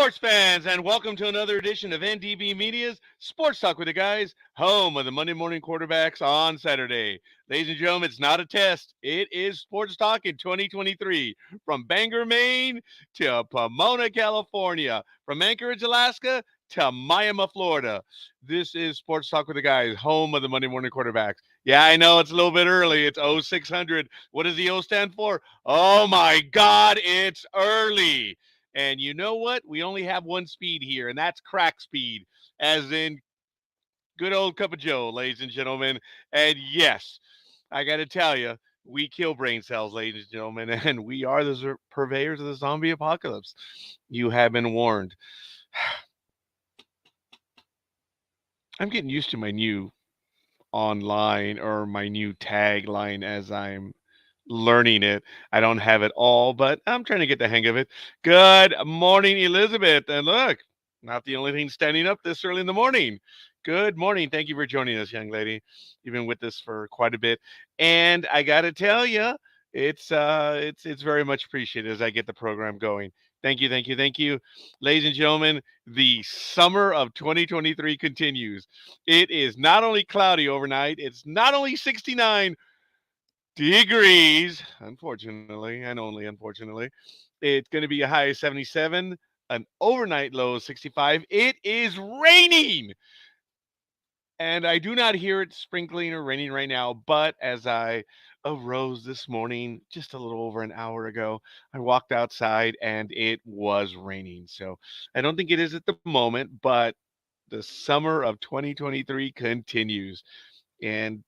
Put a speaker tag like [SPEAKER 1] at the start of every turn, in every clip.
[SPEAKER 1] sports fans, and welcome to another edition of NDB Media's Sports Talk with the Guys, home of the Monday morning quarterbacks on Saturday. Ladies and gentlemen, it's not a test. It is Sports Talk in 2023. From Bangor, Maine to Pomona, California. From Anchorage, Alaska to Miami, Florida. This is Sports Talk with the Guys, home of the Monday morning quarterbacks. Yeah, I know it's a little bit early. It's 0600. What does the O stand for? Oh my God, it's early. And you know what? We only have one speed here, and that's crack speed, as in good old cup of Joe, ladies and gentlemen. And yes, I got to tell you, we kill brain cells, ladies and gentlemen, and we are the purveyors of the zombie apocalypse. You have been warned. I'm getting used to my new online or my new tagline as I'm learning it. I don't have it all, but I'm trying to get the hang of it. Good morning, Elizabeth. And look, not the only thing standing up this early in the morning. Good morning. Thank you for joining us, young lady. You've been with us for quite a bit. And I got to tell you, it's very much appreciated as I get the program going. Thank you, thank you, thank you. Ladies and gentlemen, the summer of 2023 continues. It is not only cloudy overnight, it's not only 69 degrees, unfortunately, and only unfortunately. It's going to be a high of 77, an overnight low of 65. It is raining. And I do not hear it sprinkling or raining right now, but as I arose this morning, just a little over an hour ago, I walked outside and it was raining. So I don't think it is at the moment, but the summer of 2023 continues. And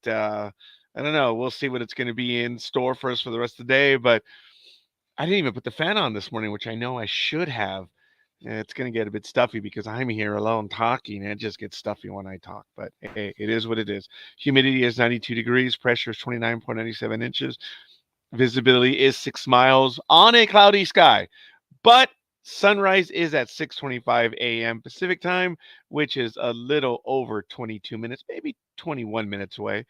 [SPEAKER 1] I don't know. We'll see what it's going to be in store for us for the rest of the day. But I didn't even put the fan on this morning, which I know I should have. It's going to get a bit stuffy because I'm here alone talking. And it just gets stuffy when I talk. But hey, it is what it is. Humidity is 92 degrees. Pressure is 29.97 inches. Visibility is 6 miles on a cloudy sky. But sunrise is at 6:25 a.m. Pacific time, which is a little over 22 minutes, maybe 21 minutes away.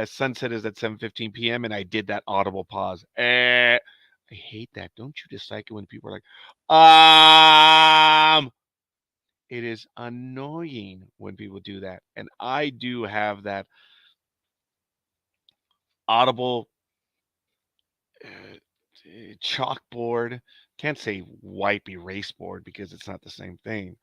[SPEAKER 1] Sunset is at 7:15 p.m. and I did that audible pause. I hate that. Don't you dislike it when people are like, it is annoying when people do that. And I do have that audible chalkboard. Can't say wipe erase board because it's not the same thing.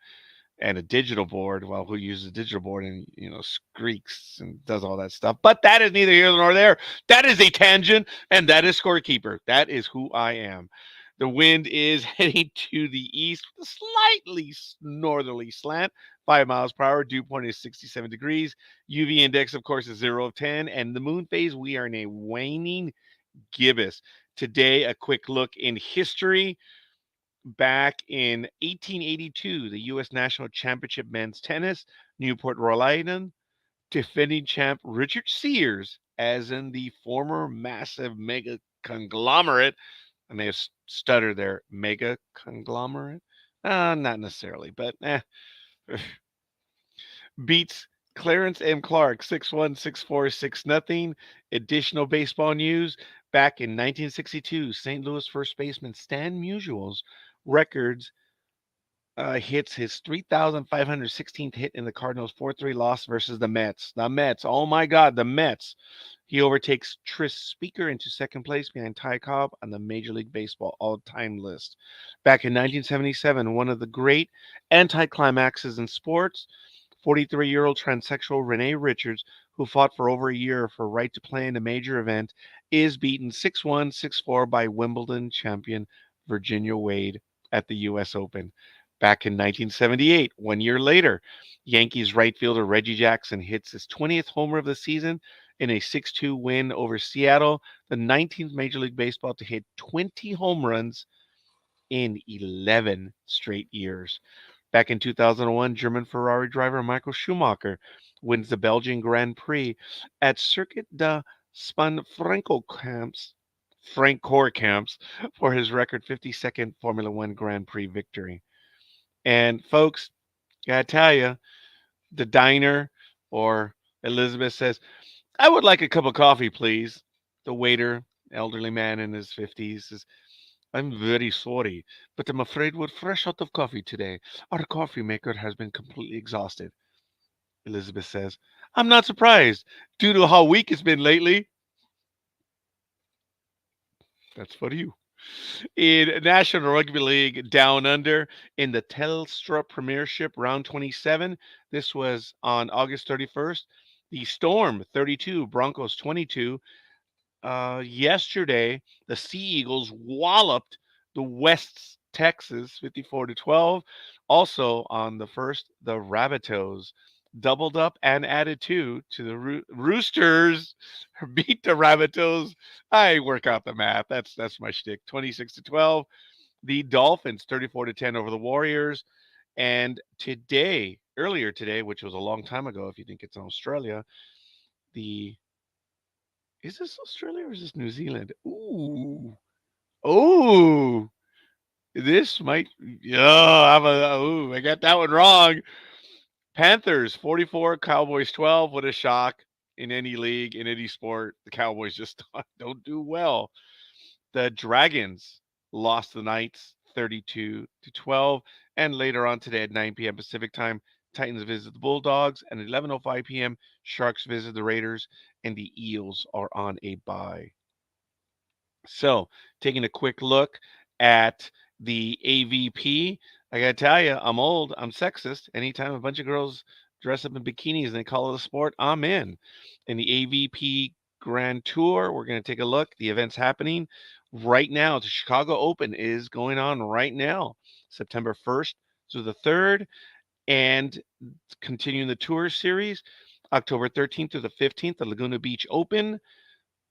[SPEAKER 1] And a digital board, well, who uses a digital board and, squeaks and does all that stuff. But that is neither here nor there. That is a tangent, and that is Scorekeeper. That is who I am. The wind is heading to the east with a slightly northerly slant, 5 miles per hour. Dew point is 67 degrees. UV index, of course, is 0 of 10. And the moon phase, we are in a waning gibbous. Today, a quick look in history. Back in 1882, the U.S. National Championship men's tennis, Newport, Rhode Island, defending champ Richard Sears, as in the former massive mega conglomerate. I may have stuttered there. Mega conglomerate? Not necessarily, but beats Clarence M. Clark 6-1, 6-4, 6-0. Additional baseball news. Back in 1962, St. Louis first baseman Stan Musial's records hits his 3,516th hit in the Cardinals' 4-3 loss versus the Mets. The Mets, oh my God, the Mets. He overtakes Tris Speaker into second place behind Ty Cobb on the Major League Baseball all-time list. Back in 1977, one of the great anticlimaxes in sports, 43-year-old transsexual Renee Richards, who fought for over a year for right to play in a major event, is beaten 6-1, 6-4 by Wimbledon champion Virginia Wade at the U.S. Open. Back in 1978, 1 year later, Yankees right fielder Reggie Jackson hits his 20th homer of the season in a 6-2 win over Seattle, the 19th Major League Baseball to hit 20 home runs in 11 straight years. Back in 2001, German Ferrari driver Michael Schumacher wins the Belgian Grand Prix at Circuit de Spa-Francorchamps for his record 52nd Formula One Grand Prix victory. And folks, gotta tell you, the diner or Elizabeth says, "I would like a cup of coffee, please." The waiter, elderly man in his 50s, says, I'm very sorry, but I'm afraid we're fresh out of coffee today. Our coffee maker has been completely exhausted. Elizabeth says, I'm not surprised, due to how weak it's been lately. That's for you. In National Rugby League Down Under, in the Telstra Premiership Round 27, this was on August 31st. The Storm 32, Broncos 22. Yesterday, the Sea Eagles walloped the West Texas 54-12. Also on the first, the Rabbitohs doubled up and added two to the Roosters beat the Rabbitohs. I work out the math. That's my shtick. 26-12. The Dolphins 34-10 over the Warriors. And today, earlier today, which was a long time ago, if you think it's in Australia, the is this Australia or is this New Zealand? Ooh. Oh, this might. Yeah, I got that one wrong. Panthers 44, Cowboys 12. What a shock in any league, in any sport. The Cowboys just don't do well. The Dragons lost the Knights 32-12. And later on today at 9 p.m. Pacific time, Titans visit the Bulldogs. And at 11:05 p.m., Sharks visit the Raiders. And the Eels are on a bye. So, taking a quick look at the AVP, I gotta tell you, I'm old, I'm sexist. Anytime a bunch of girls dress up in bikinis and they call it a sport, I'm in. In the AVP Grand Tour, we're gonna take a look. The event's happening right now. The Chicago Open is going on right now, September 1st through the 3rd, and continuing the tour series, October 13th through the 15th, the Laguna Beach Open.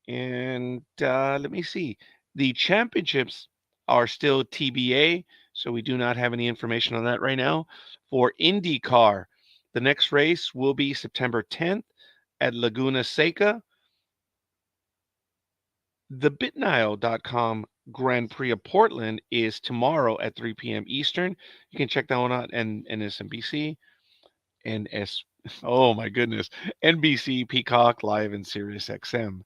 [SPEAKER 1] And let me see. The championships are still TBA, so we do not have any information on that right now. For IndyCar, the next race will be September 10th at Laguna Seca. The BitNile.com Grand Prix of Portland is tomorrow at 3 p.m. Eastern. You can check that one out and NSNBC and oh my goodness, NBC, Peacock, Live, and Sirius XM.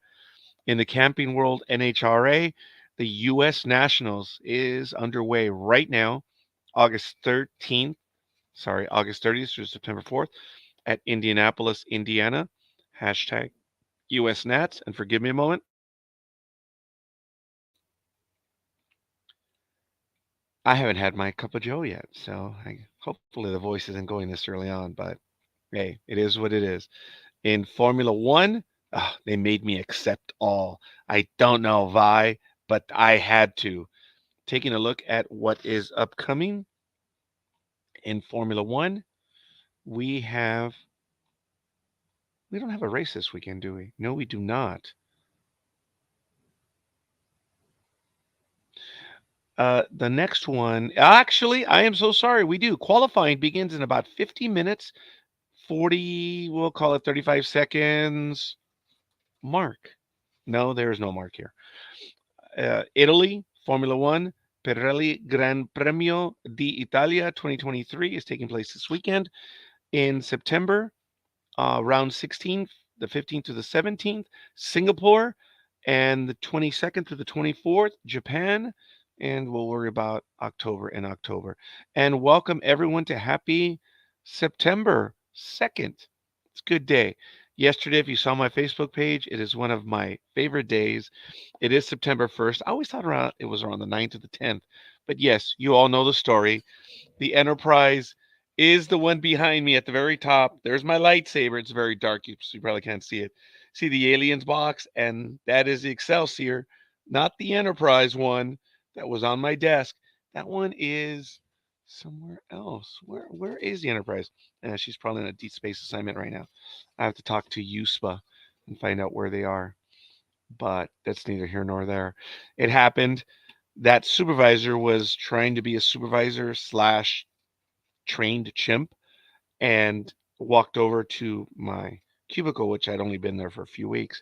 [SPEAKER 1] In the camping world, NHRA, the U.S. Nationals is underway right now, August 30th through September 4th at Indianapolis, Indiana. Hashtag US Nats. And forgive me a moment. I haven't had my cup of Joe yet, so hopefully the voice isn't going this early on, but hey, it is what it is. In Formula One, they made me accept all. I don't know why, but I had to. Taking a look at what is upcoming in Formula One, we have we don't have a race this weekend, do we? No, we do not. The next one, actually, I am so sorry. We do. Qualifying begins in about 50 minutes, 40, we'll call it 35 seconds. Mark. No, there is no mark here. Italy, Formula One, Pirelli Gran Premio d'Italia 2023 is taking place this weekend. In September, round 16th, the 15th to the 17th, Singapore, and the 22nd to the 24th, Japan. And we'll worry about October in October. And welcome everyone to happy September 2nd. It's a good day. Yesterday, if you saw my Facebook page, it is one of my favorite days. It is September 1st. I always thought it was around the 9th or the 10th. But yes, you all know the story. The Enterprise is the one behind me at the very top. There's my lightsaber. It's very dark, so you probably can't see it. See the aliens box, and that is the Excelsior, not the Enterprise one that was on my desk. That one is somewhere else. Where is the Enterprise? She's probably in a deep space assignment right now. I have to talk to USPA and find out where they are. But that's neither here nor there. It happened. That supervisor was trying to be a supervisor slash trained chimp and walked over to my cubicle, which I'd only been there for a few weeks,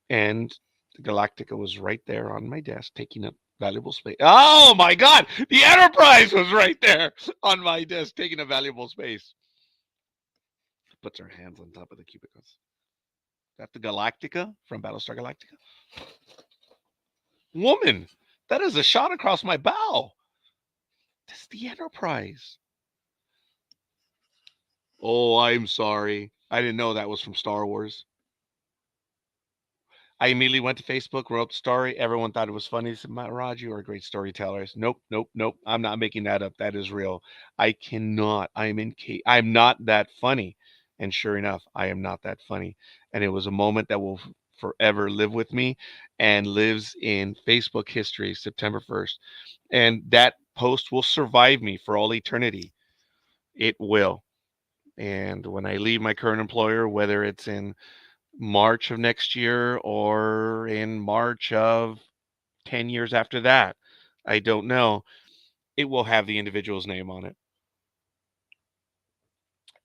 [SPEAKER 1] and the Galactica was right there on my desk, taking up valuable space. Oh my God! The Enterprise was right there on my desk, taking a valuable space. Puts her hands on top of the cubicles. Is that the Galactica from Battlestar Galactica? Woman, That is a shot across my bow. That's the Enterprise. Oh, I'm sorry. I didn't know that was from Star Wars. I immediately went to Facebook, wrote the story. Everyone thought it was funny. They said, Matt Raj, you are a great storyteller. I said, nope, nope, nope. I'm not making that up. That is real. I cannot. I'm not that funny. And sure enough, I am not that funny. And it was a moment that will forever live with me and lives in Facebook history, September 1st. And that post will survive me for all eternity. It will. And when I leave my current employer, whether it's in March of next year or in March of 10 years after that, I don't know, it will have the individual's name on it.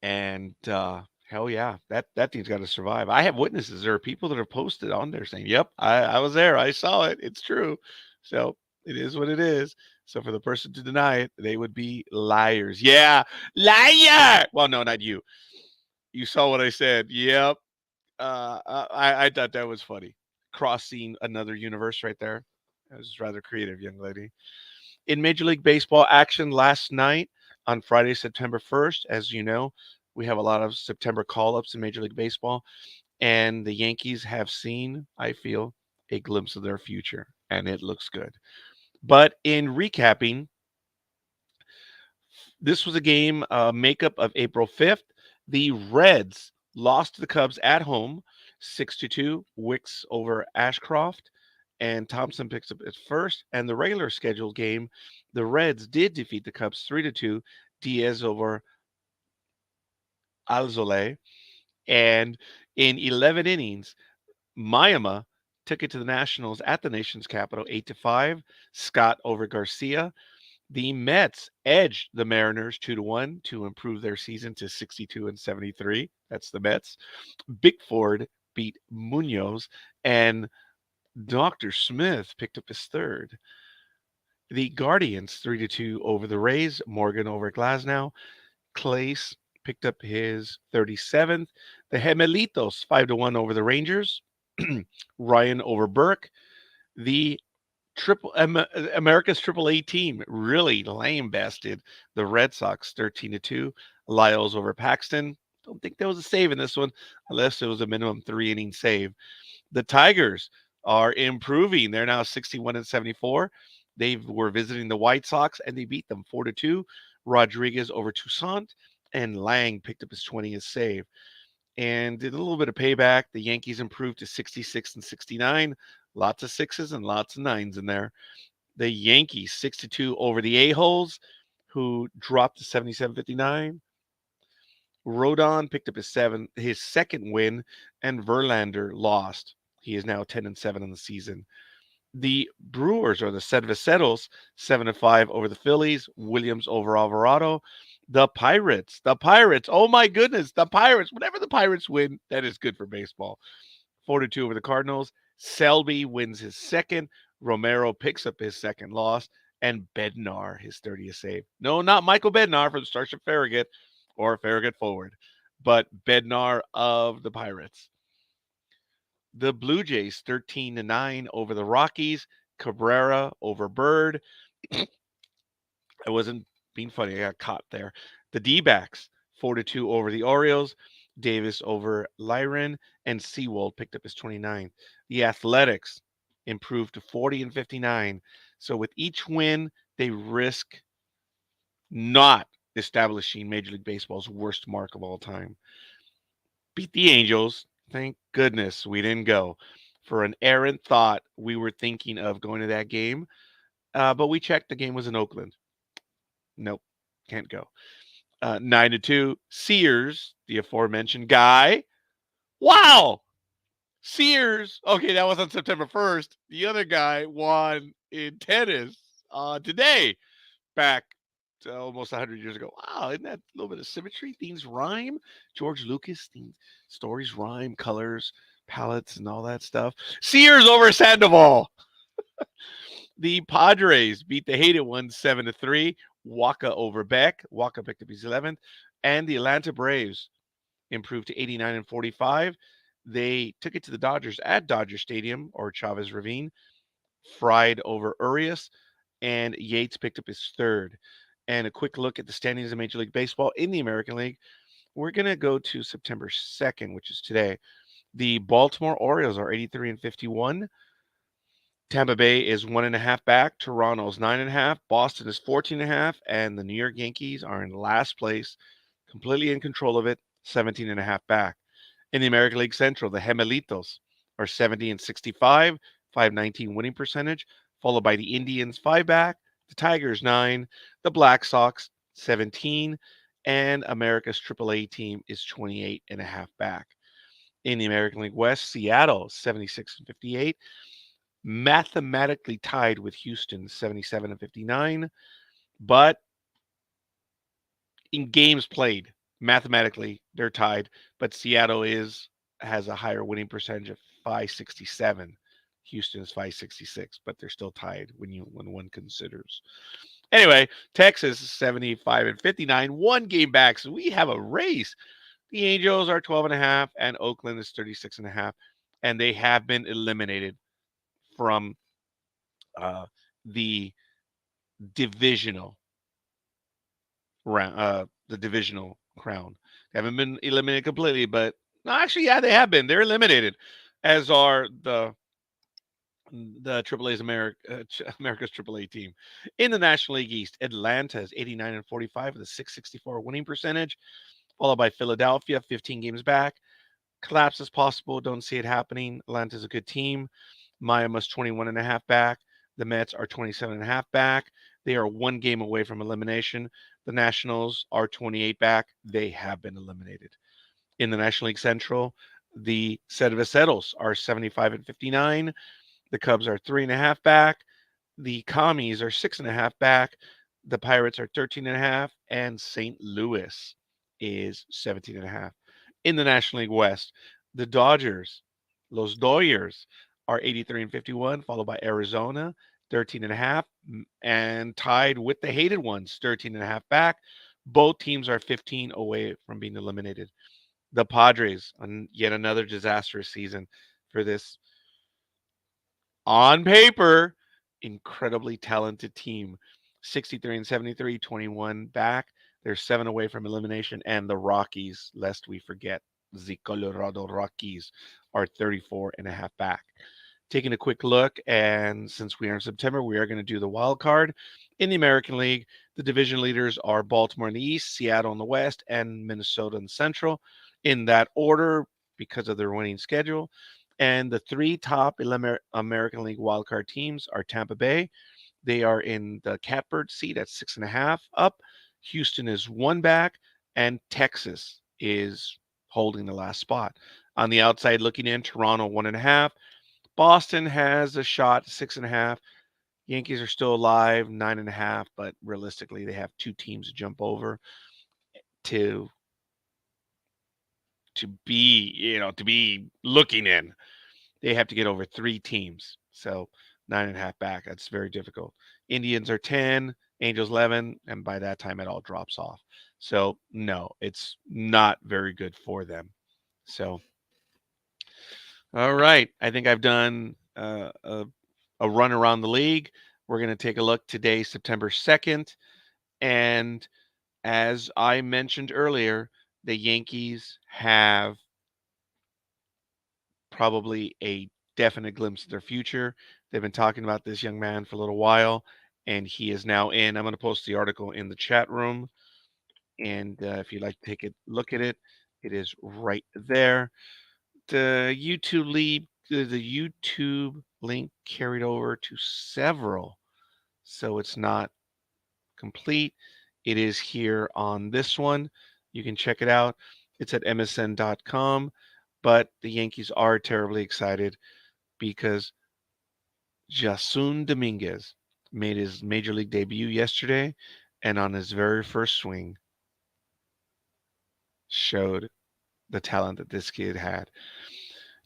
[SPEAKER 1] And hell yeah, that thing's got to survive. I have witnesses. There are people that have posted on there saying, "Yep, I was there. I saw it. It's true." So it is what it is. So for the person to deny it, they would be liars. Yeah, liar. Well, no, not you. You saw what I said. Yep. I thought that was funny. Crossing another universe right there. That was rather creative, young lady. In Major League Baseball action last night on Friday, September 1st, as you know, we have a lot of September call ups in Major League Baseball, and the Yankees have seen, I feel, a glimpse of their future, and it looks good. But in recapping, this was a game makeup of April 5th. The Reds lost to the Cubs at home, 6-2. Wicks over Ashcroft, and Thompson picks up at first. And the regular scheduled game, the Reds did defeat the Cubs 3-2. Diaz over Alzole, and in 11 innings, Miami took it to the Nationals at the nation's capital, 8-5. Scott over Garcia. The Mets edged the Mariners 2-1 to improve their season to 62-73. That's the Mets. Bickford beat Munoz, and Dr. Smith picked up his third. The Guardians 3-2 over the Rays. Morgan over Glasnow. Clace picked up his 37th. The Gemelitos 5-1 over the Rangers. Ryan over Burke. The America's Triple A team really lambasted the Red Sox 13-2. Lyles over Paxton. Don't think there was a save in this one, unless it was a minimum 3-inning save. The Tigers are improving. They're now 61-74. They were visiting the White Sox and they beat them 4-2. Rodriguez over Toussaint, and Lang picked up his 20th save. And did a little bit of payback. The Yankees improved to 66-69. Lots of sixes and lots of nines in there. The Yankees 6-2 over the A-holes, who dropped to 77-59. Rodon picked up his second win, and Verlander lost. He is now 10-7 in the season. The Brewers, or the Sedvacetos, 7-5 over the Phillies. Williams over Alvarado. The Pirates. Oh my goodness, the Pirates. Whenever the Pirates win, that is good for baseball. 4-2 over the Cardinals. Selby wins his second. Romero picks up his second loss. And Bednar, his 30th save. No, not Michael Bednar from Starship Farragut or Farragut Forward, but Bednar of the Pirates. The Blue Jays 13-9 over the Rockies. Cabrera over Bird. I wasn't being funny. I got caught there. The D-backs 4-2 over the Orioles. Davis over Lyron, and Seawold picked up his 29th. The Athletics improved to 40-59. So with each win, they risk not establishing Major League Baseball's worst mark of all time. Beat the Angels. Thank goodness we didn't go. For an errant thought, we were thinking of going to that game, but we checked. The game was in Oakland. Nope, can't go. 9-2. Sears, the aforementioned guy. Wow, Sears. Okay, that was on September 1st. The other guy won in tennis today, back to almost 100 years ago. Wow, isn't that a little bit of symmetry? Things rhyme. George Lucas, stories rhyme, colors, palettes, and all that stuff. Sears over Sandoval. The Padres beat the hated ones 7-3. Waka over Beck. Waka picked up his 11th. And the Atlanta Braves improved to 89-45. They took it to the Dodgers at Dodger Stadium, or Chavez Ravine. Fried over Urias, and Yates picked up his third. And a quick look at the standings of Major League Baseball in the American League. We're going to go to September 2nd, which is today. The Baltimore Orioles are 83 and 51. Tampa Bay is 1.5 back. Toronto's 9.5. Boston is 14.5. And the New York Yankees are in last place, completely in control of it, 17.5 back. In the American League Central, the Gemelitos are 70 and 65, 519 winning percentage, followed by the Indians 5 back, the Tigers 9, the Black Sox 17, and America's AAA team is 28.5 back. In the American League West, Seattle 76 and 58, mathematically tied with Houston 77 and 59, but in games played, mathematically they're tied, but Seattle has a higher winning percentage of 567. Houston is 566, but they're still tied when one considers. Anyway, Texas is 75 and 59, one game back, so we have a race. The Angels are 12.5, and Oakland is 36.5, and they have been eliminated from the divisional round, the divisional crown. They haven't been eliminated completely, but no, actually, yeah, they have been. They're eliminated, as are the AAA's America's AAA team. In the National League East, Atlanta is 89 and 45 with a 664 winning percentage, followed by Philadelphia, 15 games back. Collapse is possible. Don't see it happening. Atlanta's a good team. Miami's 21.5 back. The Mets are 27.5 back. They are one game away from elimination. The Nationals are 28 back. They have been eliminated. In the National League Central, the Cerveceros are 75 and 59. The Cubs are 3.5 back. The Commies are 6.5 back. The Pirates are 13.5, and St. Louis is 17.5. In the National League West, the Los Dodgers, are 83 and 51, followed by Arizona, 13.5, and tied with the hated ones, 13.5 back. Both teams are 15 away from being eliminated. The Padres, on yet another disastrous season for this, on paper, incredibly talented team. 63 and 73, 21 back. They're 7 away from elimination. And the Rockies, lest we forget, the Colorado Rockies are 34.5 back. Taking a quick look, and since we are in September, we are going to do the wild card. In the American League, the division leaders are Baltimore in the East, Seattle in the West, and Minnesota in the Central. In that order, because of their winning schedule. And the 3 top American League wildcard teams are Tampa Bay. They are in the catbird seat at 6.5 up. Houston is 1 back, and Texas is holding the last spot. On the outside looking in, Toronto 1.5. Boston has a shot, 6.5. Yankees are still alive, 9.5, but realistically, they have 2 teams to jump over to be looking in. They have to get over 3 teams. So 9.5 back. That's very difficult. Indians are 10, Angels 11, and by that time it all drops off. So no, it's not very good for them. So, all right. I think I've done a run around the league. We're going to take a look today, September 2nd. And as I mentioned earlier, the Yankees have probably a definite glimpse of their future. They've been talking about this young man for a little while, and he is now in. I'm going to post the article in the chat room. And if you'd like to take a look at it, it is right there. The YouTube link carried over to several, so it's not complete. It is here on this one. You can check it out. It's at msn.com. But the Yankees are terribly excited because Jason Dominguez made his major league debut yesterday, and on his very first swing showed the talent that this kid had.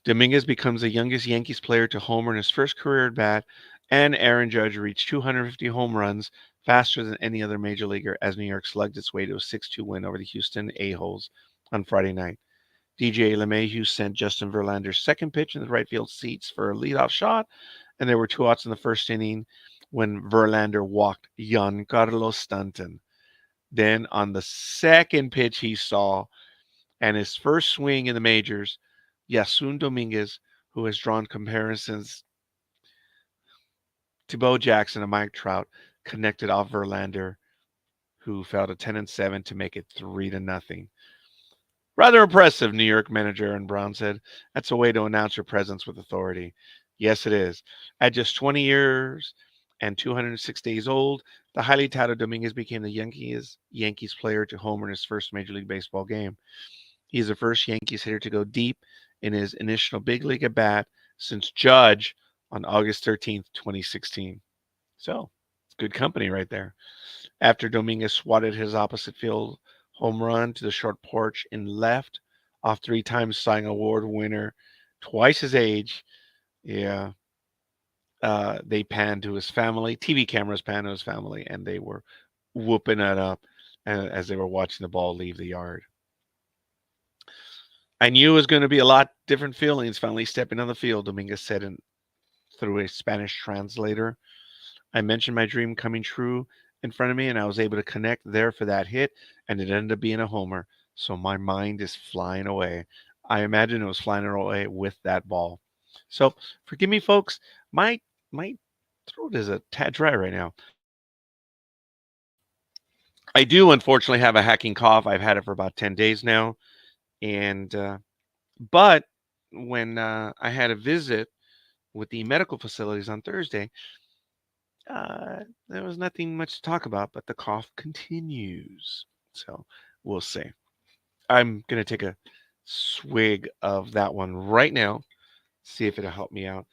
[SPEAKER 1] Dominguez becomes the youngest Yankees player to homer in his first career at bat, and Aaron Judge reached 250 home runs faster than any other major leaguer as New York slugged its way to a 6-2 win over the Houston A-holes on Friday night. DJ LeMahieu sent Justin Verlander's second pitch in the right field seats for a leadoff shot, and there were 2 outs in the first inning when Verlander walked Giancarlo Stanton. Then on the second pitch he saw, and his first swing in the majors, Yasun Dominguez, who has drawn comparisons to Bo Jackson and Mike Trout, connected off Verlander, who fell to 10-7 to make it 3-0. Rather impressive, New York manager Aaron Brown said. That's a way to announce your presence with authority. Yes, it is. At just 20 years and 206 days old, the highly touted Dominguez became the Yankees player to homer in his first Major League Baseball game. He's the first Yankees hitter to go deep in his initial big league at bat since Judge on August 13th, 2016. So, it's good company right there. After Dominguez swatted his opposite field home run to the short porch in left off 3 times Cy Young Award winner, twice his age. Yeah. They panned to his family. TV cameras panned to his family, and they were whooping it up as they were watching the ball leave the yard. I knew it was going to be a lot different feelings finally stepping on the field, Dominguez said through a Spanish translator. I mentioned my dream coming true in front of me, and I was able to connect there for that hit, and it ended up being a homer. So my mind is flying away. I imagine it was flying away with that ball. So forgive me, folks. My throat is a tad dry right now. I do unfortunately have a hacking cough. I've had it for about 10 days now, and but when I had a visit with the medical facilities on Thursday, there was nothing much to talk about, but the cough continues. So we'll see. I'm going to take a swig of that one right now, see if it'll help me out.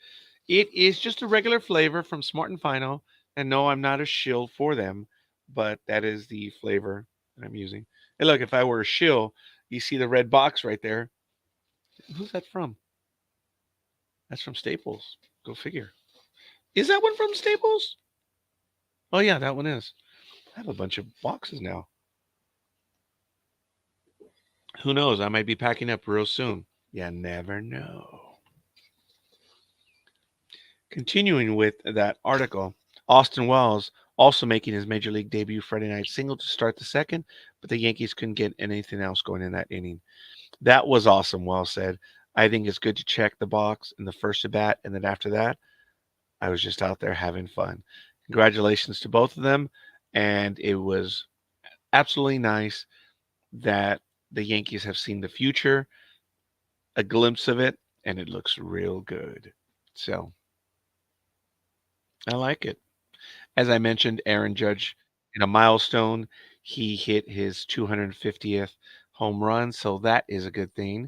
[SPEAKER 1] It is just a regular flavor from Smart and Final. And no, I'm not a shill for them, but that is the flavor that I'm using. Hey, look, if I were a shill, you see the red box right there. Who's that from? That's from Staples. Go figure. Is that one from Staples? Oh, yeah, that one is. I have a bunch of boxes now. Who knows? I might be packing up real soon. You never know. Continuing with that article, Austin Wells also making his major league debut Friday night single to start the second, but the Yankees couldn't get anything else going in that inning. That was awesome, Wells said. I think it's good to check the box in the first at bat, and then after that, I was just out there having fun. Congratulations to both of them, and it was absolutely nice that the Yankees have seen the future, a glimpse of it, and it looks real good. So I like it. As I mentioned, Aaron Judge in a milestone, he hit his 250th home run, so that is a good thing.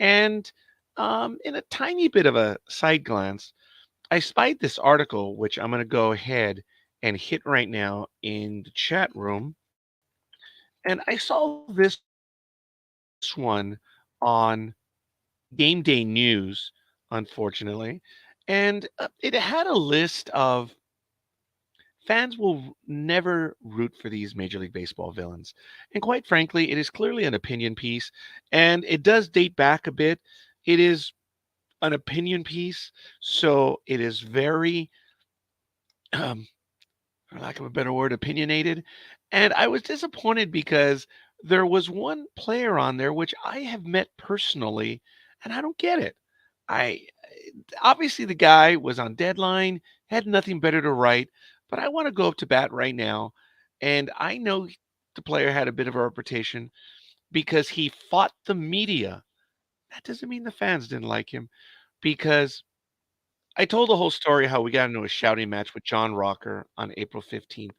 [SPEAKER 1] And in a tiny bit of a side glance, I spied this article, which I'm going to go ahead and hit right now in the chat room. And I saw this one on Game Day News, unfortunately. And it had a list of fans will never root for these Major League Baseball villains. And quite frankly, it is clearly an opinion piece. And it does date back a bit. It is an opinion piece. So it is very, for lack of a better word, opinionated. And I was disappointed because there was one player on there which I have met personally, and I don't get it. I obviously the guy was on deadline, had nothing better to write, but I want to go up to bat right now. And I know the player had a bit of a reputation because he fought the media. That doesn't mean the fans didn't like him because I told the whole story how we got into a shouting match with John Rocker on April 16th,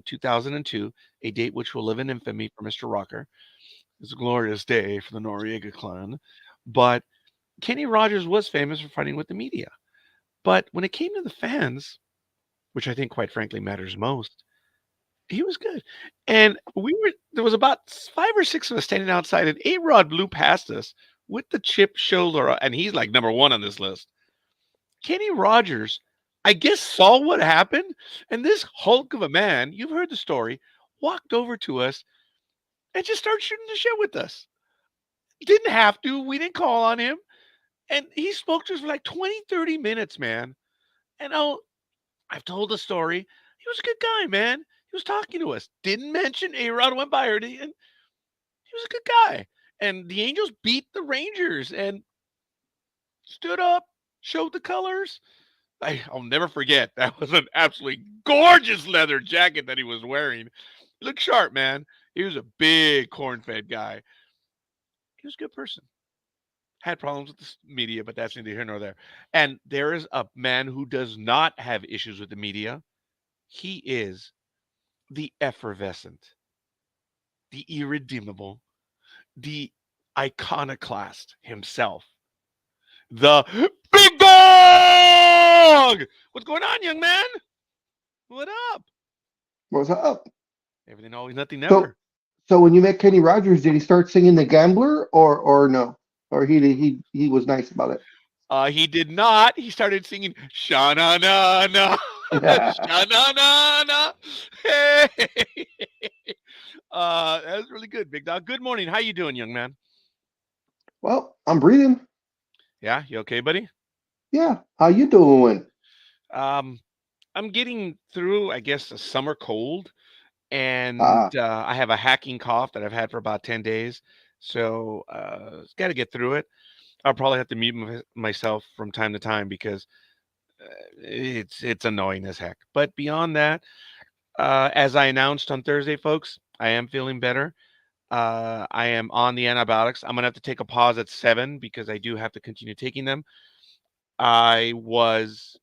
[SPEAKER 1] 2002, a date which will live in infamy for Mr. Rocker. It's a glorious day for the Noriega clan. But Kenny Rogers was famous for fighting with the media. But when it came to the fans, which I think quite frankly matters most, he was good. And there was about 5 or 6 of us standing outside, and A-Rod blew past us with the chip shoulder, and he's like number 1 on this list. Kenny Rogers, I guess, saw what happened, and this hulk of a man, you've heard the story, walked over to us and just started shooting the shit with us. Didn't have to. We didn't call on him. And he spoke to us for like 20, 30 minutes, man. And I've told the story. He was a good guy, man. He was talking to us. Didn't mention A-Rod went by her. And he was a good guy. And the Angels beat the Rangers and stood up, showed the colors. I'll never forget. That was an absolutely gorgeous leather jacket that he was wearing. He looked sharp, man. He was a big corn-fed guy. He was a good person. Had problems with the media, but that's neither here nor there. And there is a man who does not have issues with the media. He is the effervescent, the irredeemable, the iconoclast himself, the big dog. What's going on, young man? What up?
[SPEAKER 2] What's up?
[SPEAKER 1] Everything, always, nothing,
[SPEAKER 2] So,
[SPEAKER 1] never.
[SPEAKER 2] so when you met Kenny Rogers, did he start singing "The Gambler" or no? Or he was nice about
[SPEAKER 1] He did not. He started singing "Sha na na na,
[SPEAKER 2] it?
[SPEAKER 1] sha na na na." Hey, that was really good, big dog. Good morning. How you doing, young man?
[SPEAKER 2] Well, I'm breathing.
[SPEAKER 1] Yeah, you okay, buddy?
[SPEAKER 2] Yeah. How you doing?
[SPEAKER 1] Um, I'm getting through, I guess, a summer cold, and
[SPEAKER 2] Ah,
[SPEAKER 1] I have a hacking cough that I've had for about 10 days. So, got to get through it. I'll probably have to mute myself from time to time because it's annoying as heck. But beyond that, as I announced on Thursday, folks, I am feeling better. I am on the antibiotics. I'm gonna have to take a pause at 7 because I do have to continue taking them. I was,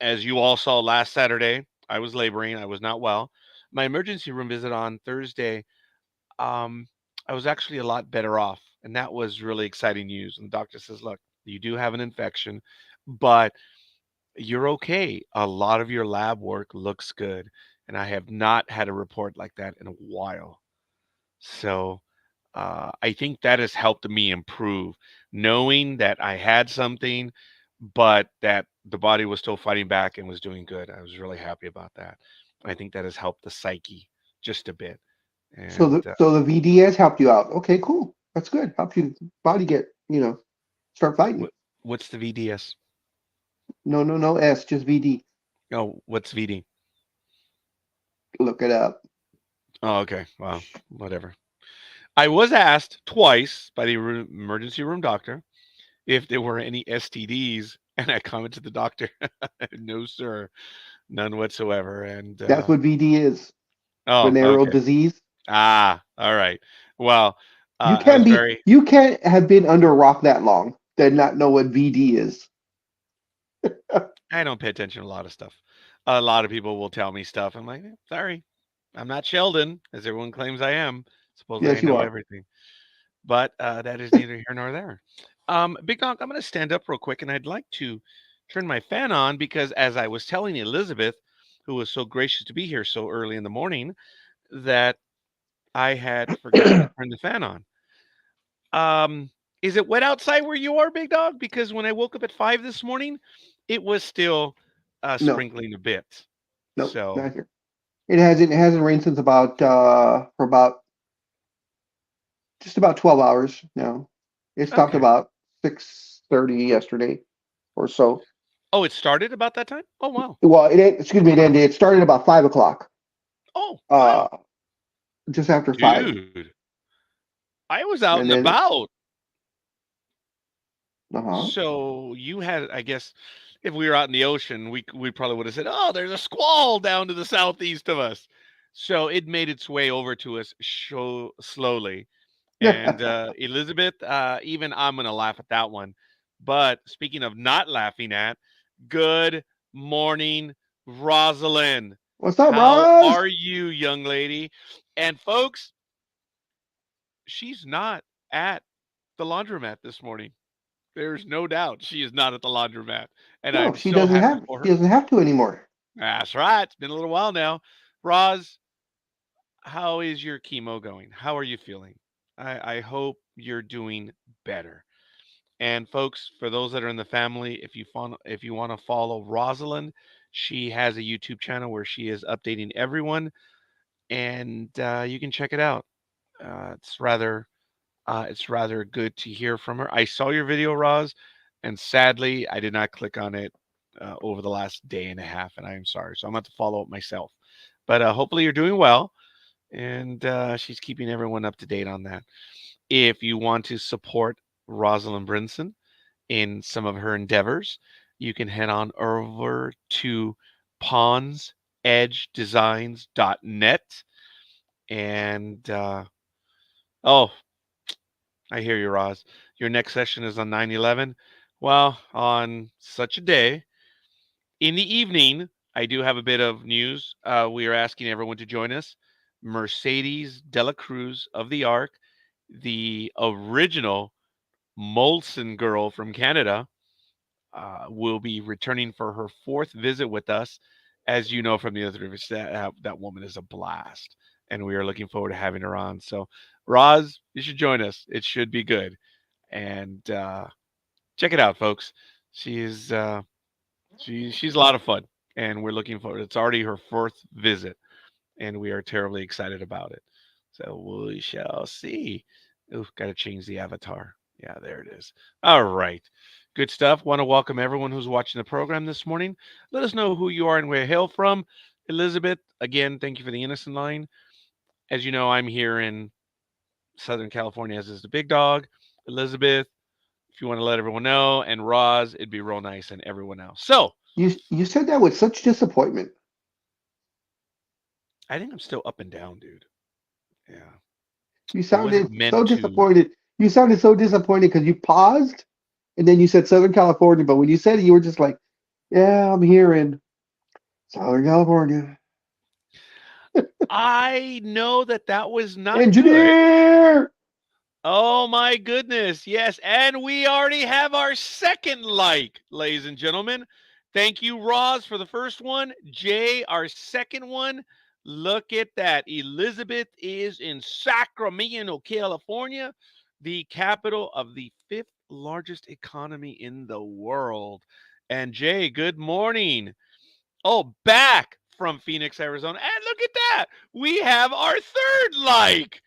[SPEAKER 1] as you all saw last Saturday, I was laboring. I was not well. My emergency room visit on Thursday, um, I was actually a lot better off, and that was really exciting news. And the doctor says, "Look, you do have an infection, but you're okay. A lot of your lab work looks good." And I have not had a report like that in a while. So I think that has helped me improve, knowing that I had something, but that the body was still fighting back and was doing good. I was really happy about that. I think that has helped the psyche just a bit.
[SPEAKER 2] so
[SPEAKER 1] And
[SPEAKER 2] the VDS helped you out. Okay, cool. That's good. Helped your body get start fighting.
[SPEAKER 1] what's the VDS?
[SPEAKER 2] No S, just VD.
[SPEAKER 1] Oh, what's VD?
[SPEAKER 2] Look it up.
[SPEAKER 1] Oh, okay. Well, whatever. I was asked twice by the emergency room doctor if there were any STDs, and I commented to the doctor, "No, sir, none whatsoever." And
[SPEAKER 2] That's what VD is.
[SPEAKER 1] oh,
[SPEAKER 2] Venereal
[SPEAKER 1] okay.
[SPEAKER 2] disease.
[SPEAKER 1] All right. Well,
[SPEAKER 2] You
[SPEAKER 1] I was
[SPEAKER 2] can't be.
[SPEAKER 1] very.
[SPEAKER 2] You can't have been under a rock that long and not know what VD is.
[SPEAKER 1] I don't pay attention to a lot of stuff. A lot of people will tell me stuff. I'm like, sorry, I'm not Sheldon, as everyone claims I am. Supposedly, I
[SPEAKER 2] Yes, you
[SPEAKER 1] know
[SPEAKER 2] are.
[SPEAKER 1] everything, but that is neither here nor there. Big Dog, I'm going to stand up real quick, and I'd like to turn my fan on because, as I was telling Elizabeth, who was so gracious to be here so early in the morning, that I had forgotten to turn the fan on. Um, is it wet outside where you are, Big Dog? Because when I woke up at 5 this morning, it was still
[SPEAKER 2] No,
[SPEAKER 1] sprinkling a bit.
[SPEAKER 2] no,
[SPEAKER 1] So,
[SPEAKER 2] not here. It hasn't rained since about for about just about 12 hours now. It stopped
[SPEAKER 1] okay.
[SPEAKER 2] about 6:30 yesterday or so.
[SPEAKER 1] Oh, it started about that time? Oh, wow.
[SPEAKER 2] Well, excuse me, it started about 5 o'clock.
[SPEAKER 1] Oh,
[SPEAKER 2] Uh,
[SPEAKER 1] wow.
[SPEAKER 2] just after 5,
[SPEAKER 1] Dude, I was out
[SPEAKER 2] and
[SPEAKER 1] and
[SPEAKER 2] then
[SPEAKER 1] about.
[SPEAKER 2] uh-huh.
[SPEAKER 1] So you had, I guess, if we were out in the ocean, we probably would have said, "Oh, there's a squall down to the southeast of us." So it made its way over to us slowly. And Elizabeth, even I'm gonna laugh at that one. But speaking of not laughing at, good morning, Rosalind.
[SPEAKER 2] What's up,
[SPEAKER 1] How
[SPEAKER 2] Roz?
[SPEAKER 1] are you, young lady? And folks, she's not at the laundromat this morning. There's no doubt she is not at the laundromat, and
[SPEAKER 2] No,
[SPEAKER 1] I'm
[SPEAKER 2] she
[SPEAKER 1] so
[SPEAKER 2] doesn't
[SPEAKER 1] happy
[SPEAKER 2] have
[SPEAKER 1] for
[SPEAKER 2] she
[SPEAKER 1] her.
[SPEAKER 2] doesn't have to anymore.
[SPEAKER 1] That's right. It's been a little while now. Roz, how is your chemo going? How are you feeling? I hope you're doing better. And folks, for those that are in the family, if you want to follow Rosalind, she has a YouTube channel where she is updating everyone, and you can check it out. It's rather It's rather good to hear from her. I saw your video, Roz, and sadly, I did not click on it over the last day and a half, and I am sorry. So I'm going to have to follow up myself. But hopefully, you're doing well, and she's keeping everyone up to date on that. If you want to support Rosalind Brinson in some of her endeavors, you can head on over to pawnsedgedesigns.net. And oh, I hear you, Roz. Your next session is on 9/11. Well, on such a day, in the evening, I do have a bit of news. We are asking everyone to join us. Mercedes Dela Cruz of the Ark, the original Molson girl from Canada, will be returning for her fourth visit with us. As you know from the other reviews, that woman is a blast, and we are looking forward to having her on. So, Roz, you should join us. It should be good, and check it out, folks. She is she's a lot of fun, and we're looking forward. It's already her fourth visit, and we are terribly excited about it. So we shall see. Ooh, got to change the avatar. Yeah, there it is. All right. Good stuff. Want to welcome everyone who's watching the program this morning. Let us know who you are and where you hail from. Elizabeth, again, thank you for the innocent line. As you know, I'm here in Southern California, as is the big dog. Elizabeth, if you want to let everyone know, and Roz, it'd be real nice, and everyone else. So
[SPEAKER 2] You said that with such disappointment.
[SPEAKER 1] I think I'm still up and down, dude. Yeah.
[SPEAKER 2] You
[SPEAKER 1] I wasn't
[SPEAKER 2] sounded
[SPEAKER 1] meant
[SPEAKER 2] so
[SPEAKER 1] to.
[SPEAKER 2] disappointed. You sounded so disappointed because you paused and then you said Southern California, but when you said it, you were just like, "Yeah, I'm here in Southern California."
[SPEAKER 1] I know that that was not good.
[SPEAKER 2] Engineer.
[SPEAKER 1] Oh my goodness. Yes. And we already have our second like, ladies and gentlemen. Thank you, Roz, for the first one. Jay, our second one. Look at that. Elizabeth is in Sacramento, California, the capital of the fifth largest economy in the world. And Jay, good morning. Oh, back from Phoenix, Arizona. And look at that. We have our third like.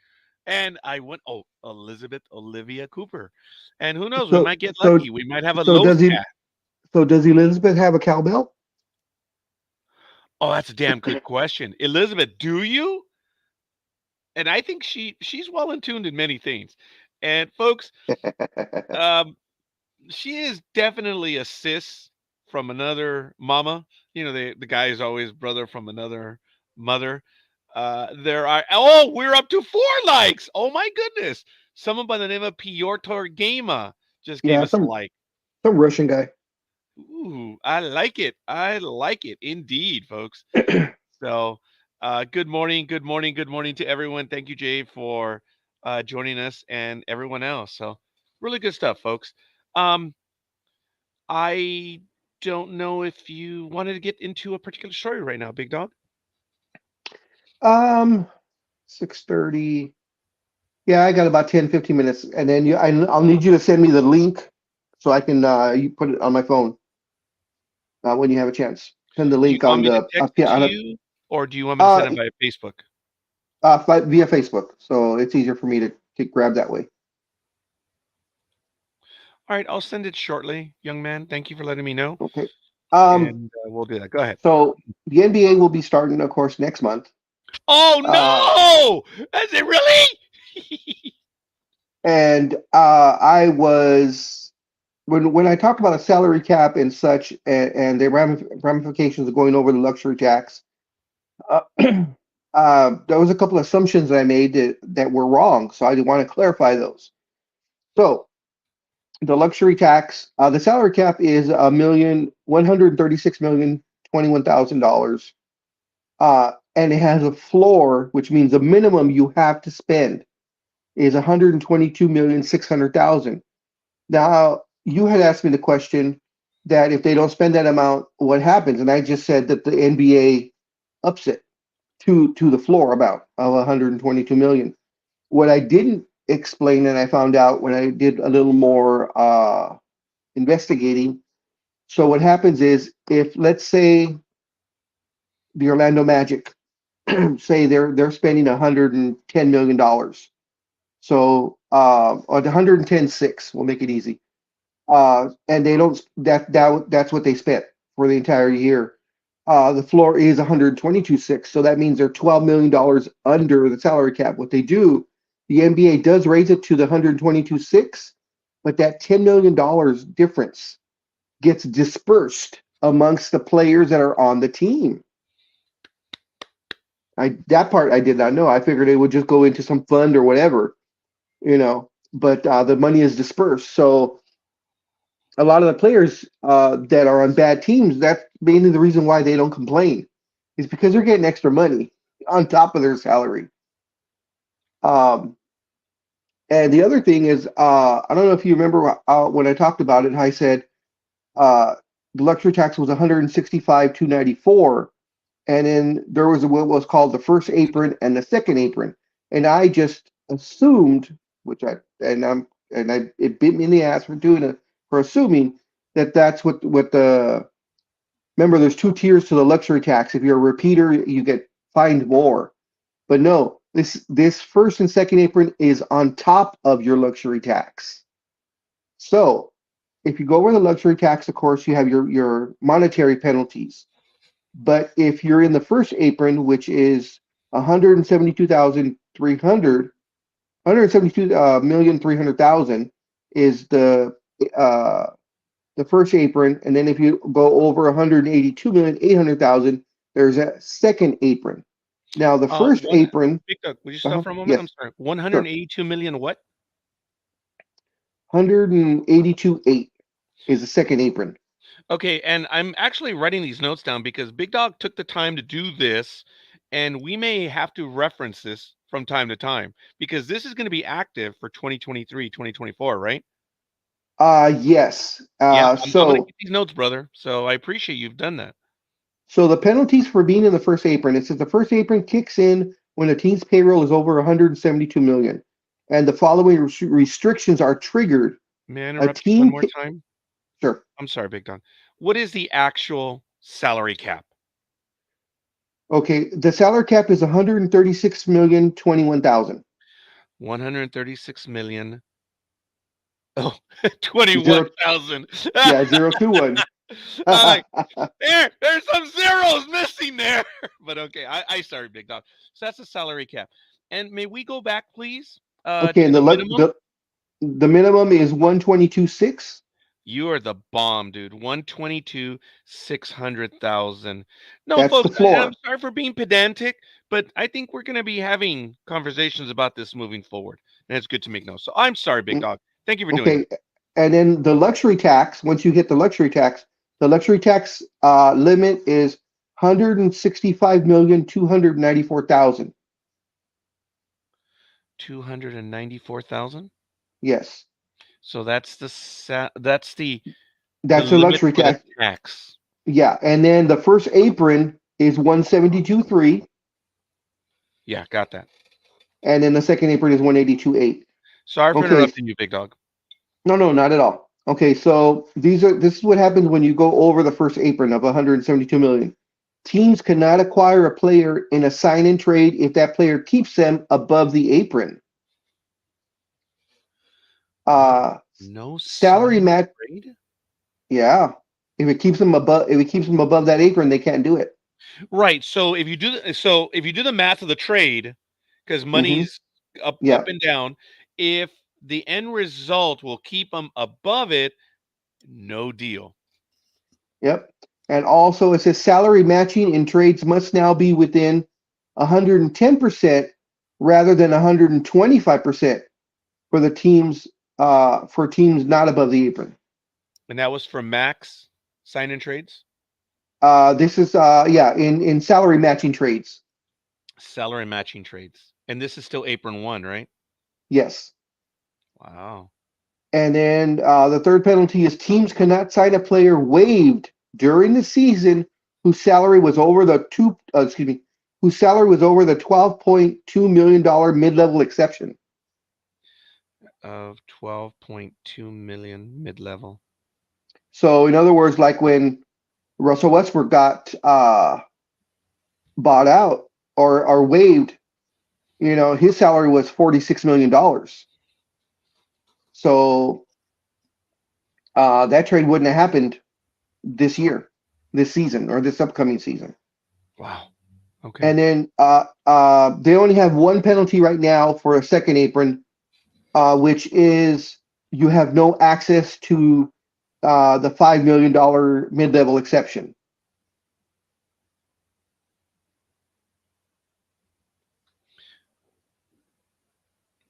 [SPEAKER 1] And I went, oh, Elizabeth Olivia Cooper. And who knows? We
[SPEAKER 2] So
[SPEAKER 1] might get
[SPEAKER 2] so
[SPEAKER 1] lucky. We might have a
[SPEAKER 2] so
[SPEAKER 1] Lowe's
[SPEAKER 2] does he?
[SPEAKER 1] cat.
[SPEAKER 2] So does Elizabeth have a cowbell?
[SPEAKER 1] Oh, that's a damn good question. Elizabeth, do you? And I think she's well in tuned in many things. And folks, um, she is definitely a sis from another mama. You know, the guy is always brother from another mother. There are we're up to 4 likes. Oh my goodness. Someone by the name of Piotr Gama just gave
[SPEAKER 2] Yeah,
[SPEAKER 1] us a like.
[SPEAKER 2] some Russian guy.
[SPEAKER 1] Ooh, I like it. I like it indeed, folks. So good morning, good morning, good morning to everyone. Thank you, Jay, for joining us and everyone else. So really good stuff, folks. Um, I don't know if you wanted to get into a particular story right now, Big Dog.
[SPEAKER 2] um, 6:30. Yeah, I got about 10, 15 minutes, and then I'll need you to send me the link so I can you put it on my phone when you have a chance. Send the
[SPEAKER 1] Do you
[SPEAKER 2] link
[SPEAKER 1] want
[SPEAKER 2] on
[SPEAKER 1] me to
[SPEAKER 2] the
[SPEAKER 1] text it to you, or do you want me to send
[SPEAKER 2] uh,
[SPEAKER 1] it via Facebook?
[SPEAKER 2] via Facebook, so it's easier for me to grab that way.
[SPEAKER 1] All right, I'll send it shortly, young man. Thank you for letting me know,
[SPEAKER 2] Okay. Um,
[SPEAKER 1] and we'll do that. Go ahead.
[SPEAKER 2] so the NBA will be starting, of course, next month.
[SPEAKER 1] Oh
[SPEAKER 2] Uh,
[SPEAKER 1] no! Is it really?
[SPEAKER 2] and I was when I talk about a salary cap and such, and the ramifications of going over the luxury tax. Uh, there was a couple of assumptions that I made that were wrong, so I want to clarify those. So the luxury tax, the salary cap is $136,021,000, and it has a floor, which means the minimum you have to spend is 122,600,000. Now you had asked me the question that if they don't spend that amount, what happens? And I just said that the NBA ups it to the floor about of 122 million. What I didn't explain, and I found out when I did a little more investigating. So what happens is, if let's say the Orlando Magic say they're spending 110 million dollars, so or 110.6. We'll make it easy. And they don't that's what they spent for the entire year. The floor is 122.6, so that means they're $12 million under the salary cap. What they do, the NBA does raise it to the 122.6, but that $10 million difference gets dispersed amongst the players that are on the team. That part I did not know. I figured it would just go into some fund or whatever, but the money is dispersed. So a lot of the players that are on bad teams, that's mainly the reason why they don't complain, is because they're getting extra money on top of their salary. Um, and the other thing is, I don't know if you remember when I talked about it, I said the luxury tax was 165,294, and then there was what was called the first apron and the second apron, and I just assumed, it bit me in the ass for doing it, for assuming that that's what the remember. There's two tiers to the luxury tax. If you're a repeater, you get fined more, but no, this first and second apron is on top of your luxury tax. So if you go over the luxury tax, of course, you have your monetary penalties. But if you're in the first apron, which is 172,300, 172,300,000 is the first apron, and then if you go over 182,800,000, there's a second apron. Now the first apron.
[SPEAKER 1] Big Doug, would you stop for a moment?
[SPEAKER 2] Yes,
[SPEAKER 1] I'm sorry. 182 million what?
[SPEAKER 2] 182.8 is the second apron.
[SPEAKER 1] Okay, and I'm actually writing these notes down because Big Dog took the time to do this, and we may have to reference this from time to time because this is going to be active for 2023, 2024, right?
[SPEAKER 2] Yes.
[SPEAKER 1] Yeah, I'm going to
[SPEAKER 2] So
[SPEAKER 1] get these notes, brother. So I appreciate you've done that.
[SPEAKER 2] so the penalties for being in the first apron, it says the first apron kicks in when a team's payroll is over 172 million, and the following restrictions are triggered.
[SPEAKER 1] May I
[SPEAKER 2] A
[SPEAKER 1] interrupt you one
[SPEAKER 2] team,
[SPEAKER 1] more time?
[SPEAKER 2] sure.
[SPEAKER 1] I'm sorry, Big Dog. What is the actual salary cap?
[SPEAKER 2] Okay, the salary cap is 136,021,000.
[SPEAKER 1] 136 million. Oh, 21,000.
[SPEAKER 2] Yeah, 021.
[SPEAKER 1] I'm like, there's some zeros missing there. But okay, I started, Big Dog. So that's the salary cap. And may we go back, please,
[SPEAKER 2] Okay,
[SPEAKER 1] to
[SPEAKER 2] and
[SPEAKER 1] the minimum?
[SPEAKER 2] the minimum is 122.6.
[SPEAKER 1] You are the bomb, dude. 122, 600,000. No,
[SPEAKER 2] That's the
[SPEAKER 1] folks, I'm
[SPEAKER 2] floor.
[SPEAKER 1] sorry for being pedantic, but I think we're going to be having conversations about this moving forward. And it's good to make notes. So I'm sorry, Big Dog. Thank you for doing that.
[SPEAKER 2] Okay, and then the luxury tax, once you hit the luxury tax limit is 165,294,000.
[SPEAKER 1] 294,000.
[SPEAKER 2] Yes,
[SPEAKER 1] So that's the
[SPEAKER 2] that's the
[SPEAKER 1] limit
[SPEAKER 2] luxury
[SPEAKER 1] for the
[SPEAKER 2] tax.
[SPEAKER 1] tax.
[SPEAKER 2] Yeah, and then the first apron is 172.3,
[SPEAKER 1] Yeah, got that.
[SPEAKER 2] and then the second apron is 182.8.
[SPEAKER 1] Sorry for
[SPEAKER 2] Okay,
[SPEAKER 1] interrupting you, Big Dog.
[SPEAKER 2] no, not at all. Okay, so this is what happens when you go over the first apron of 172 million. Teams cannot acquire a player in a sign and trade if that player keeps them above the apron.
[SPEAKER 1] No
[SPEAKER 2] Salary
[SPEAKER 1] sign
[SPEAKER 2] match,
[SPEAKER 1] trade?
[SPEAKER 2] yeah. If it keeps them above that apron, they can't do it.
[SPEAKER 1] Right. So if you do the math of the trade, because
[SPEAKER 2] Hmm.
[SPEAKER 1] money's up
[SPEAKER 2] Yeah.
[SPEAKER 1] and down, if the end result will keep them above it, no deal.
[SPEAKER 2] Yep. And also it says salary matching in trades must now be within 110% rather than 125% for the teams for teams not above the apron.
[SPEAKER 1] And that was for max sign and trades?
[SPEAKER 2] This is in salary matching trades.
[SPEAKER 1] Salary matching trades. And this is still apron one, right?
[SPEAKER 2] Yes.
[SPEAKER 1] Wow.
[SPEAKER 2] And then the third penalty is teams cannot sign a player waived during the season whose salary was over the $12.2 million mid-level exception.
[SPEAKER 1] Of 12.2 million mid-level.
[SPEAKER 2] So in other words, like when Russell Westbrook got bought out or waived, his salary was $46 million. So that trade wouldn't have happened this year, this season, or this upcoming season.
[SPEAKER 1] Wow. Okay.
[SPEAKER 2] And then they only have one penalty right now for a second apron, which is you have no access to the $5 million mid-level exception.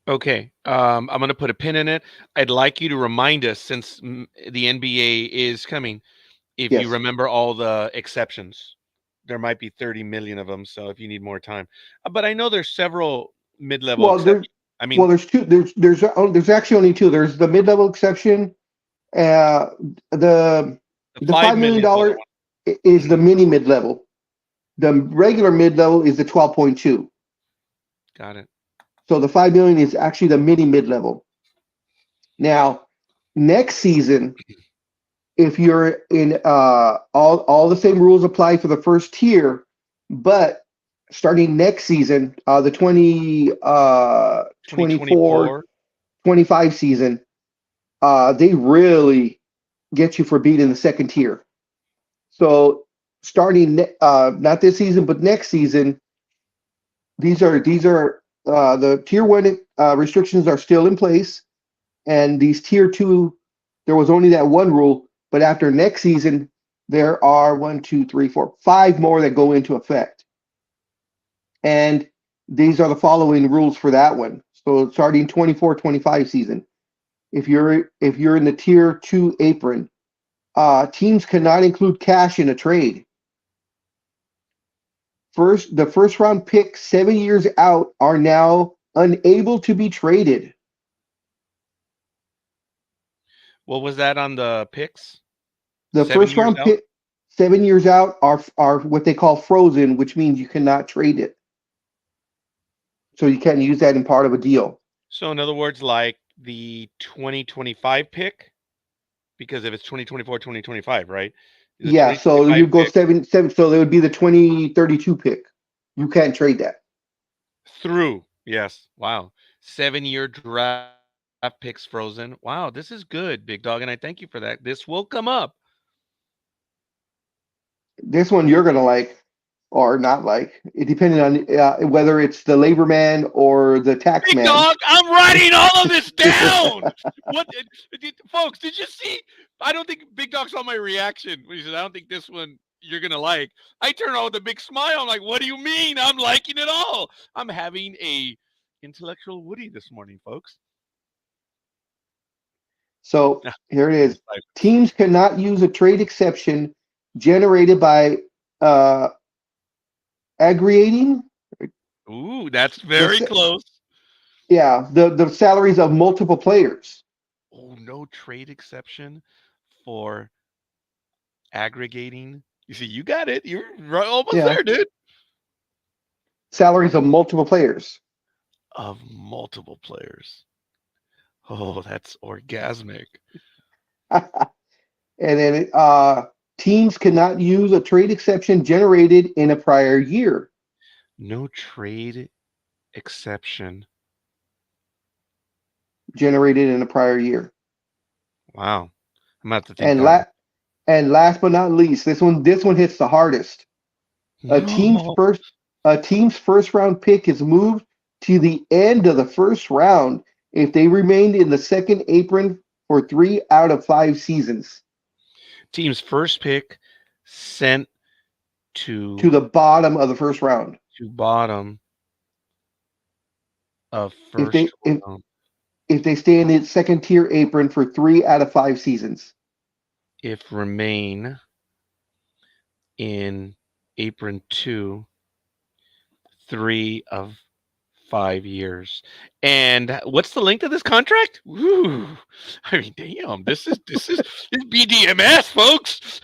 [SPEAKER 1] Okay. I'm going to put a pin in it. I'd like you to remind us, since the NBA is coming, if you
[SPEAKER 2] Yes.
[SPEAKER 1] remember all the exceptions. There might be 30 million of them, so if you need more time. But I know there's several mid-level
[SPEAKER 2] Well,
[SPEAKER 1] exceptions. I mean,
[SPEAKER 2] there's two. There's actually only two. There's the mid-level exception. Uh, the
[SPEAKER 1] the
[SPEAKER 2] the
[SPEAKER 1] 5
[SPEAKER 2] $5 million
[SPEAKER 1] million one.
[SPEAKER 2] is the mini mid-level. The regular mid-level is the 12.2.
[SPEAKER 1] Got it.
[SPEAKER 2] So the 5 million is actually the mini mid-level. Now, next season, if you're in all the same rules apply for the first tier, but starting next season, the 2024
[SPEAKER 1] 2024.
[SPEAKER 2] 25 season, they really get you for beating the second tier. So starting not this season but next season, these are the tier one restrictions are still in place, and these tier two, there was only that one rule, but after next season there are 1, 2, 3, 4, 5 more that go into effect, and these are the following rules for that one. So starting 24-25 season, if you're in the tier 2 apron, teams cannot include cash in a trade. The first round pick 7 years out are now unable to be traded.
[SPEAKER 1] What was that on the picks?
[SPEAKER 2] The
[SPEAKER 1] 7
[SPEAKER 2] first
[SPEAKER 1] years
[SPEAKER 2] round
[SPEAKER 1] out?
[SPEAKER 2] pick 7 years out are what they call frozen, which means you cannot trade it. So you can't use that in part of a deal.
[SPEAKER 1] So in other words, like the 2025 pick, because if it's 2024, 2025, right? The
[SPEAKER 2] Yeah, so
[SPEAKER 1] 2025
[SPEAKER 2] you go
[SPEAKER 1] pick
[SPEAKER 2] 7, so they would be the 2032 pick. You can't trade that.
[SPEAKER 1] through. Yes. Wow. 7-year draft picks frozen. Wow, this is good, Big Dog, and I thank you for that. This will come up.
[SPEAKER 2] This one you're gonna like or not like, it depending on whether it's the labor man or the tax
[SPEAKER 1] Big
[SPEAKER 2] man.
[SPEAKER 1] Dog, I'm writing all of this down. What, folks? Did you see? I don't think Big Dog saw my reaction when he said, "I don't think this one you're gonna like." I turn on with a big smile. I'm like, "What do you mean? I'm liking it all. I'm having a intellectual Woody this morning, folks."
[SPEAKER 2] So here it is.
[SPEAKER 1] Like,
[SPEAKER 2] Teams cannot use a trade exception generated by uh, aggregating
[SPEAKER 1] ooh, that's
[SPEAKER 2] the
[SPEAKER 1] very close.
[SPEAKER 2] the salaries of multiple players.
[SPEAKER 1] Oh, no trade exception for aggregating. You see, you got it. You're right, almost
[SPEAKER 2] Yeah,
[SPEAKER 1] there, dude.
[SPEAKER 2] salaries of multiple players.
[SPEAKER 1] Of multiple players. Oh, that's orgasmic.
[SPEAKER 2] And then teams cannot use a trade exception generated in a prior year.
[SPEAKER 1] No trade exception.
[SPEAKER 2] Generated in a prior year.
[SPEAKER 1] Wow. I'm gonna have to think
[SPEAKER 2] And
[SPEAKER 1] on that.
[SPEAKER 2] last but not least, this one hits the hardest. A team's
[SPEAKER 1] No.
[SPEAKER 2] first a team's first round pick is moved to the end of the first round if they remained in the second apron for 3 out of 5 seasons.
[SPEAKER 1] Team's first pick sent
[SPEAKER 2] To
[SPEAKER 1] to
[SPEAKER 2] the bottom of the first round.
[SPEAKER 1] bottom of
[SPEAKER 2] If
[SPEAKER 1] first
[SPEAKER 2] they if,
[SPEAKER 1] round.
[SPEAKER 2] if they stay in the second tier apron for 3 out of 5 seasons.
[SPEAKER 1] If remain in apron 2 3 of 5 years. And what's the length of this contract? Ooh, I mean, damn, this is BDMS, folks.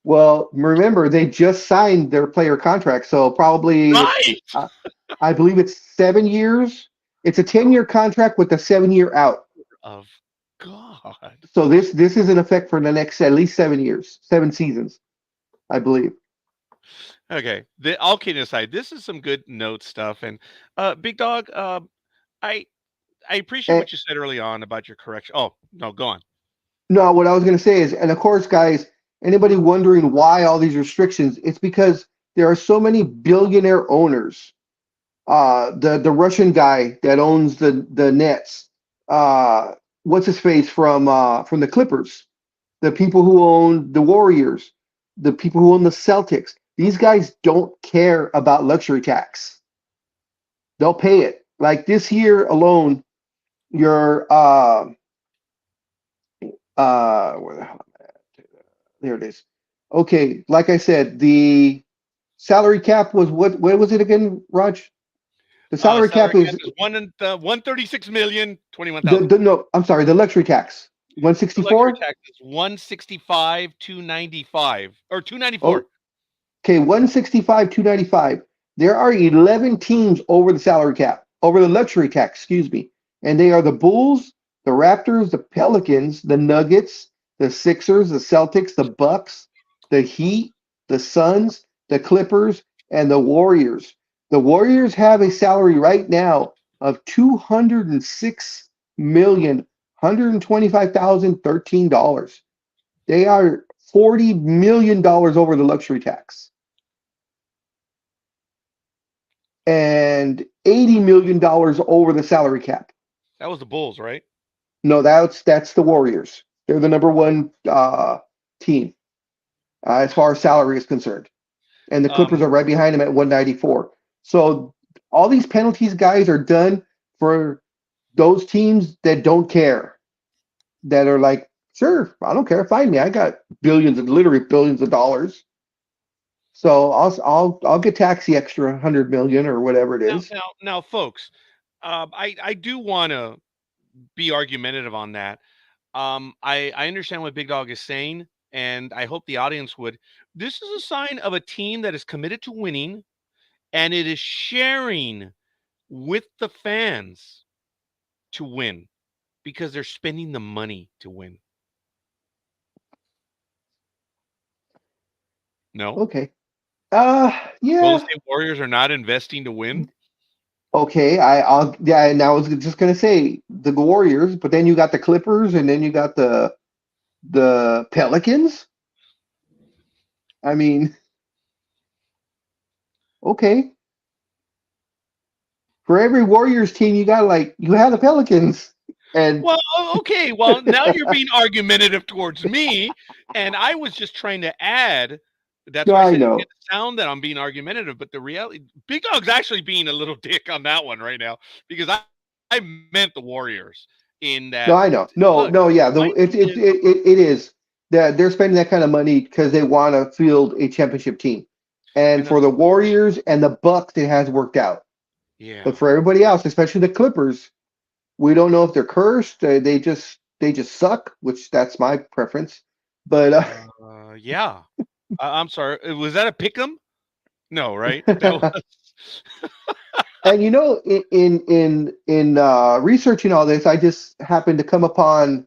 [SPEAKER 2] Well, remember they just signed their player contract, so probably
[SPEAKER 1] Right.
[SPEAKER 2] I believe it's 7 years. It's a 10-year contract with a 7-year out.
[SPEAKER 1] Of God.
[SPEAKER 2] So this is in effect for the next at least 7 years, 7 seasons, I believe.
[SPEAKER 1] Okay. All kidding aside, this is some good note stuff. And Big Dog, I I appreciate
[SPEAKER 2] And
[SPEAKER 1] what you said early on about your correction. Oh no, go on.
[SPEAKER 2] no, what I was going to say is, and of course, guys, anybody wondering why all these restrictions, it's because there are so many billionaire owners. The Russian guy that owns the Nets, uh, what's his face from the Clippers, the people who own the Warriors, the people who own the Celtics. These guys don't care about luxury tax. They'll pay it. Like this year alone, your where the hell am I at? There it is. Okay, like I said, the salary cap was what was it again, Raj? The salary cap
[SPEAKER 1] Salary cap
[SPEAKER 2] is
[SPEAKER 1] is 136 million 21,000.
[SPEAKER 2] the no, I'm sorry, the luxury tax.
[SPEAKER 1] The luxury
[SPEAKER 2] 164?
[SPEAKER 1] tax is 165 295 or 294.
[SPEAKER 2] Oh, okay, 165, 295. There are 11 teams over the salary cap, over the luxury tax, excuse me. And they are the Bulls, the Raptors, the Pelicans, the Nuggets, the Sixers, the Celtics, the Bucks, the Heat, the Suns, the Clippers, and the Warriors. The Warriors have a salary right now of 206,125,013. They are $40 million over the luxury tax and $80 million over the salary cap.
[SPEAKER 1] That was the Bulls, right?
[SPEAKER 2] No, that's the Warriors. They're the number one team as far as salary is concerned, and the Clippers
[SPEAKER 1] Um,
[SPEAKER 2] are right behind them at 194. So all these penalties, guys, are done for those teams that don't care, that are like, sure, I don't care, find me, I got billions of literally billions of dollars. So I'll get taxed the extra 100 million or whatever it is.
[SPEAKER 1] now, folks, I do want to be argumentative on that. I understand what Big Dog is saying, and I hope the audience would. This is a sign of a team that is committed to winning, and it is sharing with the fans to win because they're spending the money to win. No,
[SPEAKER 2] Okay.
[SPEAKER 1] Golden
[SPEAKER 2] Yeah.
[SPEAKER 1] State Warriors are not investing to win.
[SPEAKER 2] Okay. Yeah. And I was just gonna say the Warriors, but then you got the Clippers, and then you got the Pelicans. I mean, okay. For every Warriors team, you have the Pelicans, and
[SPEAKER 1] Well, okay. Well, now you're being argumentative towards me, and I was just trying to add. That's
[SPEAKER 2] no,
[SPEAKER 1] why I
[SPEAKER 2] I
[SPEAKER 1] said you get
[SPEAKER 2] know,
[SPEAKER 1] the sound that I'm being argumentative, but the reality, Big Dog's actually being a little dick on that one right now because I meant the Warriors in
[SPEAKER 2] no,
[SPEAKER 1] that.
[SPEAKER 2] I know, no,
[SPEAKER 1] Look,
[SPEAKER 2] no, yeah,
[SPEAKER 1] my thing is,
[SPEAKER 2] it is that they're spending that kind of money because they want to field a championship team, and
[SPEAKER 1] and
[SPEAKER 2] for the Warriors and the Bucks, it has worked out.
[SPEAKER 1] yeah,
[SPEAKER 2] But for everybody else, especially the Clippers, we don't know if they're cursed. They just suck, which that's my preference. But
[SPEAKER 1] yeah. I'm sorry. Was that a pick'em? No, right? That was.
[SPEAKER 2] and in researching all this, I just happened to come upon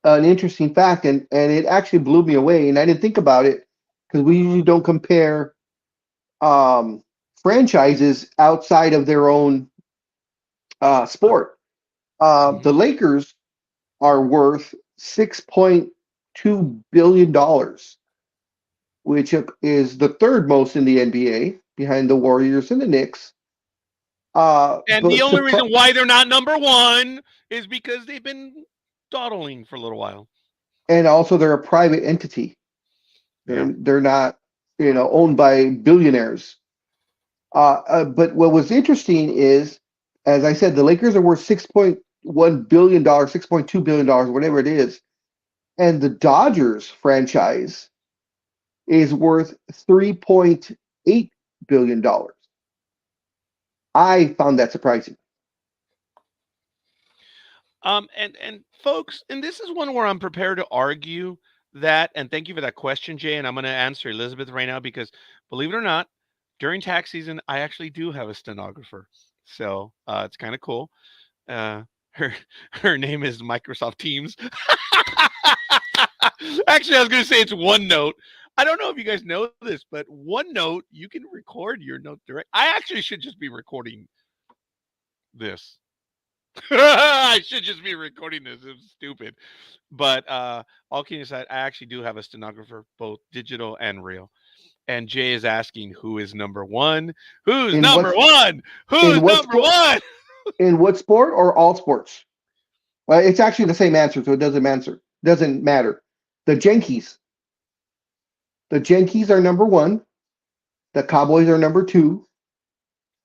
[SPEAKER 2] an interesting fact, and it actually blew me away. And I didn't think about it because we usually don't compare um, franchises outside of their own sport.
[SPEAKER 1] Mhm.
[SPEAKER 2] The Lakers are worth $6.2 billion, which is the third most in the NBA, behind the Warriors and the Knicks.
[SPEAKER 1] And the
[SPEAKER 2] But
[SPEAKER 1] only reason why they're not number one is because they've been dawdling for a little while.
[SPEAKER 2] and also they're a private entity.
[SPEAKER 1] Yeah.
[SPEAKER 2] They're not owned by billionaires. But what was interesting is, as I said, the Lakers are worth $6.1 billion, $6.2 billion, whatever it is, and the Dodgers franchise is worth $3.8 billion. I found that surprising.
[SPEAKER 1] And folks, and this is one where I'm prepared to argue that, and thank you for that question, Jay. And I'm going to answer Elizabeth right now because believe it or not, during tax season, I actually do have a stenographer. So it's kind of cool. Uh, her her name is Microsoft Teams. Actually, I was going to say it's OneNote. I don't know if you guys know this, but OneNote, you can record your note direct. I actually should just be recording this. I should just be recording this. It's stupid. But all kidding aside, I actually do have a stenographer, both digital and real. And Jay is asking who is number one? Who's
[SPEAKER 2] In
[SPEAKER 1] number
[SPEAKER 2] what
[SPEAKER 1] one?
[SPEAKER 2] in
[SPEAKER 1] Who's
[SPEAKER 2] what
[SPEAKER 1] number
[SPEAKER 2] sport?
[SPEAKER 1] one?
[SPEAKER 2] In what sport or all sports? Well, it's actually the same answer, so it doesn't matter. The Yankees. The Yankees are number one. The Cowboys are number two,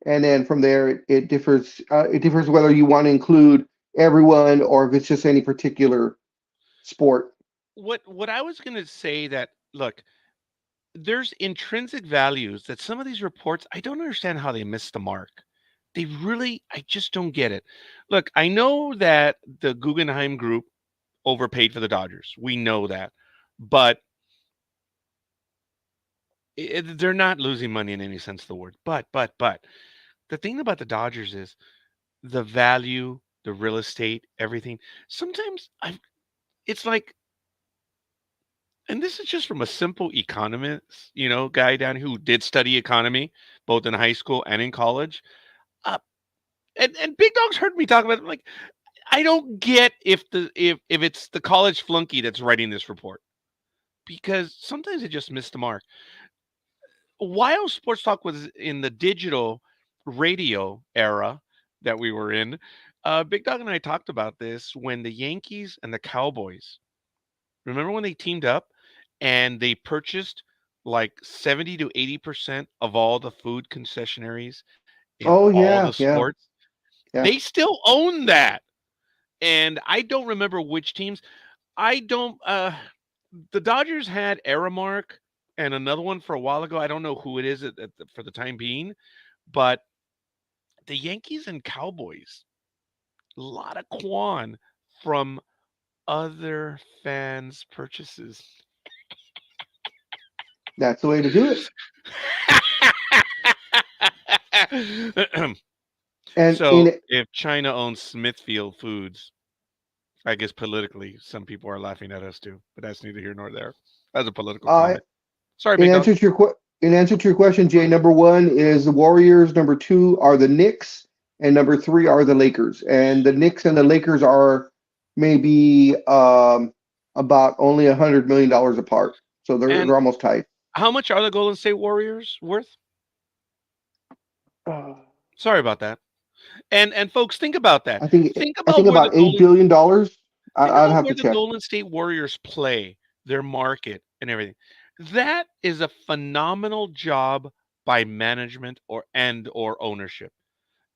[SPEAKER 2] and then from there it differs. It differs whether you want to include everyone or if it's just any particular sport.
[SPEAKER 1] What I was gonna say that look, there's intrinsic values that some of these reports I don't understand how they miss the mark. They really I just don't get it. Look, I know that the Guggenheim Group overpaid for the Dodgers. We know that. But they're not losing money in any sense of the word. But the thing about the Dodgers is the value, the real estate, everything. Sometimes it's like, and this is just from a simple economist, guy down who did study economy both in high school and in college. Uh, and Big Dog's heard me talk about it. I'm like, I don't get if it's the college flunky that's writing this report because sometimes it just missed the mark. While sports talk was in the digital radio era that we were in, Big Dog and I talked about this when the Yankees and the Cowboys. Remember when they teamed up and they purchased like 70 to 80% of all the food concessionaries in
[SPEAKER 2] Oh
[SPEAKER 1] all the
[SPEAKER 2] yeah, yeah,
[SPEAKER 1] sports?
[SPEAKER 2] yeah.
[SPEAKER 1] They still own that. And I don't remember which teams. I don't the Dodgers had Aramark and another one for a while ago. I don't know who it is for the time being, but the Yankees and Cowboys, a lot of Quan from other fans' purchases.
[SPEAKER 2] That's the way to do it. And
[SPEAKER 1] So
[SPEAKER 2] in
[SPEAKER 1] if China owns Smithfield Foods, I guess politically, some people are laughing at us too, but that's neither here nor there. That's a political
[SPEAKER 2] uh,
[SPEAKER 1] comment. Sorry,
[SPEAKER 2] in
[SPEAKER 1] Big Dog.
[SPEAKER 2] answer to in answer to your question, Jay, number one is the Warriors. Number two are the Knicks, and number three are the Lakers. And the Knicks and the Lakers are maybe about only $100 million apart, so
[SPEAKER 1] And
[SPEAKER 2] they're almost tied.
[SPEAKER 1] how much are the Golden State Warriors worth?
[SPEAKER 2] Uh,
[SPEAKER 1] Sorry about that. And folks, think about that. Think
[SPEAKER 2] I
[SPEAKER 1] about
[SPEAKER 2] think
[SPEAKER 1] where the
[SPEAKER 2] about $8 billion.
[SPEAKER 1] think
[SPEAKER 2] I'd
[SPEAKER 1] about
[SPEAKER 2] have
[SPEAKER 1] where
[SPEAKER 2] to
[SPEAKER 1] the
[SPEAKER 2] check.
[SPEAKER 1] Golden State Warriors play, their market and everything. That is a phenomenal job by management or ownership.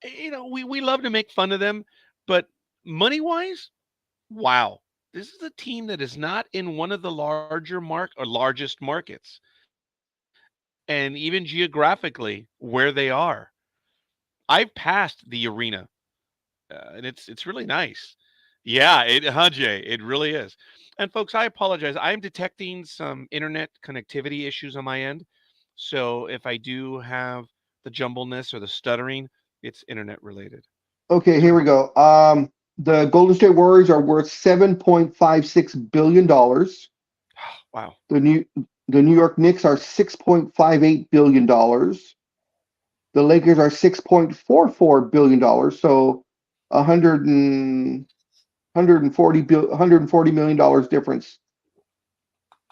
[SPEAKER 1] We love to make fun of them, but money-wise, wow. This is a team that is not in one of the larger mark or largest markets. And even geographically where they are. I've passed the arena and it's really nice. Yeah, Jay, it really is. And folks, I apologize. I'm detecting some internet connectivity issues on my end. So if I do have the jumbleness or the stuttering, it's internet related.
[SPEAKER 2] Okay,
[SPEAKER 1] So
[SPEAKER 2] here we go. The Golden State Warriors are worth $7.56 billion.
[SPEAKER 1] wow.
[SPEAKER 2] The New York Knicks are $6.58 billion. The Lakers are $6.44 billion. So a $140 million difference.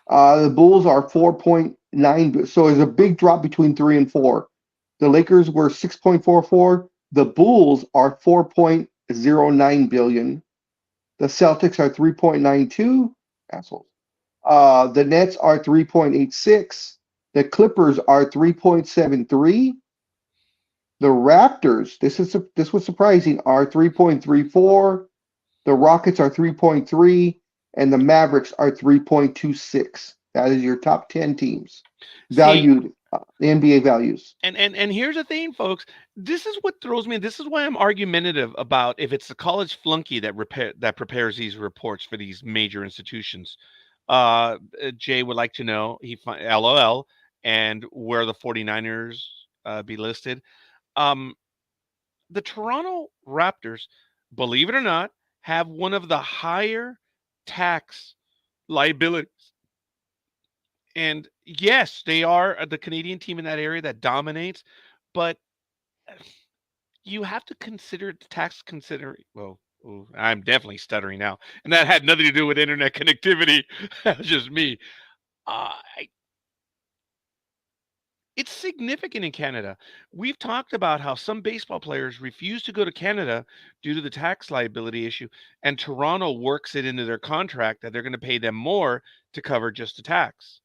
[SPEAKER 2] The Bulls are 4.9. So there's a big drop between three and four. The Lakers were 6.44. The Bulls are 4.09 billion. The Celtics are 3.92. Assholes. The Nets are 3.86. The Clippers are 3.73. The Raptors, this was surprising, are 3.34. The Rockets are 3.3, and the Mavericks are 3.26. That is your top 10 teams
[SPEAKER 1] See,
[SPEAKER 2] valued, the NBA values.
[SPEAKER 1] and here's the thing, folks. This is what throws me. This is why I'm argumentative about if it's the college flunky that prepares these reports for these major institutions. Jay would like to know LOL and where the 49ers be listed. Um, the Toronto Raptors, believe it or not, have one of the higher tax liabilities. And yes, they are the Canadian team in that area that dominates, but you have to consider the tax consider. Well, ooh, I'm definitely stuttering now, and that had nothing to do with internet connectivity. That was just me. I It's significant in Canada. We've talked about how some baseball players refuse to go to Canada due to the tax liability issue, and Toronto works it into their contract that they're going to pay them more to cover just the tax.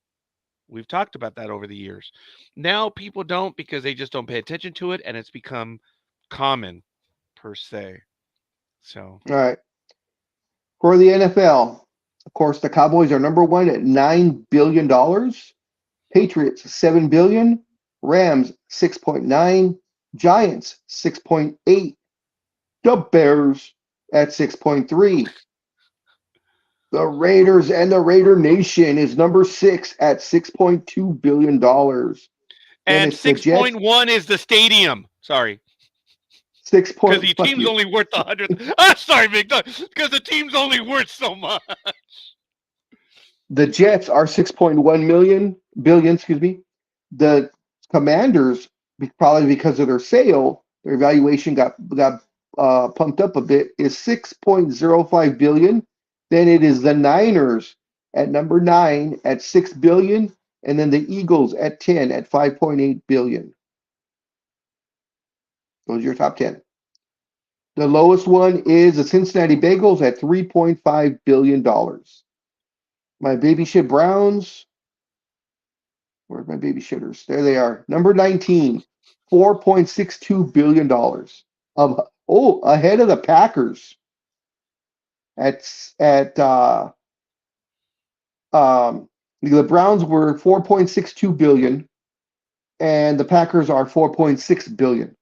[SPEAKER 1] We've talked about that over the years. Now people don't because they just don't pay attention to it, and it's become common per se. So,
[SPEAKER 2] All right. For the NFL, of course, the Cowboys are number one at $9 billion. Patriots 7 billion. Rams 6.9. Giants 6.8. The Bears at 6.3. The Raiders and the Raider Nation is number six at $6.2 billion. Then
[SPEAKER 1] and
[SPEAKER 2] it's the Jets
[SPEAKER 1] 6.1 is the stadium. Sorry,
[SPEAKER 2] six
[SPEAKER 1] because
[SPEAKER 2] point.
[SPEAKER 1] the
[SPEAKER 2] Fuck
[SPEAKER 1] team's
[SPEAKER 2] you.
[SPEAKER 1] only worth 100. Ah, sorry, Big Dog, because the team's only worth so much.
[SPEAKER 2] The Jets are 6.1 billion. Excuse me. The Commanders, probably because of their sale, their valuation got pumped up a bit. Is 6.05 billion. Then it is the Niners at number nine at 6 billion, and then the Eagles at 10 at 5.8 billion. Those are your top 10. The lowest one is the Cincinnati Bengals at $3.5 billion. My baby shit Browns. Where's my baby shitters? There they are. Number 19, $4.62 billion. Ahead of the Packers at the Browns were 4.62 billion, and the Packers are 4.6 billion.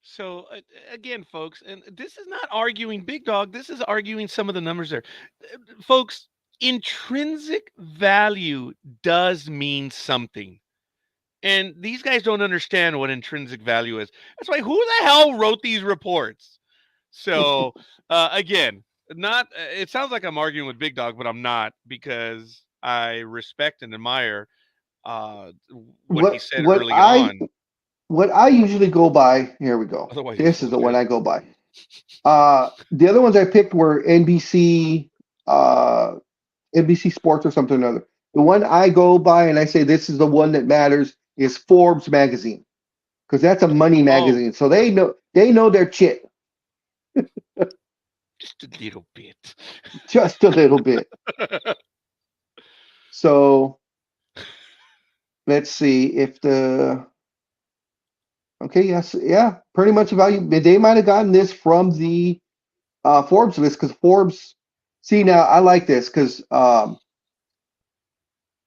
[SPEAKER 1] So again, folks, and this is not arguing Big Dog. This is arguing some of the numbers there, folks. Intrinsic value does mean something. And these guys don't understand what intrinsic value is. That's why who the hell wrote these reports? So again, not it sounds like I'm arguing with Big Dog, but I'm not because I respect and admire uh, what he
[SPEAKER 2] What
[SPEAKER 1] said
[SPEAKER 2] what
[SPEAKER 1] early
[SPEAKER 2] I
[SPEAKER 1] on.
[SPEAKER 2] what I usually go by, here we go.
[SPEAKER 1] Otherwise, he's
[SPEAKER 2] This
[SPEAKER 1] full
[SPEAKER 2] is
[SPEAKER 1] of
[SPEAKER 2] the one
[SPEAKER 1] shit.
[SPEAKER 2] I go by. The other ones I picked were uh, NBC Sports or something or other. The one I go by and I say this is the one that matters is Forbes magazine because that's a money
[SPEAKER 1] Oh,
[SPEAKER 2] magazine. So they know their shit
[SPEAKER 1] just a little bit.
[SPEAKER 2] just a little bit. So let's see if the okay, yes, yeah, pretty much value. They might have gotten this from the Forbes list because Forbes. See now, I like this because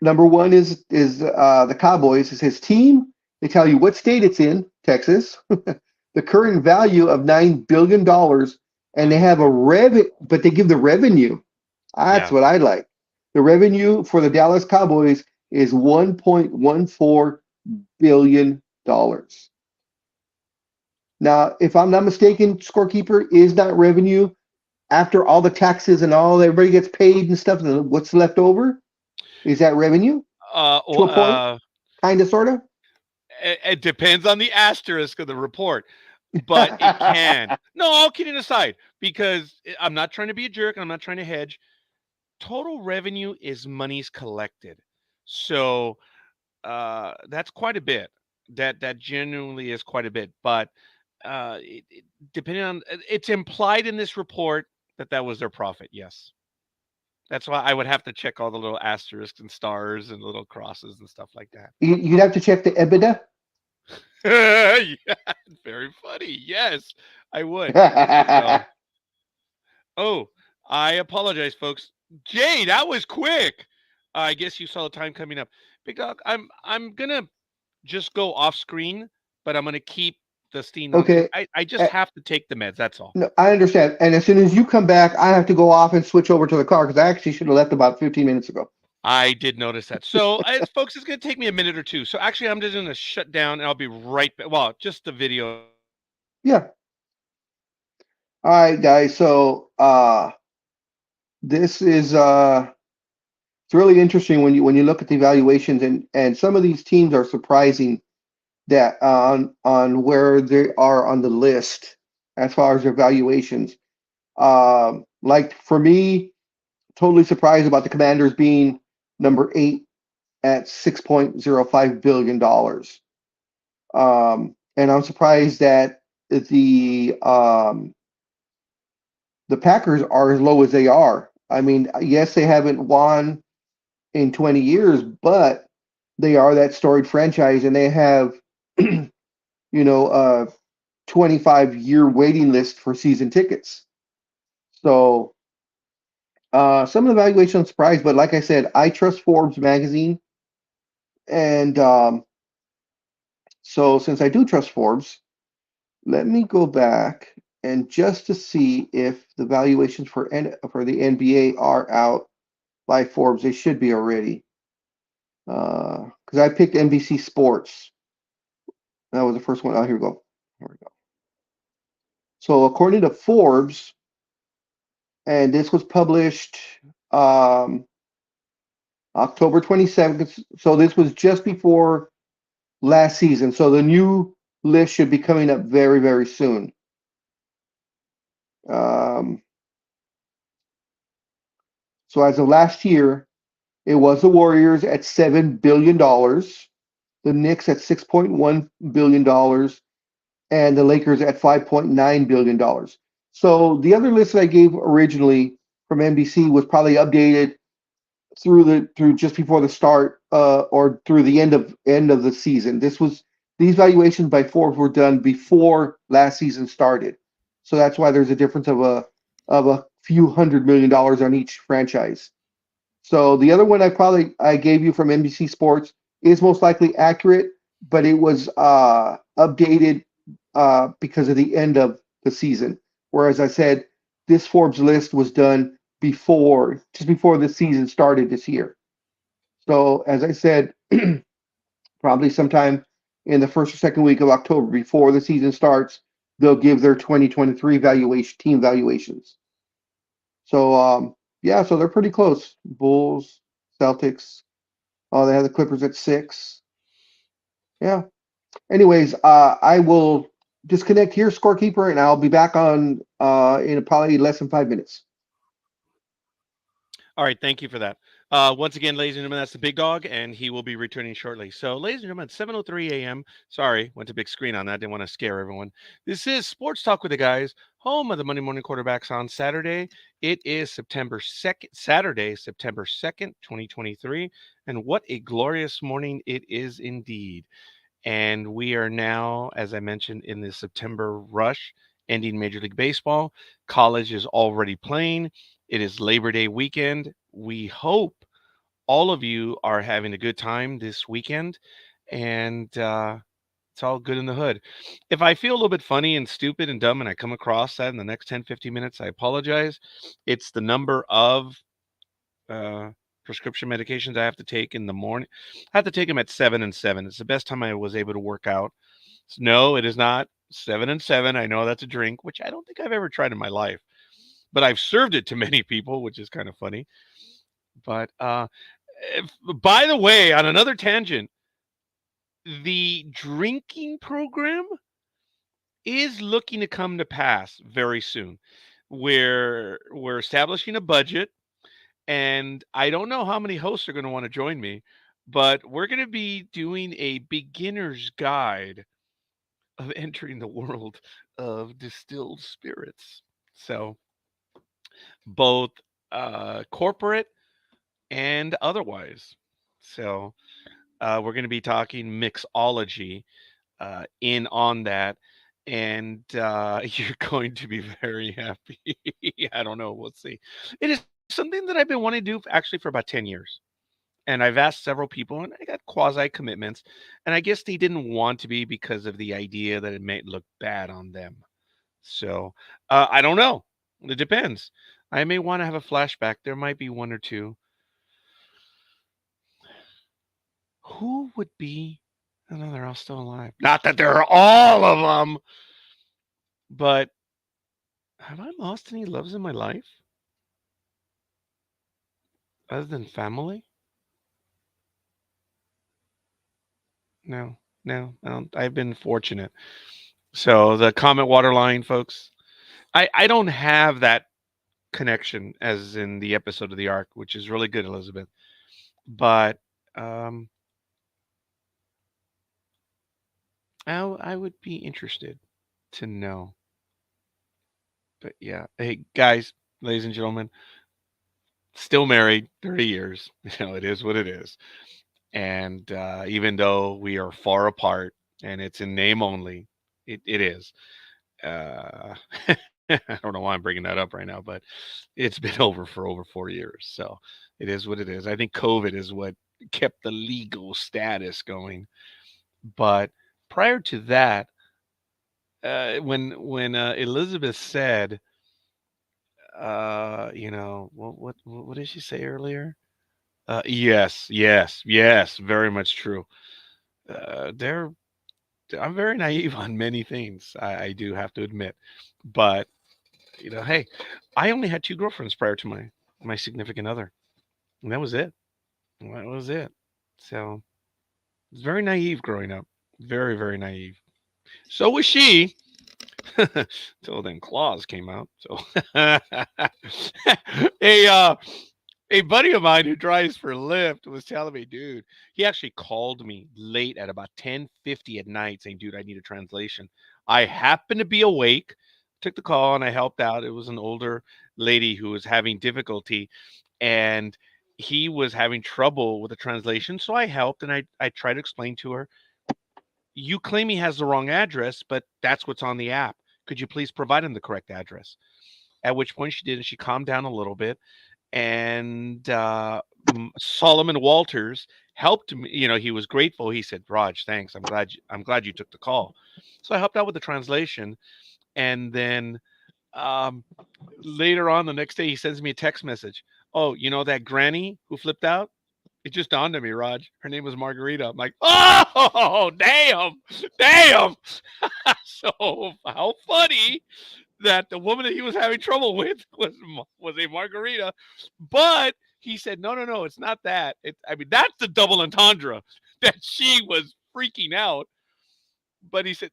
[SPEAKER 2] number one is the Cowboys. It says team. They tell you what state it's in, Texas. The current value of $9 billion, and they have a but they give the revenue. That's
[SPEAKER 1] Yeah.
[SPEAKER 2] what I like. The revenue for the Dallas Cowboys is $1.14 billion. Now, if I'm not mistaken, Scorekeeper is that revenue after all the taxes and all everybody gets paid and stuff. And what's left over is that revenue
[SPEAKER 1] Uh,
[SPEAKER 2] to
[SPEAKER 1] well,
[SPEAKER 2] a point,
[SPEAKER 1] uh,
[SPEAKER 2] kind of, sort of.
[SPEAKER 1] it depends on the asterisk of the report, but it can. No, all kidding aside, because I'm not trying to be a jerk. I'm not trying to hedge. Total revenue is monies collected. So that's quite a bit. That genuinely is quite a bit. But depending on it's implied in this report that that was their profit. Yes, that's why I would have to check all the little asterisks and stars and little crosses and stuff like that.
[SPEAKER 2] You'd have to check the EBITDA.
[SPEAKER 1] Yeah, very funny. Yes, I would. So, oh, I apologize, folks. Jay, that was quick. I guess you saw the time coming up. Big Dog, I'm gonna just go off screen, but I'm gonna keep the steam on because
[SPEAKER 2] Okay.
[SPEAKER 1] I just
[SPEAKER 2] uh,
[SPEAKER 1] have to take the meds. That's all.
[SPEAKER 2] No, I understand. And as soon as you come back, I have to go off and switch over to the car because I actually should have left about 15 minutes ago.
[SPEAKER 1] I did notice that. So, folks, it's gonna take me a minute or two. So actually, I'm just gonna shut down and I'll be right back. Well, just the video.
[SPEAKER 2] Yeah. All right, guys. So this is it's really interesting when you look at the evaluations and some of these teams are surprising that on where they are on the list as far as their valuations. Like for me, totally surprised about the Commanders being number 8 at $6.05 billion. And I'm surprised that the Packers are as low as they are. I mean, yes, they haven't won in 20 years, but they are that storied franchise, and they have, a 25-year waiting list for season tickets. So some of the valuation surprised, but like I said, I trust Forbes magazine, and so since I do trust Forbes, let me go back and just to see if the valuations for the NBA are out by Forbes. They should be already. Because I picked NBC Sports. That was the first one. Oh, here we go. Here we go. So according to Forbes, and this was published um, October 27th. So this was just before last season. So the new list should be coming up very, very soon. Um, so as of last year, it was the Warriors at $7 billion, the Knicks at $6.1 billion, and the Lakers at $5.9 billion. So the other list that I gave originally from NBC was probably updated through just before the start or through the end of the season. These valuations by Forbes were done before last season started. So that's why there's a difference of a few $100 million on each franchise. So the other one I gave you from NBC Sports is most likely accurate, but it was updated because of the end of the season. Whereas I said this Forbes list was done just before the season started this year. So as I said, probably sometime in the first or second week of October before the season starts, they'll give their 2023 team valuations. So yeah, so they're pretty close. Bulls, Celtics. Oh, they have the Clippers at 6. Yeah. Anyways, I will disconnect here, Scorekeeper, and I'll be back on in probably less than 5 minutes.
[SPEAKER 1] All right, thank you for that. Once again, ladies and gentlemen, that's the big dog, and he will be returning shortly. So, ladies and gentlemen, 7:03 a.m. Sorry, went to big screen on that. Didn't want to scare everyone. This is Sports Talk with the Guys, home of the Monday Morning Quarterbacks on Saturday. It is Saturday, September 2nd, 2023. And what a glorious morning it is indeed. And we are now, as I mentioned, in the September rush, ending Major League Baseball. College is already playing. It is Labor Day weekend. We hope all of you are having a good time this weekend, and it's all good in the hood. If I feel a little bit funny and stupid and dumb and I come across that in the next 10, 15 minutes, I apologize. It's the number of uh, prescription medications I have to take in the morning. I have to take them at 7 and 7. It's the best time I was able to work out. No, it is not 7 and 7. I know that's a drink, which I don't think I've ever tried in my life, but I've served it to many people, which is kind of funny. But by the way, on another tangent, the drinking program is looking to come to pass very soon. We're establishing a budget, and I don't know how many hosts are going to want to join me, but we're going to be doing a beginner's guide of entering the world of distilled spirits. So both corporate and otherwise. So we're going to be talking mixology in on that. And you're going to be very happy. I don't know. We'll see. It is something that I've been wanting to do actually for about 10 years. And I've asked several people, and I got quasi commitments. And I guess they didn't want to be because of the idea that it may look bad on them. So I don't know. It depends. I may want to have a flashback. There might be one or two. Who would be? I know they're all still alive. Not that they're all of them, but have I lost any loves in my life other than family? No. No, I've been fortunate. So the Comet Waterline, folks, I don't have that connection as in the episode of the Ark, which is really good, Elizabeth. But um, I would be interested to know. But yeah, hey guys, ladies and gentlemen, still married, 30 years. It is what it is. And even though we are far apart, and it's in name only, it is. Uh, I don't know why I'm bringing that up right now, but it's been over for over 4 years. So it is what it is. I think COVID is what kept the legal status going. But prior to that, when Elizabeth said, what did she say earlier? Yes, yes, yes, very much true. They're I'm very naive on many things. I do have to admit, but hey, I only had two girlfriends prior to my significant other, and that was it. That was it. So it's very naive growing up. Very, very naive. So was she. Till then claws came out. So a a buddy of mine who drives for Lyft was telling me, dude, he actually called me late at about 10:50 at night saying, dude, I need a translation. I happened to be awake, took the call, and I helped out. It was an older lady who was having difficulty, and he was having trouble with the translation. So I helped, and I tried to explain to her, you claim he has the wrong address, but that's what's on the app. Could you please provide him the correct address? At which point she did, and she calmed down a little bit, and Solomon Walters helped me. He was grateful. He said, "Raj, thanks. I'm glad you took the call." So I helped out with the translation, and then um, later on the next day, he sends me a text message. Oh, that granny who flipped out? It just dawned on me, Raj. Her name was Margarita. I'm like, oh, damn, damn. So how funny that the woman that he was having trouble with was a margarita, but he said, no, no, no, it's not that. I mean, that's the double entendre that she was freaking out. But he said,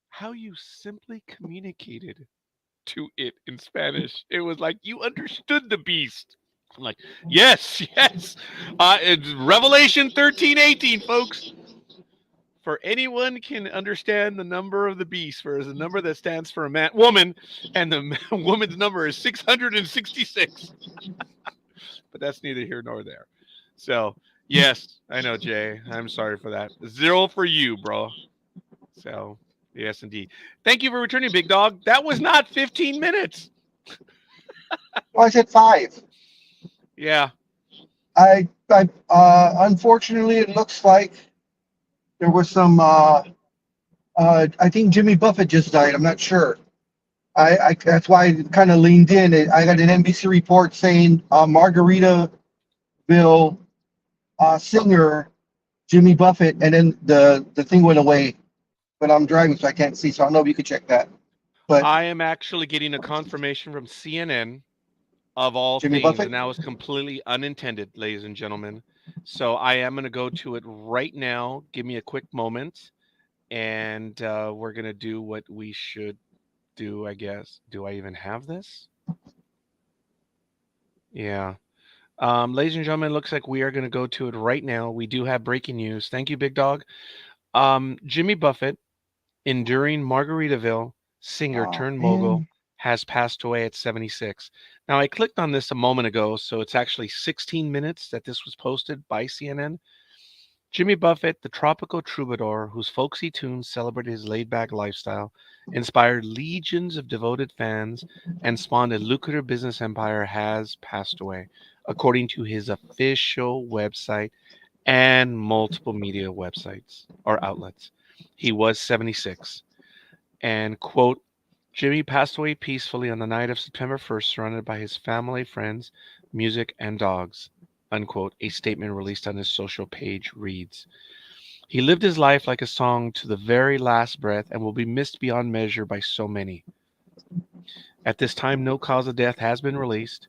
[SPEAKER 1] how you simply communicated to it in Spanish. It was like you understood the beast. I'm like, yes, yes. It's Revelation 13:18, folks. For anyone can understand the number of the beast, for is a number that stands for a woman, and the woman's number is 666. But that's neither here nor there. So yes, I know, Jay. I'm sorry for that. 0 for you, bro. So yes, indeed. Thank you for returning, Big Dog. That was not 15 minutes.
[SPEAKER 2] Well, I said five.
[SPEAKER 1] Yeah.
[SPEAKER 2] Unfortunately, it looks like there was some. I think Jimmy Buffett just died. I'm not sure. That's why I kind of leaned in. I got an NBC report saying Margaritaville singer Jimmy Buffett, and then the thing went away. But I'm driving, so I can't see. So I don't know if you could check that. But
[SPEAKER 1] I am actually getting a confirmation from CNN of all
[SPEAKER 2] Jimmy
[SPEAKER 1] things,
[SPEAKER 2] Buffett.
[SPEAKER 1] and that was completely unintended, ladies and gentlemen. So I am going to go to it right now. Give me a quick moment, and we're going to do what we should do, I guess. Do I even have this? Yeah. Ladies and gentlemen, it looks like we are going to go to it right now. We do have breaking news. Thank you, Big Dog. Jimmy Buffett, enduring Margaritaville singer
[SPEAKER 2] Oh
[SPEAKER 1] turned mogul,
[SPEAKER 2] man.
[SPEAKER 1] has passed away at 76. Now, I clicked on this a moment ago, so it's actually 16 minutes that this was posted by CNN. Jimmy Buffett, the tropical troubadour whose folksy tunes celebrated his laid back lifestyle, inspired legions of devoted fans, and spawned a lucrative business empire, has passed away, according to his official website and multiple media websites or outlets. He was 76. And, quote, Jimmy passed away peacefully on the night of September 1st, surrounded by his family, friends, music, and dogs, unquote. A statement released on his social page reads, he lived his life like a song to the very last breath and will be missed beyond measure by so many. At this time, no cause of death has been released,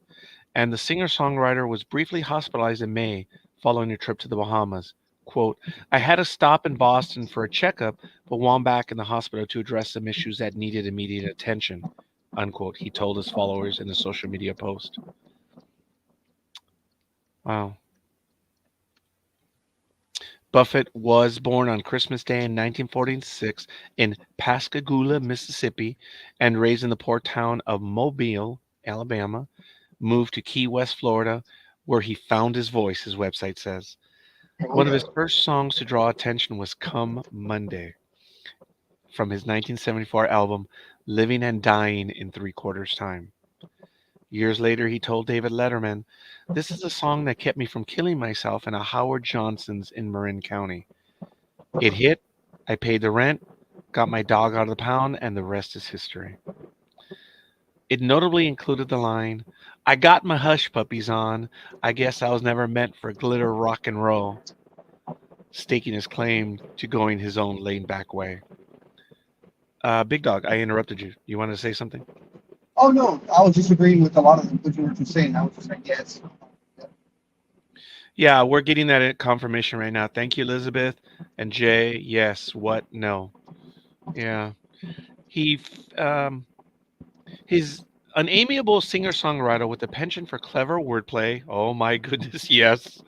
[SPEAKER 1] and the singer-songwriter was briefly hospitalized in May following a trip to the Bahamas. Quote, I had to stop in Boston for a checkup, but while I'm back in the hospital to address some issues that needed immediate attention, unquote, he told his followers in a social media post. Wow. Buffett was born on Christmas Day in 1946 in Pascagoula, Mississippi, and raised in the poor town of Mobile, Alabama. Moved to Key West, Florida, where he found his voice, his website says.
[SPEAKER 2] Oh
[SPEAKER 1] One of
[SPEAKER 2] yeah.
[SPEAKER 1] his first songs to draw attention was Come Monday from his 1974 album Living and Dying in Three Quarters Time. Years later, he told David Letterman, this is a song that kept me from killing myself in a Howard Johnson's in Marin County. It hit, I paid the rent, got my dog out of the pound, and the rest is history. It notably included the line, I got my hush puppies on. I guess I was never meant for glitter rock and roll, staking his claim to going his own laid back way. Big Dog, I interrupted you. You wanted to say something?
[SPEAKER 2] Oh no, I was just agreeing with a lot of what you were just saying. I was just like, yes.
[SPEAKER 1] Yeah, we're getting that confirmation right now. Thank you, Elizabeth. And Jay, yes, what? No. Yeah. He, he's an amiable singer-songwriter with a penchant for clever wordplay. Oh my goodness, yes.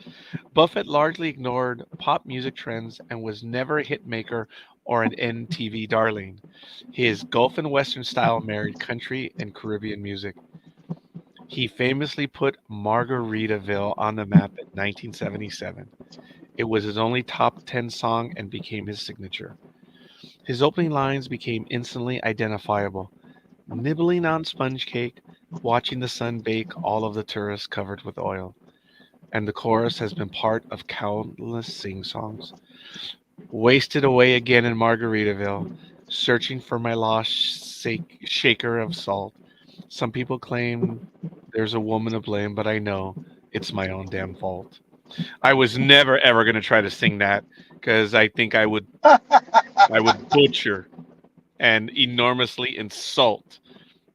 [SPEAKER 1] Buffett largely ignored pop music trends and was never a hit maker or an MTV darling. His Gulf and Western style married country and Caribbean music. He famously put Margaritaville on the map in 1977. It was his only top 10 song and became his signature. His opening lines became instantly identifiable. Nibbling on sponge cake, watching the sun bake all of the tourists covered with oil. And the chorus has been part of countless sing-songs. Wasted away again in Margaritaville, searching for my lost shaker of salt. Some people claim there's a woman to blame, but I know it's my own damn fault. I was never ever going to try to sing that because I think I would butcher and enormously insult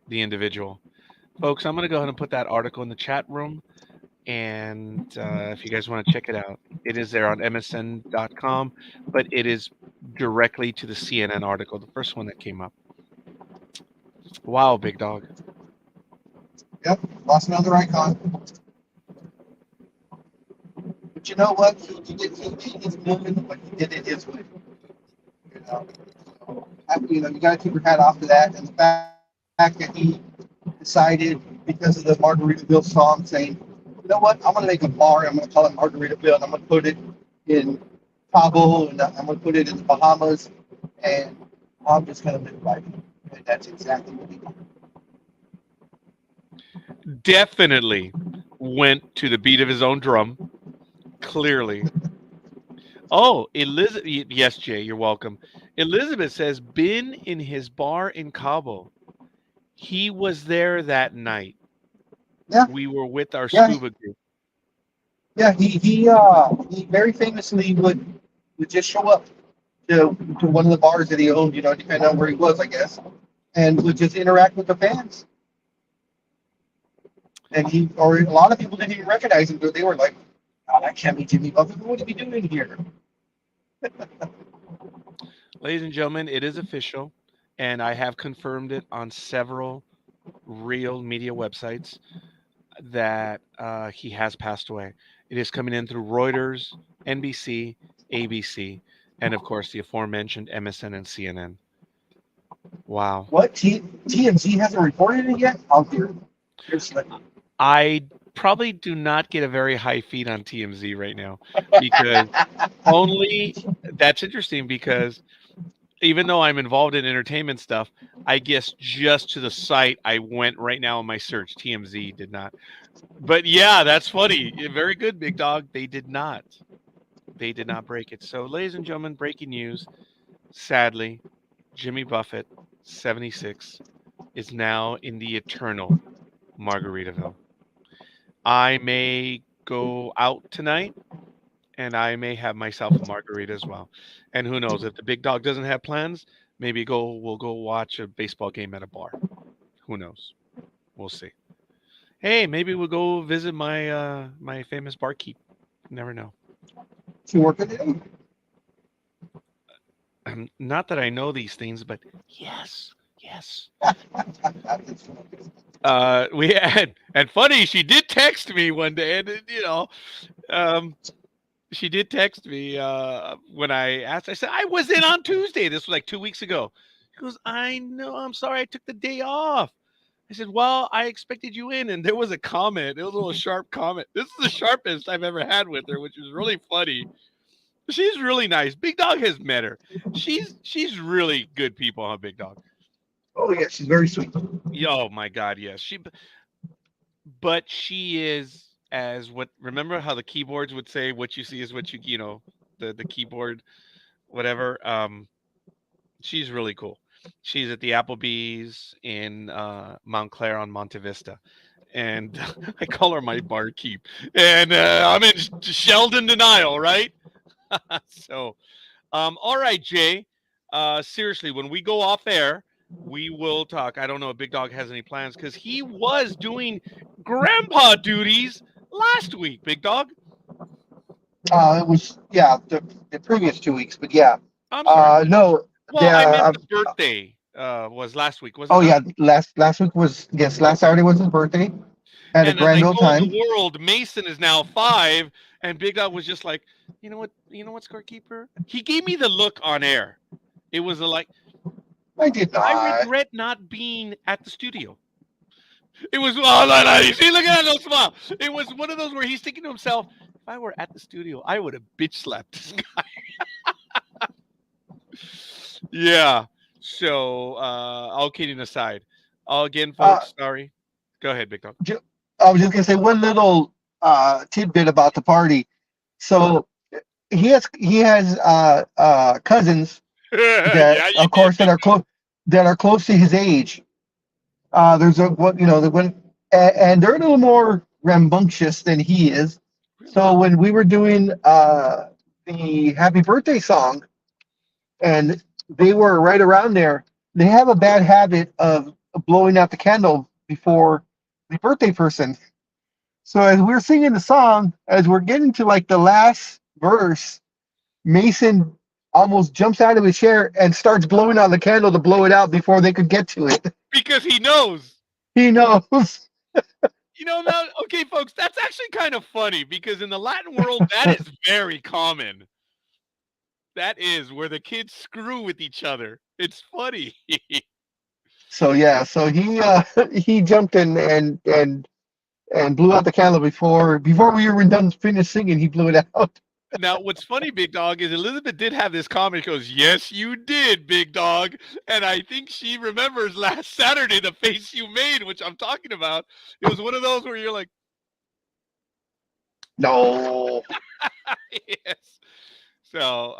[SPEAKER 1] the individual. Folks, I'm going to go ahead and put that article in the chat room. And if you guys want to check it out, it is there on MSN.com, but it is directly to the CNN article, the first one that came up. Wow, Big Dog.
[SPEAKER 2] Yep, lost another icon. But you know what? He is moving, but he did it his way. You know, you got to keep your hat off to that, and the fact that he decided because of the Margaritaville song, saying, "You know what? I'm going to make a bar. I'm going to call it Margaritaville, and I'm going to put it in Cabo, and I'm going to put it in the Bahamas, and I'm just going to live life." And that's exactly what he did.
[SPEAKER 1] Definitely went to the beat of his own drum. Clearly. Oh, Elizabeth. Yes, Jay, you're welcome. Elizabeth says, been in his bar in Cabo. He was there that night.
[SPEAKER 2] Yeah,
[SPEAKER 1] We were with our
[SPEAKER 2] yeah,
[SPEAKER 1] scuba group.
[SPEAKER 2] yeah. He very famously would just show up to one of the bars that he owned, depending on where he was, I guess, and would just interact with the fans. And or a lot of people didn't even recognize him, but they were like, "Oh, that can't be Jimmy Buffett. What is he doing here?"
[SPEAKER 1] Ladies and gentlemen, it is official, and I have confirmed it on several real media websites that he has passed away. It is coming in through Reuters, NBC, ABC, and of course the aforementioned MSN and CNN. Wow.
[SPEAKER 2] What? TMZ hasn't reported it yet? How dare you're slipping.
[SPEAKER 1] I probably do not get a very high feed on TMZ right now because only that's interesting because even though I'm involved in entertainment stuff, I guess just to the site I went right now in my search. TMZ did not. But yeah, that's funny. Very good, Big Dog. They did not. They did not break it. So, ladies and gentlemen, breaking news. Sadly, Jimmy Buffett, 76, is now in the eternal Margaritaville. I may go out tonight and I may have myself a margarita as well. And who knows, if the big dog doesn't have plans, maybe we'll go watch a baseball game at a bar. Who knows? We'll see. Hey, maybe we'll go visit my famous barkeep. Never know.
[SPEAKER 2] She working it out.
[SPEAKER 1] Not that I know these things, but yes, yes. We had, and funny, she did text me one day, and um, she did text me when I asked. I said I was in on Tuesday. This was like 2 weeks ago. She goes, I know. I'm sorry, I took the day off. I said, well, I expected you in, and there was a comment. It was a little sharp comment. This is the sharpest I've ever had with her, which was really funny. She's really nice. Big Dog has met her. She's really good people, huh, Big Dog?
[SPEAKER 2] Oh yeah, she's very sweet.
[SPEAKER 1] Oh my God, yes. But she is as what. Remember how the keyboards would say, "What you see is what the keyboard, whatever." She's really cool. She's at the Applebee's in Montclair on Monte Vista, and I call her my barkeep. And I'm in Sheldon denial, right? So, all right, Jay. Seriously, when we go off air, we will talk. I don't know if Big Dog has any plans because he was doing grandpa duties last week. Big Dog.
[SPEAKER 2] It was yeah the previous 2 weeks, but yeah.
[SPEAKER 1] I'm sorry.
[SPEAKER 2] No,
[SPEAKER 1] Well, I meant
[SPEAKER 2] the
[SPEAKER 1] the birthday was last week, was it
[SPEAKER 2] oh
[SPEAKER 1] not?
[SPEAKER 2] yeah, last week was yes, last Saturday was his birthday. Had a
[SPEAKER 1] And as
[SPEAKER 2] grand
[SPEAKER 1] I
[SPEAKER 2] old
[SPEAKER 1] told the
[SPEAKER 2] time.
[SPEAKER 1] world, Mason is now 5, and Big Dog was just like, you know what, Scorekeeper? He gave me the look on air. It was like,
[SPEAKER 2] I did
[SPEAKER 1] I
[SPEAKER 2] not.
[SPEAKER 1] regret not being at the studio. It was, oh, no, you see, look at that little smile. It was one of those where he's thinking to himself, if I were at the studio, I would have bitch slapped this guy. Yeah. So, all kidding aside, again,
[SPEAKER 2] Uh,
[SPEAKER 1] folks, sorry. Go ahead, Big Dog.
[SPEAKER 2] ju- I was just gonna say one little tidbit about the party. So he has cousins that
[SPEAKER 1] Yeah, you
[SPEAKER 2] of
[SPEAKER 1] did,
[SPEAKER 2] course
[SPEAKER 1] Big Dog.
[SPEAKER 2] that are close to his age. There's a what the when and they're a little more rambunctious than he is.
[SPEAKER 1] Really?
[SPEAKER 2] So when we were doing the happy birthday song and they were right around there, they have a bad habit of blowing out the candle before the birthday person. So as we're singing the song, as we're getting to like the last verse, Mason almost jumps out of his chair and starts blowing out the candle to blow it out before they could get to it.
[SPEAKER 1] Because he knows.
[SPEAKER 2] He knows.
[SPEAKER 1] Now, okay, folks, that's actually kind of funny because in the Latin world, that is very common. That is where the kids screw with each other. It's funny.
[SPEAKER 2] So yeah, so he jumped in and blew out the candle before we were done finished singing. He blew it out.
[SPEAKER 1] Now, what's funny, Big Dog, is Elizabeth did have this comment. She goes, yes, you did, Big Dog. And I think she remembers last Saturday the face you made, which I'm talking about. It was one of those where you're like,
[SPEAKER 2] No.
[SPEAKER 1] yes. So,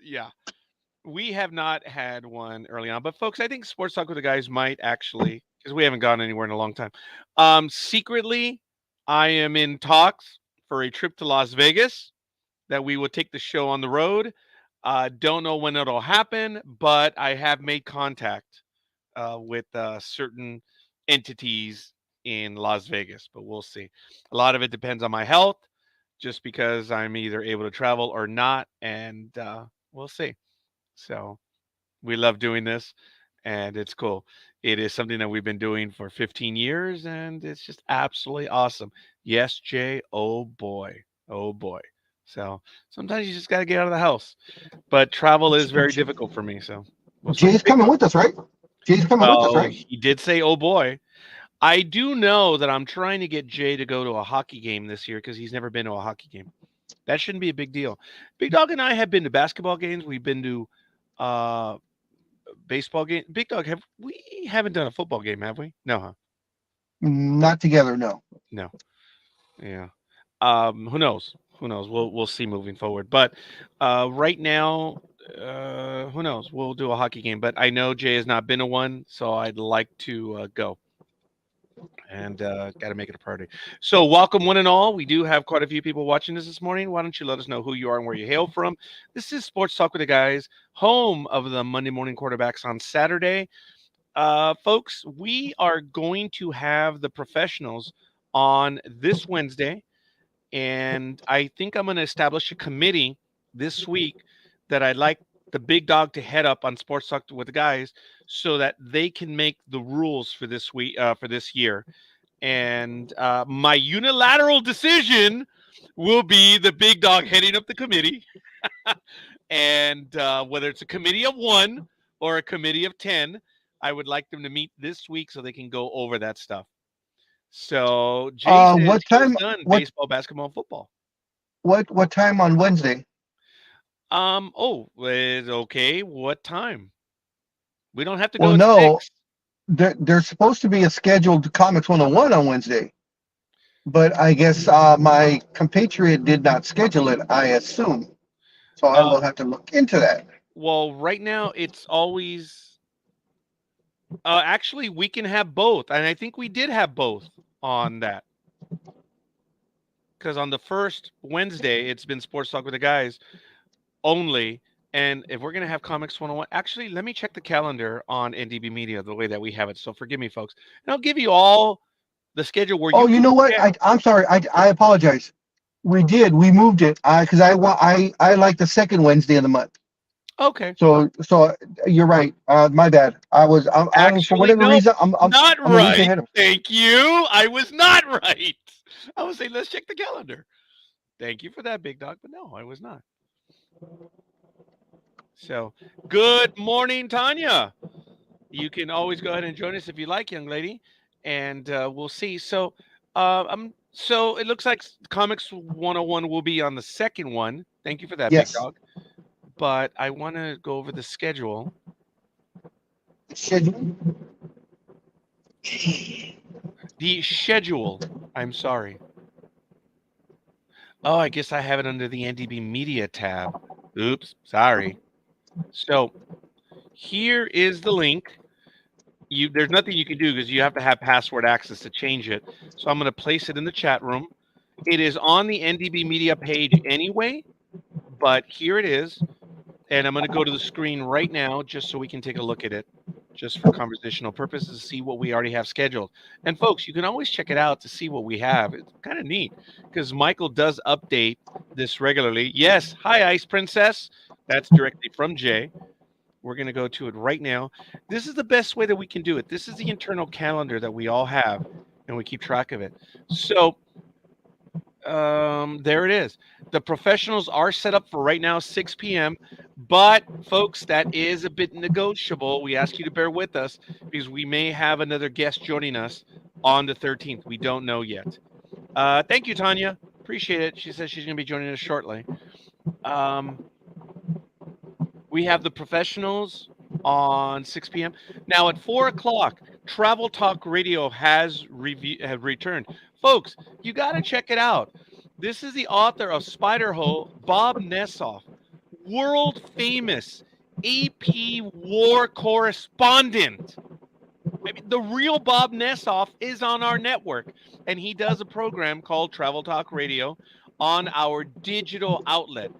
[SPEAKER 1] yeah. We have not had one early on, but folks, I think Sports Talk with the Guys might actually, because we haven't gone anywhere in a long time. Secretly, I am in talks for a trip to Las Vegas that we will take the show on the road. Don't know when it'll happen, but I have made contact with certain entities in Las Vegas, but we'll see. A lot of it depends on my health, just because I'm either able to travel or not, and we'll see. So we love doing this, and it's cool. It is something that we've been doing for 15 years, and it's just absolutely awesome. Yes, Jay. Oh boy. Oh boy. So sometimes you just got to get out of the house. But travel is very difficult for me. So we'll see.
[SPEAKER 2] Jay's coming with us, right? Jay's coming with us,
[SPEAKER 1] Well,
[SPEAKER 2] right?
[SPEAKER 1] he did say, oh boy. I do know that I'm trying to get Jay to go to a hockey game this year because he's never been to a hockey game. That shouldn't be a big deal. Big Dog and I have been to basketball games. We've been to uh baseball game. Big Dog, have we haven't done a football game, have we? No, huh?
[SPEAKER 2] Not together, no.
[SPEAKER 1] No. Yeah. Who knows? Who knows? We'll see moving forward. But right now, who knows? We'll do a hockey game. But I know Jay has not been to one, so I'd like to go. And got to make it a party. So, welcome one and all. We do have quite a few people watching this morning. Why don't you let us know who you are and where you hail from? This is Sports Talk with the Guys, home of the Monday morning quarterbacks on Saturday. Folks, we are going to have the professionals on this Wednesday, And I think I'm going to establish a committee this week that I'd like the big dog to head up on Sports Talk with the guys, so that they can make the rules for this week, for this year. And my unilateral decision will be the big dog heading up the committee. And whether it's a committee of one or a committee of 10, I would like them to meet this week so they can go over that stuff. So Jay says
[SPEAKER 2] What
[SPEAKER 1] he's
[SPEAKER 2] time?
[SPEAKER 1] done baseball, basketball, and football.
[SPEAKER 2] What time on Wednesday?
[SPEAKER 1] Oh, it's okay. What time? We don't have to
[SPEAKER 2] Well,
[SPEAKER 1] go at
[SPEAKER 2] no,
[SPEAKER 1] 6.
[SPEAKER 2] there's supposed to be a scheduled Comics 101 on Wednesday, but I guess my compatriot did not schedule it, I assume. So I
[SPEAKER 1] Uh,
[SPEAKER 2] will have to look into that.
[SPEAKER 1] well, right now it's always actually we can have both, and I think we did have both on that, because on the first Wednesday it's been Sports Talk with the guys only. And if we're going to have Comics 101, actually, let me check the calendar on NDB Media the way that we have it. So forgive me, folks. And I'll give you all the schedule where you
[SPEAKER 2] Oh, you
[SPEAKER 1] can
[SPEAKER 2] know what?
[SPEAKER 1] check.
[SPEAKER 2] I'm sorry. I apologize. We did. We moved it because I like the second Wednesday of the month.
[SPEAKER 1] Okay.
[SPEAKER 2] So you're right. My bad. I'm for
[SPEAKER 1] Actually,
[SPEAKER 2] whatever
[SPEAKER 1] no,
[SPEAKER 2] reason
[SPEAKER 1] not
[SPEAKER 2] I'm a week
[SPEAKER 1] right.
[SPEAKER 2] ahead of.
[SPEAKER 1] Thank you. I was not right. I was saying, let's check the calendar. Thank you for that, big dog. But no, I was not. So, good morning, Tanya. You can always go ahead and join us if you like, young lady, and we'll see. So it looks like Comics 101 will be on the second one. Thank you for that, big
[SPEAKER 2] Yes.
[SPEAKER 1] dog. But I want to go over the schedule.
[SPEAKER 2] Schedule.
[SPEAKER 1] The schedule. I'm sorry. Oh, I guess I have it under the NDB Media tab. Oops, sorry. So here is the link. There's nothing you can do because you have to have password access to change it. So I'm going to place it in the chat room. It is on the NDB Media page anyway, but here it is. And I'm going to go to the screen right now just so we can take a look at it, just for conversational purposes, to see what we already have scheduled. And folks, you can always check it out to see what we have. It's kind of neat because Michael does update this regularly. Yes, hi, Ice Princess. That's directly from Jay. We're going to go to it right now. This is the best way that we can do it. This is the internal calendar that we all have, and we keep track of it. So there it is. The professionals are set up for right now 6 p.m. But folks, that is a bit negotiable. We ask you to bear with us because we may have another guest joining us on the 13th. We don't know yet. Thank you, Tanya. Appreciate it. She says she's going to be joining us shortly. We have the professionals on 6 p.m. Now at 4 o'clock, Travel Talk Radio have returned. Folks, you got to check it out. This is the author of Spider-Hole, Bob Nessoff, world famous AP war correspondent. I mean, the real Bob Nessoff is on our network, and he does a program called Travel Talk Radio on our digital outlet.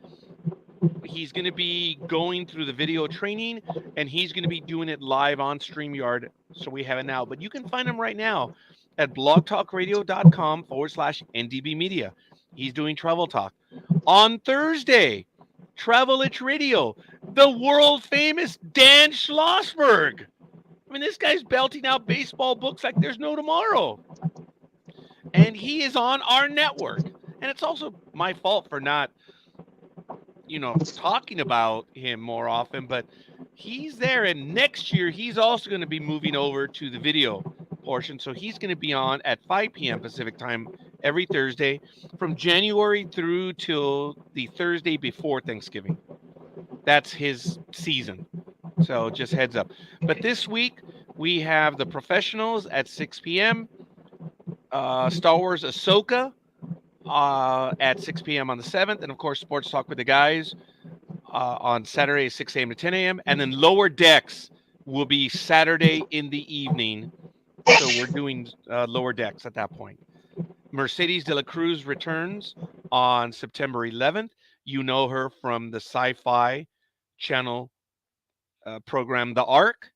[SPEAKER 1] He's going to be going through the video training, and he's going to be doing it live on StreamYard. So we have it now. But you can find him right now at blogtalkradio.com/NDB Media. He's doing Travel Talk. On Thursday, Travel Itch Radio, the world famous Dan Schlossberg. I mean, this guy's belting out baseball books like there's no tomorrow. And he is on our network. And it's also my fault for not talking about him more often, but he's there. And next year, he's also going to be moving over to the video portion. So he's going to be on at 5 p.m. Pacific time every Thursday from January through till the Thursday before Thanksgiving. That's his season. So just heads up. But this week, we have the professionals at 6 p.m. Star Wars Ahsoka at 6 p.m. on the 7th. And, of course, Sports Talk with the guys on Saturday, 6 a.m. to 10 a.m. And then Lower Decks will be Saturday in the evening. So we're doing Lower Decks at that point. Mercedes de la Cruz returns on September 11th. You know her from the Sci-Fi Channel program, The Ark.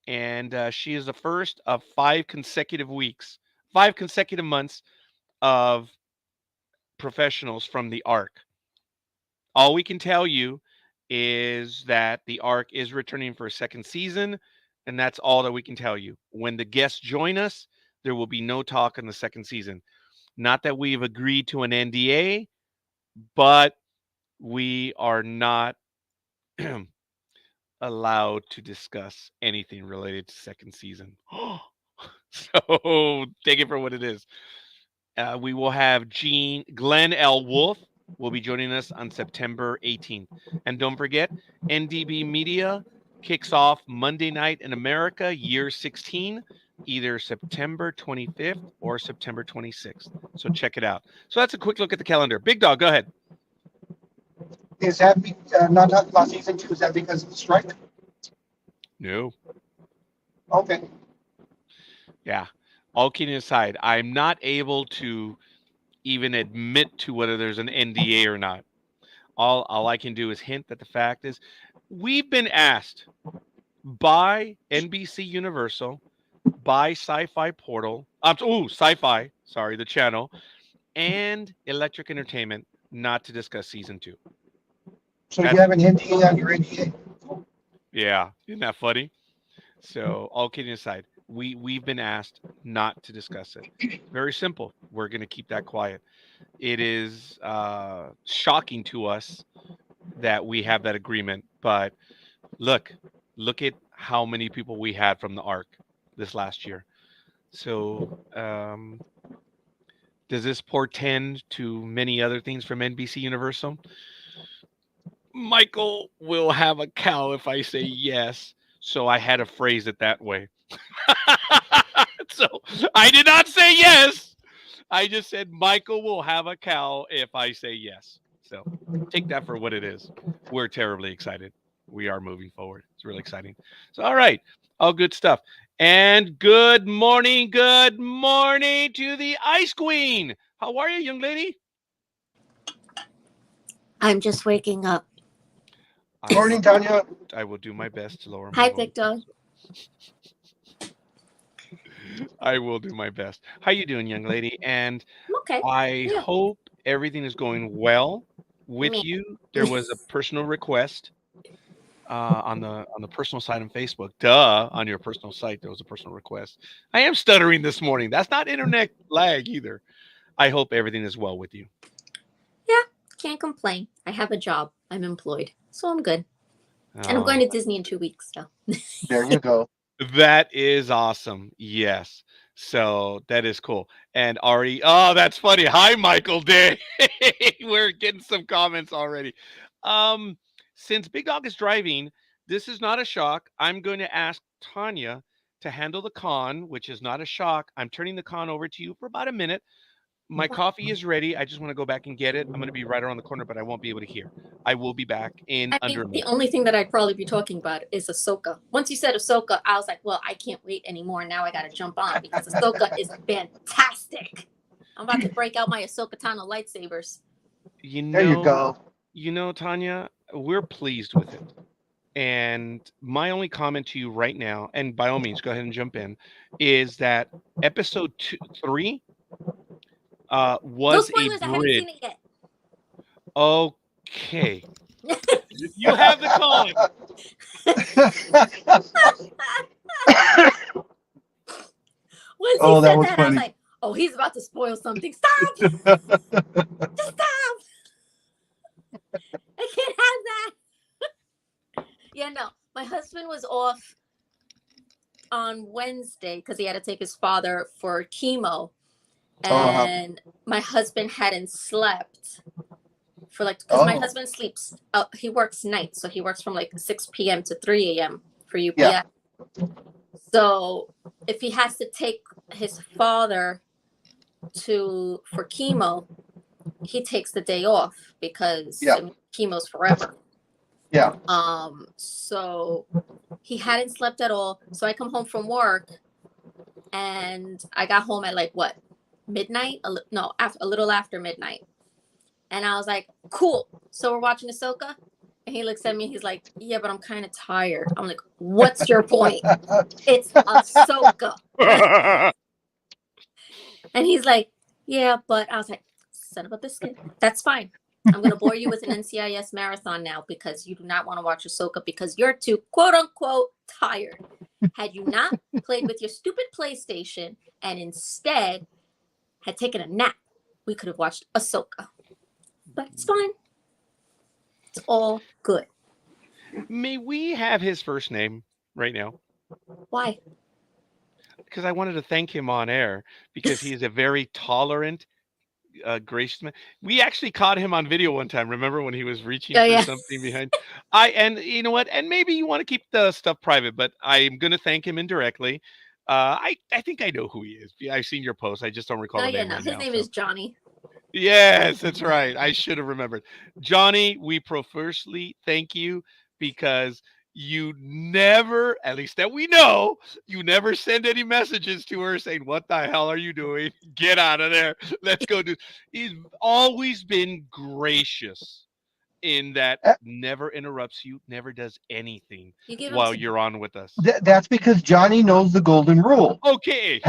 [SPEAKER 1] And she is the first of 5 consecutive months of professionals from the Ark. All we can tell you is that the Ark is returning for a second season, and that's all that we can tell you. When the guests join us, there will be no talk in the second season. Not that we've agreed to an NDA, but we are not allowed to discuss anything related to second season. So take it for what it is. We will have Glenn L. Wolf will be joining us on September 18th. And don't forget, NDB Media kicks off Monday night in America, year 16, either September 25th or September 26th. So check it out. So that's a quick look at the calendar. Big Dog, go ahead.
[SPEAKER 2] Is that not talking about season 2? Is that because of the strike?
[SPEAKER 1] No.
[SPEAKER 2] Okay.
[SPEAKER 1] Yeah. All kidding aside, I'm not able to even admit to whether there's an NDA or not. All I can do is hint that the fact is we've been asked by NBC Universal, by Sci-Fi Portal, Sci-Fi, sorry, the channel, and Electric Entertainment not to discuss season 2.
[SPEAKER 2] So you have an NDA on your NDA?
[SPEAKER 1] Yeah, isn't that funny? So all kidding aside, we've been asked not to discuss it. Very simple. We're going to keep that quiet. It is shocking to us that we have that agreement, but look at how many people we had from the Ark this last year. So does this portend to many other things from NBC Universal? Michael will have a cow if I say yes. So I had to phrase it that way. So I did not say yes. I just said Michael will have a cow if I say yes. So take that for what it is. We're terribly excited. We are moving forward. It's really exciting. So, all right. All good stuff. And good morning to the Ice Queen. How are you, young lady?
[SPEAKER 3] I'm just waking up.
[SPEAKER 2] Morning, Tanya.
[SPEAKER 1] I will do my best to lower my
[SPEAKER 3] Hi,
[SPEAKER 1] voice.
[SPEAKER 3] Big Dog.
[SPEAKER 1] I will do my best. How you doing, young lady? And
[SPEAKER 3] Okay.
[SPEAKER 1] I hope everything is going well with
[SPEAKER 3] Me.
[SPEAKER 1] you. There was a personal request on the personal site on Facebook. Duh, on your personal site there was a personal request. I am stuttering this morning. That's not internet lag either. I hope everything is well with you.
[SPEAKER 3] Yeah, can't complain. I have a job. I'm employed, so I'm good. And I'm going to Disney in 2 weeks. So
[SPEAKER 2] There you go.
[SPEAKER 1] That is awesome. Yes. So that is cool. And Ari, oh, that's funny. Hi, Michael Day. We're getting some comments already. Since Big Dog is driving, this is not a shock. I'm going to ask Tanya to handle the con, which is not a shock. I'm turning the con over to you for about a minute. My coffee is ready. I just want to go back and get it. I'm going to be right around the corner, but I won't be able to hear. I will be back in under a
[SPEAKER 3] the
[SPEAKER 1] minute.
[SPEAKER 3] only thing that I'd probably be talking about is Ahsoka. Once you said Ahsoka, I was like, well, I can't wait anymore. Now I got to jump on because Ahsoka is fantastic. I'm about to break out my Ahsoka Tano lightsabers.
[SPEAKER 2] There you go.
[SPEAKER 1] You know, Tanya, we're pleased with it. And my only comment to you right now, and by all means, go ahead and jump in, is that episode 3 was
[SPEAKER 3] no spoilers,
[SPEAKER 1] a
[SPEAKER 3] I haven't
[SPEAKER 1] bridge.
[SPEAKER 3] seen it yet.
[SPEAKER 1] Okay. You have the con.
[SPEAKER 3] Once
[SPEAKER 2] Oh,
[SPEAKER 3] he
[SPEAKER 2] that
[SPEAKER 3] said
[SPEAKER 2] was
[SPEAKER 3] that, I was
[SPEAKER 2] funny.
[SPEAKER 3] like, oh, he's about to spoil something. Stop! Just stop! I can't have that. Yeah, no. My husband was off on Wednesday because he had to take his father for chemo. And my husband hadn't slept for because my husband sleeps. He works nights, so he works from 6 p.m. to 3 a.m. for UPS. Yeah. So if he has to take his father for chemo, he takes the day off because chemo's forever.
[SPEAKER 2] Yeah.
[SPEAKER 3] So he hadn't slept at all. So I come home from work, and I got home at midnight? A little after midnight. And I was like, cool. So we're watching Ahsoka. And he looks at me. He's like, yeah, but I'm kind of tired. I'm like, what's your point? It's Ahsoka. And he's like, yeah, but I was like, son of a biscuit. That's fine. I'm going to bore you with an NCIS marathon now because you do not want to watch Ahsoka because you're too, quote unquote, tired. Had you not played with your stupid PlayStation and instead had taken a nap, we could have watched Ahsoka. But it's fine. It's all good.
[SPEAKER 1] May we have his first name right now?
[SPEAKER 3] Why?
[SPEAKER 1] Because I wanted to thank him on air because he is a very tolerant, gracious man. We actually caught him on video one time. Remember when he was reaching
[SPEAKER 3] Oh,
[SPEAKER 1] for
[SPEAKER 3] yeah.
[SPEAKER 1] something behind? And you know what? And maybe you want to keep the stuff private, but I'm going to thank him indirectly. I think I know who he is. I've seen your post. I just don't recall
[SPEAKER 3] Oh,
[SPEAKER 1] the
[SPEAKER 3] yeah,
[SPEAKER 1] name
[SPEAKER 3] no.
[SPEAKER 1] right
[SPEAKER 3] His
[SPEAKER 1] now.
[SPEAKER 3] name
[SPEAKER 1] So.
[SPEAKER 3] is Johnny.
[SPEAKER 1] Yes, that's right. I should have remembered. Johnny, we profusely thank you because you never, at least that we know, you never send any messages to her saying, "What the hell are you doing? Get out of there. Let's go do." He's always been gracious in that
[SPEAKER 2] Uh,
[SPEAKER 1] never interrupts you, never does anything
[SPEAKER 3] You give him
[SPEAKER 1] while
[SPEAKER 3] to
[SPEAKER 1] you're on with us.
[SPEAKER 2] That's because Johnny knows the golden rule.
[SPEAKER 1] Okay.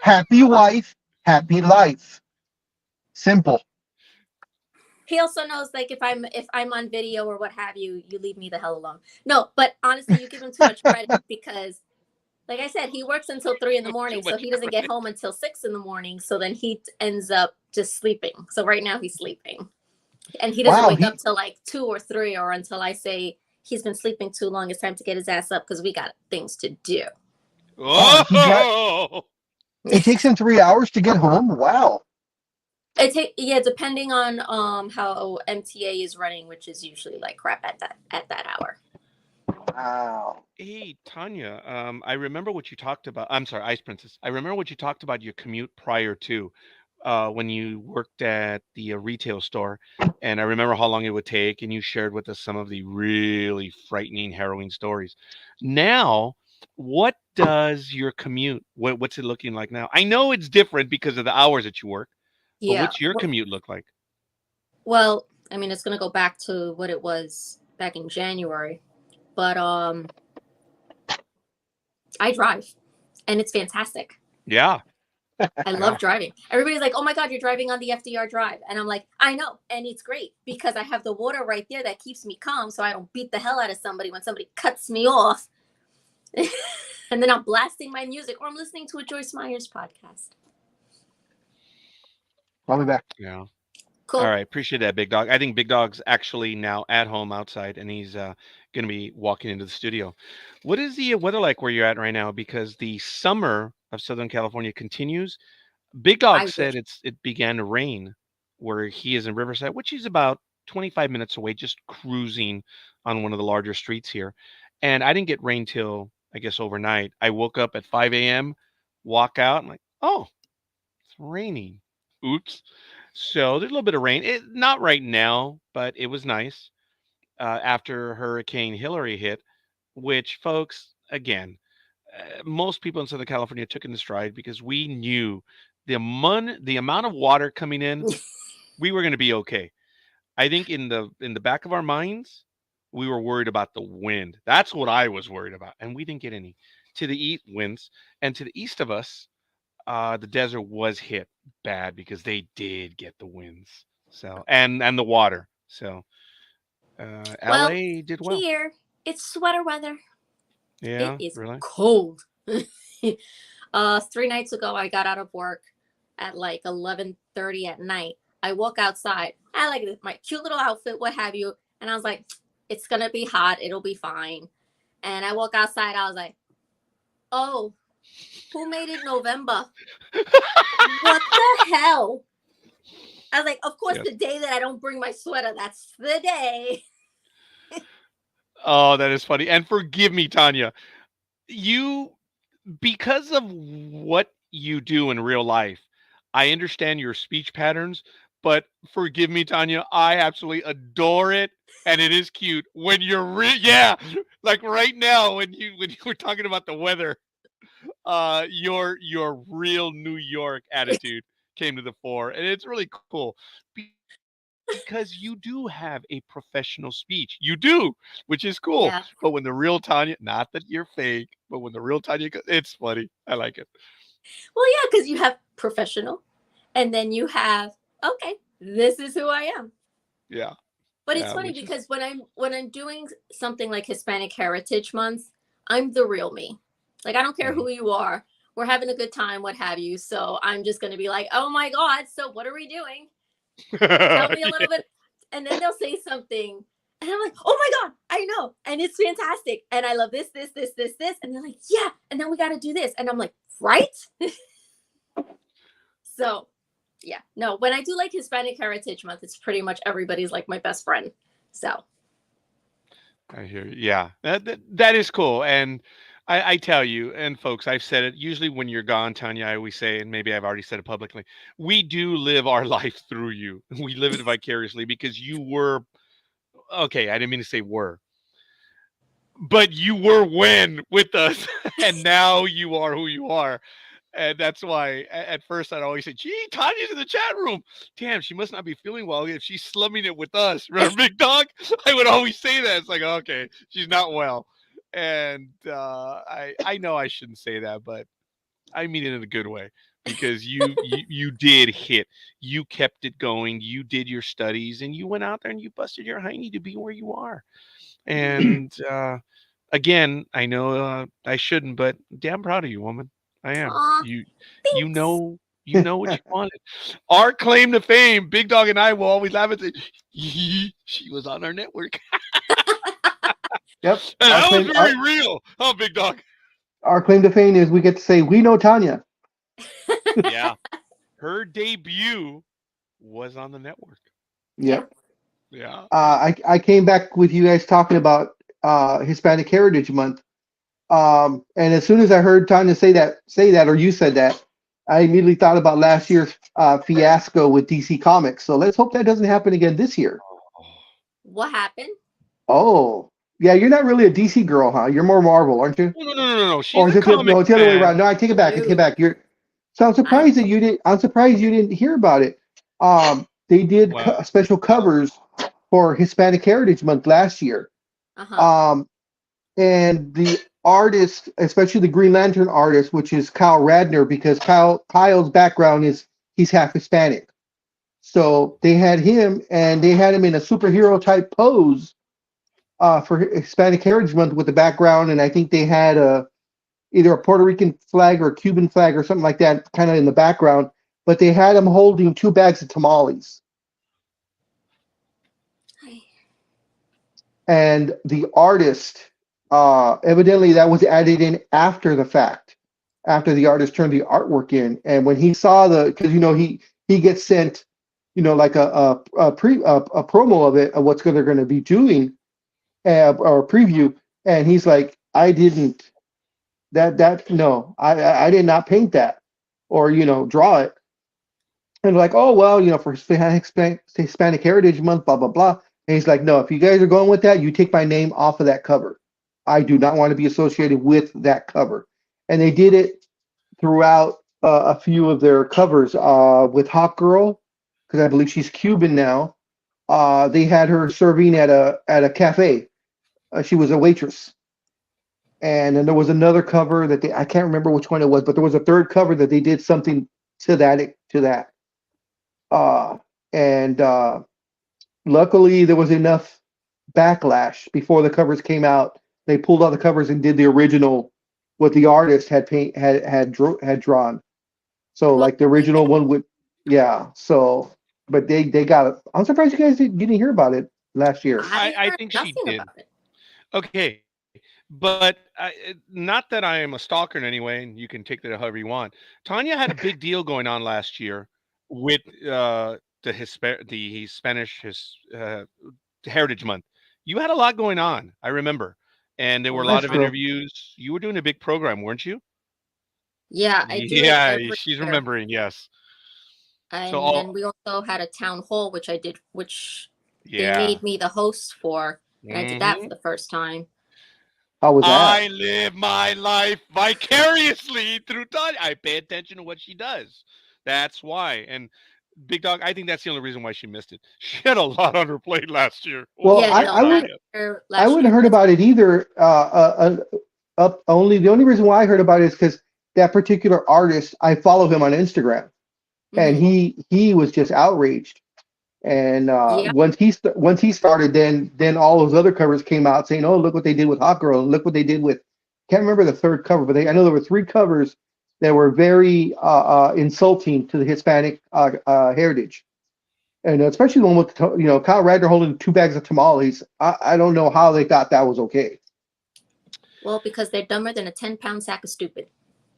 [SPEAKER 2] Happy wife, happy life. Simple.
[SPEAKER 3] He also knows, like, if I'm on video or what have you, you leave me the hell alone. No, but honestly, you give him too much credit because, like I said, he works until 3 in the morning, so he doesn't get home until 6 in the morning. So then he ends up just sleeping. So right now he's sleeping, and he doesn't wake up till like 2 or 3, or until I say he's been sleeping too long. It's time to get his ass up because we got things to do.
[SPEAKER 1] Oh,
[SPEAKER 2] it takes him 3 hours to get home. Wow.
[SPEAKER 3] Depending on how MTA is running, which is usually like crap at that hour.
[SPEAKER 2] Wow.
[SPEAKER 1] hey, Tanya, I remember what you talked about. I'm sorry, Ice Princess. I remember what you talked about your commute prior to when you worked at the retail store. And I remember how long it would take, and you shared with us some of the really frightening, harrowing stories. Now, what does your commute, what's it looking like now? I know it's different because of the hours that you work, but
[SPEAKER 3] Yeah.
[SPEAKER 1] what's your commute look like?
[SPEAKER 3] Well, I mean, it's gonna go back to what it was back in January, but I drive, and it's fantastic.
[SPEAKER 1] Yeah.
[SPEAKER 3] I love driving. Everybody's like, "Oh my God, you're driving on the FDR drive," and I'm like, "I know, and it's great because I have the water right there that keeps me calm, so I don't beat the hell out of somebody when somebody cuts me off." And then I'm blasting my music, or I'm listening to a Joyce Meyer's podcast.
[SPEAKER 2] I'll be back.
[SPEAKER 1] Yeah.
[SPEAKER 3] Cool.
[SPEAKER 1] All right, appreciate that, Big Dog. I think Big Dog's actually now at home outside, and he's going to be walking into the studio. What is the weather like where you're at right now? Because the summer of Southern California continues. Big Dog
[SPEAKER 3] I
[SPEAKER 1] said
[SPEAKER 3] wish.
[SPEAKER 1] it began to rain where he is in Riverside, which is about 25 minutes away, just cruising on one of the larger streets here. And I didn't get rain till I guess overnight. I woke up at 5 a.m., walk out, I'm like, oh, it's raining. Oops. So there's a little bit of rain. Not right now, but it was nice after Hurricane Hillary hit, which, folks, again, most people in Southern California took in stride because we knew the amount of water coming in, we were going to be okay. I think in the back of our minds, we were worried about the wind. That's what I was worried about, and we didn't get any to the east winds. And to the east of us, the desert was hit bad because they did get the winds. So and the water. So
[SPEAKER 3] Well,
[SPEAKER 1] LA did well.
[SPEAKER 3] here it's sweater weather.
[SPEAKER 1] Yeah,
[SPEAKER 3] It is
[SPEAKER 1] really.
[SPEAKER 3] cold. 3 nights ago, I got out of work at like 11:30 at night. I walk outside. I like my cute little outfit, what have you, and I was like, "It's gonna be hot. It'll be fine." And I walk outside. I was like, "Oh, who made it November? What the hell?" I was like, "Of course,
[SPEAKER 1] Yes.
[SPEAKER 3] the day that I don't bring my sweater, that's the day."
[SPEAKER 1] Oh, that is funny. And forgive me, Tanya. You, because of what you do in real life, I understand your speech patterns, but forgive me, Tanya, I absolutely adore it, and it is cute when yeah, like right now when you were talking about the weather, your real New York attitude came to the fore, and it's really cool because you do have a professional speech. You do, which is cool.
[SPEAKER 3] Yeah.
[SPEAKER 1] But when the real Tanya, not that you're fake, but when the real Tanya, it's funny. I like it.
[SPEAKER 3] Well, yeah, because you have professional, and then you have, okay, this is who I am.
[SPEAKER 1] Yeah.
[SPEAKER 3] But it's
[SPEAKER 1] Yeah,
[SPEAKER 3] funny
[SPEAKER 1] which is-
[SPEAKER 3] because when I'm doing something like Hispanic Heritage Month, I'm the real me. Like, I don't care who you are. We're having a good time, what have you. So I'm just going to be like, oh my God, so what are we doing? Tell me a little bit. And then they'll say something. And I'm like, oh my God, I know. And it's fantastic. And I love this. And they're like, yeah. And then we got to do this. And I'm like, right? So, yeah. No, when I do like Hispanic Heritage Month, it's pretty much everybody's like my best friend. So.
[SPEAKER 1] I hear you. Yeah, that is cool. And I tell you, and folks, I've said it, usually when you're gone, Tanya, I always say, and maybe I've already said it publicly, we do live our life through you. We live it vicariously because you were, okay, I didn't mean to say were, but you were when with us, and now you are who you are. And that's why at first I'd always say, gee, Tanya's in the chat room. Damn, she must not be feeling well if she's slumming it with us. Remember, Big Dog? I would always say that. It's like, okay, she's not well. And I know I shouldn't say that, but I mean it in a good way because you did hit. You kept it going. You did your studies, and you went out there and you busted your hiney to be where you are. And again, I know I shouldn't, but damn proud of you, woman. I am.
[SPEAKER 3] Aw,
[SPEAKER 1] You
[SPEAKER 3] thanks.
[SPEAKER 1] know what you wanted. Our claim to fame, Big Dog and I will always laugh and say, she was on our network.
[SPEAKER 2] Yep.
[SPEAKER 1] And that was
[SPEAKER 2] claim,
[SPEAKER 1] very real. Oh, Big Dog.
[SPEAKER 2] our claim to fame is we get to say we know Tanya.
[SPEAKER 1] Yeah. Her debut was on the network.
[SPEAKER 2] Yep.
[SPEAKER 1] Yeah.
[SPEAKER 2] I came back with you guys talking about Hispanic Heritage Month. And as soon as I heard Tanya say that, or you said that, I immediately thought about last year's fiasco with DC Comics. So let's hope that doesn't happen again this year.
[SPEAKER 3] What happened?
[SPEAKER 2] Oh, yeah, you're not really a DC girl, huh? You're more Marvel, aren't you?
[SPEAKER 1] No. She's
[SPEAKER 2] Or is
[SPEAKER 1] a
[SPEAKER 2] it no, it's the other way
[SPEAKER 1] fan.
[SPEAKER 2] around. No, I take it back. I take it back. So I'm surprised you didn't hear about it. They did
[SPEAKER 1] Wow.
[SPEAKER 2] special covers for Hispanic Heritage Month last year.
[SPEAKER 3] Uh-huh.
[SPEAKER 2] And the artist, especially the Green Lantern artist, which is Kyle Radner, because Kyle's background is he's half Hispanic. So they had him, and they had him in a superhero type pose for Hispanic Heritage Month with the background, and I think they had either a Puerto Rican flag or a Cuban flag or something like that, kind of in the background. But they had him holding 2 bags of tamales. And the artist, evidently that was added in after the fact, after the artist turned the artwork in. And when he saw because he gets sent, like a promo of it, of what they're going to be doing, or a preview, and he's like, I didn't no, I did not paint that or draw it. And like, oh well, for Hispanic Heritage Month, blah blah blah. And he's like, no, if you guys are going with that, you take my name off of that cover. I do not want to be associated with that cover. And they did it throughout a few of their covers. With Hawk Girl, because I believe she's Cuban now. They had her serving at a cafe. She was a waitress. And then there was another cover that I can't remember which one it was, but there was a third cover that they did something to that. And luckily there was enough backlash before the covers came out. They pulled all the covers and did the original, what the artist had drawn. So like the original one would, yeah. So, but they got it. I'm surprised you guys didn't hear about it last year.
[SPEAKER 1] I think she did. Okay. But not that I am a stalker in any way, and you can take that however you want. Tanya had a big deal going on last year with the Spanish Heritage Month. You had a lot going on, I remember, and there were a lot of interviews. You were doing a big program, weren't you?
[SPEAKER 3] Yeah, I do.
[SPEAKER 1] Yeah, she's remembering. Yes.
[SPEAKER 3] And then we also had a town hall, which I did, which they made me the host for, and I did that for the first time.
[SPEAKER 2] How was that?
[SPEAKER 1] I live my life vicariously through Tanya. I pay attention to what she does. That's why. And Big Dog, I think that's the only reason why she missed it. She had a lot on her plate last year.
[SPEAKER 2] Well, yeah, I wouldn't have heard about it either. The only reason why I heard about it is because that particular artist, I follow him on Instagram, and he was just outraged And
[SPEAKER 3] Yeah.
[SPEAKER 2] once he started, then all those other covers came out saying, "Oh, look what they did with Hot Girl! Look what they did with." Can't remember the third cover, but I know there were three covers that were very insulting to the Hispanic heritage, and especially the one with Kyle Ragnar holding 2 bags of tamales. I don't know how they thought that was okay.
[SPEAKER 3] Well, because they're dumber than a 10-pound sack of stupid.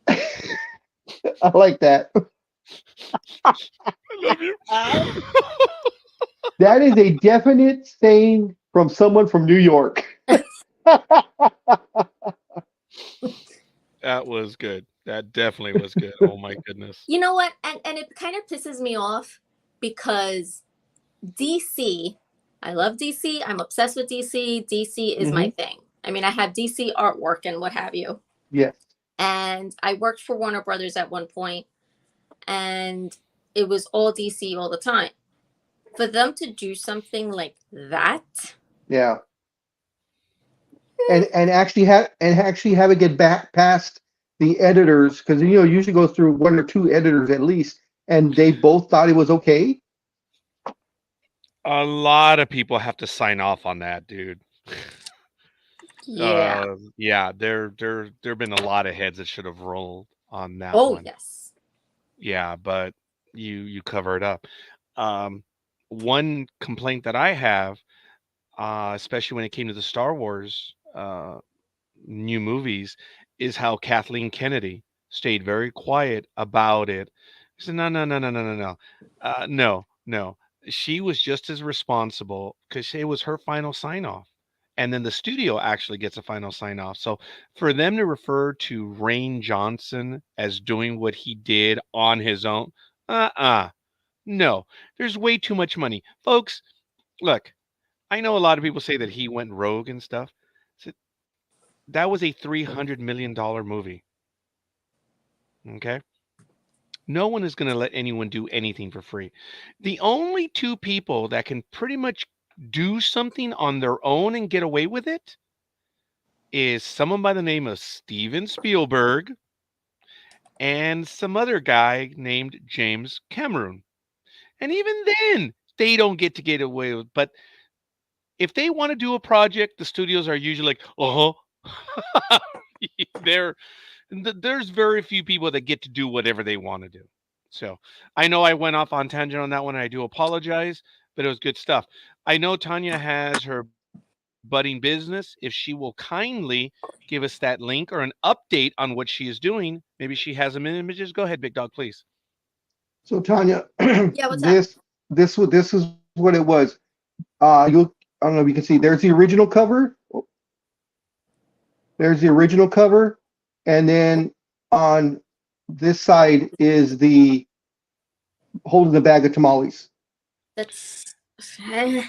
[SPEAKER 2] I like that.
[SPEAKER 1] I love you.
[SPEAKER 2] That is a definite saying from someone from New York.
[SPEAKER 1] That was good. That definitely was good. Oh my goodness.
[SPEAKER 3] You know what? And it kind of pisses me off because DC, I love DC. I'm obsessed with DC. DC is my thing. I mean, I have DC artwork and what have you.
[SPEAKER 2] Yes.
[SPEAKER 3] And I worked for Warner Brothers at one point, and it was all DC all the time. For them to do something like that,
[SPEAKER 2] Yeah. And actually have it get back past the editors, because it usually goes through one or two editors at least, and they both thought it was okay.
[SPEAKER 1] A lot of people have to sign off on that, dude.
[SPEAKER 3] yeah.
[SPEAKER 1] Yeah, there've been a lot of heads that should have rolled on that
[SPEAKER 3] Oh,
[SPEAKER 1] one.
[SPEAKER 3] yes.
[SPEAKER 1] Yeah, but you cover it up. One complaint that I have, especially when it came to the Star Wars new movies, is how Kathleen Kennedy stayed very quiet about it. She said, no, no, no, no, no, no, no, no, no. She was just as responsible because it was her final sign off. And then the studio actually gets a final sign off. So for them to refer to Rain Johnson as doing what he did on his own, no, there's way too much money. Folks, look, I know a lot of people say that he went rogue and stuff. So that was a $300 million movie. Okay. No one is going to let anyone do anything for free. The only two people that can pretty much do something on their own and get away with it is someone by the name of Steven Spielberg and some other guy named James Cameron. And even then, they don't get away with. But if they want to do a project, the studios are usually like, they're there's very few people that get to do whatever they want to do. So I know I went off on tangent on that one. I do apologize, but it was good stuff. I know Tanya has her budding business. If she will kindly give us that link or an update on what she is doing, maybe she has some images. Go ahead, Big Dog, please.
[SPEAKER 2] So Tanya,
[SPEAKER 3] Yeah, what's up?
[SPEAKER 2] this is what it was. I don't know if you can see. There's the original cover. There's the original cover, and then on this side is the holding the bag of tamales.
[SPEAKER 3] That's
[SPEAKER 1] You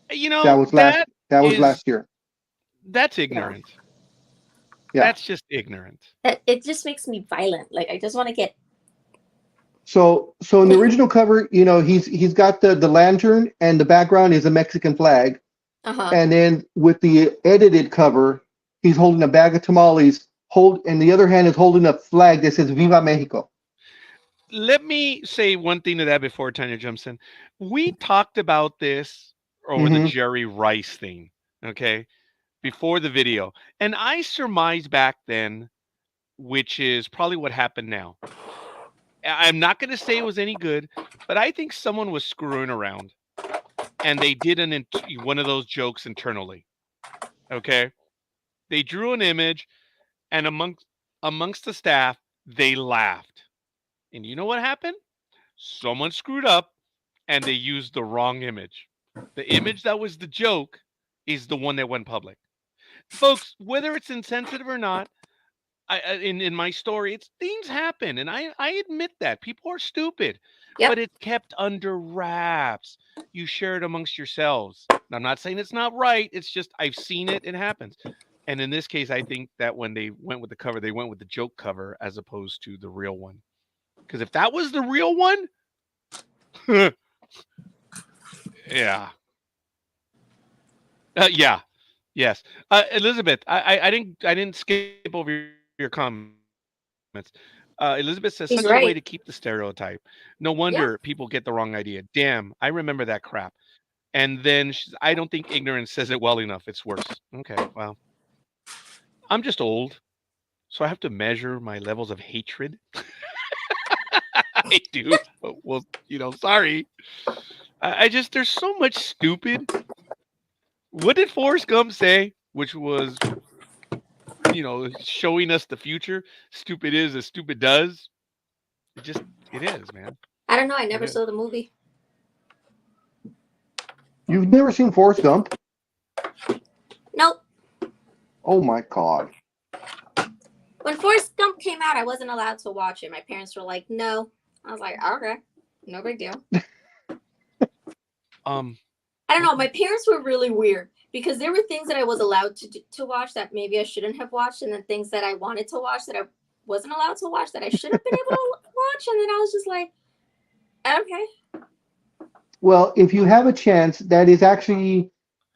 [SPEAKER 2] That
[SPEAKER 1] know,
[SPEAKER 2] was last. That was
[SPEAKER 1] is
[SPEAKER 2] last year.
[SPEAKER 1] that's ignorant.
[SPEAKER 2] Yeah.
[SPEAKER 1] That's just ignorant.
[SPEAKER 3] it just makes me violent. Like, I just want to get.
[SPEAKER 2] So in the original cover, he's got the lantern, and the background is a Mexican flag. And then with the edited cover, he's holding a bag of tamales. And the other hand is holding a flag that says "Viva Mexico."
[SPEAKER 1] Let me say one thing to that before Tanya jumps in. We talked about this over the
[SPEAKER 2] Mm-hmm.
[SPEAKER 1] Jerry Rice thing, okay, before the video. And I surmised back then, which is probably what happened now. I'm not going to say it was any good, but I think someone was screwing around and they did one of those jokes internally, okay? They drew an image and amongst the staff, they laughed. And you know what happened? Someone screwed up and they used the wrong image. The image that was the joke is the one that went public. Folks, whether it's insensitive or not, in my story, it's things happen, and I admit that people are stupid,
[SPEAKER 3] Yep.
[SPEAKER 1] but it's kept under wraps. You share it amongst yourselves. And I'm not saying it's not right. It's just I've seen it. It happens. And in this case, I think that when they went with the cover, they went with the joke cover as opposed to the real one. Because if that was the real one, yeah. Yeah. Yes. Elizabeth, I didn't skip over your comments. Elizabeth says,
[SPEAKER 3] He's
[SPEAKER 1] such a way
[SPEAKER 3] right.
[SPEAKER 1] to keep the stereotype. No
[SPEAKER 3] Yeah.
[SPEAKER 1] wonder people get the wrong idea. Damn, I remember that crap. And then I don't think ignorance says it well enough. It's worse. Okay, well, I'm just old, so I have to measure my levels of hatred. I do. Well, sorry. I just, there's so much stupid. What did Forrest Gump say? Which was, showing us the future. Stupid is as stupid does. It is, man.
[SPEAKER 3] I don't know. I
[SPEAKER 1] It
[SPEAKER 3] never
[SPEAKER 1] is.
[SPEAKER 3] saw the movie.
[SPEAKER 2] You've never seen Forrest Gump?
[SPEAKER 3] Nope.
[SPEAKER 2] Oh my God.
[SPEAKER 3] When Forrest Gump came out, I wasn't allowed to watch it. My parents were like, "No." I was like, "Okay, no big deal." I don't know. My parents were really weird because there were things that I was allowed to watch that maybe I shouldn't have watched, and then things that I wanted to watch that I wasn't allowed to watch that I should have been able to watch. And then I was just like, okay.
[SPEAKER 2] Well, if you have a chance, that is actually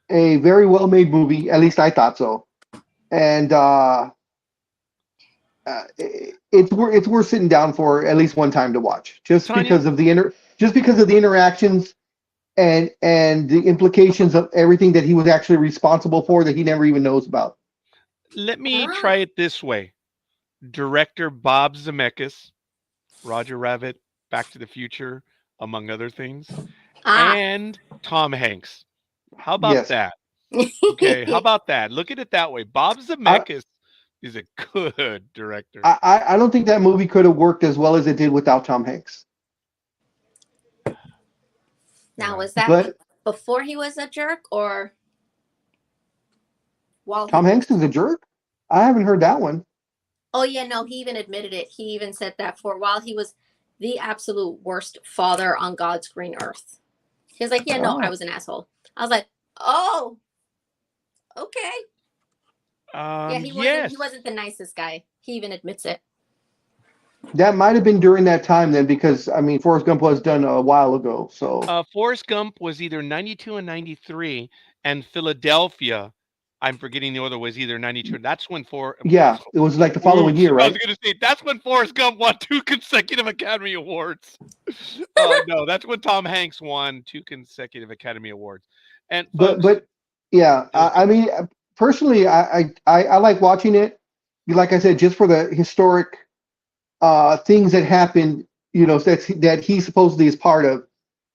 [SPEAKER 2] a very well-made movie. At least I thought so. And it's worth sitting down for at least one time to watch, just
[SPEAKER 1] Tanya?
[SPEAKER 2] because of the interactions and the implications of everything that he was actually responsible for that he never even knows about.
[SPEAKER 1] Let me try it this way. Director Bob Zemeckis, Roger Rabbit, Back to the Future, among other things, and Tom Hanks. How about
[SPEAKER 2] Yes.
[SPEAKER 1] that? Okay, how about that? Look at it that way. Bob Zemeckis is a good director.
[SPEAKER 2] I don't think that movie could have worked as well as it did without Tom Hanks.
[SPEAKER 3] Now, was that before he was a jerk or while
[SPEAKER 2] Tom Hanks is a jerk? I haven't heard that one.
[SPEAKER 3] Oh, yeah, no, he even admitted it. He even said that for while he was the absolute worst father on God's green earth. He was like, yeah, no, I was an asshole. I was like, oh, okay. Yeah, he wasn't the nicest guy. He even admits it.
[SPEAKER 2] That might have been during that time then, because I mean, Forrest Gump was done a while ago. So
[SPEAKER 1] Forrest Gump was either 92 and 93, and Philadelphia, I'm forgetting the other, was either 92. That's when
[SPEAKER 2] yeah, it was like the following year,
[SPEAKER 1] I
[SPEAKER 2] right?
[SPEAKER 1] was going to say that's when Forrest Gump won 2 consecutive Academy Awards. No, that's when Tom Hanks won 2 consecutive Academy Awards. And folks,
[SPEAKER 2] But yeah, I mean, personally, I like watching it. Like I said, just for the historic things that happened, that he supposedly is part of,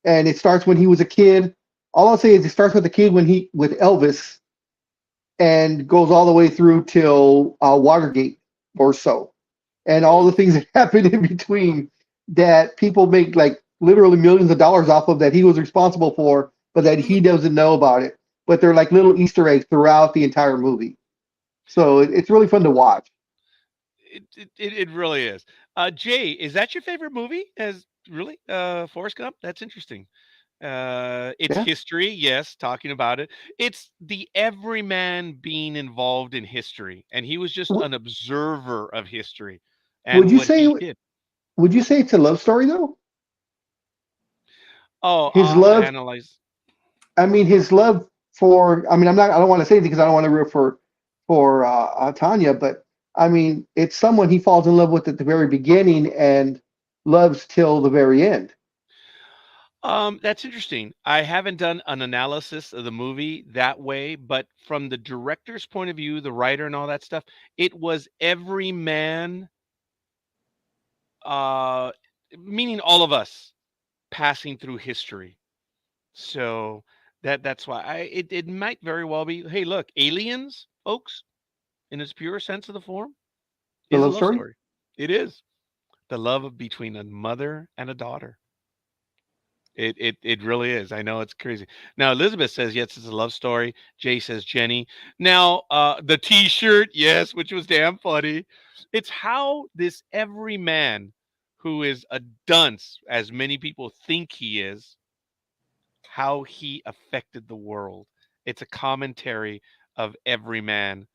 [SPEAKER 2] and it starts when he was a kid. All I'll say is it starts with the kid with Elvis, and goes all the way through till Watergate or so, and all the things that happened in between that people make like literally millions of dollars off of that he was responsible for, but that he doesn't know about it. But they're like little Easter eggs throughout the entire movie, so it's really fun to watch.
[SPEAKER 1] it really is. Jay, is that your favorite movie? Really Forrest Gump? That's interesting. It's
[SPEAKER 2] Yeah.
[SPEAKER 1] history, yes, talking about it. It's the everyman being involved in history, and he was just an observer of history and
[SPEAKER 2] Would you
[SPEAKER 1] what he
[SPEAKER 2] say
[SPEAKER 1] did.
[SPEAKER 2] would you say it's a love story though?
[SPEAKER 1] Oh,
[SPEAKER 2] His
[SPEAKER 1] I'll have to
[SPEAKER 2] love,
[SPEAKER 1] analyze.
[SPEAKER 2] I mean, his love for, I mean, I don't want to say anything because I don't want to root for Tanya, but I mean, it's someone he falls in love with at the very beginning and loves till the very end.
[SPEAKER 1] That's interesting. I haven't done an analysis of the movie that way, but from the director's point of view, the writer and all that stuff, it was every man, uh, meaning all of us, passing through history. So that's why it might very well be. Hey, look, Aliens, folks, in its pure sense of the form,
[SPEAKER 2] The
[SPEAKER 1] is a
[SPEAKER 2] love
[SPEAKER 1] love
[SPEAKER 2] story.
[SPEAKER 1] story. It is the love between a mother and a daughter. It really is. I know it's crazy. Now Elizabeth says yes, it's a love story. Jay says Jenny. Now the T-shirt, yes, which was damn funny. It's how this every man who is a dunce, as many people think he is, how he affected the world. It's a commentary of every man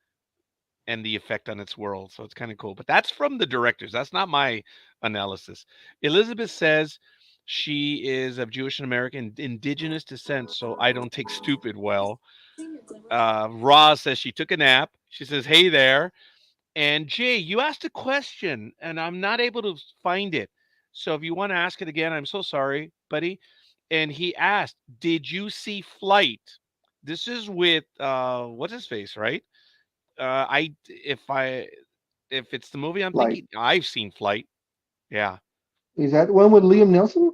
[SPEAKER 1] and the effect on its world. So it's kind of cool. But that's from the directors. That's not my analysis. Elizabeth says she is of Jewish and American indigenous descent, so I don't take stupid well. Roz says she took a nap. She says, hey there. And Jay, you asked a question, and I'm not able to find it. So if you want to ask it again, I'm so sorry, buddy. And he asked, "Did you see Flight?" This is with what's his face, right? If it's the movie I'm
[SPEAKER 2] Like,
[SPEAKER 1] thinking, I've seen Flight. Yeah,
[SPEAKER 2] is that one with Liam Neeson?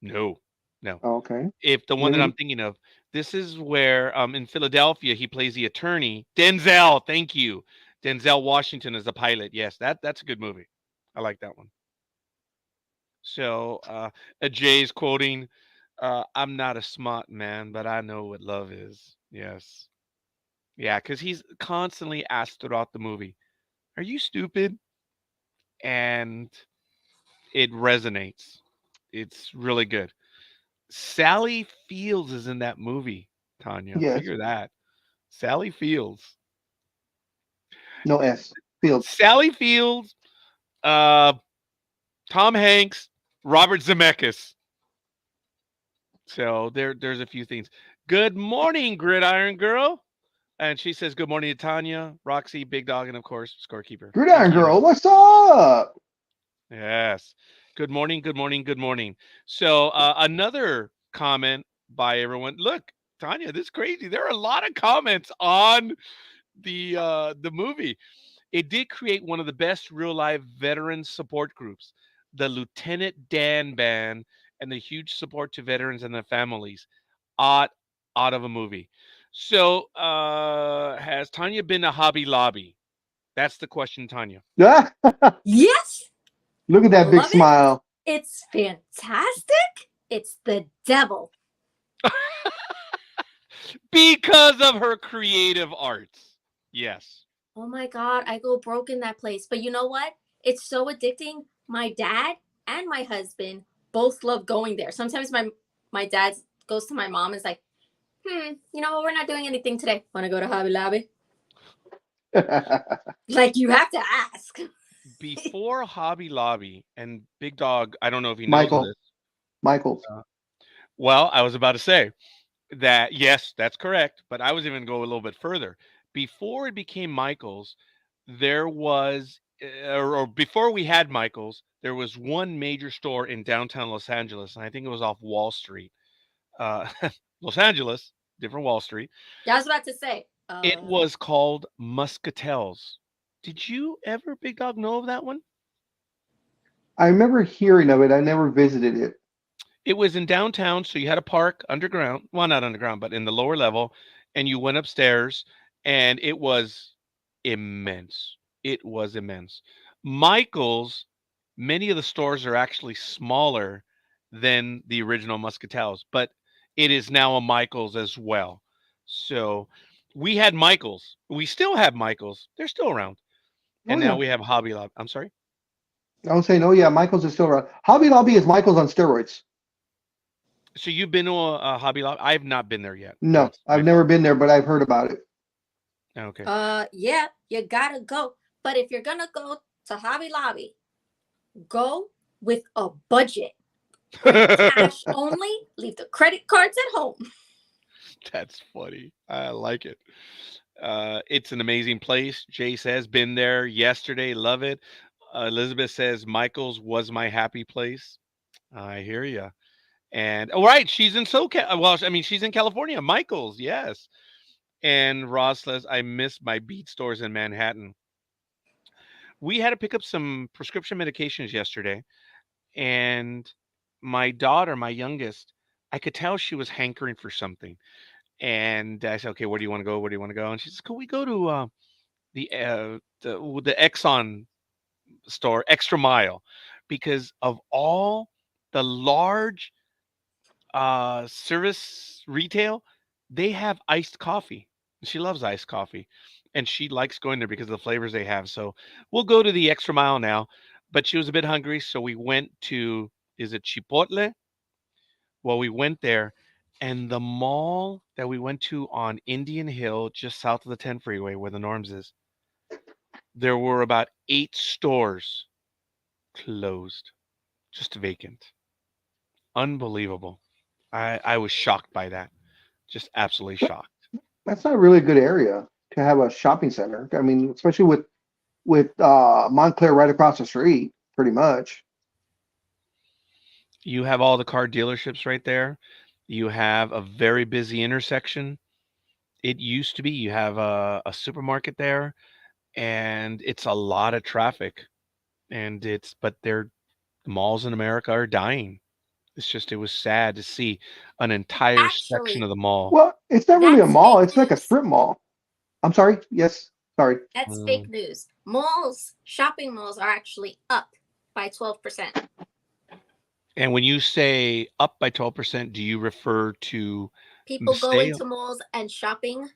[SPEAKER 1] no, no.
[SPEAKER 2] Okay.
[SPEAKER 1] If the one that I'm
[SPEAKER 2] Maybe.
[SPEAKER 1] thinking of, this is where in Philadelphia he plays the attorney. Denzel, thank you. Denzel Washington is the pilot. Yes, that's a good movie. I like that one. So Jay's quoting, "I'm not a smart man, but I know what love is." Yes, yeah, because he's constantly asked throughout the movie, "Are you stupid?" And it resonates. It's really good. Sally Fields is in that movie, Tanya.
[SPEAKER 2] Yes.
[SPEAKER 1] Figure that. Sally Fields.
[SPEAKER 2] No S. Fields.
[SPEAKER 1] Sally Fields, uh, Tom Hanks, Robert Zemeckis. So there's a few things. Good morning, Gridiron Girl. And she says, "Good morning to Tanya, Roxy, Big Dog, and of course, Scorekeeper." Thank
[SPEAKER 2] Gridiron
[SPEAKER 1] you.
[SPEAKER 2] Girl, what's up?
[SPEAKER 1] Yes. Good morning, good morning, good morning. So another comment by everyone. Look, Tanya, this is crazy. There are a lot of comments on the movie. It did create one of the best real life veteran support groups, the Lieutenant Dan Band, and the huge support to veterans and their families. Out out of a movie. So has Tanya been to Hobby Lobby? That's the question, Tanya.
[SPEAKER 2] Ah,
[SPEAKER 3] Yes,
[SPEAKER 2] look at that big
[SPEAKER 3] love it.
[SPEAKER 2] smile.
[SPEAKER 3] It's fantastic. It's the devil.
[SPEAKER 1] Because of her creative arts. Yes.
[SPEAKER 3] Oh my God, I go broke in that place. But you know what? It's so addicting. My dad and my husband both love going there. Sometimes my dad goes to my mom and is like, you know what? We're not doing anything today. Want to go to Hobby Lobby? Like, you have to ask.
[SPEAKER 1] Before Hobby Lobby and Big Dog, I don't know if he knows
[SPEAKER 2] Michael.
[SPEAKER 1] this.
[SPEAKER 2] Michael's.
[SPEAKER 1] Well, I was about to say that yes, that's correct, but I was even go a little bit further. Before it became Michael's, there was or before we had Michael's, there was one major store in downtown Los Angeles, and I think it was off Wall Street. Uh, Los Angeles, different Wall Street.
[SPEAKER 3] Yeah, I was about to say.
[SPEAKER 1] It was called Muscatel's. Did you ever, Big Dog, know of that one?
[SPEAKER 2] I remember hearing of it. I never visited it.
[SPEAKER 1] It was in downtown, so you had a park underground. Well, not underground, but in the lower level, and you went upstairs, and it was immense. It was immense. Michael's, many of the stores are actually smaller than the original Muscatel's, but it is now a Michael's as well. So we had Michael's. We still have Michael's. They're still around.
[SPEAKER 2] Oh
[SPEAKER 1] And now
[SPEAKER 2] yeah.
[SPEAKER 1] we have Hobby Lobby. I'm sorry.
[SPEAKER 2] I was saying, oh yeah, Michael's is still around. Hobby Lobby is Michael's on steroids.
[SPEAKER 1] So you've been to a Hobby Lobby? I've not been there yet.
[SPEAKER 2] No,
[SPEAKER 1] That's my
[SPEAKER 2] I've never
[SPEAKER 1] fault.
[SPEAKER 2] been there, but I've heard about it.
[SPEAKER 1] Okay.
[SPEAKER 3] Yeah, you gotta go. But if you're gonna go to Hobby Lobby, go with a budget. Bring cash only. Leave the credit cards at home.
[SPEAKER 1] That's funny. I like it. It's an amazing place. Jay says, been there yesterday. Love it. Elizabeth says, Michael's was my happy place. I hear you. And all right, she's in SoCal. Well, I mean, she's in California. Michael's, yes. And Ross says, I miss my beat stores in Manhattan. We had to pick up some prescription medications yesterday, and my daughter, my youngest, I could tell she was hankering for something. And I said, "Okay, where do you want to go? Where do you want to go?" And she says, "Can we go to the Exxon store, Extra Mile, because of all the large service retail, they have iced coffee. She loves iced coffee, and she likes going there because of the flavors they have. So we'll go to the Extra Mile now." But she was a bit hungry, so we went to, is it Chipotle? Well, we went there, and the mall that we went to on Indian Hill, just south of the 10 freeway where the Norms is, there were about 8 stores closed, just vacant. Unbelievable. I was shocked by that. Just absolutely shocked.
[SPEAKER 2] That's not really a good area to have a shopping center. I mean, especially with with Montclair right across the street, pretty much.
[SPEAKER 1] You have all the car dealerships right there. You have a very busy intersection. It used to be you have a supermarket there, and it's a lot of traffic. And but the malls in America are dying. It was sad to see an entire section
[SPEAKER 3] Actually,
[SPEAKER 1] of the mall.
[SPEAKER 2] Well, it's not really a
[SPEAKER 3] that's
[SPEAKER 2] mall.
[SPEAKER 3] fake
[SPEAKER 2] It's like a
[SPEAKER 3] news.
[SPEAKER 2] strip mall. I'm sorry. Yes. Sorry.
[SPEAKER 3] That's
[SPEAKER 1] Mm.
[SPEAKER 3] fake news. Malls, shopping malls are actually up by 12%.
[SPEAKER 1] And when you say up by 12%, do you refer to the
[SPEAKER 3] People going
[SPEAKER 1] sale?
[SPEAKER 3] to malls and shopping.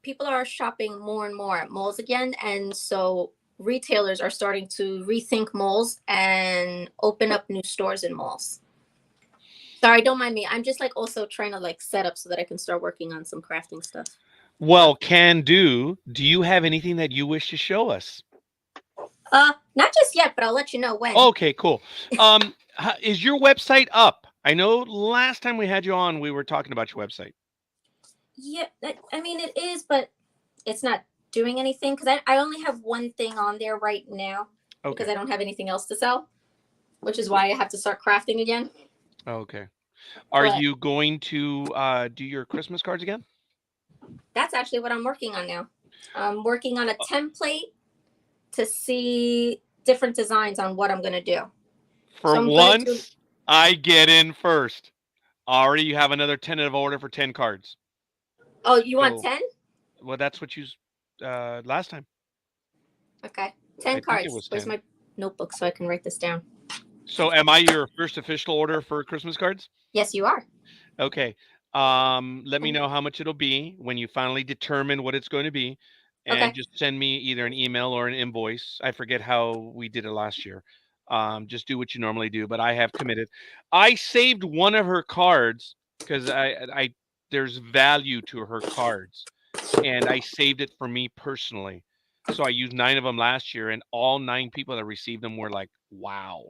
[SPEAKER 3] People are shopping more and more at malls again, and so retailers are starting to rethink malls and open up new stores in malls. Sorry, don't mind me. I'm just like also trying to like set up so that I can start working on some crafting stuff.
[SPEAKER 1] Well, can do. Do you have anything that you wish to show us?
[SPEAKER 3] Not just yet, but I'll let you know when.
[SPEAKER 1] Okay, cool. Is your website up? I know last time we had you on, we were talking about your website.
[SPEAKER 3] Yeah, I mean it is, but it's not doing anything because I only have one thing on there right now because I don't have anything else to sell, which is why I have to start crafting again.
[SPEAKER 1] Okay. Are
[SPEAKER 3] But
[SPEAKER 1] you going to do your Christmas cards again?
[SPEAKER 3] that's actually what I'm working on now. I'm working on a template to see different designs on what I'm going to do.
[SPEAKER 1] For
[SPEAKER 3] I'm
[SPEAKER 1] once, I get in first. Already you have another tentative order for 10 cards.
[SPEAKER 3] Oh, you want 10?
[SPEAKER 1] Well, that's what you last time.
[SPEAKER 3] Okay.
[SPEAKER 1] I
[SPEAKER 3] 10
[SPEAKER 1] think
[SPEAKER 3] cards.
[SPEAKER 1] it was
[SPEAKER 3] Where's
[SPEAKER 1] 10.
[SPEAKER 3] my notebook so I can write this down?
[SPEAKER 1] So am I your first official order for Christmas cards?
[SPEAKER 3] Yes, you are.
[SPEAKER 1] Okay. Let me know how much it'll be when you finally determine what it's going to be, and
[SPEAKER 3] Okay.
[SPEAKER 1] just send me either an email or an invoice. I forget how we did it last year. Just do what you normally do, but I have committed. I saved one of her cards because I there's value to her cards, and I saved it for me personally. So I used 9 of them last year, and all 9 people that received them were like, "Wow."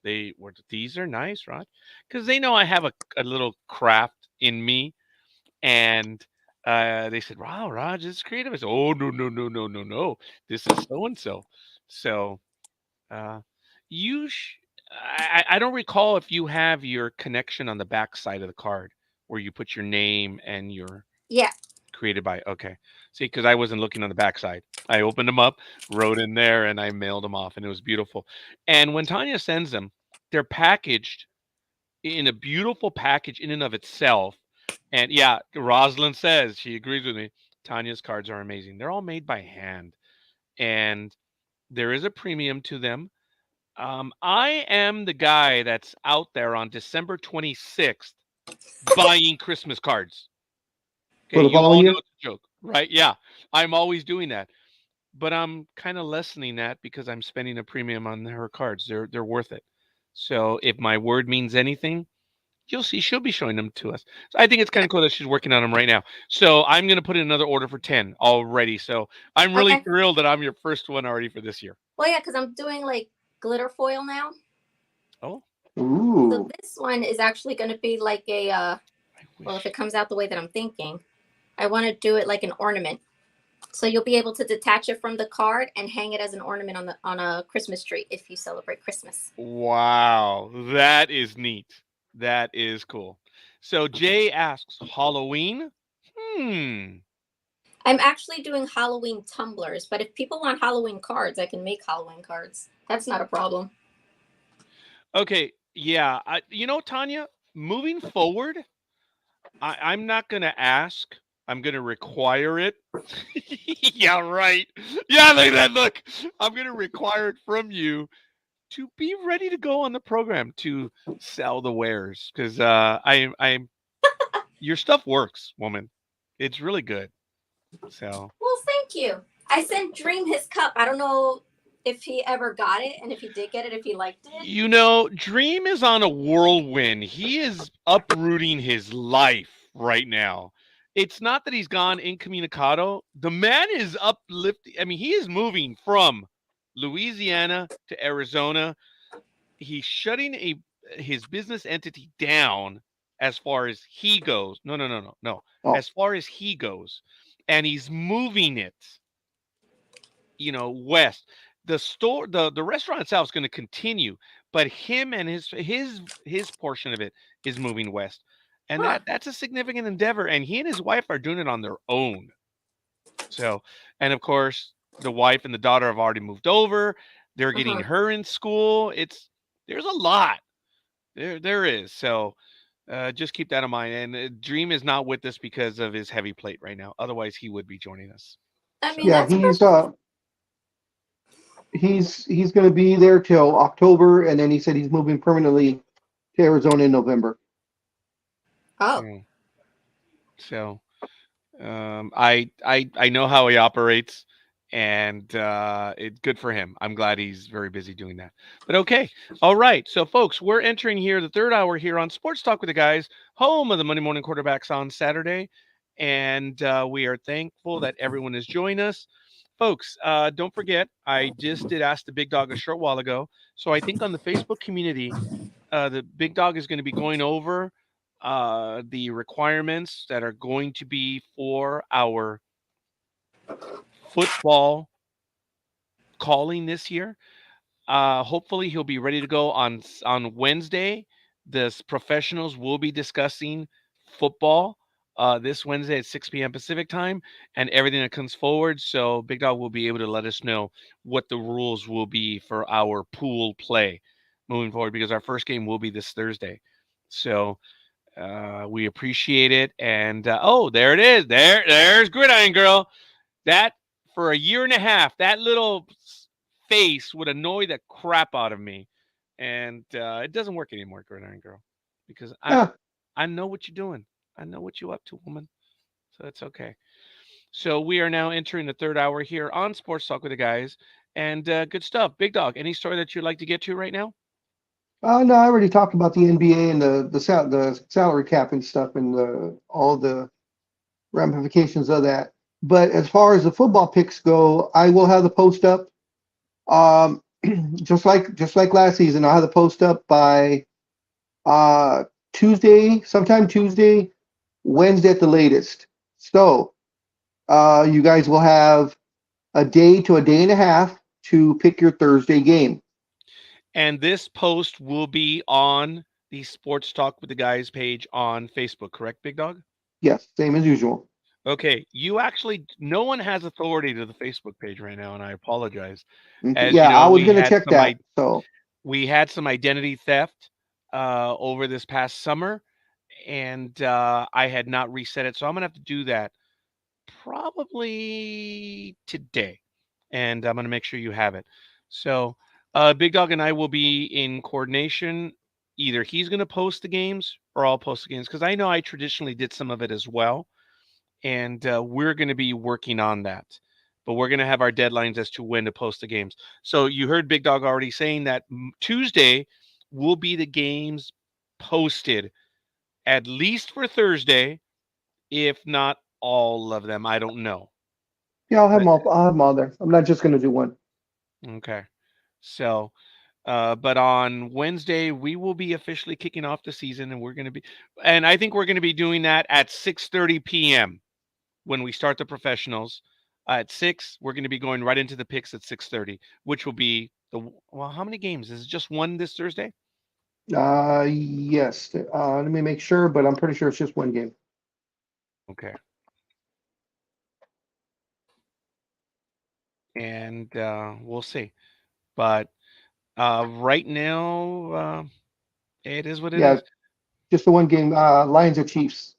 [SPEAKER 1] These are nice, Rod, because they know I have a little craft in me, and they said, "Wow, Raj, this is creative." I said, "Oh, no, no, no, no, no, no. This is so and so." So, uh, you, I don't recall if you have your connection on the back side of the card where you put your name and your
[SPEAKER 3] Yeah.
[SPEAKER 1] created by. Okay, see, because I wasn't looking on the back side. I opened them up, wrote in there, and I mailed them off, and it was beautiful. And when Tanya sends them, they're packaged in a beautiful package in and of itself. And yeah, Rosalind says she agrees with me. Tanya's cards are amazing. They're all made by hand, and there is a premium to them. I am the guy that's out there on December 26th buying Christmas cards.
[SPEAKER 2] For
[SPEAKER 1] Okay,
[SPEAKER 2] the
[SPEAKER 1] you
[SPEAKER 2] following
[SPEAKER 1] all know
[SPEAKER 2] year.
[SPEAKER 1] it's a joke, right? Yeah, I'm always doing that, but I'm kind of lessening that because I'm spending a premium on her cards. They're worth it. So if my word means anything, you'll see she'll be showing them to us. So I think it's kind of cool that she's working on them right now. So I'm going to put in another order for 10 already. So I'm really
[SPEAKER 3] Okay.
[SPEAKER 1] thrilled that I'm your first one already for this year.
[SPEAKER 3] Well, yeah, because I'm doing like glitter foil now.
[SPEAKER 1] Oh,
[SPEAKER 3] So
[SPEAKER 2] Ooh.
[SPEAKER 3] this one is actually going to be like a,
[SPEAKER 1] I
[SPEAKER 3] well, if
[SPEAKER 1] wish.
[SPEAKER 3] it comes out the way that I'm thinking, I want to do it like an ornament. So you'll be able to detach it from the card and hang it as an ornament on a Christmas tree if you celebrate Christmas.
[SPEAKER 1] Wow, that is neat. That is cool. So Jay asks, Halloween? Hmm.
[SPEAKER 3] I'm actually doing Halloween tumblers, but if people want Halloween cards, I can make Halloween cards. That's not a problem.
[SPEAKER 1] Okay. Yeah. Tanya, moving forward, I'm not going to ask. I'm going to require it. Yeah, right. Yeah, look at that. Look, I'm going to require it from you to be ready to go on the program to sell the wares because your stuff works, woman. It's really good. So,
[SPEAKER 3] Well, thank you. I sent Dreem his cup. I don't know if he ever got it, and if he did get it, if he liked it.
[SPEAKER 1] Dream is on a whirlwind. He is uprooting his life right now. It's not that he's gone incommunicado. The man is uplifting. I mean, he is moving from Louisiana to Arizona. He's shutting his business entity down as far as he goes. No, no, no, no, no.
[SPEAKER 2] Oh.
[SPEAKER 1] As far as he goes, and he's moving it west. The store, the restaurant itself is going to continue, but him and his portion of it is moving west, and
[SPEAKER 3] Huh.
[SPEAKER 1] that's a significant endeavor. And he and his wife are doing it on their own. So, and of course, the wife and the daughter have already moved over. They're getting
[SPEAKER 3] Uh-huh.
[SPEAKER 1] her in school. There's a lot. There is. So, just keep that in mind. And Dream is not with us because of his heavy plate right now. Otherwise, he would be joining us.
[SPEAKER 3] I
[SPEAKER 1] So,
[SPEAKER 3] mean,
[SPEAKER 2] Yeah,
[SPEAKER 3] that's perfect.
[SPEAKER 2] he's going to be there till October, and then he said he's moving permanently to Arizona in November.
[SPEAKER 3] Oh.
[SPEAKER 1] yeah. So I know how he operates, and it's good for him. I'm glad he's very busy doing that. But okay, all right. So folks, we're entering here the third hour here on Sports Talk with the Guys, home of the Monday Morning Quarterbacks on Saturday, and we are thankful that everyone has joined us. Folks, don't forget, I just did ask the Big Dog a short while ago. So I think on the Facebook community, the Big Dog is going to be going over the requirements that are going to be for our football calling this year. Hopefully, he'll be ready to go on Wednesday. The professionals will be discussing football this Wednesday at 6 p.m. Pacific time and everything that comes forward. So Big Dog will be able to let us know what the rules will be for our pool play moving forward because our first game will be this Thursday. So we appreciate it. And oh, there it is. There's Gridiron Girl. That for a year and a half, that little face would annoy the crap out of me. And it doesn't work anymore, Gridiron Girl, because
[SPEAKER 2] Yeah,
[SPEAKER 1] I know what you're doing. I know what you're up to, woman. So it's okay. So we are now entering the third hour here on Sports Talk with the Guys. And good stuff. Big Dog, any story that you'd like to get to right now?
[SPEAKER 2] no, I already talked about the NBA and the salary cap and stuff and all the ramifications of that. But as far as the football picks go, I will have the post up. Um, just like last season, I'll have the post up by uh Tuesday, sometime Tuesday, Wednesday at the latest. So you guys will have a day to a day and a half to pick your Thursday game.
[SPEAKER 1] And this post will be on the Sports Talk with the Guys page on Facebook, correct, Big Dog?
[SPEAKER 2] Yes, same as usual.
[SPEAKER 1] Okay, no one has authority to the Facebook page right now, and I apologize.
[SPEAKER 2] Okay,
[SPEAKER 1] As you
[SPEAKER 2] yeah, I
[SPEAKER 1] know,
[SPEAKER 2] was gonna check that. So
[SPEAKER 1] we had some identity theft over this past summer, and I had not reset it, so I'm gonna have to do that probably today, and I'm gonna make sure you have it. So, Big Dog and I will be in coordination. Either he's gonna post the games or I'll post the games because I know I traditionally did some of it as well, and we're going to be working on that. But we're going to have our deadlines as to when to post the games. So you heard Big Dog already saying that Tuesday will be the games posted, at least for Thursday, if not all of them. I don't know.
[SPEAKER 2] yeah, I'll have them
[SPEAKER 1] But
[SPEAKER 2] all. I'll have them all there. I'm not just gonna do one.
[SPEAKER 1] okay. So, but on Wednesday we will be officially kicking off the season, and and I think we're going to be doing that at 6:30 p.m. when we start the professionals at 6. We're going to be going right into the picks at 6:30, which will be well, how many games? Is it just one this Thursday?
[SPEAKER 2] Yes. Let me make sure, but I'm pretty sure it's just one game.
[SPEAKER 1] Okay. And we'll see. But right now, it is what it
[SPEAKER 2] Yeah,
[SPEAKER 1] is.
[SPEAKER 2] just the one game. Lions or Chiefs.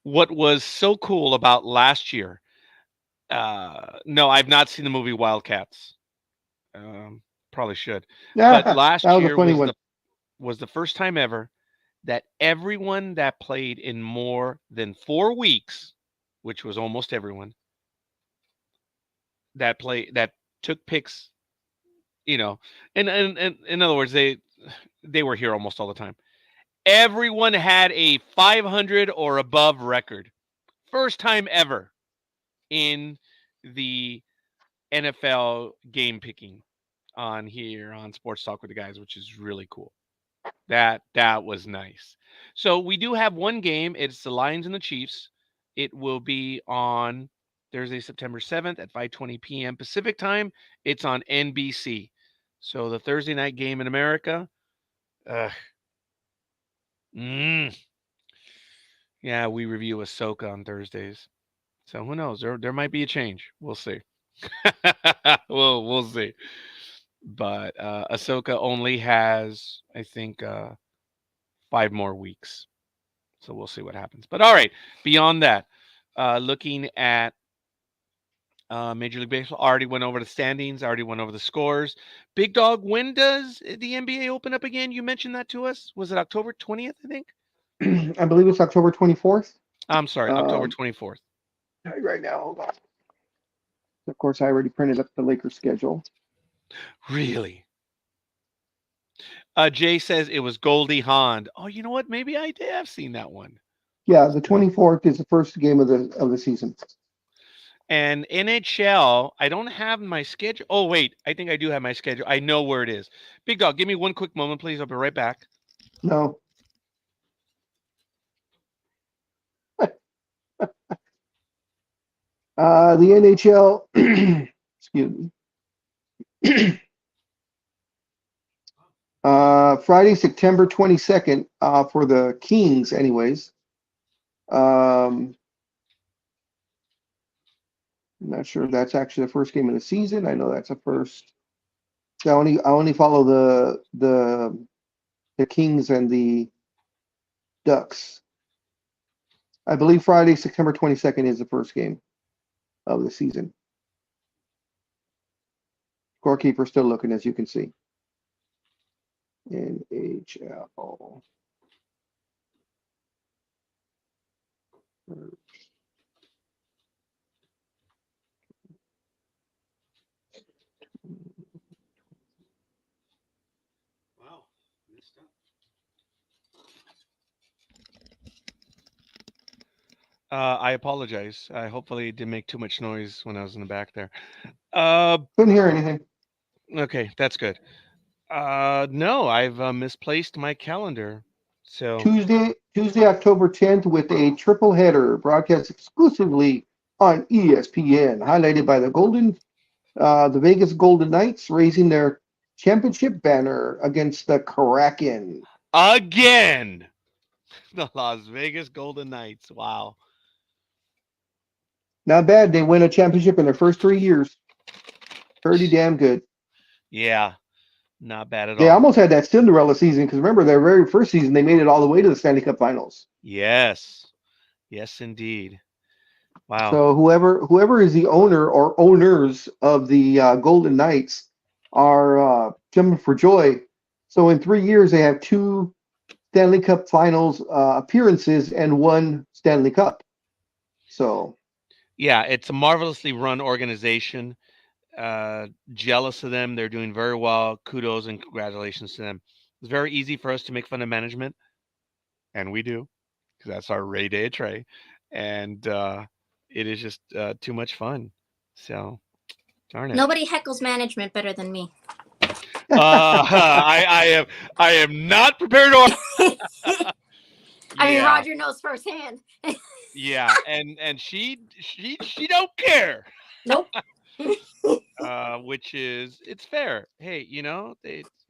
[SPEAKER 1] What was so cool about last year? No, I've not seen the movie Wildcats. Um, Probably should. But
[SPEAKER 2] Yeah, that
[SPEAKER 1] last
[SPEAKER 2] was a
[SPEAKER 1] year
[SPEAKER 2] funny one.
[SPEAKER 1] was the first time ever that everyone that played in more than 4 weeks, which was almost everyone that took picks, you know, and in other words, they were here almost all the time. Everyone had a 500 or above record. First time ever in the NFL game picking on here on Sports Talk with the Guys, which is really cool. That was nice. So we do have one game. It's the Lions and the Chiefs. It will be on Thursday, September 7th at 5:20 p.m. Pacific time. It's on NBC. So the Thursday night game in America. Uh, yeah, we review Ahsoka on Thursdays. So who knows? There might be a change. We'll see. we'll see. But Ahsoka only has, I think, 5 more weeks. So we'll see what happens. But all right, beyond that, looking at Major League Baseball, already went over the standings, already went over the scores. Big Dog, when does the NBA open up again? You mentioned that to us. Was it October 20th, I think?
[SPEAKER 2] I believe it's October 24th.
[SPEAKER 1] I'm sorry, October 24th.
[SPEAKER 2] Right now, hold on. Of course, I already printed up the Lakers schedule.
[SPEAKER 1] Really? Jay says it was Goldie Hawn. Oh, you know what? Maybe I have seen that one.
[SPEAKER 2] Yeah, the 24th is the first game of the season.
[SPEAKER 1] And NHL, I don't have my schedule. Oh, wait. I think I do have my schedule. I know where it is. Big Dog, give me one quick moment, please. I'll be right back.
[SPEAKER 2] No. The NHL, excuse me. Friday, September 22nd, for the Kings, anyways. I'm not sure if that's actually the first game of the season. I know that's a first. So I only follow the Kings and the Ducks. I believe Friday, September 22nd is the first game of the season. Scorekeeper still looking, as you can see. NHL.
[SPEAKER 1] Wow. I apologize. I hopefully didn't make too much noise when I was in the back there.
[SPEAKER 2] Couldn't hear anything.
[SPEAKER 1] Okay, that's good. No, I've misplaced my calendar. So
[SPEAKER 2] Tuesday, October 10th, with a triple header broadcast exclusively on ESPN, highlighted by the Vegas Golden Knights raising their championship banner against the Kraken.
[SPEAKER 1] again, the Las Vegas Golden Knights. Wow.
[SPEAKER 2] Not bad. They win a championship in their first 3 years. Pretty damn good.
[SPEAKER 1] Yeah, not bad at
[SPEAKER 2] They
[SPEAKER 1] all.
[SPEAKER 2] almost had that Cinderella season because remember their very first season they made it all the way to the Stanley Cup Finals.
[SPEAKER 1] Yes. Yes, indeed. Wow.
[SPEAKER 2] So whoever is the owner or owners of the Golden Knights are jumping for joy. So in 3 years they have 2 Stanley Cup Finals appearances and 1 Stanley Cup. So
[SPEAKER 1] Yeah, it's a marvelously run organization. Jealous of them. They're doing very well. Kudos and congratulations to them. It's very easy for us to make fun of management, and we do, because that's our Ray Day Trey, and it is just too much fun. So, darn it.
[SPEAKER 3] Nobody heckles management better than me.
[SPEAKER 1] I am not prepared to.
[SPEAKER 3] I mean,
[SPEAKER 1] Yeah,
[SPEAKER 3] Roger knows firsthand.
[SPEAKER 1] yeah, and she don't care.
[SPEAKER 3] Nope.
[SPEAKER 1] Which is, it's fair. Hey,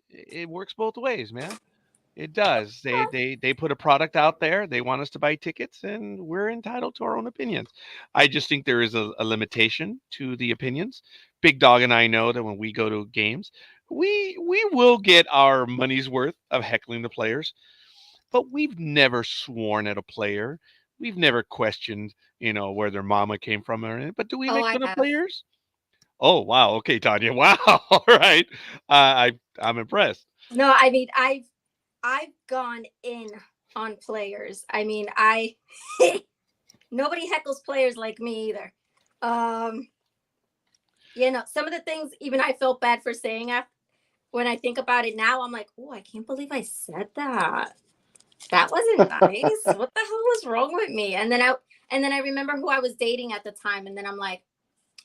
[SPEAKER 1] it works both ways, man. It does. They put a product out there. They want us to buy tickets, and we're entitled to our own opinions. I just think there is a limitation to the opinions. Big Dog and I know that when we go to games, we will get our money's worth of heckling the players, but we've never sworn at a player. We've never questioned, where their mama came from or anything. But do we
[SPEAKER 3] Oh,
[SPEAKER 1] make
[SPEAKER 3] I
[SPEAKER 1] fun of
[SPEAKER 3] have.
[SPEAKER 1] players? Oh, wow. Okay, Tanya. Wow. All right. I'm impressed.
[SPEAKER 3] No, I mean, I've gone in on players. I mean, nobody heckles players like me either. Some of the things even I felt bad for saying when I think about it now, I'm like, oh, I can't believe I said that. That wasn't nice. What the hell was wrong with me? And then I remember who I was dating at the time, and then I'm like,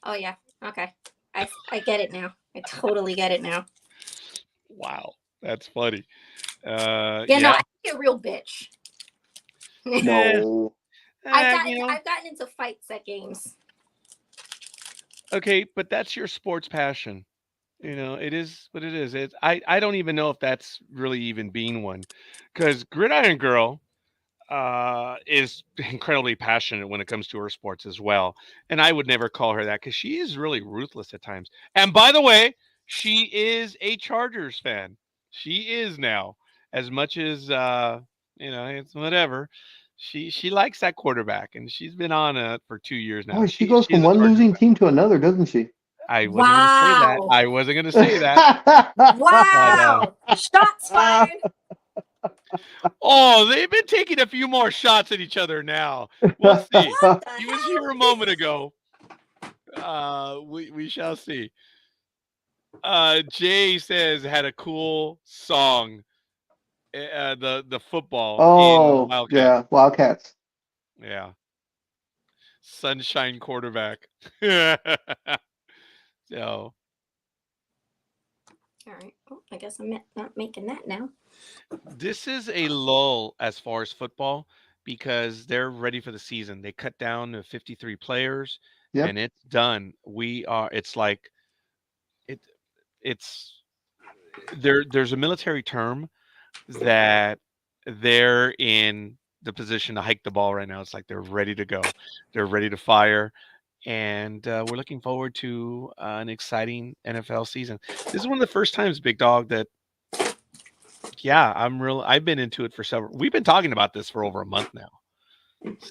[SPEAKER 3] oh yeah, okay. I get it now. I totally get it now.
[SPEAKER 1] Wow. That's funny.
[SPEAKER 3] No,
[SPEAKER 1] Yeah.
[SPEAKER 3] I think a real bitch.
[SPEAKER 2] no.
[SPEAKER 3] I've gotten into fights at games.
[SPEAKER 1] Okay, but that's your sports passion. It is what it is. I don't even know if that's really even being one, because Gridiron Girl is incredibly passionate when it comes to her sports as well. And I would never call her that because she is really ruthless at times. And by the way, she is a Chargers fan. She is now, as much as it's whatever. She likes that quarterback, and she's been on it for 2 years now.
[SPEAKER 2] Boy, she goes
[SPEAKER 1] She's
[SPEAKER 2] from
[SPEAKER 1] a
[SPEAKER 2] one
[SPEAKER 1] Chargers
[SPEAKER 2] losing
[SPEAKER 1] fan.
[SPEAKER 2] team to another, doesn't she?
[SPEAKER 1] I wasn't going to say that.
[SPEAKER 3] Wow.
[SPEAKER 1] I wasn't going to say that. But
[SPEAKER 3] Wow. Shots fired.
[SPEAKER 1] oh, they've been taking a few more shots at each other now. We'll see.
[SPEAKER 3] What the
[SPEAKER 1] He was here a
[SPEAKER 3] hell?
[SPEAKER 1] moment ago. We shall see. Jay says had a cool song. The football in
[SPEAKER 2] Oh,
[SPEAKER 1] Wildcat.
[SPEAKER 2] yeah, Wildcats.
[SPEAKER 1] Yeah. Sunshine quarterback. So
[SPEAKER 3] All right. Oh, I guess I'm not making that now.
[SPEAKER 1] this is a lull as far as football because they're ready for the season. They cut down to 53 players
[SPEAKER 2] Yep.
[SPEAKER 1] and it's done. It's like it it's there's a military term that they're in the position to hike the ball right now. It's like they're ready to go. They're ready to fire. And we're looking forward to an exciting NFL season. This is one of the first times, Big Dog, that yeah, I've been into it for several. We've been talking about this for over a month now.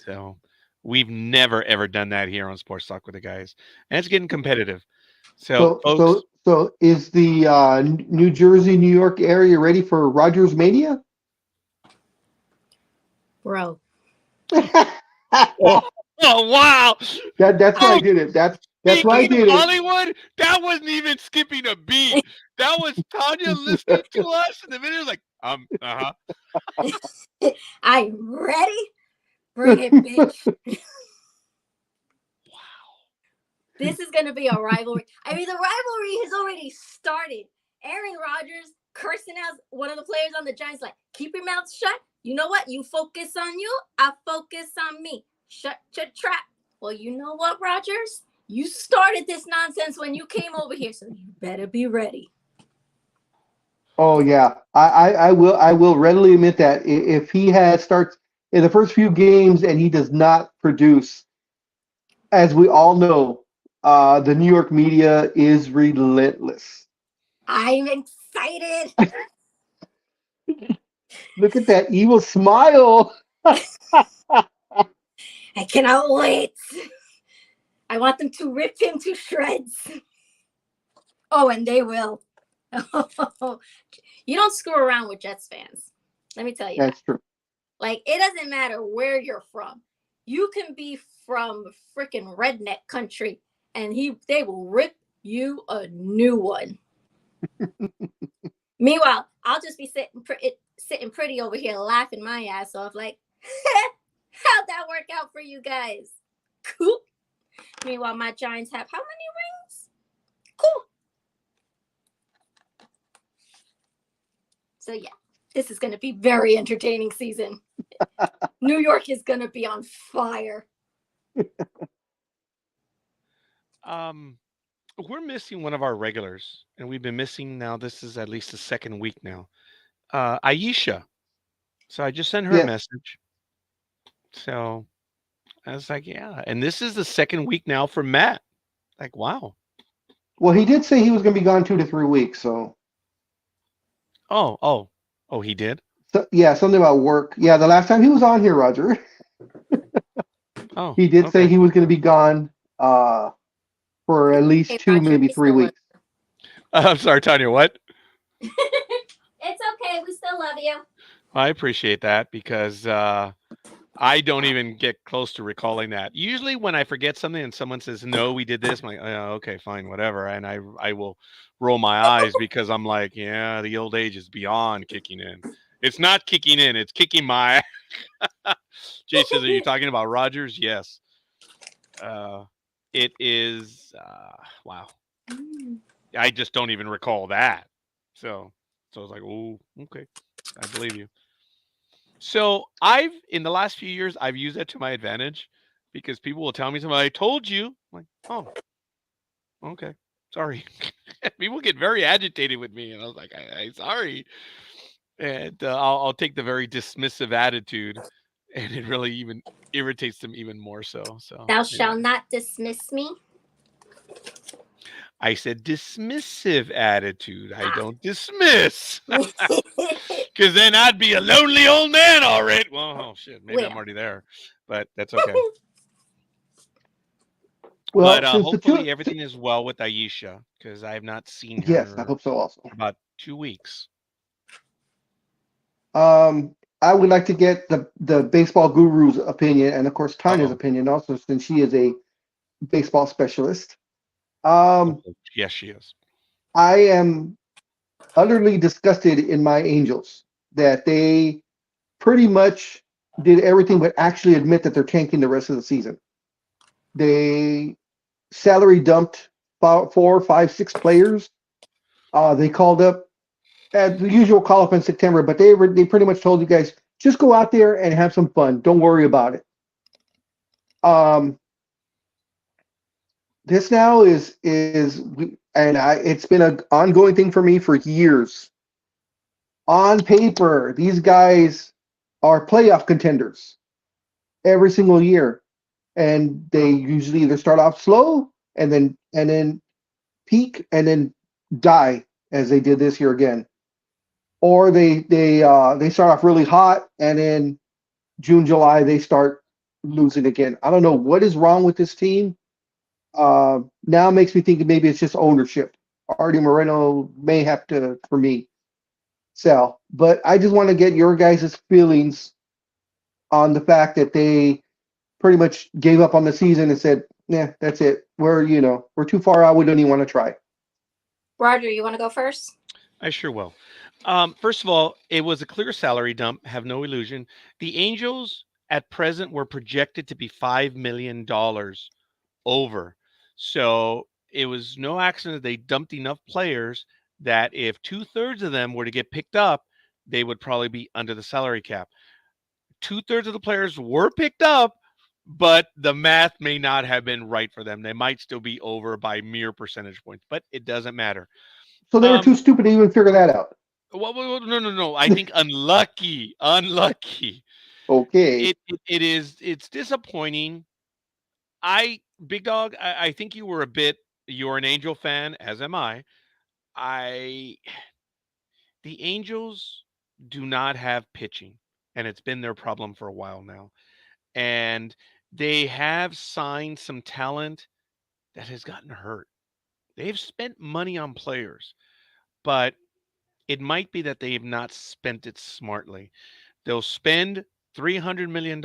[SPEAKER 1] So we've never ever done that here on Sports Talk with the guys, and it's getting competitive. So,
[SPEAKER 2] So,
[SPEAKER 1] folks,
[SPEAKER 2] so, so is the New Jersey, New York area ready for Rogers Mania?
[SPEAKER 3] Bro.
[SPEAKER 1] oh, wow,
[SPEAKER 2] That's why I
[SPEAKER 1] oh,
[SPEAKER 2] did it. That's why I
[SPEAKER 1] speaking of
[SPEAKER 2] did it.
[SPEAKER 1] Hollywood, that wasn't even skipping a beat. That was Tanya listening to us, and the video was like,
[SPEAKER 3] I'm ready. Bring it, bitch.
[SPEAKER 1] wow.
[SPEAKER 3] This is going to be a rivalry. I mean, the rivalry has already started. Aaron Rodgers cursing out one of the players on the Giants, like, keep your mouth shut. You know what? You focus on you. I focus on me. Shut your trap. Well, you know what, Rodgers? You started this nonsense when you came over here, so you better be ready.
[SPEAKER 2] Oh yeah, I will readily admit that if he starts in the first few games and he does not produce, as we all know, the New York media is relentless.
[SPEAKER 3] I'm excited.
[SPEAKER 2] Look at that evil smile.
[SPEAKER 3] I cannot wait. I want them to rip him to shreds. Oh, and they will. You don't screw around with Jets fans. Let me tell you.
[SPEAKER 2] That's true.
[SPEAKER 3] Like, it doesn't matter where you're from. You can be from freaking redneck country, and they will rip you a new one. Meanwhile, I'll just be sitting pretty over here laughing my ass off like, how'd that work out for you guys? Cool. Meanwhile, my Giants have how many rings? Cool. So yeah, this is going to be very entertaining season. New York is going to be on fire.
[SPEAKER 1] We're missing one of our regulars, and we've been missing now. This is at least the second week now. Aisha. So I just sent her a message. So I was like, yeah. And this is the second week now for Matt. Like, wow.
[SPEAKER 2] Well, he did say he was going to be gone 2 to 3 weeks. So.
[SPEAKER 1] Oh, he did?
[SPEAKER 2] So, yeah, something about work. Yeah, the last time he was on here, Roger.
[SPEAKER 1] Oh,
[SPEAKER 2] he did say he was going to be gone for at least 2,
[SPEAKER 3] Roger,
[SPEAKER 2] maybe 3 weeks.
[SPEAKER 1] I'm sorry, Tanya, what?
[SPEAKER 3] It's okay. We still love you.
[SPEAKER 1] I appreciate that because I don't even get close to recalling that. Usually when I forget something and someone says, no, we did this, I'm like, oh, okay, fine, whatever. And I will roll my eyes because I'm like, yeah, the old age is beyond kicking in. It's not kicking in. It's kicking my Jay says, are you talking about Rogers? Yes. It is, wow. I just don't even recall that. So I was like, oh, okay. I believe you. So in the last few years, I've used that to my advantage because people will tell me something. I told you. I'm like, oh, Okay. Sorry. People get very agitated with me, and I was like, I sorry. And I'll take the very dismissive attitude, and it really even irritates them even more so. So
[SPEAKER 3] Thou
[SPEAKER 1] anyway.
[SPEAKER 3] shalt not dismiss me.
[SPEAKER 1] I said dismissive attitude. I
[SPEAKER 3] Ah.
[SPEAKER 1] don't dismiss. Because then I'd be a lonely old man already. Well, oh shit, maybe I'm
[SPEAKER 3] Where?
[SPEAKER 1] already there, but that's okay.
[SPEAKER 2] Well,
[SPEAKER 1] But
[SPEAKER 2] since the two,
[SPEAKER 1] hopefully everything is well with Aisha, because I have not seen
[SPEAKER 2] yes, I
[SPEAKER 1] her
[SPEAKER 2] hope so also.
[SPEAKER 1] for about 2 weeks.
[SPEAKER 2] I would like to get the baseball guru's opinion, and of course Tanya's
[SPEAKER 1] Uh-oh.
[SPEAKER 2] opinion also, since she is a baseball specialist. Um,
[SPEAKER 1] Yes, she is.
[SPEAKER 2] I am utterly disgusted in my Angels that they pretty much did everything but actually admit that they're tanking the rest of the season. They salary dumped 4, 5, 6 players. They called up at the usual call up in September, but they pretty much told you guys just go out there and have some fun. Don't worry about it. This now it's been an ongoing thing for me for years. On paper, these guys are playoff contenders every single year, and they usually either start off slow and then peak and then die as they did this year again, or they start off really hot and then June, July they start losing again. I don't know what is wrong with this team. Now it makes me think maybe it's just ownership. Artie Moreno may have to, for me, sell. But I just want to get your guys' feelings on the fact that they pretty much gave up on the season and said, "Yeah, that's it. We're too far out. We don't even want to try."
[SPEAKER 3] Roger, you want to go first?
[SPEAKER 1] I sure will. First of all, it was a clear salary dump. Have no illusion. The Angels at present were projected to be $5 million over. So it was no accident they dumped enough players that if 2/3 of them were to get picked up, they would probably be under the salary cap. 2/3 of the players were picked up, but the math may not have been right for them. They might still be over by mere percentage points, but it doesn't matter.
[SPEAKER 2] So they were too stupid to even figure that out.
[SPEAKER 1] Well, no. I think unlucky.
[SPEAKER 2] Okay.
[SPEAKER 1] It's disappointing. Big Dog, I think you're an Angel fan, as am I. I The Angels do not have pitching, and it's been their problem for a while now. And they have signed some talent that has gotten hurt. They've spent money on players, but it might be that they have not spent it smartly. They'll spend $300 million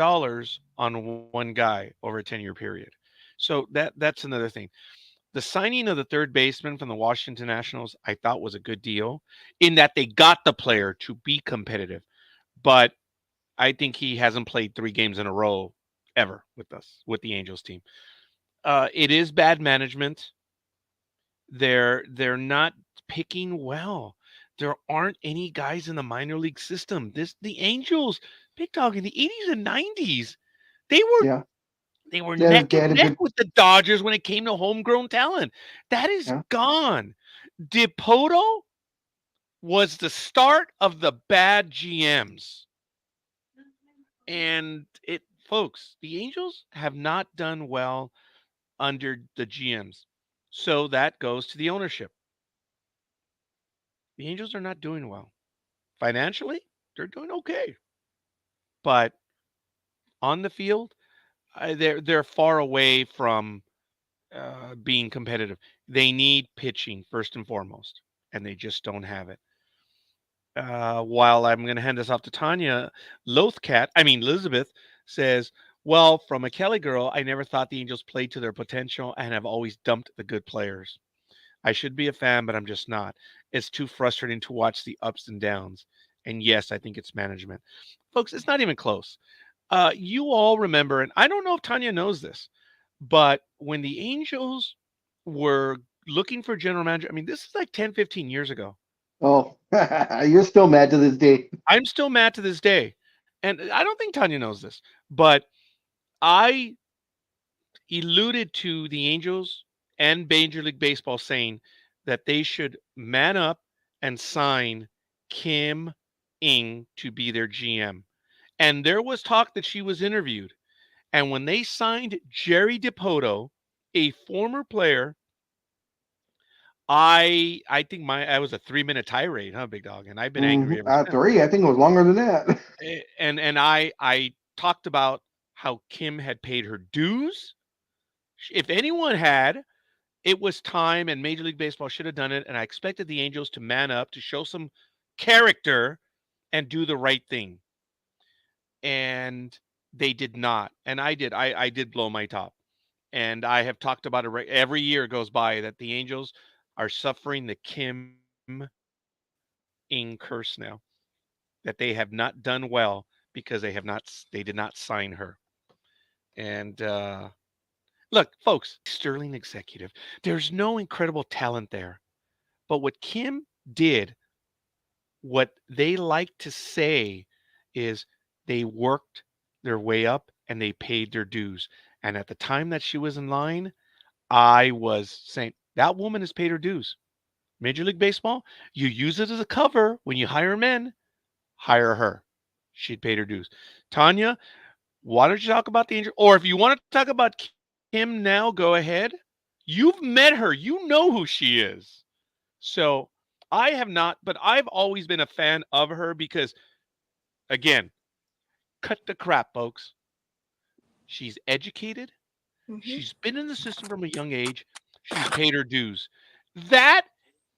[SPEAKER 1] on one guy over a 10-year period. So that's another thing. The signing of the third baseman from the Washington Nationals, I thought was a good deal in that they got the player to be competitive. But I think he hasn't played 3 games in a row ever with the Angels team. It is bad management. They're not picking well. There aren't any guys in the minor league system. The Angels, Big Dog, in the 80s and 90s, they were
[SPEAKER 2] Yeah.
[SPEAKER 1] they were
[SPEAKER 2] They
[SPEAKER 1] neck
[SPEAKER 2] had
[SPEAKER 1] and
[SPEAKER 2] a
[SPEAKER 1] neck
[SPEAKER 2] good.
[SPEAKER 1] with the Dodgers when it came to homegrown talent. That is
[SPEAKER 2] Yeah.
[SPEAKER 1] gone. DePoto was the start of the bad GMs. And folks, the Angels have not done well under the GMs. So that goes to the ownership. The Angels are not doing well. Financially, they're doing okay. But on the field, they're far away from being competitive. They need pitching first and foremost, and they just don't have it. While I'm going to hand this off to Tanya, Elizabeth says, "Well, from a Kelly girl, I never thought the Angels played to their potential and have always dumped the good players. I should be a fan, but I'm just not. It's too frustrating to watch the ups and downs. And yes, I think it's management." Folks, it's not even close. You all remember, and I don't know if Tanya knows this, but when the Angels were looking for general manager, I mean, this is like 10, 15 years ago.
[SPEAKER 2] Oh, you're still mad to this day.
[SPEAKER 1] I'm still mad to this day. And I don't think Tanya knows this, but I alluded to the Angels and Major League Baseball saying that they should man up and sign Kim Ng to be their GM. And there was talk that she was interviewed. And when they signed Jerry DiPoto, a former player, I think I was a 3-minute tirade, huh, Big Dog? And I've been angry ever since.
[SPEAKER 2] 3, I think it was longer than that.
[SPEAKER 1] And I talked about how Kim had paid her dues. If anyone had, it was time, and Major League Baseball should have done it. And I expected the Angels to man up, to show some character, and do the right thing. And they did not. And I did. I did blow my top. And I have talked about it every year goes by that the Angels are suffering the Kim Ng curse now. That they have not done well because they did not sign her. And look, folks, sterling executive. There's no incredible talent there. But what Kim did, what they like to say is they worked their way up and they paid their dues. And at the time that she was in line, I was saying that woman has paid her dues. Major League Baseball, you use it as a cover when you hire men, hire her. She'd paid her dues. Tanya, why don't you talk about the Angel? Or if you want to talk about Kim now, go ahead. You've met her. You know who she is. So I have not, but I've always been a fan of her because, again, cut the crap, folks. She's educated.
[SPEAKER 3] Mhm.
[SPEAKER 1] She's been in the system from a young age. She's paid her dues. That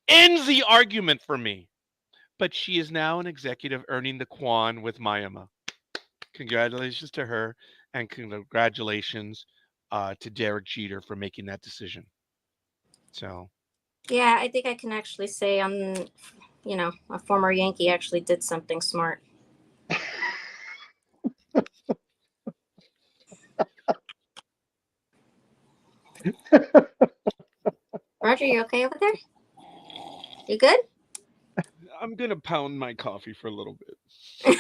[SPEAKER 1] ends the argument for me. But she is now an executive earning the Quan with Mayama. Congratulations to her, and congratulations to Derek Jeter for making that decision. So,
[SPEAKER 3] Yeah, I think I can actually say a former Yankee actually did something smart. Roger, you okay over there? You good?
[SPEAKER 1] I'm going to pound my coffee for a little bit.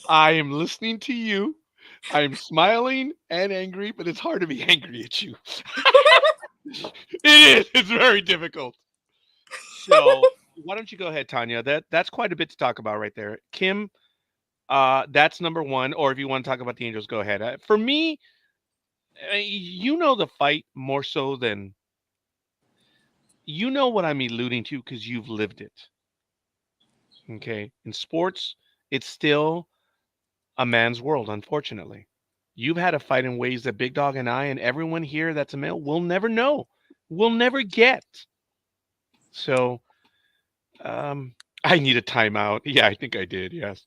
[SPEAKER 1] I am listening to you. I'm smiling and angry, but it's hard to be angry at you. It is. It's very difficult. So, why don't you go ahead, Tanya? That's quite a bit to talk about right there. Kim, that's number one. Or if you want to talk about the Angels, go ahead. For me, you know the fight more so than you know what I'm alluding to because you've lived it. Okay, in sports, it's still a man's world, unfortunately. You've had a fight in ways that Big Dog and I and everyone here that's a male will never know, will never get. So, I need a timeout. Yeah, I think I did. Yes,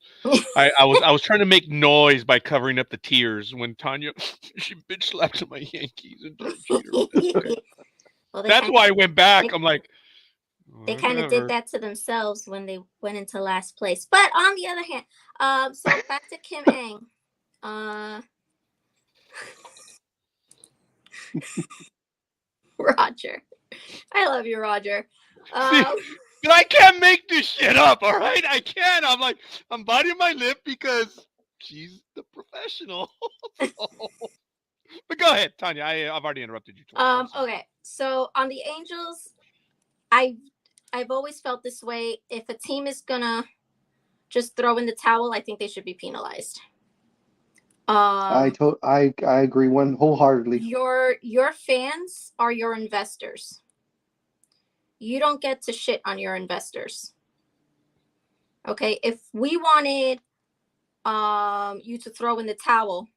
[SPEAKER 1] I was trying to make noise by covering up the tears when Tanya she bitch slapped my Yankees and Derek Jeter. That's okay.
[SPEAKER 3] Well,
[SPEAKER 1] That's why I went back. I'm like,
[SPEAKER 3] they kind of did that to themselves when they went into last place. But on the other hand, so back to Kim Ng. Roger, I love you, Roger.
[SPEAKER 1] But I can't make this shit up, all right? I can't. I'm like, I'm biting my lip because she's the professional. But go ahead, Tanya. I've already interrupted you twice.
[SPEAKER 3] Okay. So on the Angels, I've always felt this way. If a team is gonna just throw in the towel, I think they should be penalized.
[SPEAKER 2] I agree wholeheartedly.
[SPEAKER 3] Your fans are your investors. You don't get to shit on your investors. Okay, if we wanted you to throw in the towel,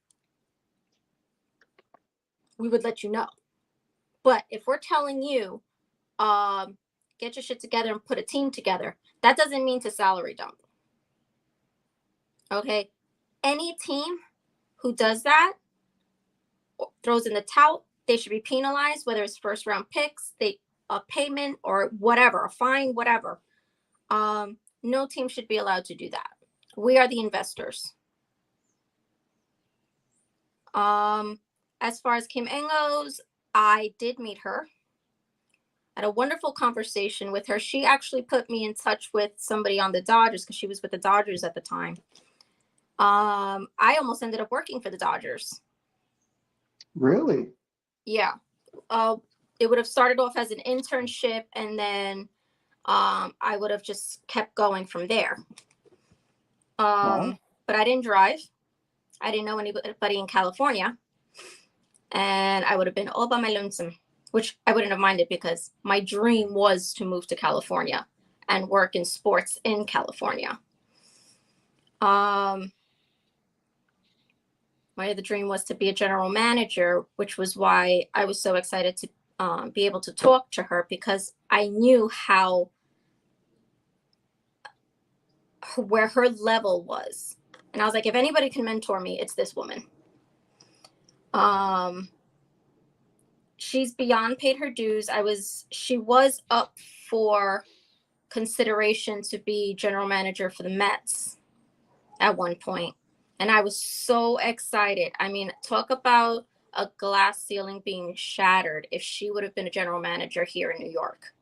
[SPEAKER 3] we would let you know. But if we're telling you, get your shit together and put a team together, that doesn't mean to salary dump. Okay, any team who does that, throws in the towel, they should be penalized, whether it's first round picks, a payment or whatever, a fine, whatever. No team should be allowed to do that. We are the investors. As far as Kim Ng goes, I did meet her. I had a wonderful conversation with her. She actually put me in touch with somebody on the Dodgers because she was with the Dodgers at the time. I almost ended up working for the Dodgers.
[SPEAKER 2] Really?
[SPEAKER 3] Yeah. it would have started off as an internship, and then I would have just kept going from there.
[SPEAKER 2] Wow.
[SPEAKER 3] But I didn't drive. I didn't know anybody in California, and I would have been all by my lonesome, which I wouldn't have minded because my dream was to move to California and work in sports in California. My other dream was to be a general manager, which was why I was so excited to be able to talk to her, because I knew where her level was. And I was like, if anybody can mentor me, it's this woman. She's beyond paid her dues. She was up for consideration to be general manager for the Mets at one point. And I was so excited. I mean, talk about a glass ceiling being shattered if she would have been a general manager here in New York.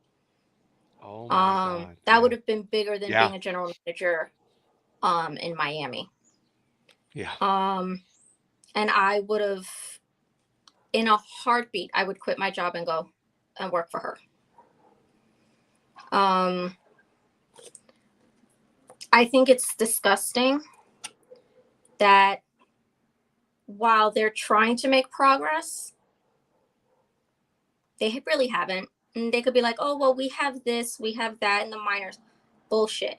[SPEAKER 1] Oh my God.
[SPEAKER 3] That would have been bigger than
[SPEAKER 1] Yeah.
[SPEAKER 3] being a general manager in Miami.
[SPEAKER 1] Yeah.
[SPEAKER 3] And I would have, in a heartbeat, I would quit my job and go and work for her. I think it's disgusting that while they're trying to make progress, they really haven't. And they could be like, oh, well, we have this, we have that in the minors. Bullshit.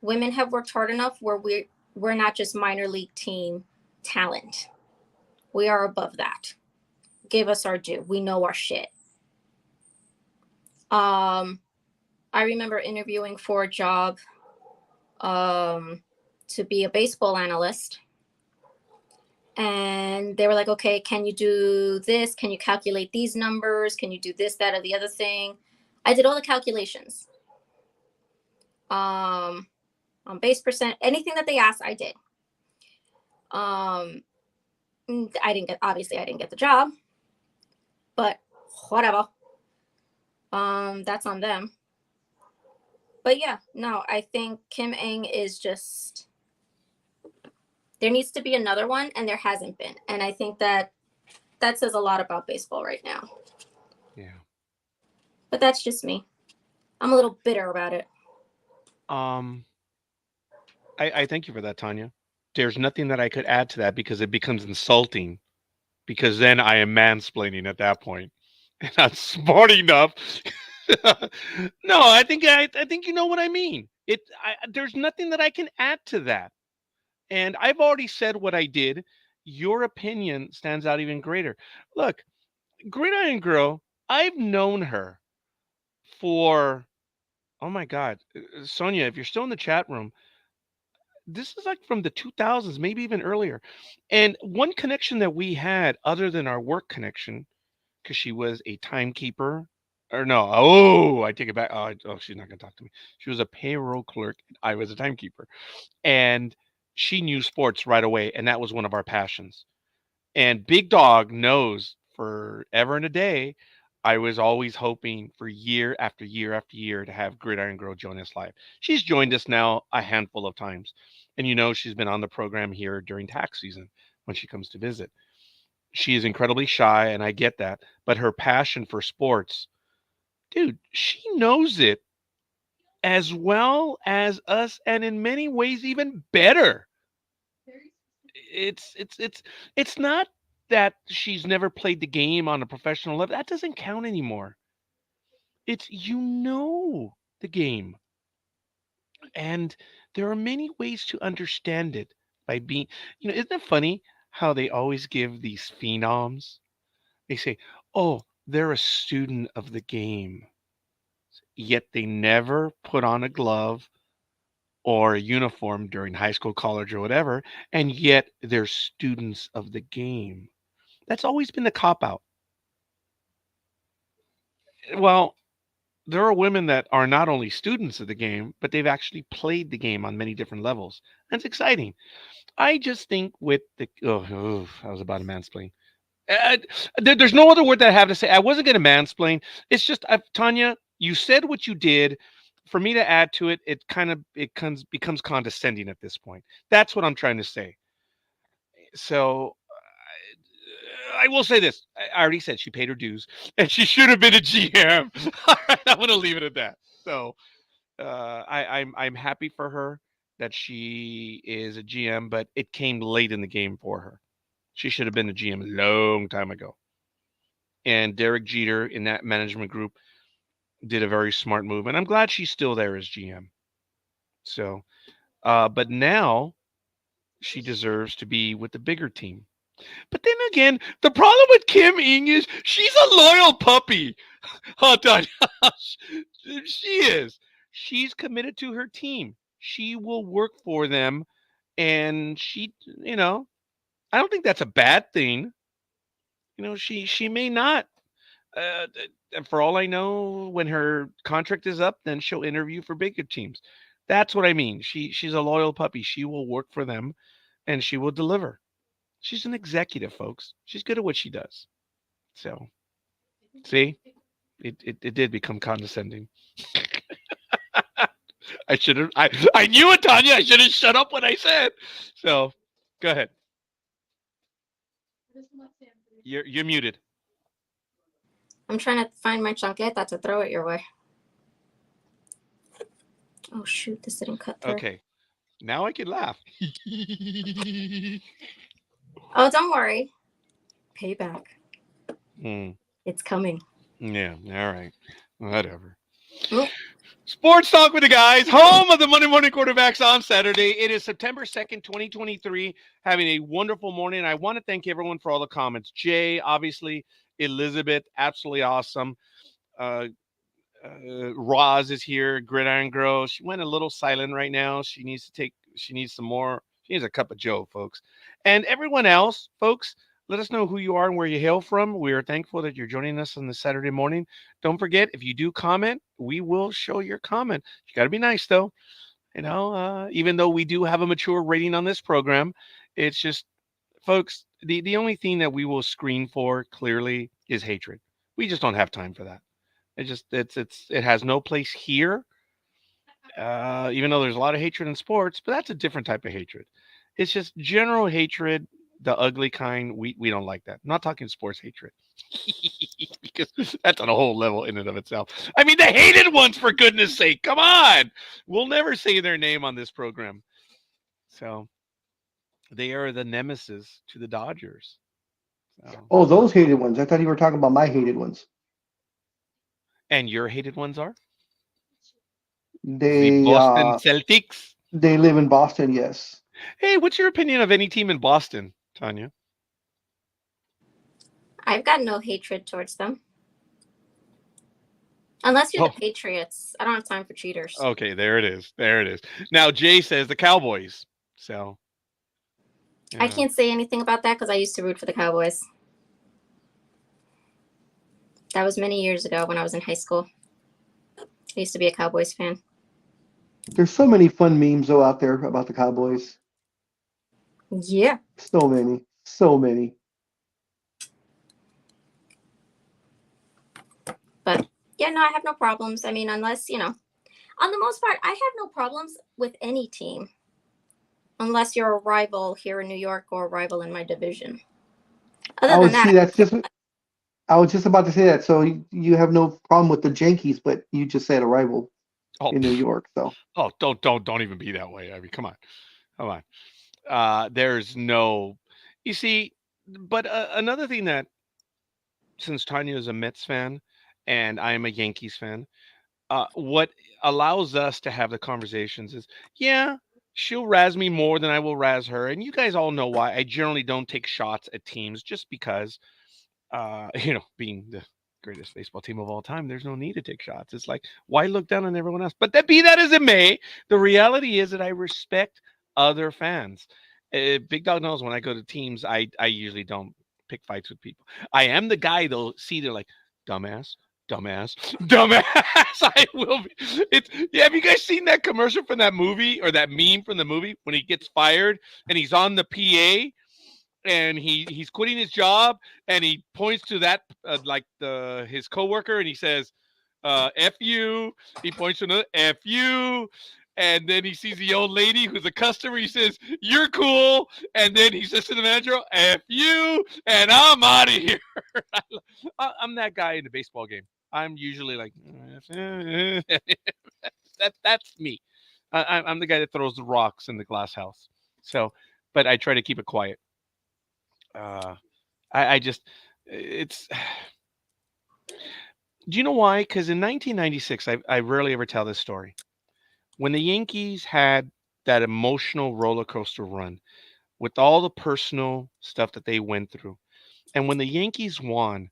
[SPEAKER 3] Women have worked hard enough where we're not just minor league team talent. We are above that. Give us our due. We know our shit. I remember interviewing for a job to be a baseball analyst. And they were like, okay, can you do this? Can you calculate these numbers? Can you do this, that, or the other thing? I did all the calculations. On base percent, anything that they asked, I did. Obviously I didn't get the job, but whatever. That's on them. But yeah, no, I think Kim Ng is just, there needs to be another one, and there hasn't been. And I think that says a lot about baseball right now.
[SPEAKER 1] Yeah.
[SPEAKER 3] But that's just me. I'm a little bitter about it.
[SPEAKER 1] I thank you for that, Tanya. There's nothing that I could add to that because it becomes insulting. Because then I am mansplaining at that point, and not smart enough. No, I think you know what I mean. There's nothing that I can add to that, and I've already said what I did. Your opinion stands out even greater. Look, Gridiron Girl, I've known her for, oh my God, Sonia, if you're still in the chat room, this is like from the 2000s, maybe even earlier. And one connection that we had, other than our work connection, because she was a timekeeper, or no, oh, I take it back. Oh, she's not going to talk to me. She was a payroll clerk. I was a timekeeper. And she knew sports right away. And that was one of our passions. And Big Dog knows forever and a day, I was always hoping for year after year after year to have Gridiron Girl join us live. She's joined us now a handful of times. And she's been on the program here during tax season when she comes to visit. She is incredibly shy, and I get that. But her passion for sports, dude, she knows it as well as us, and in many ways even better. It's not that she's never played the game on a professional level. That doesn't count anymore. It's the game. And there are many ways to understand it by being, isn't it funny how they always give these phenoms? They say, oh, they're a student of the game, yet they never put on a glove or a uniform during high school, college, or whatever, and yet they're students of the game. That's always been the cop out. Well, there are women that are not only students of the game, but they've actually played the game on many different levels. That's exciting. I just think with the I was about to mansplain. Uh, there's no other word that I have to say. I wasn't going to mansplain. It's just, Tanya, you said what you did. For me to add to it, becomes condescending at this point. That's what I'm trying to say. So I will say this. I already said she paid her dues, and she should have been a GM. All right, I'm going to leave it at that. So I'm happy for her that she is a GM, but it came late in the game for her. She should have been a GM a long time ago. And Derek Jeter in that management group did a very smart move, and I'm glad she's still there as GM. So, but now she deserves to be with the bigger team. But then again, the problem with Kim Ing is she's a loyal puppy. Oh, Tanya, she is. She's committed to her team. She will work for them, and I don't think that's a bad thing. She may not. Uh, and for all I know, when her contract is up, then she'll interview for bigger teams. That's what I mean. She's a loyal puppy. She will work for them, and she will deliver. She's an executive, folks. She's good at what she does. So, see, it did become condescending. I should have. I knew it, Tanya. I should have shut up when I said. So, go ahead. You're muted.
[SPEAKER 3] I'm trying to find my chancleta to throw it your way. Oh shoot, this didn't cut through.
[SPEAKER 1] Okay, now I can laugh.
[SPEAKER 3] Oh, don't worry. Payback.
[SPEAKER 1] Mm,
[SPEAKER 3] It's coming.
[SPEAKER 1] yeah. All right. Whatever.
[SPEAKER 3] Oh.
[SPEAKER 1] Sports Talk with the Guys, home of the Monday Morning Quarterbacks on Saturday. It is September 2nd, 2023. Having a wonderful morning. I want to thank everyone for all the comments. Jay, obviously, Elizabeth, absolutely awesome. Roz is here. Gridiron Girl. She went a little silent right now. She needs some more. She needs a cup of Joe, folks. And everyone else, folks, let us know who you are and where you hail from. We are thankful that you're joining us on this Saturday morning. Don't forget, if you do comment, we will show your comment. You got to be nice, though. Even though we do have a mature rating on this program, it's just, folks, the only thing that we will screen for clearly is hatred. We just don't have time for that. It has no place here. Even though there's a lot of hatred in sports, but that's a different type of hatred. It's just general hatred, the ugly kind. We don't like that. I'm not talking sports hatred. Because that's on a whole level in and of itself. I mean, the hated ones, for goodness sake. Come on. We'll never say their name on this program. So they are the nemesis to the Dodgers. So.
[SPEAKER 2] Oh, those hated ones. I thought you were talking about my hated ones.
[SPEAKER 1] And your hated ones are?
[SPEAKER 2] The
[SPEAKER 1] Boston Celtics.
[SPEAKER 2] They live in Boston, yes.
[SPEAKER 1] Hey, what's your opinion of any team in Boston, Tanya?
[SPEAKER 3] I've got no hatred towards them. Unless you're the Patriots. I don't have time for cheaters.
[SPEAKER 1] Okay, there it is. There it is. Now, Jay says the Cowboys. So.
[SPEAKER 3] Yeah. I can't say anything about that because I used to root for the Cowboys. That was many years ago when I was in high school. I used to be a Cowboys fan.
[SPEAKER 2] There's so many fun memes, though, out there about the Cowboys.
[SPEAKER 3] Yeah.
[SPEAKER 2] So many. So many.
[SPEAKER 3] But, yeah, no, I have no problems. I mean, unless, on the most part, I have no problems with any team. Unless you're a rival here in New York or a rival in my division. Other than that,
[SPEAKER 2] I was just about to say that. So you have no problem with the Yankees, but you just said a rival in New York. So
[SPEAKER 1] don't even be that way. I mean, come on. There's no. You see, but another thing that, since Tanya is a Mets fan and I am a Yankees fan, what allows us to have the conversations is, yeah, she'll razz me more than I will razz her, and you guys all know why. I generally don't take shots at teams just because. Being the greatest baseball team of all time, there's no need to take shots. It's like, why look down on everyone else? But that as it may, the reality is that I respect other fans. Big Dog knows when I go to teams, I usually don't pick fights with people. I am the guy, though, see, they're like, dumbass. I will be. Have you guys seen that commercial from that movie, or that meme from the movie when he gets fired and he's on the PA? And he's quitting his job, and he points to that his coworker, and he says, "F you." He points to another, "F you." And then he sees the old lady who's a customer. He says, "You're cool." And then he says to the manager, "F you," and I'm out of here. I'm that guy in the baseball game. I'm usually like, that's me. I'm the guy that throws the rocks in the glass house. So, but I try to keep it quiet. Uh, I just, it's. Do you know why? Because in 1996, I rarely ever tell this story. When the Yankees had that emotional roller coaster run with all the personal stuff that they went through, and when the Yankees won,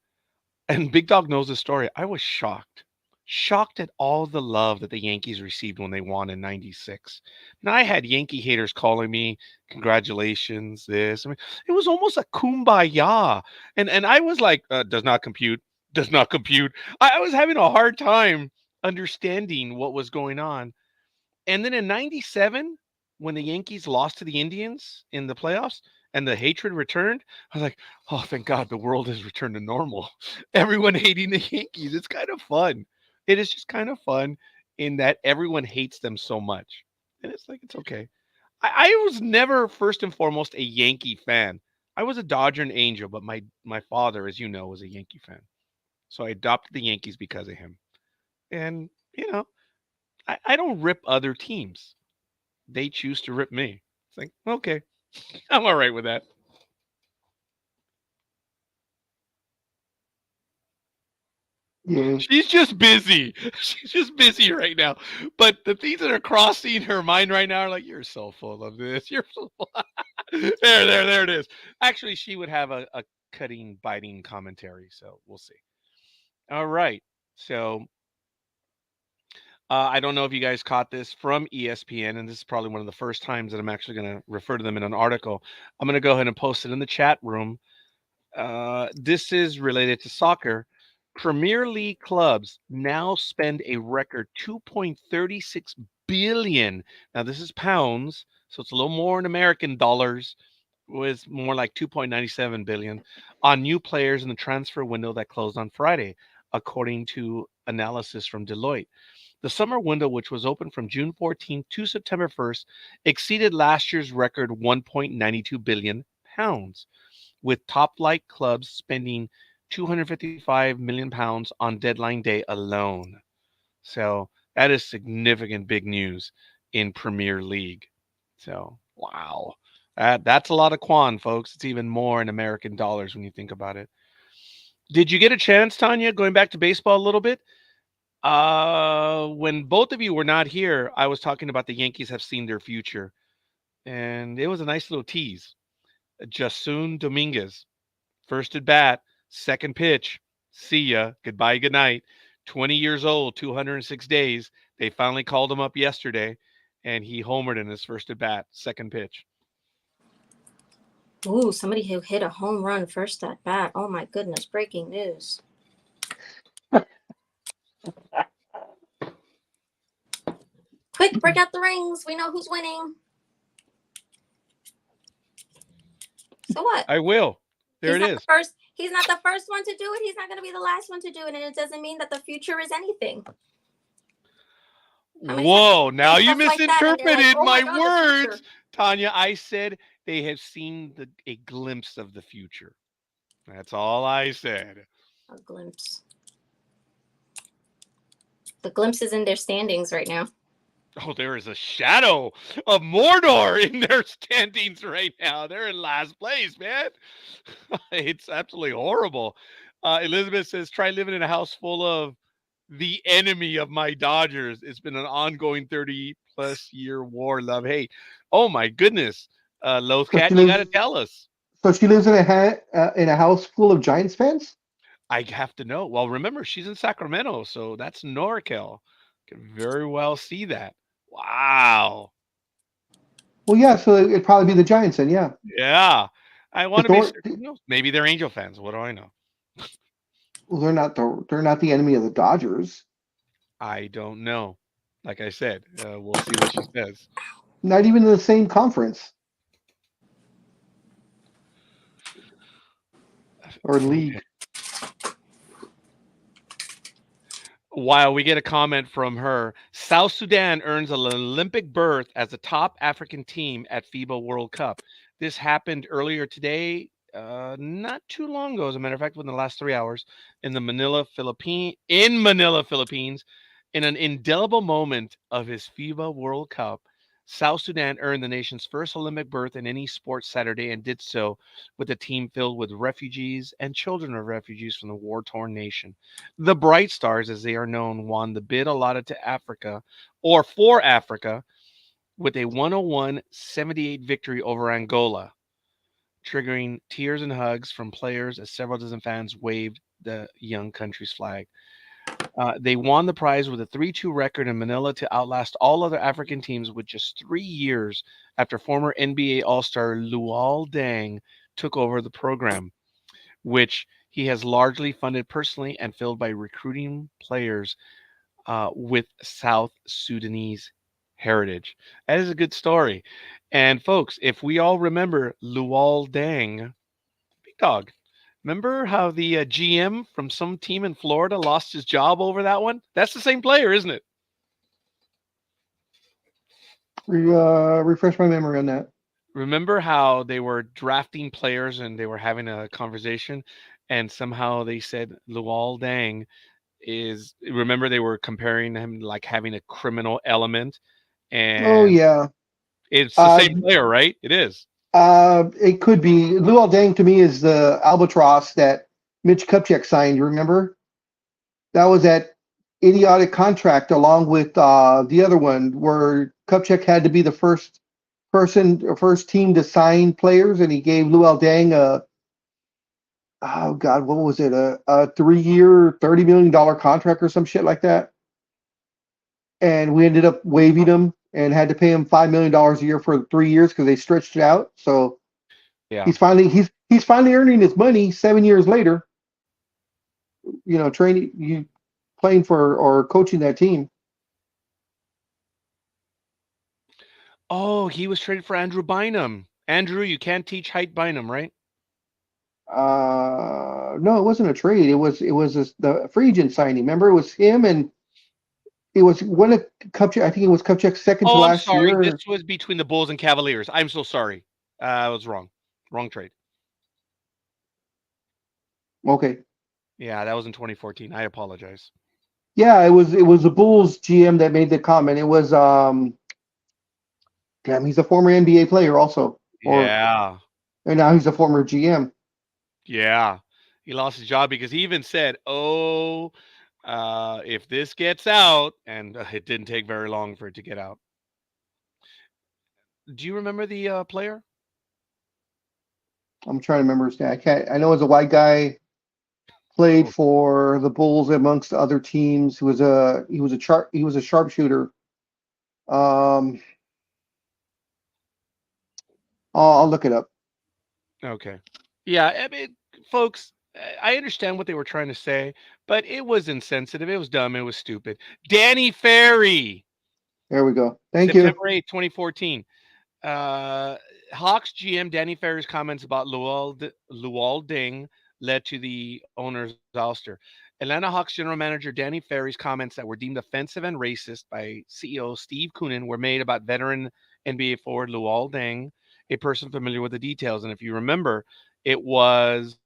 [SPEAKER 1] and Big Dog knows the story, I was shocked. Shocked at all the love that the Yankees received when they won in 96. And I had Yankee haters calling me, congratulations, this. I mean, it was almost a kumbaya. And I was like, does not compute, does not compute. I was having a hard time understanding what was going on. And then in 97, when the Yankees lost to the Indians in the playoffs and the hatred returned, I was like, oh, thank God the world has returned to normal. Everyone hating the Yankees. It's kind of fun. It is just kind of fun in that everyone hates them so much. And it's like, it's okay. I was never first and foremost a Yankee fan. I was a Dodger and Angel, but my father, as you know, was a Yankee fan. So I adopted the Yankees because of him. And, I don't rip other teams. They choose to rip me. It's like, okay, I'm all right with that.
[SPEAKER 2] Yeah.
[SPEAKER 1] She's just busy. She's just busy right now. But the things that are crossing her mind right now are like, you're so full of this. You're so full. There it is. Actually, she would have a cutting, biting commentary. So we'll see. All right. So I don't know if you guys caught this from ESPN, and this is probably one of the first times that I'm actually going to refer to them in an article. I'm going to go ahead and post it in the chat room. This is related to soccer. Premier League clubs now spend a record 2.36 billion. Now this is pounds, so it's a little more in American dollars. Was more like 2.97 billion on new players in the transfer window that closed on Friday, according to analysis from Deloitte. The summer window, which was open from June 14th to September 1st, exceeded last year's record 1.92 billion pounds, with top flight clubs spending 255 million pounds on deadline day alone. So that is significant big news in Premier League. So wow. That's a lot of quan, folks. It's even more in American dollars when you think about it. Did you get a chance, Tanya, going back to baseball a little bit? When both of you were not here, I was talking about the Yankees have seen their future. And it was a nice little tease. Jason Dominguez, first at bat, second pitch. See ya. Goodbye, good night. 20 years old, 206 days. They finally called him up yesterday, and he homered in his first at bat, second pitch.
[SPEAKER 3] Ooh, somebody who hit a home run first at bat. Oh my goodness, breaking news. Quick, break out the rings. We know who's winning. So what?
[SPEAKER 1] I will. There it is.
[SPEAKER 3] He's not the first one to do it. He's not going to be the last one to do it. And it doesn't mean that the future is anything.
[SPEAKER 1] Whoa, now you misinterpreted
[SPEAKER 3] oh
[SPEAKER 1] my
[SPEAKER 3] God,
[SPEAKER 1] words. Tanya, I said they have seen a glimpse of the future. That's all I said.
[SPEAKER 3] A glimpse. The glimpse is in their standings right now.
[SPEAKER 1] Oh, there is a shadow of Mordor in their standings right now. They're in last place, man. It's absolutely horrible. Elizabeth says, try living in a house full of the enemy of my Dodgers. It's been an ongoing 30-plus year war, love, hate. Oh, my goodness. Lothcat, you got to tell us.
[SPEAKER 2] So she lives in a house full of Giants fans?
[SPEAKER 1] I have to know. Well, remember, she's in Sacramento, so that's NorCal. Can very well see that. Wow.
[SPEAKER 2] Well, yeah, so it'd probably be the Giants then, yeah.
[SPEAKER 1] Yeah. I want to be certain. Maybe they're Angel fans. What do I know?
[SPEAKER 2] Well, they're not the enemy of the Dodgers.
[SPEAKER 1] I don't know. Like I said, we'll see what she says.
[SPEAKER 2] Not even in the same conference or league.
[SPEAKER 1] While we get a comment from her, South Sudan earns an Olympic berth as the top African team at FIBA World Cup. This happened earlier today, not too long ago, as a matter of fact, within the last 3 hours, in Manila, Philippines, in an indelible moment of his FIBA World Cup. South Sudan earned the nation's first Olympic berth in any sport Saturday and did so with a team filled with refugees and children of refugees from the war-torn nation. The Bright Stars, as they are known, won the bid allotted to Africa, or for Africa, with a 101-78 victory over Angola, triggering tears and hugs from players as several dozen fans waved the young country's flag. They won the prize with a 3-2 record in Manila to outlast all other African teams with just 3 years after former NBA All-Star Luol Deng took over the program, which he has largely funded personally and filled by recruiting players with South Sudanese heritage. That is a good story. And folks, if we all remember Luol Deng, Big Dog, remember how the GM from some team in Florida lost his job over that one? That's the same player, isn't it?
[SPEAKER 2] Refresh my memory on that.
[SPEAKER 1] Remember how they were drafting players and they were having a conversation, and somehow they said Luol Deng is. Remember they were comparing him like having a criminal element,
[SPEAKER 2] Oh
[SPEAKER 1] and
[SPEAKER 2] yeah.
[SPEAKER 1] it's the
[SPEAKER 2] Uh,
[SPEAKER 1] same player, right? It is.
[SPEAKER 2] it could be. Luol Deng to me is the albatross that Mitch Kupchak signed. You remember? That was that idiotic contract along with the other one where Kupchak had to be the first person or first team to sign players, and he gave Luol Deng a oh god, what was it? A 3-year, $30 million contract or some shit like that. And we ended up waiving him and had to pay him $5 million a year for 3 years because they stretched it out. So
[SPEAKER 1] Yeah.
[SPEAKER 2] he's finally earning his money 7 years later. You know, training you playing for or coaching that team.
[SPEAKER 1] Oh, he was traded for Andrew Bynum. Andrew, you can't teach height Bynum, right?
[SPEAKER 2] No, it wasn't a trade. It was the free agent signing. Remember, it was him and it was one of Kupchak. I think it was Kupchak's second to
[SPEAKER 1] Oh, I'm
[SPEAKER 2] last
[SPEAKER 1] sorry. This
[SPEAKER 2] year.
[SPEAKER 1] was between the Bulls and Cavaliers. I'm so sorry. I was wrong. Wrong trade.
[SPEAKER 2] Okay,
[SPEAKER 1] Yeah, that was in 2014. I apologize.
[SPEAKER 2] yeah, it was the Bulls GM that made the comment. It was damn, he's a former NBA player also, or
[SPEAKER 1] Yeah.
[SPEAKER 2] and now he's a former GM.
[SPEAKER 1] Yeah. He lost his job because he even said, "Oh, if this gets out," and it didn't take very long for it to get out. Do you remember the player?
[SPEAKER 2] I'm trying to remember his name. I can't. I know as a white guy played
[SPEAKER 1] Oh,
[SPEAKER 2] for the Bulls amongst other teams. He was a sharpshooter. Um, I'll look it up.
[SPEAKER 1] okay. Yeah, I mean, folks, I understand what they were trying to say, but it was insensitive. It was dumb. It was stupid. Danny Ferry,
[SPEAKER 2] There we go. Thank you.
[SPEAKER 1] September 8th, 2014. Uh, Hawks GM Danny Ferry's comments about Luol Deng led to the owner's ouster. Atlanta Hawks general manager Danny Ferry's comments that were deemed offensive and racist by CEO Steve Koonin were made about veteran NBA forward Luol Deng, a person familiar with the details. And if you remember, it was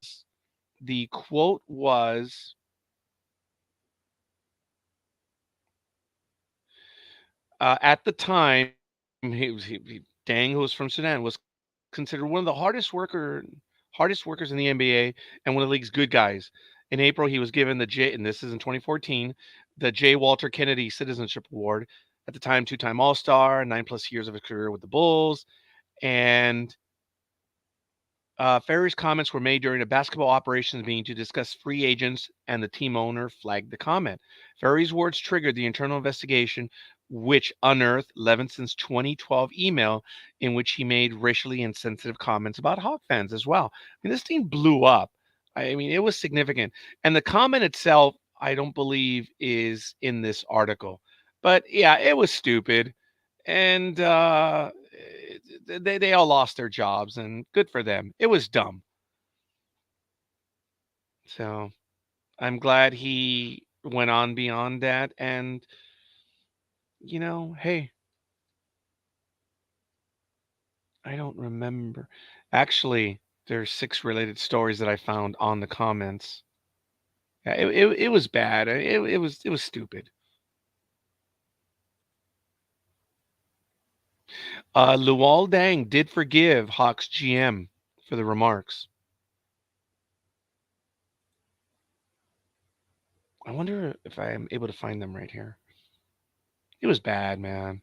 [SPEAKER 1] the quote was at the time Deng, who was from Sudan, was considered one of the hardest workers in the NBA and one of the league's good guys. In April, he was given and this is in 2014, the J. Walter Kennedy Citizenship Award. At the time, two-time All-Star, 9+ years of his career with the Bulls, and Ferry's comments were made during a basketball operations meeting to discuss free agents, and the team owner flagged the comment. Ferry's words triggered the internal investigation, which unearthed Levinson's 2012 email in which he made racially insensitive comments about Hawk fans as well. I mean, this thing blew up. I mean, it was significant. And the comment itself, I don't believe, is in this article. But yeah, it was stupid. And they all lost their jobs, and good for them. It was dumb. So I'm glad he went on beyond that. And, hey, I don't remember. Actually, there's 6 related stories that I found on the comments. Yeah, it was bad. It was stupid. Luol Deng did forgive Hawks GM for the remarks. I wonder if I am able to find them right here. It was bad, man.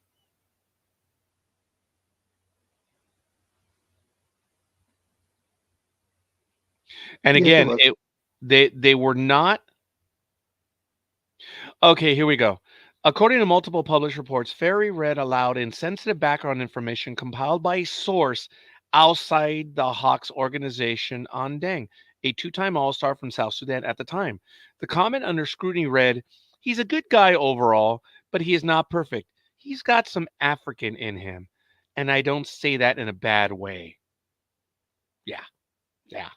[SPEAKER 1] And
[SPEAKER 2] Yes, it
[SPEAKER 1] again,
[SPEAKER 2] was.
[SPEAKER 1] they were not. Okay, here we go. According to multiple published reports, Ferry read aloud insensitive background information compiled by a source outside the Hawks organization on Deng, a 2-time All-Star from South Sudan at the time. The comment under scrutiny read, "He's a good guy overall, but he is not perfect. He's got some African in him, and I don't say that in a bad way." Yeah, yeah.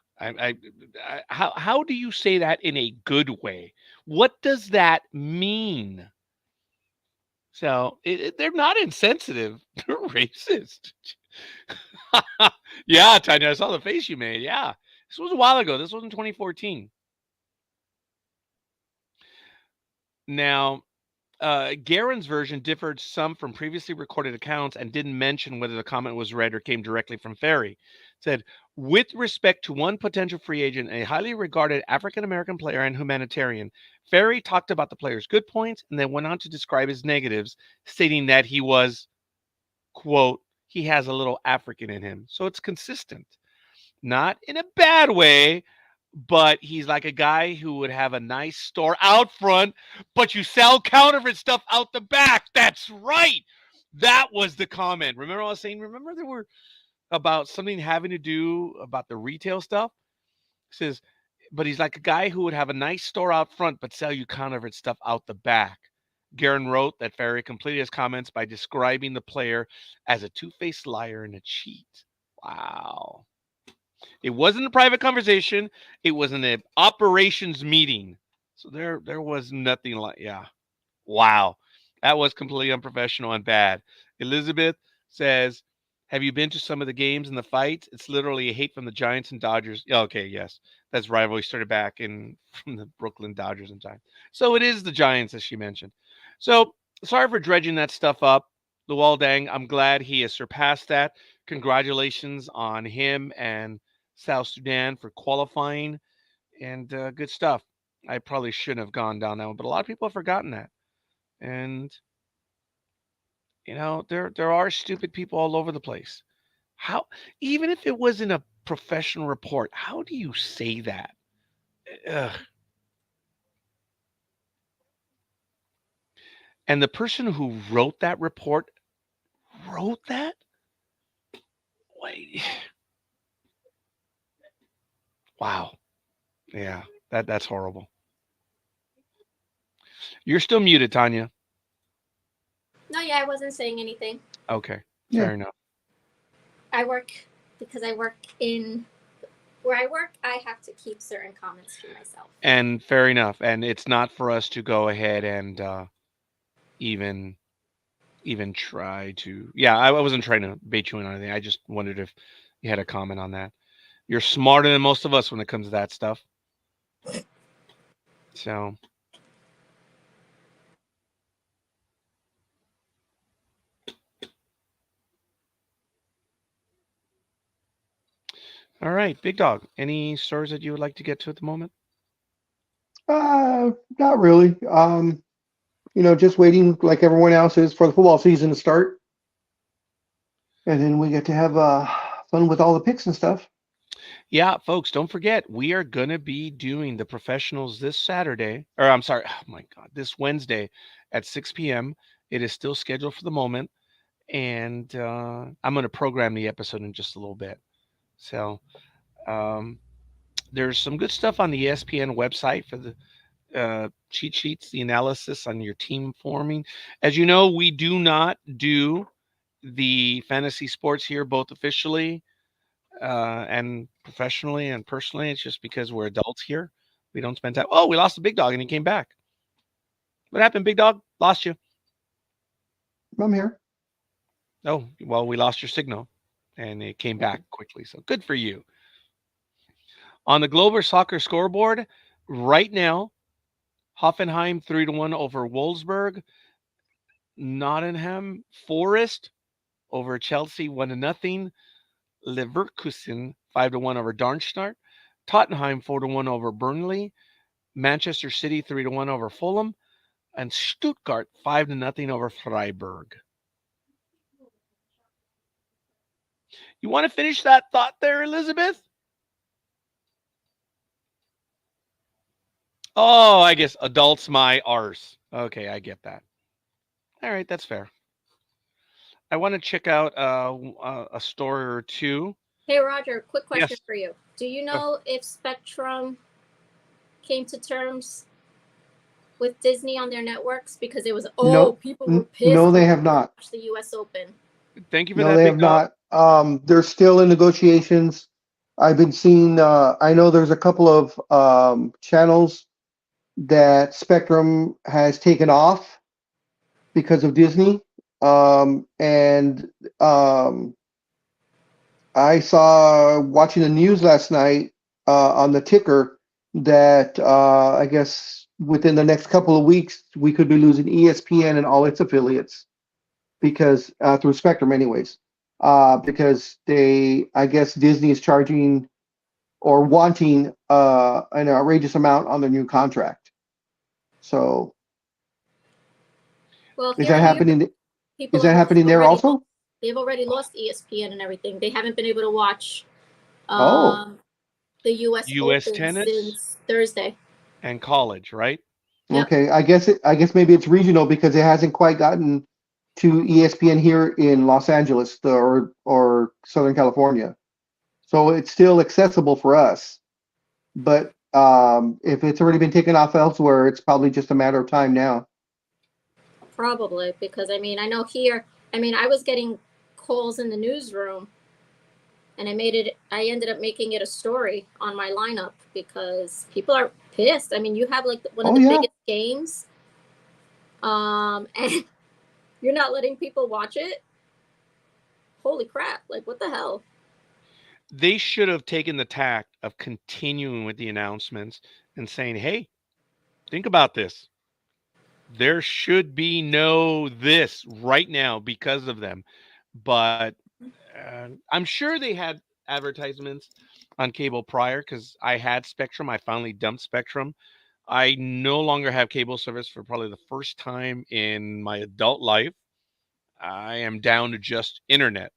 [SPEAKER 1] How do you say that in a good way? What does that mean? So they're not insensitive. They're racist. Yeah, Tanya, I saw the face you made. Yeah, this was a while ago. This was in 2014. Now, Garen's version differed some from previously recorded accounts and didn't mention whether the comment was read or came directly from Ferry. It said, with respect to one potential free agent, a highly regarded African-American player and humanitarian, Ferry talked about the player's good points and then went on to describe his negatives, stating that he was, quote, he has a little African in him. So it's consistent. Not in a bad way, but he's like a guy who would have a nice store out front, but you sell counterfeit stuff out the back. That's right. That was the comment. Remember I was saying, remember there were about something having to do about the retail stuff? It says, but he's like a guy who would have a nice store out front, but sell you counterfeit stuff out the back. Garen wrote that Ferry completed his comments by describing the player as a two-faced liar and a cheat. Wow. It wasn't a private conversation. It was an operations meeting. So there was nothing like, yeah. Wow. That was completely unprofessional and bad. Elizabeth says, have you been to some of the games and the fights? It's literally a hate from the Giants and Dodgers. Yeah, okay, yes. That's rivalry started back in from the Brooklyn Dodgers and Giants. So it is the Giants, as she mentioned. So sorry for dredging that stuff up. Luol Deng, I'm glad he has surpassed that. Congratulations on him and South Sudan for qualifying, and good stuff. I probably shouldn't have gone down that one, but a lot of people have forgotten that. And there are stupid people all over the place. How, even if it wasn't a professional report, how do you say that? Ugh. And the person who wrote that report wrote that? Wait. Wow. Yeah, that's horrible. You're still muted, Tanya.
[SPEAKER 3] No, yeah, I wasn't saying anything.
[SPEAKER 1] Okay,
[SPEAKER 2] Yeah.
[SPEAKER 1] fair enough.
[SPEAKER 3] Because I work in where I work, I have to keep certain comments to myself.
[SPEAKER 1] And fair enough. And it's not for us to go ahead and even try to. Yeah, I wasn't trying to bait you in on anything. I just wondered if you had a comment on that. You're smarter than most of us when it comes to that stuff. So. All right, Big Dog. Any stories that you would like to get to at the moment?
[SPEAKER 2] Not really. Just waiting like everyone else is for the football season to start. And then we get to have fun with all the picks and stuff.
[SPEAKER 1] Yeah, folks, don't forget, we are going to be doing the professionals this Saturday, or I'm sorry, oh my God, this Wednesday at 6 p.m. It is still scheduled for the moment. And I'm going to program the episode in just a little bit. So there's some good stuff on the ESPN website for the cheat sheets, the analysis on your team forming. As you know, we do not do the fantasy sports here, both officially and professionally and personally. It's just because we're adults here. We don't spend time. Oh, we lost a Big Dog and he came back. What happened, Big Dog? Lost you.
[SPEAKER 2] I'm here.
[SPEAKER 1] Oh, well, we lost your signal, and it came back quickly. So good for you. On the Glober Soccer scoreboard, right now, Hoffenheim 3-1 over Wolfsburg. Nottingham Forest over Chelsea 1-0. Leverkusen 5-1 over Darmstadt. Tottenham 4-1 over Burnley. Manchester City 3-1 over Fulham. And Stuttgart 5-0 over Freiburg. You want to finish that thought there, Elizabeth? Oh, I guess adults my arse. Okay, I get that. All right, that's fair. I want to check out a story or two.
[SPEAKER 3] Hey, Roger, quick question
[SPEAKER 1] Yes.
[SPEAKER 3] for you. Do you know if Spectrum came to terms with Disney on their networks? Because it was, people were pissed.
[SPEAKER 2] No, they have not.
[SPEAKER 3] The U.S. Open.
[SPEAKER 1] Thank you for
[SPEAKER 2] No,
[SPEAKER 1] that,
[SPEAKER 2] they
[SPEAKER 1] Big
[SPEAKER 2] have
[SPEAKER 1] Dog.
[SPEAKER 2] not. They're still in negotiations. I've been seeing, I know there's a couple of channels that Spectrum has taken off because of Disney. And I saw watching the news last night on the ticker that I guess within the next couple of weeks we could be losing ESPN and all its affiliates because through Spectrum, anyways. Because I guess Disney is charging or wanting an outrageous amount on their new contract. So
[SPEAKER 3] Well,
[SPEAKER 2] is that happening? Is that happening there also?
[SPEAKER 3] They've already lost ESPN and everything. They haven't been able to watch
[SPEAKER 2] Oh.
[SPEAKER 3] the US Open
[SPEAKER 1] tennis
[SPEAKER 3] since Thursday.
[SPEAKER 1] and college, right?
[SPEAKER 3] Yep.
[SPEAKER 2] Okay, I guess maybe it's regional because it hasn't quite gotten to ESPN here in Los Angeles or Southern California. So it's still accessible for us. But if it's already been taken off elsewhere, it's probably just a matter of time now.
[SPEAKER 3] Probably, because I mean, I know here, I was getting calls in the newsroom, and I ended up making it a story on my lineup because people are pissed. I mean, you have like one of the biggest games, and you're not letting people watch it. Holy crap, like what the hell?
[SPEAKER 1] They should have taken the tact of continuing with the announcements and saying, hey, think about this. There should be no this right now because of them. But I'm sure they had advertisements on cable prior because I had Spectrum. I finally dumped Spectrum. I no longer have cable service for probably the first time in my adult life. I am down to just internet.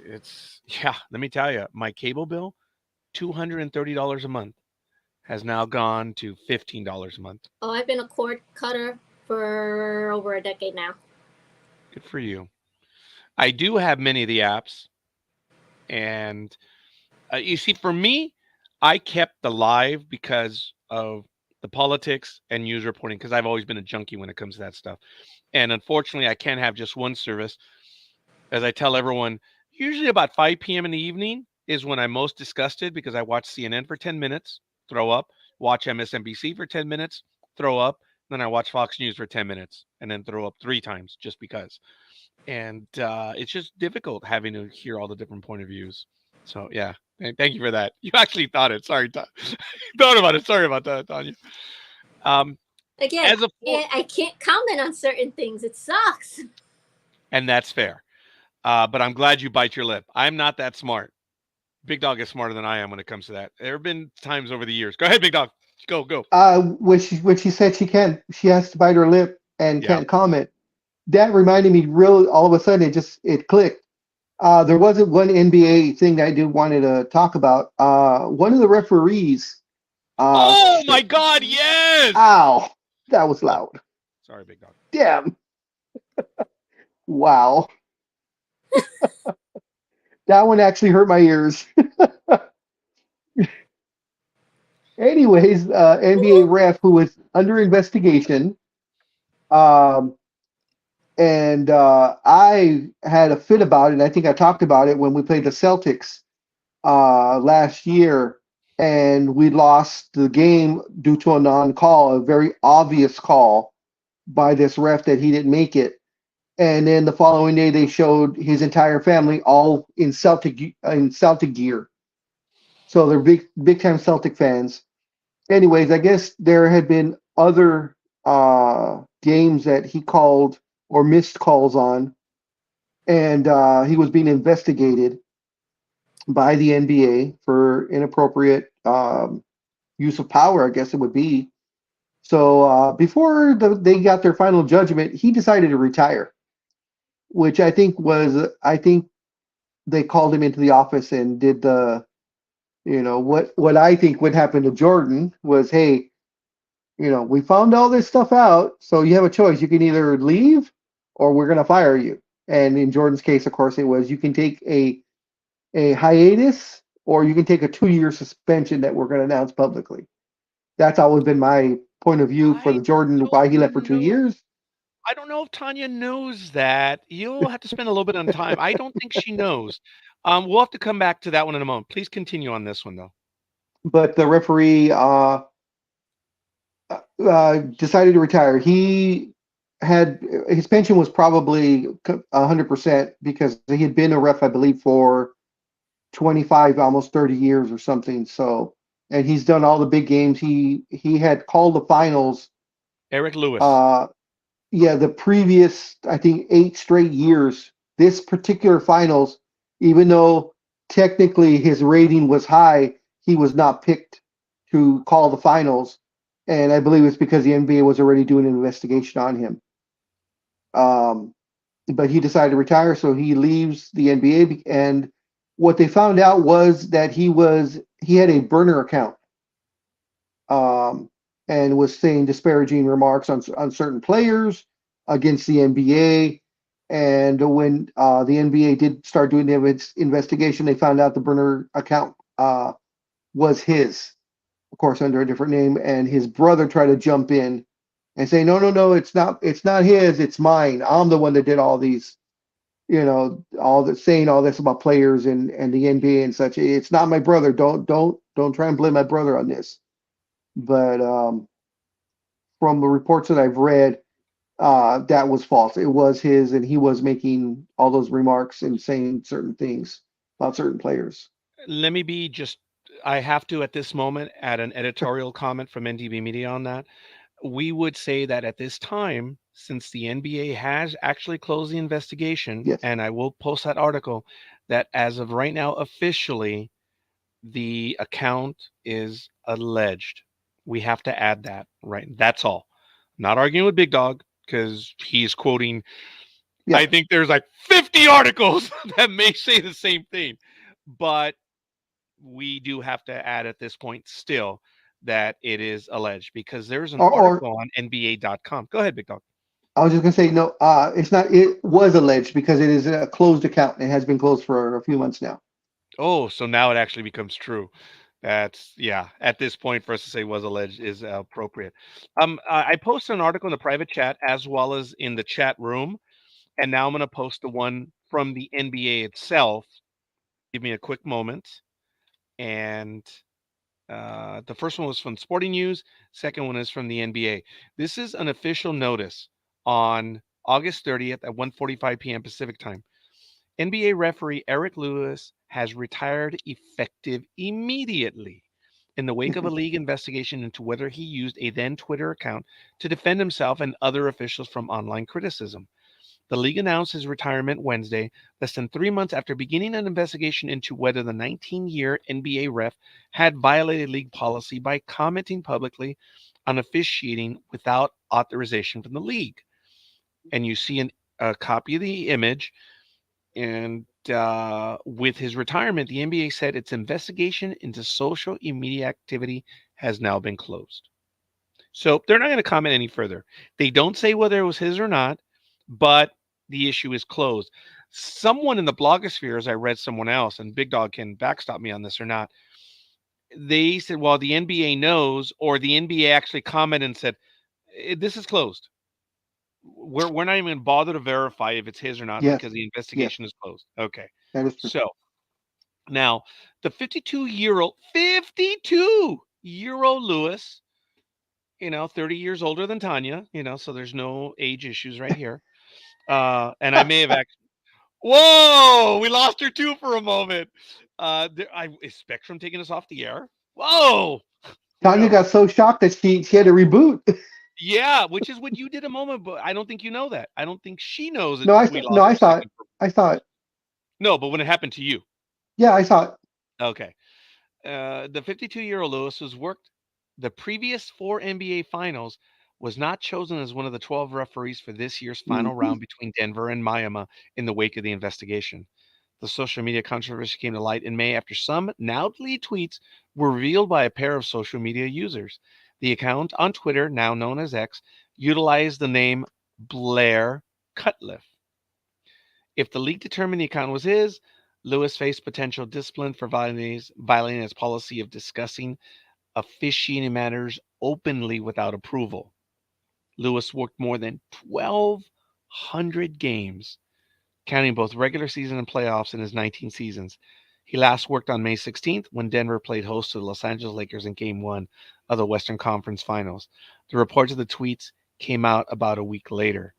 [SPEAKER 1] Let me tell you, my cable bill, $230 a month, has now gone to $15 a month.
[SPEAKER 3] Oh, I've been a cord cutter for over a decade now.
[SPEAKER 1] Good for you. I do have many of the apps. And you see, for me, I kept the live because of the politics and news reporting, because I've always been a junkie when it comes to that stuff. And unfortunately, I can't have just one service. As I tell everyone, usually about 5 p.m. in the evening is when I'm most disgusted because I watch CNN for 10 minutes, throw up, watch MSNBC for 10 minutes, throw up, then I watch Fox News for 10 minutes, and then throw up 3 times just because. And it's just difficult having to hear all the different point of views. So, yeah, thank you for that. You actually thought it. Sorry, thought about it. Sorry about that, Tanya.
[SPEAKER 3] Again, I can't comment on certain things. It sucks.
[SPEAKER 1] And that's fair. But I'm glad you bite your lip. I'm not that smart. Big Dog is smarter than I am when it comes to that. There have been times over the years. Go ahead, Big Dog. Go.
[SPEAKER 2] When she said she has to bite her lip and can't comment. That reminded me all of a sudden it clicked. There wasn't one NBA thing that I did wanted to talk about. One of the referees.
[SPEAKER 1] Oh my God! Yes.
[SPEAKER 2] Ow, that was loud.
[SPEAKER 1] Sorry, Big Dog.
[SPEAKER 2] Damn. Wow. That one actually hurt my ears. Anyways, NBA ref who was under investigation. And I had a fit about it. And I think I talked about it when we played the Celtics last year. and we lost the game due to a non-call, a very obvious call by this ref that he didn't make it. And then the following day, they showed his entire family all in Celtic gear. So they're big time Celtic fans. Anyways, I guess there had been other games that he called or missed calls on, and he was being investigated by the NBA for inappropriate use of power, I guess it would be. So before they got their final judgment, he decided to retire, which I think they called him into the office and did the, what I think would happen to Jordan was, hey, we found all this stuff out, so you have a choice. You can either leave or we're going to fire you. And in Jordan's case, of course, it was you can take a hiatus or you can take a 2-year suspension that we're going to announce publicly. That's always been my point of view for the Jordan, why he left for 2 years.
[SPEAKER 1] I don't know if Tanya knows that. You'll have to spend a little bit of time. I don't think she knows. We'll have to come back to that one in a moment. Please continue on this one, though.
[SPEAKER 2] But the referee decided to retire. He had his pension was probably 100% because he had been a ref, I believe, for 25, almost 30 years or something. So, and he's done all the big games. He had called the finals.
[SPEAKER 1] Eric Lewis.
[SPEAKER 2] Yeah, the previous, I think, 8 straight years. This particular finals, even though technically his rating was high, he was not picked to call the finals. And I believe it's because the NBA was already doing an investigation on him. But he decided to retire, so he leaves the NBA. And what they found out was that he had a burner account, and was saying disparaging remarks on certain players against the NBA. And when the NBA did start doing the investigation, they found out the burner account was his, of course, under a different name. And his brother tried to jump in and say, no, it's not his, it's mine. I'm the one that did all these, saying all this about players and the NBA and such. It's not my brother. Don't try and blame my brother on this. But from the reports that I've read, that was false. It was his, and he was making all those remarks and saying certain things about certain players.
[SPEAKER 1] Let me be I have to at this moment add an editorial comment from NDB Media on that. We would say that at this time, since the NBA has actually closed the investigation,
[SPEAKER 2] Yes.
[SPEAKER 1] and I will post that article, that as of right now, officially, the account is alleged. We have to add that, right? That's all. Not arguing with Big Dog because he's quoting.
[SPEAKER 2] Yeah.
[SPEAKER 1] I think there's like 50 articles that may say the same thing, but we do have to add at this point still that it is alleged because there's an article on NBA.com. Go ahead, Big Dog.
[SPEAKER 2] I was just gonna say no. It's not. It was alleged because it is a closed account and it has been closed for a few months now.
[SPEAKER 1] Oh, so now it actually becomes true. That's at this point for us to say was alleged is appropriate. I posted an article in the private chat as well as in the chat room, and now I'm going to post the one from the NBA itself. Give me a quick moment. And the first one was from Sporting News. Second one is from the NBA. This is an official notice on August 30th at 1:45 p.m. Pacific time. NBA referee Eric Lewis has retired effective immediately in the wake of a league investigation into whether he used a then Twitter account to defend himself and other officials from online criticism. The league announced his retirement Wednesday, less than 3 months after beginning an investigation into whether the 19-year NBA ref had violated league policy by commenting publicly on officiating without authorization from the league. And you see a copy of the image. And with his retirement, the NBA said its investigation into social media activity has now been closed. So they're not going to comment any further. They don't say whether it was his or not, but the issue is closed. Someone in the blogosphere, as I read someone else, and Big Dog can backstop me on this or not, they said, well, the NBA knows, or the NBA actually commented and said, this is closed. We're not even bother to verify if it's his or not because the investigation is closed. Okay.
[SPEAKER 2] That is true.
[SPEAKER 1] So Now, the 52-year-old Lewis, 30 years older than Tanya, so there's no age issues right here. And I may have actually. Whoa, we lost her too for a moment. Is Spectrum taking us off the air? Whoa, who
[SPEAKER 2] Tanya got
[SPEAKER 1] knows?
[SPEAKER 2] so shocked that she had to reboot.
[SPEAKER 1] Yeah, which is what you did a moment, but I don't think you know that. I don't think she knows that
[SPEAKER 2] No, I
[SPEAKER 1] we
[SPEAKER 2] saw. No,
[SPEAKER 1] lost
[SPEAKER 2] I
[SPEAKER 1] our
[SPEAKER 2] saw it.
[SPEAKER 1] second.
[SPEAKER 2] I saw it.
[SPEAKER 1] No, but when it happened to you.
[SPEAKER 2] Yeah, I saw it.
[SPEAKER 1] Okay. The 52-year-old Lewis was worked the previous 4 NBA finals, was not chosen as one of the 12 referees for this year's final
[SPEAKER 2] Mhm.
[SPEAKER 1] round between Denver and Miami in the wake of the investigation. The social media controversy came to light in May after some now deleted tweets were revealed by a pair of social media users. The account on Twitter, now known as X, utilized the name Blair Cutliff. If the league determined the account was his, Lewis faced potential discipline for violating his policy of discussing officiating matters openly without approval. Lewis worked more than 1,200 games, counting both regular season and playoffs in his 19 seasons. He last worked on May 16th when Denver played host to the Los Angeles Lakers in Game 1 of the Western Conference Finals. The reports of the tweets came out about a week later.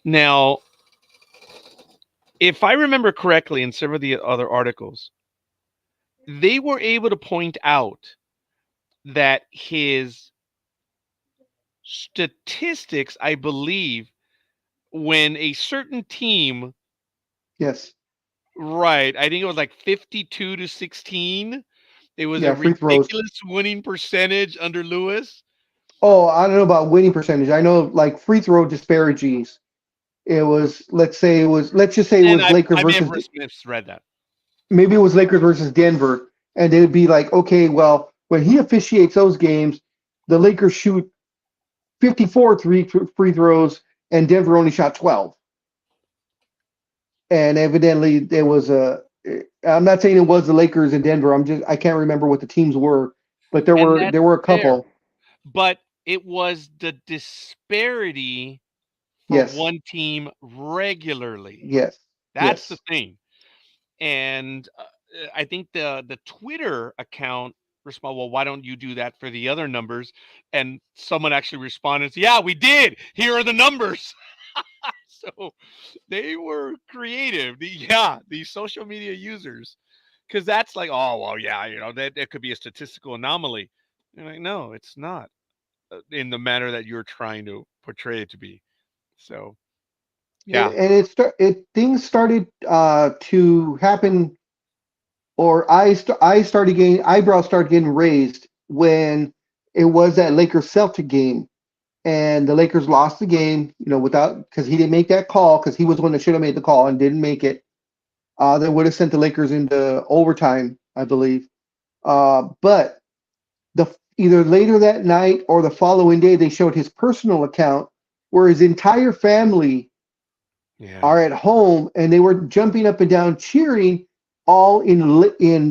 [SPEAKER 1] Now, if I remember correctly in some of the other articles, they were able to point out that his statistics, I believe, when a certain team,
[SPEAKER 2] Yes.
[SPEAKER 1] right, I think it was like 52-16, it was a
[SPEAKER 2] Yeah, free throws.
[SPEAKER 1] ridiculous winning percentage under Lewis.
[SPEAKER 2] Oh, I don't know about winning percentage. I know like free throw disparities. It was let's just say it
[SPEAKER 1] And
[SPEAKER 2] was
[SPEAKER 1] I,
[SPEAKER 2] Lakers
[SPEAKER 1] I may have
[SPEAKER 2] versus
[SPEAKER 1] misread that.
[SPEAKER 2] maybe it was Lakers versus Denver, and they'd be like, okay, well, when he officiates those games, the Lakers shoot 54 free throws, and Denver only shot 12. And evidently, there was a. I'm not saying it was the Lakers in Denver. I can't remember what the teams were, but there
[SPEAKER 1] And
[SPEAKER 2] were
[SPEAKER 1] that's
[SPEAKER 2] there were a
[SPEAKER 1] fair.
[SPEAKER 2] couple.
[SPEAKER 1] But it was the disparity for
[SPEAKER 2] Yes,
[SPEAKER 1] one team regularly.
[SPEAKER 2] yes,
[SPEAKER 1] That's the
[SPEAKER 2] yes.
[SPEAKER 1] thing. And I think the Twitter account responded, well, why don't you do that for the other numbers? And someone actually responded, yeah, we did. Here are the numbers. So they were creative. The social media users, because that's like, oh, well, yeah, that could be a statistical anomaly. And like, no, it's not in the manner that you're trying to portray it to be. So, yeah.
[SPEAKER 2] And things started to happen, or I started getting eyebrows started getting raised when it was that Lakers Celtic game, and the Lakers lost the game. Without because he didn't make that call because he was the one that should have made the call and didn't make it. That would have sent the Lakers into overtime, I believe. But the either later that night or the following day, they showed his personal account where his entire family
[SPEAKER 1] Yeah.
[SPEAKER 2] are at home and they were jumping up and down cheering, all in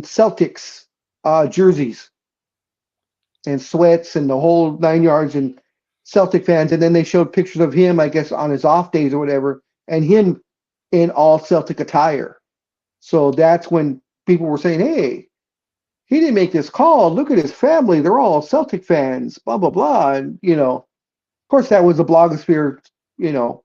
[SPEAKER 2] Celtics jerseys and sweats and the whole 9 yards, and Celtic fans. And then they showed pictures of him, I guess, on his off days or whatever, and him in all Celtic attire. So that's when people were saying, "Hey, he didn't make this call. Look at his family; they're all Celtic fans." Blah blah blah. And of course, that was the blogosphere. You know,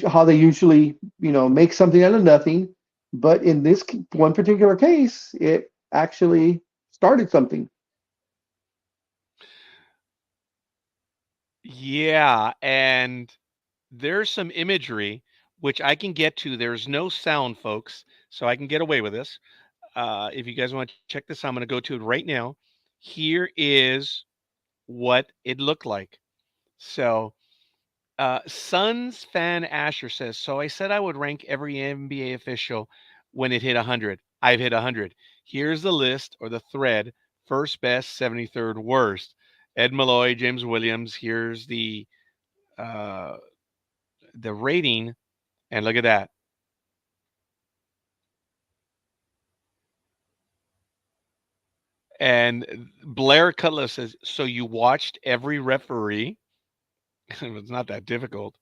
[SPEAKER 2] how they usually make something out of nothing. But in this one particular case, it actually started something.
[SPEAKER 1] Yeah. And there's some imagery which I can get to. There's no sound, folks, so I can get away with this. If you guys want to check this, I'm going to go to it right now. Here is what it looked like. So, Suns fan Asher says, so I said I would rank every NBA official when it hit 100. I've hit 100. Here's the list or the thread: first best, 73rd worst. Ed Malloy, James Williams. Here's uh, the rating, and look at that. And Blair Cutler says, so you watched every referee? It's not that difficult.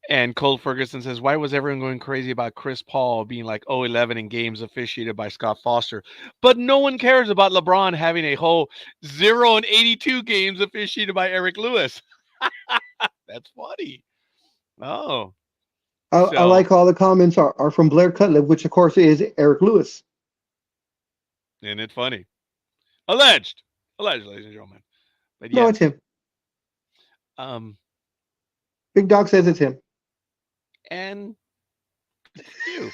[SPEAKER 1] And Cole Ferguson says, why was everyone going crazy about Chris Paul being like 0-11 in games officiated by Scott Foster? But no one cares about LeBron having a whole 0-82 games officiated by Eric Lewis. That's funny. Oh,
[SPEAKER 2] I
[SPEAKER 1] so,
[SPEAKER 2] like all the comments are from Blair Cutler, which of course is Eric Lewis.
[SPEAKER 1] isn't it funny? Alleged, ladies and gentlemen. But
[SPEAKER 2] No, it's
[SPEAKER 1] yes,
[SPEAKER 2] him.
[SPEAKER 1] um,
[SPEAKER 2] Big Dog says it's him.
[SPEAKER 1] and you.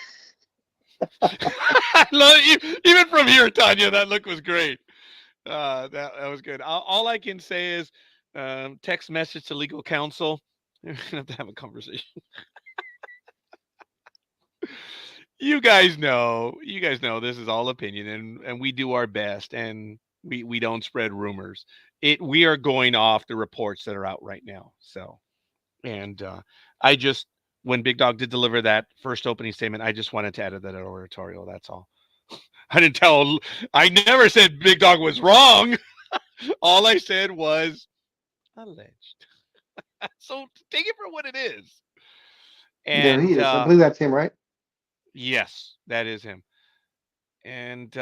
[SPEAKER 1] I love you. Even from here, Tanya, that look was great. That was good. All I can say is text message to legal counsel. We're gonna have to have a conversation. You guys know this is all opinion, and we do our best, and we don't spread rumors. We are going off the reports that are out right now. So, and I just when Big Dog did deliver that first opening statement, I just wanted to edit that oratorio. That's all. I never said Big Dog was wrong. All I said was alleged. So take it for what it is.
[SPEAKER 2] There he
[SPEAKER 1] And
[SPEAKER 2] is. I believe that's him, right?
[SPEAKER 1] yes, that is him. And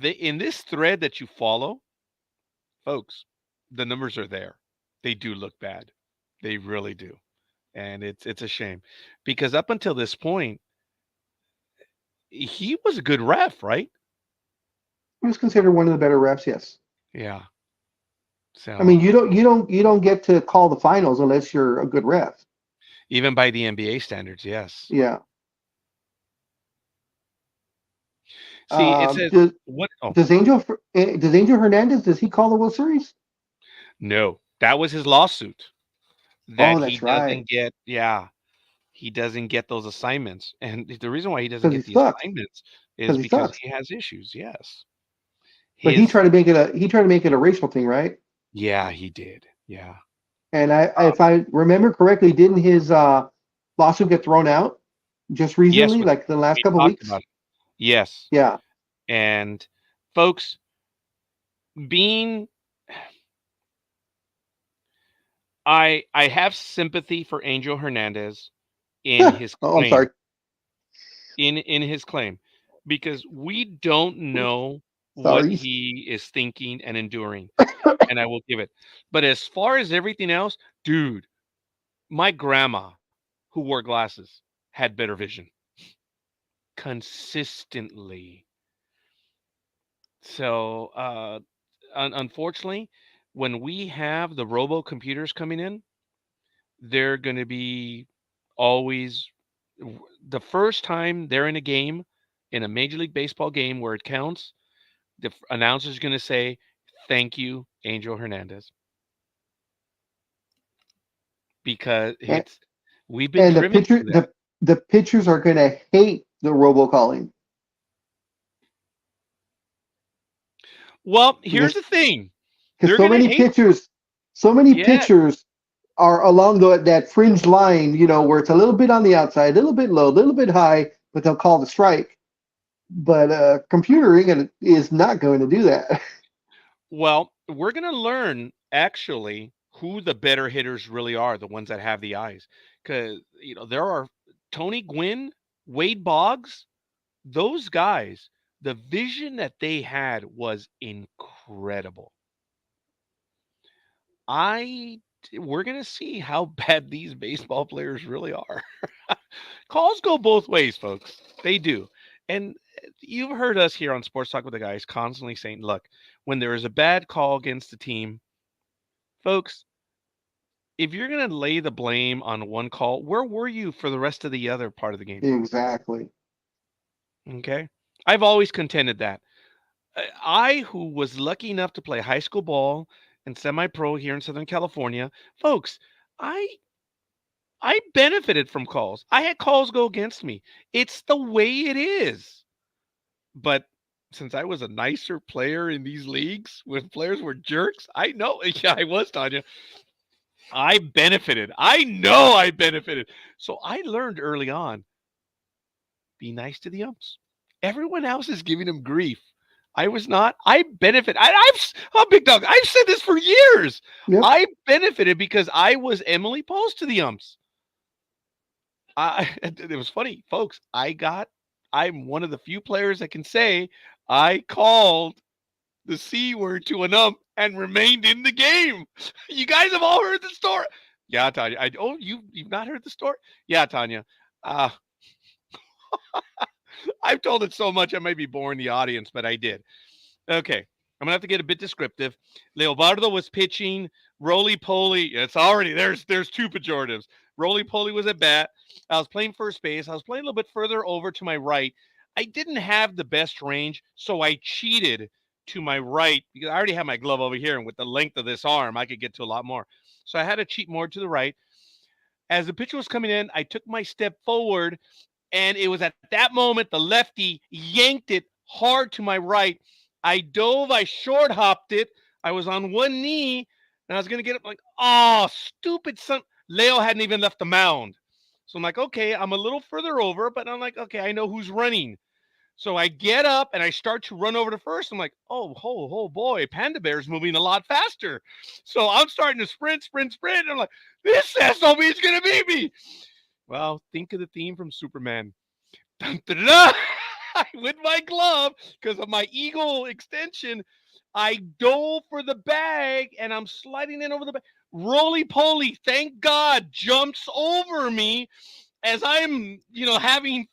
[SPEAKER 1] in this thread that you follow, folks, the numbers are there. They do look bad. They really do. And it's a shame because up until this point, he was a good ref, right?
[SPEAKER 2] He was considered one of the better refs. Yes.
[SPEAKER 1] Yeah.
[SPEAKER 2] I mean,
[SPEAKER 1] So
[SPEAKER 2] you don't get to call the finals unless you're a good ref.
[SPEAKER 1] even by the NBA standards, yes.
[SPEAKER 2] Yeah.
[SPEAKER 1] See, it says
[SPEAKER 2] Does
[SPEAKER 1] what? Oh
[SPEAKER 2] does Angel Hernandez, does he call the World Series?
[SPEAKER 1] no, that was his lawsuit that
[SPEAKER 2] Oh,
[SPEAKER 1] he
[SPEAKER 2] that's right.
[SPEAKER 1] doesn't get. Yeah, he doesn't get those assignments, and the reason why he doesn't
[SPEAKER 2] Because he
[SPEAKER 1] get the
[SPEAKER 2] sucks.
[SPEAKER 1] assignments is
[SPEAKER 2] Because he
[SPEAKER 1] because
[SPEAKER 2] sucks.
[SPEAKER 1] he has issues. Yes,
[SPEAKER 2] But he
[SPEAKER 1] his
[SPEAKER 2] tried to make it a racial thing, right?
[SPEAKER 1] yeah, he did. Yeah,
[SPEAKER 2] And
[SPEAKER 1] um,
[SPEAKER 2] if I remember correctly, didn't his lawsuit get thrown out just
[SPEAKER 1] yes,
[SPEAKER 2] recently, like the last
[SPEAKER 1] we
[SPEAKER 2] couple of
[SPEAKER 1] talked
[SPEAKER 2] weeks?
[SPEAKER 1] about it. Yes,
[SPEAKER 2] Yeah.
[SPEAKER 1] and folks, being I have sympathy for Angel Hernandez in his
[SPEAKER 2] Oh, I'm
[SPEAKER 1] claim
[SPEAKER 2] sorry.
[SPEAKER 1] in his claim because we don't know what
[SPEAKER 2] Sorry.
[SPEAKER 1] he is thinking and enduring, and I will give it. But as far as everything else, dude, my grandma who wore glasses had better vision consistently. So unfortunately, when we have the robo computers coming in, they're going to be always the first time they're in a game, in a Major League Baseball game where it counts, the announcer is going to say, "Thank you, Angel Hernandez," because
[SPEAKER 2] And,
[SPEAKER 1] it's we've been
[SPEAKER 2] and
[SPEAKER 1] driven to that.
[SPEAKER 2] the pitchers are gonna hate the robocalling
[SPEAKER 1] Well, here's
[SPEAKER 2] because
[SPEAKER 1] the thing:
[SPEAKER 2] because
[SPEAKER 1] they're going to hate.
[SPEAKER 2] so many
[SPEAKER 1] Yes,
[SPEAKER 2] pitchers are along that fringe line, where it's a little bit on the outside, a little bit low, a little bit high, but they'll call the strike. But computer is not going to do that.
[SPEAKER 1] well, we're going to learn actually who the better hitters really are, the ones that have the eyes, because there are Tony Gwynn, Wade Boggs, those guys. The vision that they had was incredible. I We're gonna see how bad these baseball players really are. Calls go both ways, folks. They do. And you've heard us here on Sports Talk with the Guys constantly saying, look, when there is a bad call against the team, folks, if you're gonna lay the blame on one call, where were you for the rest of the other part of the game?
[SPEAKER 2] Exactly.
[SPEAKER 1] Okay. I've always contended that. I, who was lucky enough to play high school ball and semi-pro here in Southern California, folks, I I benefited from calls. I had calls go against me. It's the way it is. But since I was a nicer player in these leagues when players were jerks, I know. Yeah, I was, Tanya. I benefited. I know I benefited. So I learned early on, be nice to the umps. Everyone else is giving them grief. I was not. I benefit. I'm Big Dog. I've said this for years.
[SPEAKER 2] Yep.
[SPEAKER 1] I benefited because I was Emily Post to the umps. It was funny, folks. I'm one of the few players that can say I called the C word to an and remained in the game. You guys have all heard the story. Yeah, Tanya. You've not heard the story? Yeah, Tanya. Uh, I've told it so much I might be boring the audience, but I did. Okay. I'm gonna have to get a bit descriptive. Leobardo was pitching. Roly poly. It's already there's two pejoratives. Roly poly was at bat. I was playing first base. I was playing a little bit further over to my right. I didn't have the best range, so I cheated to my right because I already had my glove over here, and with the length of this arm, I could get to a lot more. So I had to cheat more to the right. As the pitcher was coming in, I took my step forward, and it was at that moment the lefty yanked it hard to my right. I dove, I short hopped it. I was on one knee, and I was going to get up like, oh, stupid son. Leo hadn't even left the mound. So I'm like, okay, I'm a little further over, but I'm like, okay, I know who's running. So I get up and I start to run over to first. I'm like, oh boy, Panda Bear's moving a lot faster. So I'm starting to sprint. And I'm like, this SOB is going to beat me. Well, think of the theme from Superman. Dun, dun, dun, with my glove, because of my eagle extension, I dove for the bag and I'm sliding in over the bag. Roly poly, thank God, jumps over me as I'm, having,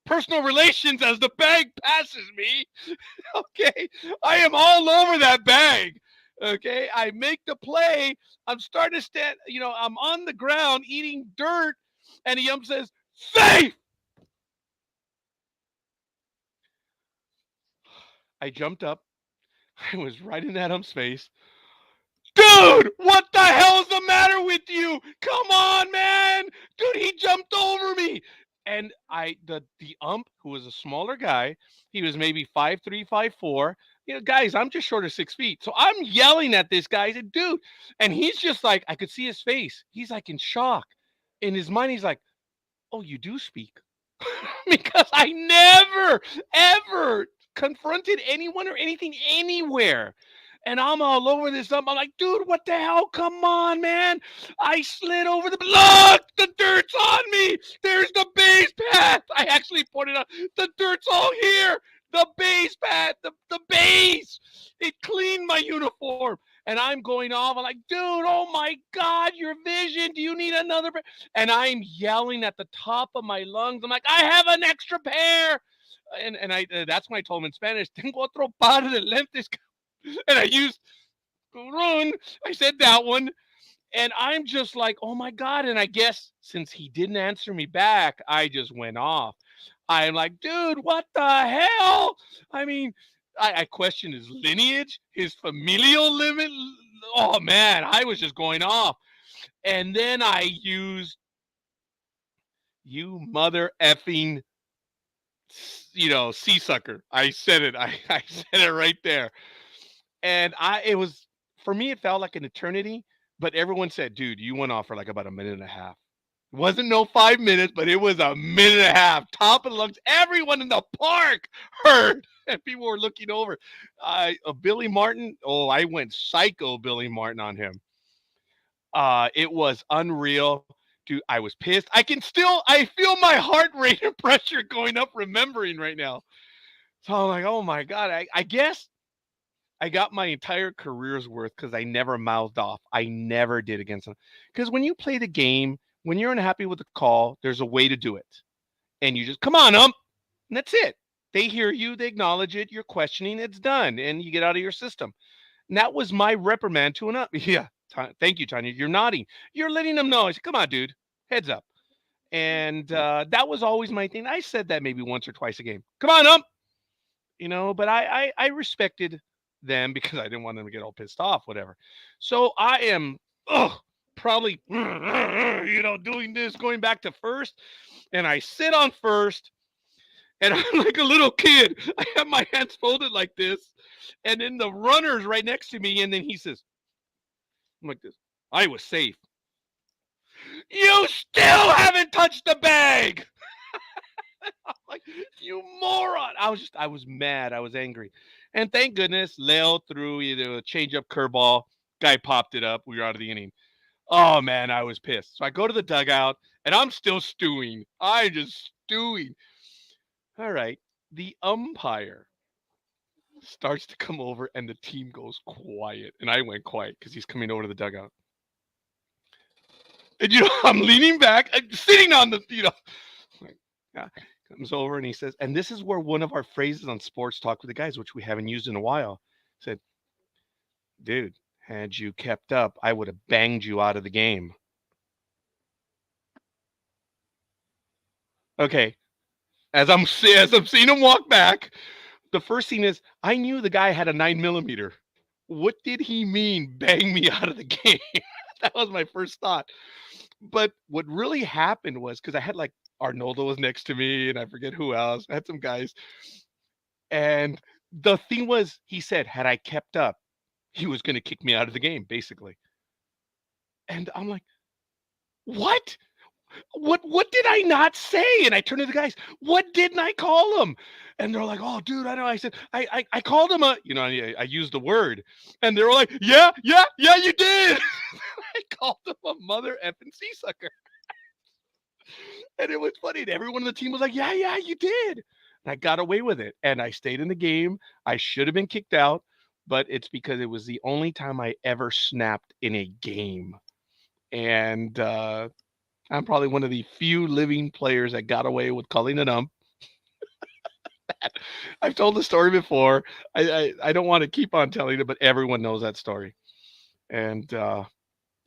[SPEAKER 1] personal relations as the bag passes me. Okay. I am all over that bag. Okay. I make the play. I'm starting to stand, I'm on the ground eating dirt. And the ump says, safe. I jumped up. I was right in that ump's face. Dude, what the hell's the matter with you? Come on, man. Dude, he jumped over me. And the ump, who was a smaller guy, he was maybe 5'3", 5'4". Guys, I'm just short of 6 feet. So I'm yelling at this guy. I said, dude. And he's just like, I could see his face. He's like in shock. In his mind, he's like, oh, you do speak. Because I never, ever confronted anyone or anything anywhere. And I'm all over this up. I'm like, dude, what the hell? Come on, man. I slid over look, the dirt's on me. There's the base path. I actually pointed out the dirt's all here. The base path, the base. It cleaned my uniform. And I'm going off. I'm like, dude, oh my God, your vision. Do you need another? And I'm yelling at the top of my lungs. I'm like, I have an extra pair. And that's when I told him in Spanish, tengo otro par de lentes. And I used run. I said that one. And I'm just like, oh my God. And I guess since he didn't answer me back, I just went off. I'm like, dude, what the hell? I mean, I questioned his lineage, his familial limit. Oh man, I was just going off. And then I used you mother effing, sea sucker. I said it. I said it right there. And for me, it felt like an eternity. But everyone said, dude, you went off for like about a minute and a half. It wasn't no 5 minutes, but it was a minute and a half. Top of the lungs. Everyone in the park heard. And people were looking over. Billy Martin. Oh, I went psycho Billy Martin on him. It was unreal. Dude, I was pissed. I feel my heart rate and pressure going up remembering right now. So I'm like, oh my God. I guess I got my entire career's worth because I never mouthed off. I never did against them. Because when you play the game, when you're unhappy with the call, there's a way to do it. And you just, come on, ump. And that's it. They hear you, they acknowledge it, you're questioning, it's done, and you get out of your system. And that was my reprimand to an ump. Yeah, thank you, Tanya. You're nodding. You're letting them know. I said, come on, dude. Heads up. And that was always my thing. I said that maybe once or twice a game. Come on, ump. But I respected them because I didn't want them to get all pissed off, whatever. So I am probably doing this, going back to first, and I sit on first, and I'm like a little kid. I have my hands folded like this, and then the runner's right next to me, and then he says, I'm like this, I was safe. You still haven't touched the bag. I'm like, you moron. I was mad. I was angry. And thank goodness Leo threw either a change-up curveball. Guy popped it up. We were out of the inning. Oh, man, I was pissed. So I go to the dugout, And I'm still stewing. I'm just stewing. All right. The umpire starts to come over and the team goes quiet. And I went quiet because he's coming over to the dugout. And, I'm leaning back, I'm sitting on the, like, yeah, comes over and he says, and this is where one of our phrases on Sports Talk with the Guys, which we haven't used in a while, said, dude, had you kept up, I would have banged you out of the game. Okay. As I'm seeing him walk back, the first scene is I knew the guy had a 9mm. What did he mean, bang me out of the game? That was my first thought. But what really happened was because I had like Arnoldo was next to me, and I forget who else. I had some guys, and the thing was, he said, had I kept up, he was going to kick me out of the game, basically. And I'm like, what? What did I not say? And I turned to the guys, what didn't I call him? And they're like, oh, dude, I know. I said, I called him I used the word. And they were like, yeah, you did. I called him a mother effing sea sucker. And it was funny. And everyone on the team was like, yeah, you did. And I got away with it. And I stayed in the game. I should have been kicked out, but it's because it was the only time I ever snapped in a game. And I'm probably one of the few living players that got away with calling an ump. I've told the story before. I don't want to keep on telling it, but everyone knows that story. And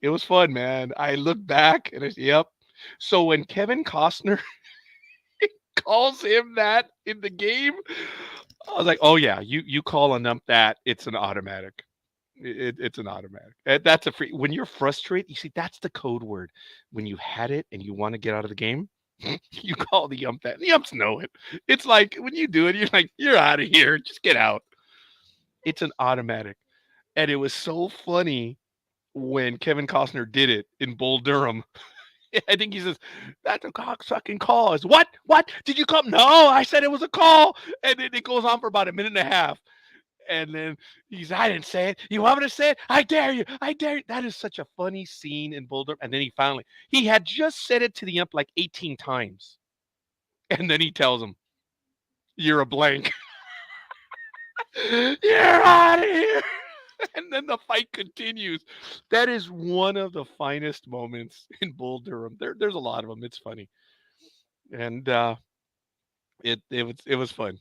[SPEAKER 1] it was fun, man. I look back and I said, yep. So when Kevin Costner calls him that in the game, I was like, oh yeah, you call an ump that, it's an automatic. It's an automatic. That's a free. When you're frustrated, you see, that's the code word. When you had it and you want to get out of the game, you call the ump that. The umps know it. It's like when you do it, you're like, you're out of here. Just get out. It's an automatic. And it was so funny when Kevin Costner did it in Bull Durham. I think he says, that's a cocksucking call. It's what? What? Did you come? No, I said it was a call. And then it goes on for about a minute and a half. And then I didn't say it. You want me to say it? I dare you. I dare you. That is such a funny scene in Boulder. And then he had just said it to the ump like 18 times. And then he tells him, you're a blank. You're out of here. And then the fight continues. That is one of the finest moments in Bull Durham. There's a lot of them. It's funny. And it was fun.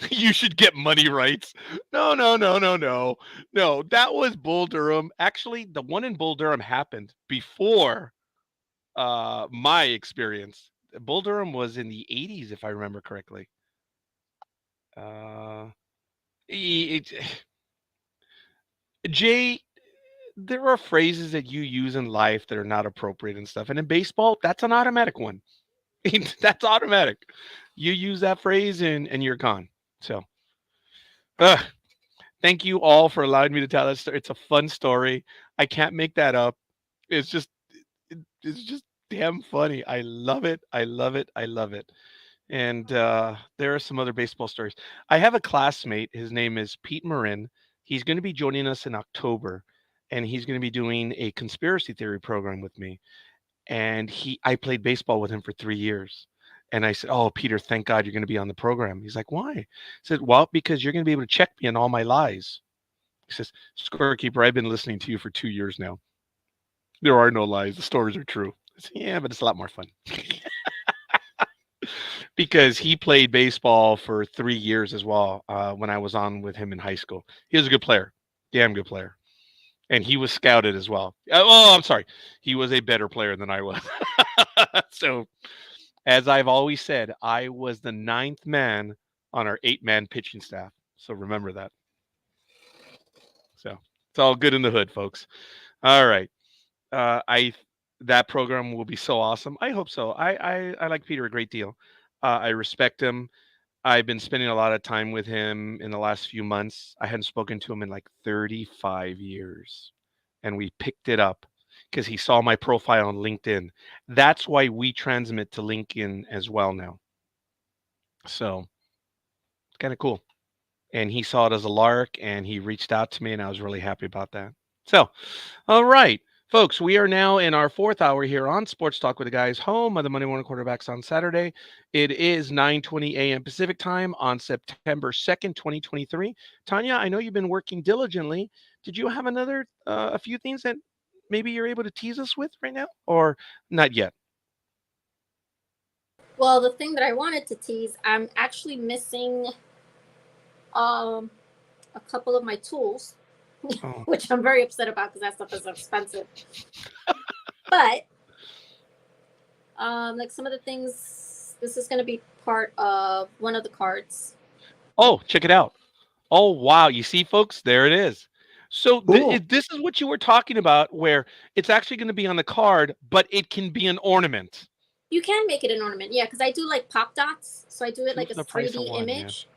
[SPEAKER 1] You should get money rights. No. No, that was Bull Durham. Actually, the one in Bull Durham happened before my experience. Bull Durham was in the 80s, if I remember correctly. Jay, there are phrases that you use in life that are not appropriate and stuff. And in baseball, that's an automatic one. That's automatic. You use that phrase and you're gone. So, thank you all for allowing me to tell that story. It's a fun story. I can't make that up. It's just, it's just damn funny. I love it. I love it. I love it. And there are some other baseball stories. I have a classmate. His name is Pete Marin. He's going to be joining us in October, and he's going to be doing a conspiracy theory program with me. And I played baseball with him for 3 years. And I said, oh, Peter, thank God you're going to be on the program. He's like, why? I said, well, because you're going to be able to check me on all my lies. He says, Scorekeeper, I've been listening to you for 2 years now. There are no lies. The stories are true. I said, yeah, but it's a lot more fun. Because he played baseball for 3 years as well when I was on with him in high school. He was a good player. Damn good player. And he was scouted as well. Oh, I'm sorry. He was a better player than I was. So, as I've always said, I was the 9th man on our 8-man pitching staff. So remember that. So it's all good in the hood, folks. All right. That program will be so awesome. I hope so. I like Peter a great deal. I respect him. I've been spending a lot of time with him in the last few months. I hadn't spoken to him in like 35 years. And we picked it up because he saw my profile on LinkedIn. That's why we transmit to LinkedIn as well now. So it's kind of cool. And he saw it as a lark and he reached out to me and I was really happy about that. So, all right, Folks, we are now in our fourth hour here on Sports Talk with the Guys, home of the Monday Morning Quarterbacks on Saturday. It is 9:20 a.m. Pacific time on September 2nd, 2023. Tanya, I know you've been working diligently. Did you have a few things that maybe you're able to tease us with right now, or not yet?
[SPEAKER 3] Well, the thing that I wanted to tease, I'm actually missing a couple of my tools,
[SPEAKER 1] Oh.
[SPEAKER 3] which I'm very upset about because that stuff is expensive. But like some of the things, this is going to be part of one of the cards.
[SPEAKER 1] Oh, check it out. Oh, wow. You see, folks, there it is. So
[SPEAKER 2] Cool.
[SPEAKER 1] this is what you were talking about, where it's actually going to be on the card, but it can be an ornament.
[SPEAKER 3] You can make it an ornament, yeah, because I do like pop dots. So I do it
[SPEAKER 1] Two
[SPEAKER 3] like
[SPEAKER 1] for
[SPEAKER 3] a
[SPEAKER 1] the price of
[SPEAKER 3] 3D
[SPEAKER 1] one, yeah.
[SPEAKER 3] image.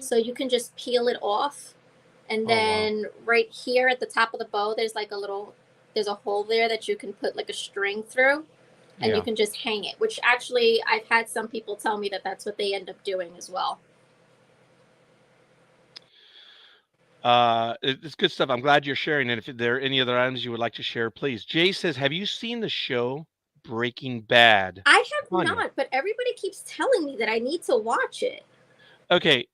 [SPEAKER 3] So you can just peel it off. And
[SPEAKER 1] Oh, wow.
[SPEAKER 3] then right here at the top of the bow, there's like there's a hole there that you can put like a string through. And
[SPEAKER 1] Yeah.
[SPEAKER 3] you can just hang it, which actually I've had some people tell me that that's what they end up doing as well.
[SPEAKER 1] It's good stuff. I'm glad you're sharing it. If there are any other items you would like to share, please. Jay says, have you seen the show Breaking Bad?
[SPEAKER 3] I have
[SPEAKER 1] Tanya.
[SPEAKER 3] not, but everybody keeps telling me that I need to watch it.
[SPEAKER 1] Okay.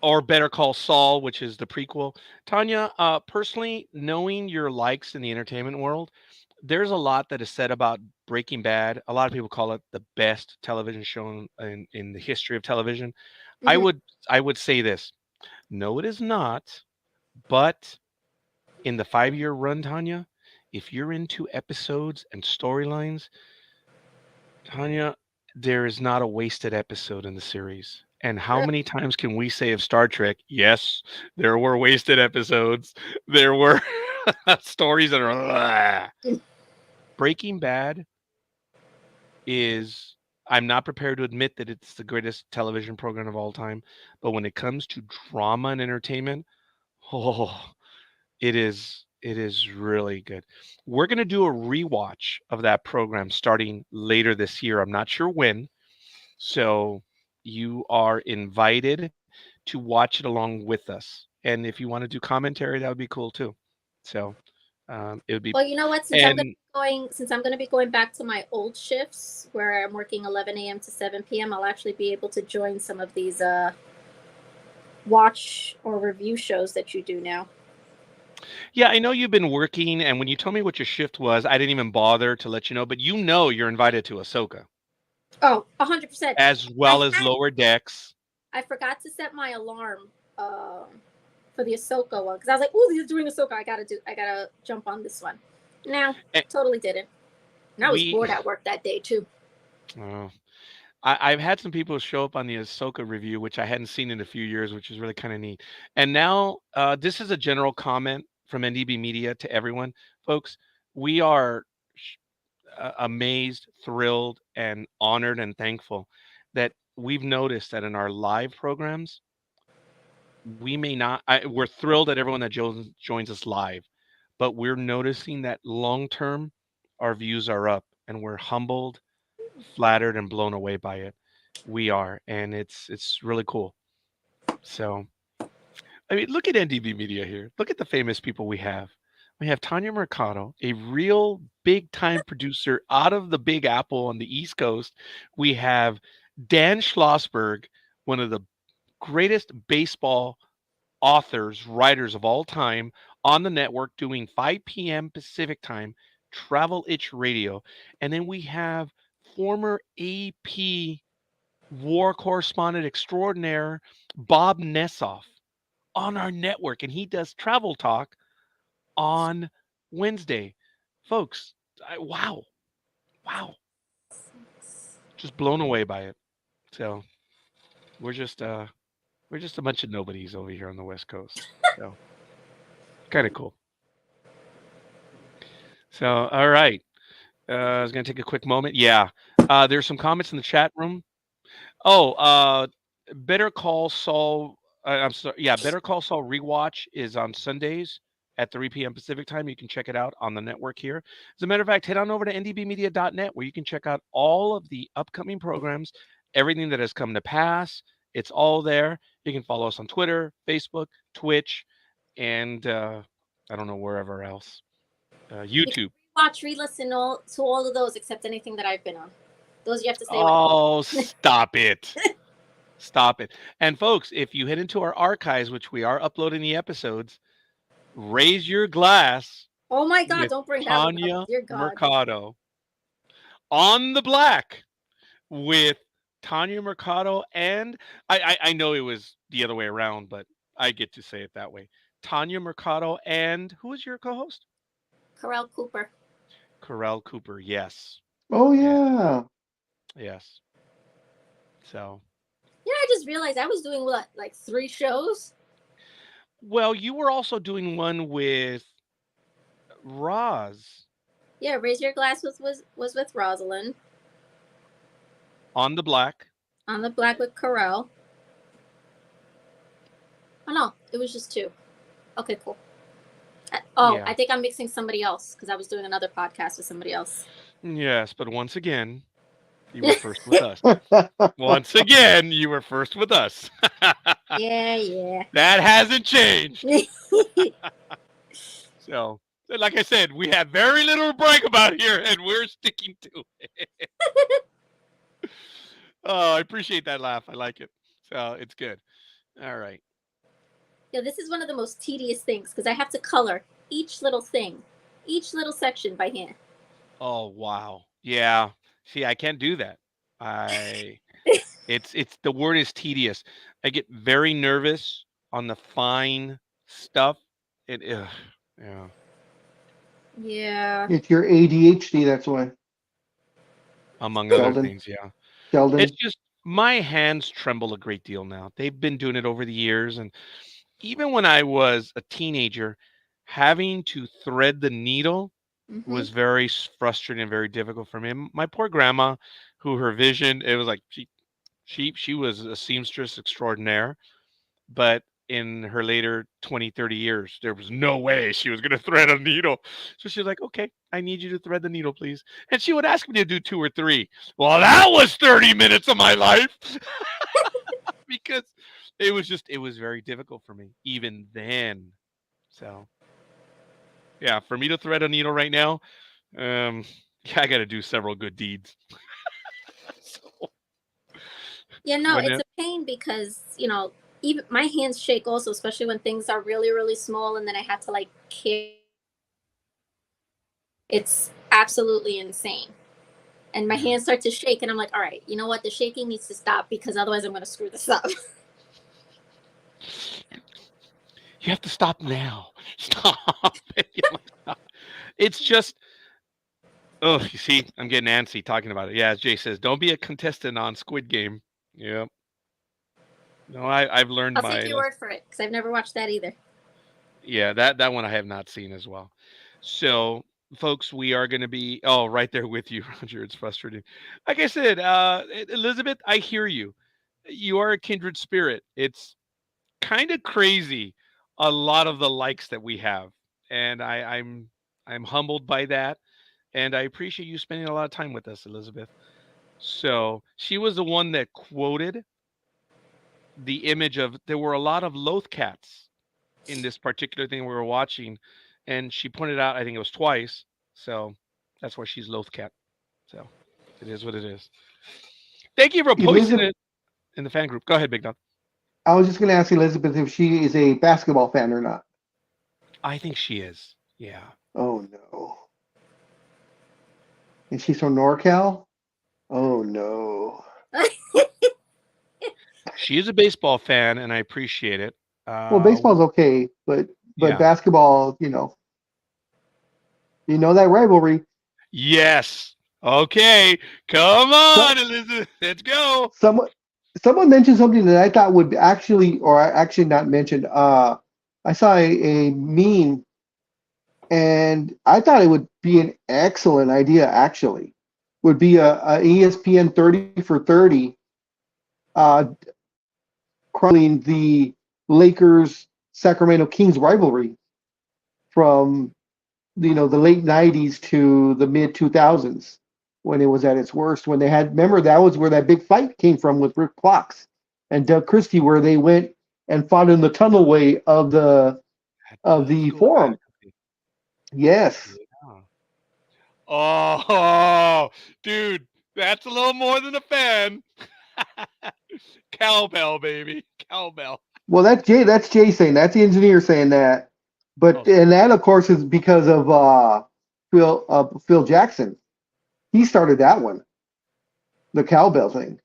[SPEAKER 1] Or Better Call Saul, which is the prequel. Tanya, personally, knowing your likes in the entertainment world, there's a lot that is said about Breaking Bad. A lot of people call it the best television show in the history of television.
[SPEAKER 3] Mhm.
[SPEAKER 1] I would say this. No, it is not. But in the 5-year run, Tanya, if you're into episodes and storylines, Tanya, there is not a wasted episode in the series. And how
[SPEAKER 3] Really?
[SPEAKER 1] many times can we say of Star Trek, yes, there were wasted episodes. There were stories that are Breaking Bad is I'm not prepared to admit that it's the greatest television program of all time, but when it comes to drama and entertainment, oh, it is really good. We're gonna do a rewatch of that program starting later this year. I'm not sure when. So you are invited to watch it along with us. And if you want to do commentary, that would be cool too. So it would be
[SPEAKER 3] Well, you know what?
[SPEAKER 1] and
[SPEAKER 3] Since I'm going to be going back to my old shifts where I'm working 11 a.m. to 7 p.m., I'll actually be able to join some of these watch or review shows that you do now.
[SPEAKER 1] yeah, I know you've been working, and when you told me what your shift was, I didn't even bother to let you know, but you know you're invited to Ahsoka.
[SPEAKER 3] Oh, 100%.
[SPEAKER 1] As well as Lower Decks.
[SPEAKER 3] I forgot to set my alarm for the Ahsoka one because I was like, "Oh, he's doing Ahsoka. I gotta jump on this one." No,
[SPEAKER 1] And
[SPEAKER 3] totally didn't. And I was
[SPEAKER 1] we
[SPEAKER 3] bored at work that day too.
[SPEAKER 1] oh, I've had some people show up on the Ahsoka review, which I hadn't seen in a few years, which is really kind of neat. And now, this is a general comment from NDB Media to everyone, folks. We are amazed, thrilled, and honored and thankful that we've noticed that in our live programs, we may not. We're thrilled at everyone that joins us live, but we're noticing that long term, our views are up, and we're humbled, flattered, and blown away by it. We are, and it's really cool. So, I mean, look at NDB Media here. Look at the famous people we have. We have Tanya Mercado, a real big time producer out of the Big Apple on the East Coast. We have Dan Schlossberg, one of the greatest baseball authors, writers of all time on the network doing 5 p.m. Pacific time, Travel Itch Radio. And then we have former AP war correspondent extraordinaire Bob Nessoff on our network, and he does travel talk on Wednesday. Folks, wow, just blown away by it. So we're just a bunch of nobodies over here on the West Coast. So kind of cool. So all right, I was gonna take a quick moment. Yeah, there's some comments in the chat room. Oh, Better Call Saul. I'm sorry. Yeah, Better Call Saul rewatch is on Sundays at 3 p.m. Pacific time. You can check it out on the network here. As a matter of fact, head on over to ndbmedia.net where you can check out all of the upcoming programs, everything that has come to pass. It's all there. You can follow us on Twitter, Facebook, Twitch, and I don't know wherever else. YouTube.
[SPEAKER 3] Watch, re-listen to all of those except anything that I've been on. Those you have to stay away.
[SPEAKER 1] Oh, stop it. Stop it. And folks, if you head into our archives, which we are uploading the episodes, raise your glass.
[SPEAKER 3] Oh my God,
[SPEAKER 1] with
[SPEAKER 3] don't bring that one
[SPEAKER 1] Tanya
[SPEAKER 3] up. Dear God.
[SPEAKER 1] Mercado. On the black with Tanya Mercado, and I know it was the other way around, but I get to say it that way. Tanya Mercado and who was your co-host?
[SPEAKER 3] Corral Cooper.
[SPEAKER 1] Corral Cooper, yes.
[SPEAKER 2] Oh yeah.
[SPEAKER 1] Yes. So.
[SPEAKER 3] Yeah, I just realized I was doing what, like 3 shows?
[SPEAKER 1] Well, you were also doing one with Roz.
[SPEAKER 3] Yeah, Raise Your Glass was with Rosalind.
[SPEAKER 1] On the black.
[SPEAKER 3] On the black with Corral. Oh no, it was just 2. Okay, cool. Yeah. I think I'm mixing somebody else because I was doing another podcast with somebody else.
[SPEAKER 1] Yes, but once again, you were first with us. Once again, you were first with us.
[SPEAKER 3] Yeah.
[SPEAKER 1] That hasn't changed. So, like I said, we have very little to brag about here, and we're sticking to it. Oh, I appreciate that laugh. I like it. So, it's good. All right.
[SPEAKER 3] Yeah, this is one of the most tedious things because I have to color each little thing, each little section by hand.
[SPEAKER 1] Oh, wow. Yeah. See, I can't do that. It's the word is tedious. I get very nervous on the fine stuff. Yeah.
[SPEAKER 3] Yeah.
[SPEAKER 2] It's your ADHD, that's why.
[SPEAKER 1] Among other things, yeah.
[SPEAKER 2] Sheldon.
[SPEAKER 1] It's just my hands tremble a great deal now. They've been doing it over the years, and even when I was a teenager, having to thread the needle was very frustrating and very difficult for me. My poor grandma, who her vision, it was like she was a seamstress extraordinaire, but in her later 20, 30 years, there was no way she was going to thread a needle. So she was like, okay, I need you to thread the needle, please. And she would ask me to do 2 or 3. Well, that was 30 minutes of my life because it was very difficult for me even then. So yeah, for me to thread a needle right now, I got to do several good deeds. So,
[SPEAKER 3] yeah, no, it's a pain because, even my hands shake also, especially when things are really, really small and then I have to like carry. It's absolutely insane. And my hands start to shake and I'm like, all right, you know what? The shaking needs to stop because otherwise I'm going to screw this up.
[SPEAKER 1] You have to stop now. Stop. It's just, oh, you see, I'm getting antsy talking about it. Yeah, as Jay says, don't be a contestant on Squid Game. Yep. No, I've learned
[SPEAKER 3] I'll take your word for it because I've never watched that either.
[SPEAKER 1] Yeah, that one I have not seen as well. So, folks, we are going to be right there with you, Roger. It's frustrating. Like I said, Elizabeth, I hear you. You are a kindred spirit. It's kind of crazy, a lot of the likes that we have, and I'm humbled by that, and I appreciate you spending a lot of time with us, Elizabeth. So she was the one that quoted the image of there were a lot of loath cats in this particular thing we were watching, and she pointed out I think it was twice, so that's why she's loath cat. So it is what it is. Thank you for posting it in the fan group. Go ahead, Big Dog.
[SPEAKER 2] I was just going to ask Elizabeth if she is a basketball fan or not.
[SPEAKER 1] I think she is. Yeah.
[SPEAKER 2] Oh no. And she's from NorCal? Oh no.
[SPEAKER 1] She is a baseball fan, and I appreciate it.
[SPEAKER 2] Well, baseball's okay, but
[SPEAKER 1] yeah.
[SPEAKER 2] Basketball, you know that rivalry.
[SPEAKER 1] Yes. Okay. Come on, Elizabeth. Let's go.
[SPEAKER 2] Someone mentioned something that I thought would actually not mentioned. I saw a meme, and I thought it would be an excellent idea. Actually, would be a ESPN 30 for 30, chronicling the Lakers Sacramento Kings rivalry from the late 90s to the mid 2000s, when it was at its worst, when they had, remember, that was where that big fight came from with Rick Fox and Doug Christie, where they went and fought in the tunnelway of the forum. Yes.
[SPEAKER 1] Yeah. Oh, dude, that's a little more than a fan. Cowbell, baby, cowbell.
[SPEAKER 2] Well, that's Jay saying, that's the engineer saying that. But
[SPEAKER 1] Oh,
[SPEAKER 2] and that of course is because of Phil Jackson. He started that one, the cowbell thing.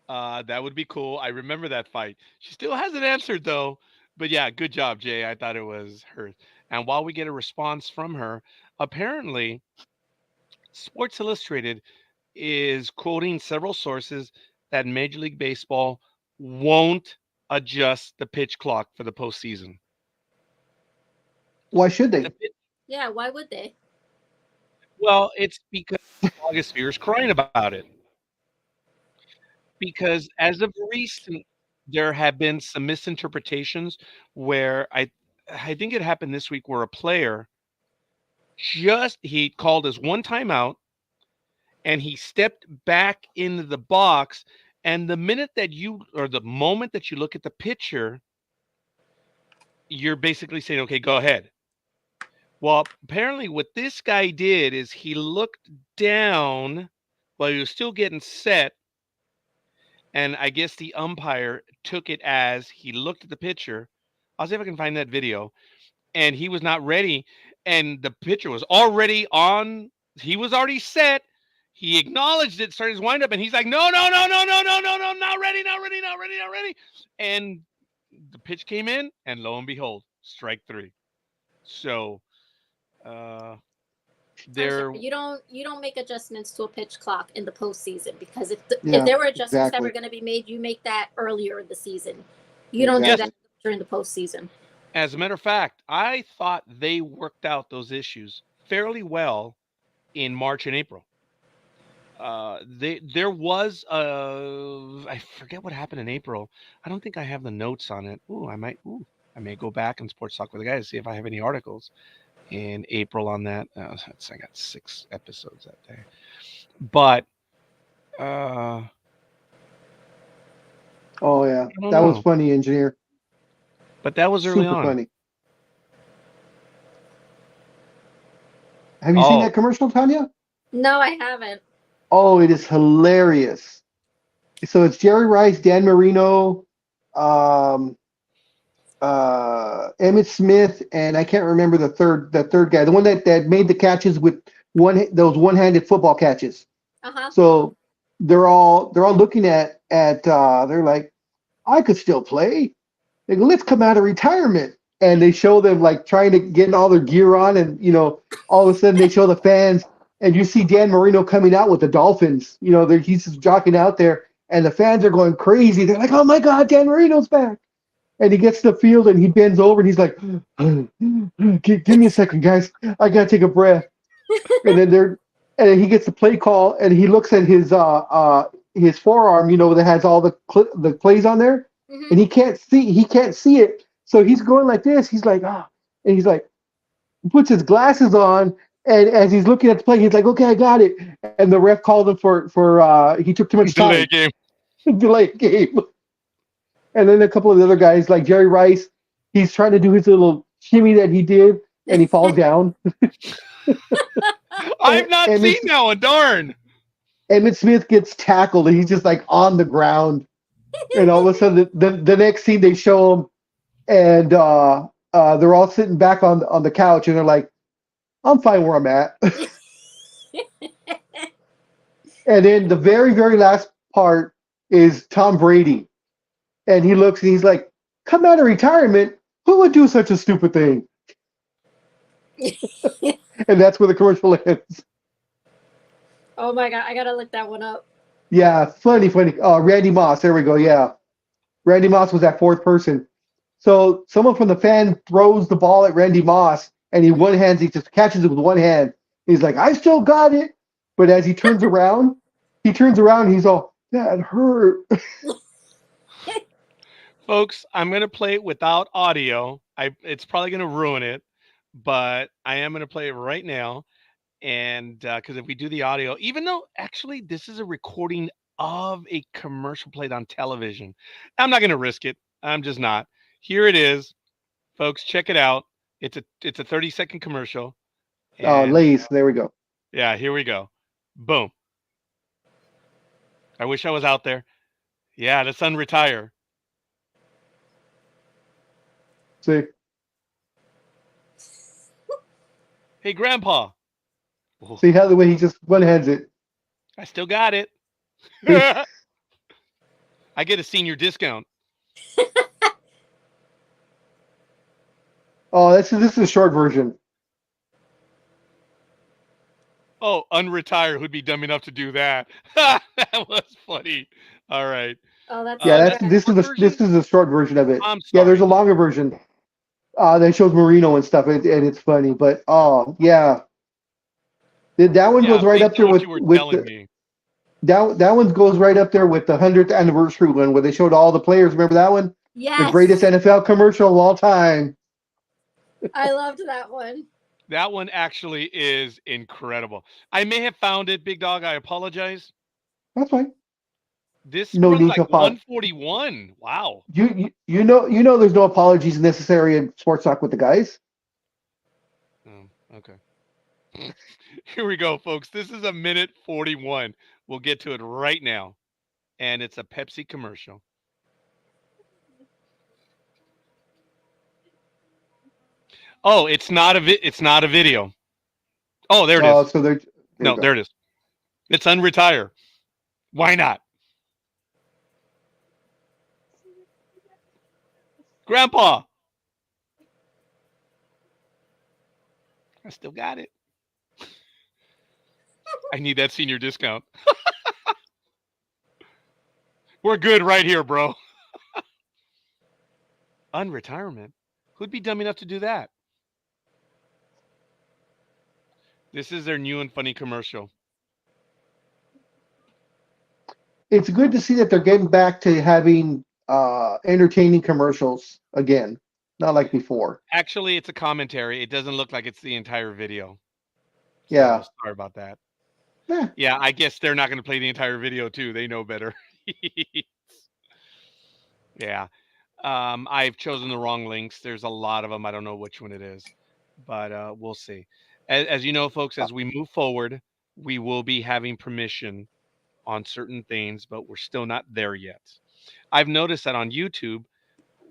[SPEAKER 1] that would be cool. I remember that fight. She still hasn't answered though. But yeah, good job, Jay. I thought it was her. And while we get a response from her, apparently Sports Illustrated is quoting several sources that Major League Baseball won't adjust the pitch clock for the postseason.
[SPEAKER 2] Why should
[SPEAKER 1] The
[SPEAKER 2] they?
[SPEAKER 1] pitch,
[SPEAKER 3] Yeah, why would they?
[SPEAKER 1] well, it's because August is crying about it. Because as of recent, there have been some misinterpretations where I think it happened this week where a player he called his one timeout and he stepped back into the box. And the minute that the moment that you look at the picture, you're basically saying, okay, go ahead. Well, apparently what this guy did is he looked down while he was still getting set. And I guess the umpire took it as he looked at the pitcher. I'll see if I can find that video. And he was not ready. And the pitcher was already on. He was already set. He acknowledged it, started his windup, and he's like, no, no, no, no, no, no, no, no, not ready, not ready, not ready, not ready. And the pitch came in, and lo and behold, strike three. So
[SPEAKER 3] I'm
[SPEAKER 1] there,
[SPEAKER 3] sorry, you don't make adjustments to a pitch clock in the postseason, because if
[SPEAKER 2] Yeah,
[SPEAKER 3] there were adjustments that
[SPEAKER 2] exactly.
[SPEAKER 3] were going to be made, you make that earlier in the season. You don't do
[SPEAKER 1] yes,
[SPEAKER 3] that during the postseason.
[SPEAKER 1] as a matter of fact, I thought they worked out those issues fairly well in March and April. There was I forget what happened in April. I don't think I have the notes on it. I may go back and Sports Talk with the guys to see if I have any articles in April on that. I got 6 episodes that day. But
[SPEAKER 2] Oh yeah,
[SPEAKER 1] I don't
[SPEAKER 2] that was
[SPEAKER 1] know.
[SPEAKER 2] funny, engineer.
[SPEAKER 1] But that was early
[SPEAKER 2] Super
[SPEAKER 1] on.
[SPEAKER 2] funny. Have you seen
[SPEAKER 1] Oh,
[SPEAKER 2] that commercial, Tanya?
[SPEAKER 3] No, I haven't.
[SPEAKER 2] Oh, it is hilarious. So it's Jerry Rice, Dan Marino, um, Emmett Smith, and I can't remember the third guy, the one that made the catches with those one-handed football catches.
[SPEAKER 3] Uh-huh.
[SPEAKER 2] So they're all looking at they're like, I could still play. They go, let's come out of retirement. And they show them like trying to get all their gear on, and all of a sudden they show the fans, and you see Dan Marino coming out with the Dolphins. He's just jogging out there, and the fans are going crazy. They're like, "Oh my God, Dan Marino's back!" And he gets to the field and he bends over and he's like, give me a second, guys. I gotta take a breath. And then he gets the play call and he looks at his forearm, that has all the plays on there,
[SPEAKER 3] Mm-hmm.
[SPEAKER 2] and he can't see it. So he's going like this. He's like, and he's like, puts his glasses on, and as he's looking at the play, he's like, okay, I got it. And the ref called him for he took too much
[SPEAKER 1] delay
[SPEAKER 2] time.
[SPEAKER 1] game.
[SPEAKER 2] Delay game. And then a couple of the other guys, like Jerry Rice, he's trying to do his little shimmy that he did, and he falls down.
[SPEAKER 1] I've not
[SPEAKER 2] Emmett,
[SPEAKER 1] seen that one. Darn.
[SPEAKER 2] Emmett Smith gets tackled, and he's just like on the ground. And all of a sudden, the next scene they show him, and they're all sitting back on the couch, and they're like, "I'm fine where I'm at." And then the very, very last part is Tom Brady. And he looks and he's like, come out of retirement? Who would do such a stupid thing? And that's where the commercial ends.
[SPEAKER 3] Oh my God, I gotta look that one up.
[SPEAKER 2] Yeah, funny. Randy Moss, there we go, yeah. Randy Moss was that fourth person. So someone from the fan throws the ball at Randy Moss, and he just catches it with one hand. He's like, I still got it. But as he turns around, he's all, that hurt.
[SPEAKER 1] Folks, I'm going to play it without audio. It's probably going to ruin it, but I am going to play it right now. And because if we do the audio, even though actually this is a recording of a commercial played on television, I'm not going to risk it. I'm just not. Here it is, folks. Check it out. It's a 30-second commercial.
[SPEAKER 2] Oh, Lays. There we go.
[SPEAKER 1] Yeah, here we go. Boom. I wish I was out there. Yeah, the son retire.
[SPEAKER 2] See,
[SPEAKER 1] Hey, Grandpa. Oh,
[SPEAKER 2] see how the way he just one-hands it.
[SPEAKER 1] I still got it. I get a senior discount.
[SPEAKER 2] Oh, this is a short version.
[SPEAKER 1] Oh, unretire who'd be dumb enough to do that. That was funny. All right.
[SPEAKER 3] Oh, that's
[SPEAKER 2] Yeah,
[SPEAKER 1] That's
[SPEAKER 3] bad.
[SPEAKER 1] the short
[SPEAKER 2] this
[SPEAKER 1] version?
[SPEAKER 2] is a short version of it.
[SPEAKER 1] I'm
[SPEAKER 2] Yeah, there's a
[SPEAKER 1] sorry.
[SPEAKER 2] longer version that shows Marino and stuff, and it's funny. But oh yeah, that one
[SPEAKER 1] Yeah,
[SPEAKER 2] goes right
[SPEAKER 1] based
[SPEAKER 2] up
[SPEAKER 1] on
[SPEAKER 2] there
[SPEAKER 1] what you were
[SPEAKER 2] with
[SPEAKER 1] telling me.
[SPEAKER 2] that one goes right up there with the 100th anniversary one where they showed all the players. Remember that one? The
[SPEAKER 3] Yes.
[SPEAKER 2] greatest NFL commercial of all time.
[SPEAKER 3] I loved that one.
[SPEAKER 1] That one actually is incredible. I may have found it, Big Dog. I apologize.
[SPEAKER 2] That's fine.
[SPEAKER 1] This
[SPEAKER 2] No
[SPEAKER 1] runs
[SPEAKER 2] need
[SPEAKER 1] like
[SPEAKER 2] to apologize.
[SPEAKER 1] 141. Wow.
[SPEAKER 2] You know there's no apologies necessary in sports talk with the guys.
[SPEAKER 1] Oh, okay. Here we go, folks. This is a minute 41. We'll get to it right now. And it's a Pepsi commercial. Oh, it's not a video. Oh, there it is.
[SPEAKER 2] So there you
[SPEAKER 1] No,
[SPEAKER 2] go.
[SPEAKER 1] there it is. It's unretire. Why not? Grandpa. I still got it. I need that senior discount. We're good right here, bro. Unretirement? Who'd be dumb enough to do that? This is their new and funny commercial.
[SPEAKER 2] It's good to see that they're getting back to having entertaining commercials again, not like before.
[SPEAKER 1] Actually, it's a commentary. It doesn't look like it's the entire video.
[SPEAKER 2] Yeah.
[SPEAKER 1] So, sorry about that.
[SPEAKER 2] Yeah.
[SPEAKER 1] Yeah, I guess they're not going to play the entire video too. They know better. Yeah. I've chosen the wrong links. There's a lot of them. I don't know which one it is, but we'll see. As you know, folks, as we move forward, we will be having permission on certain things, but we're still not there yet. I've noticed that on YouTube,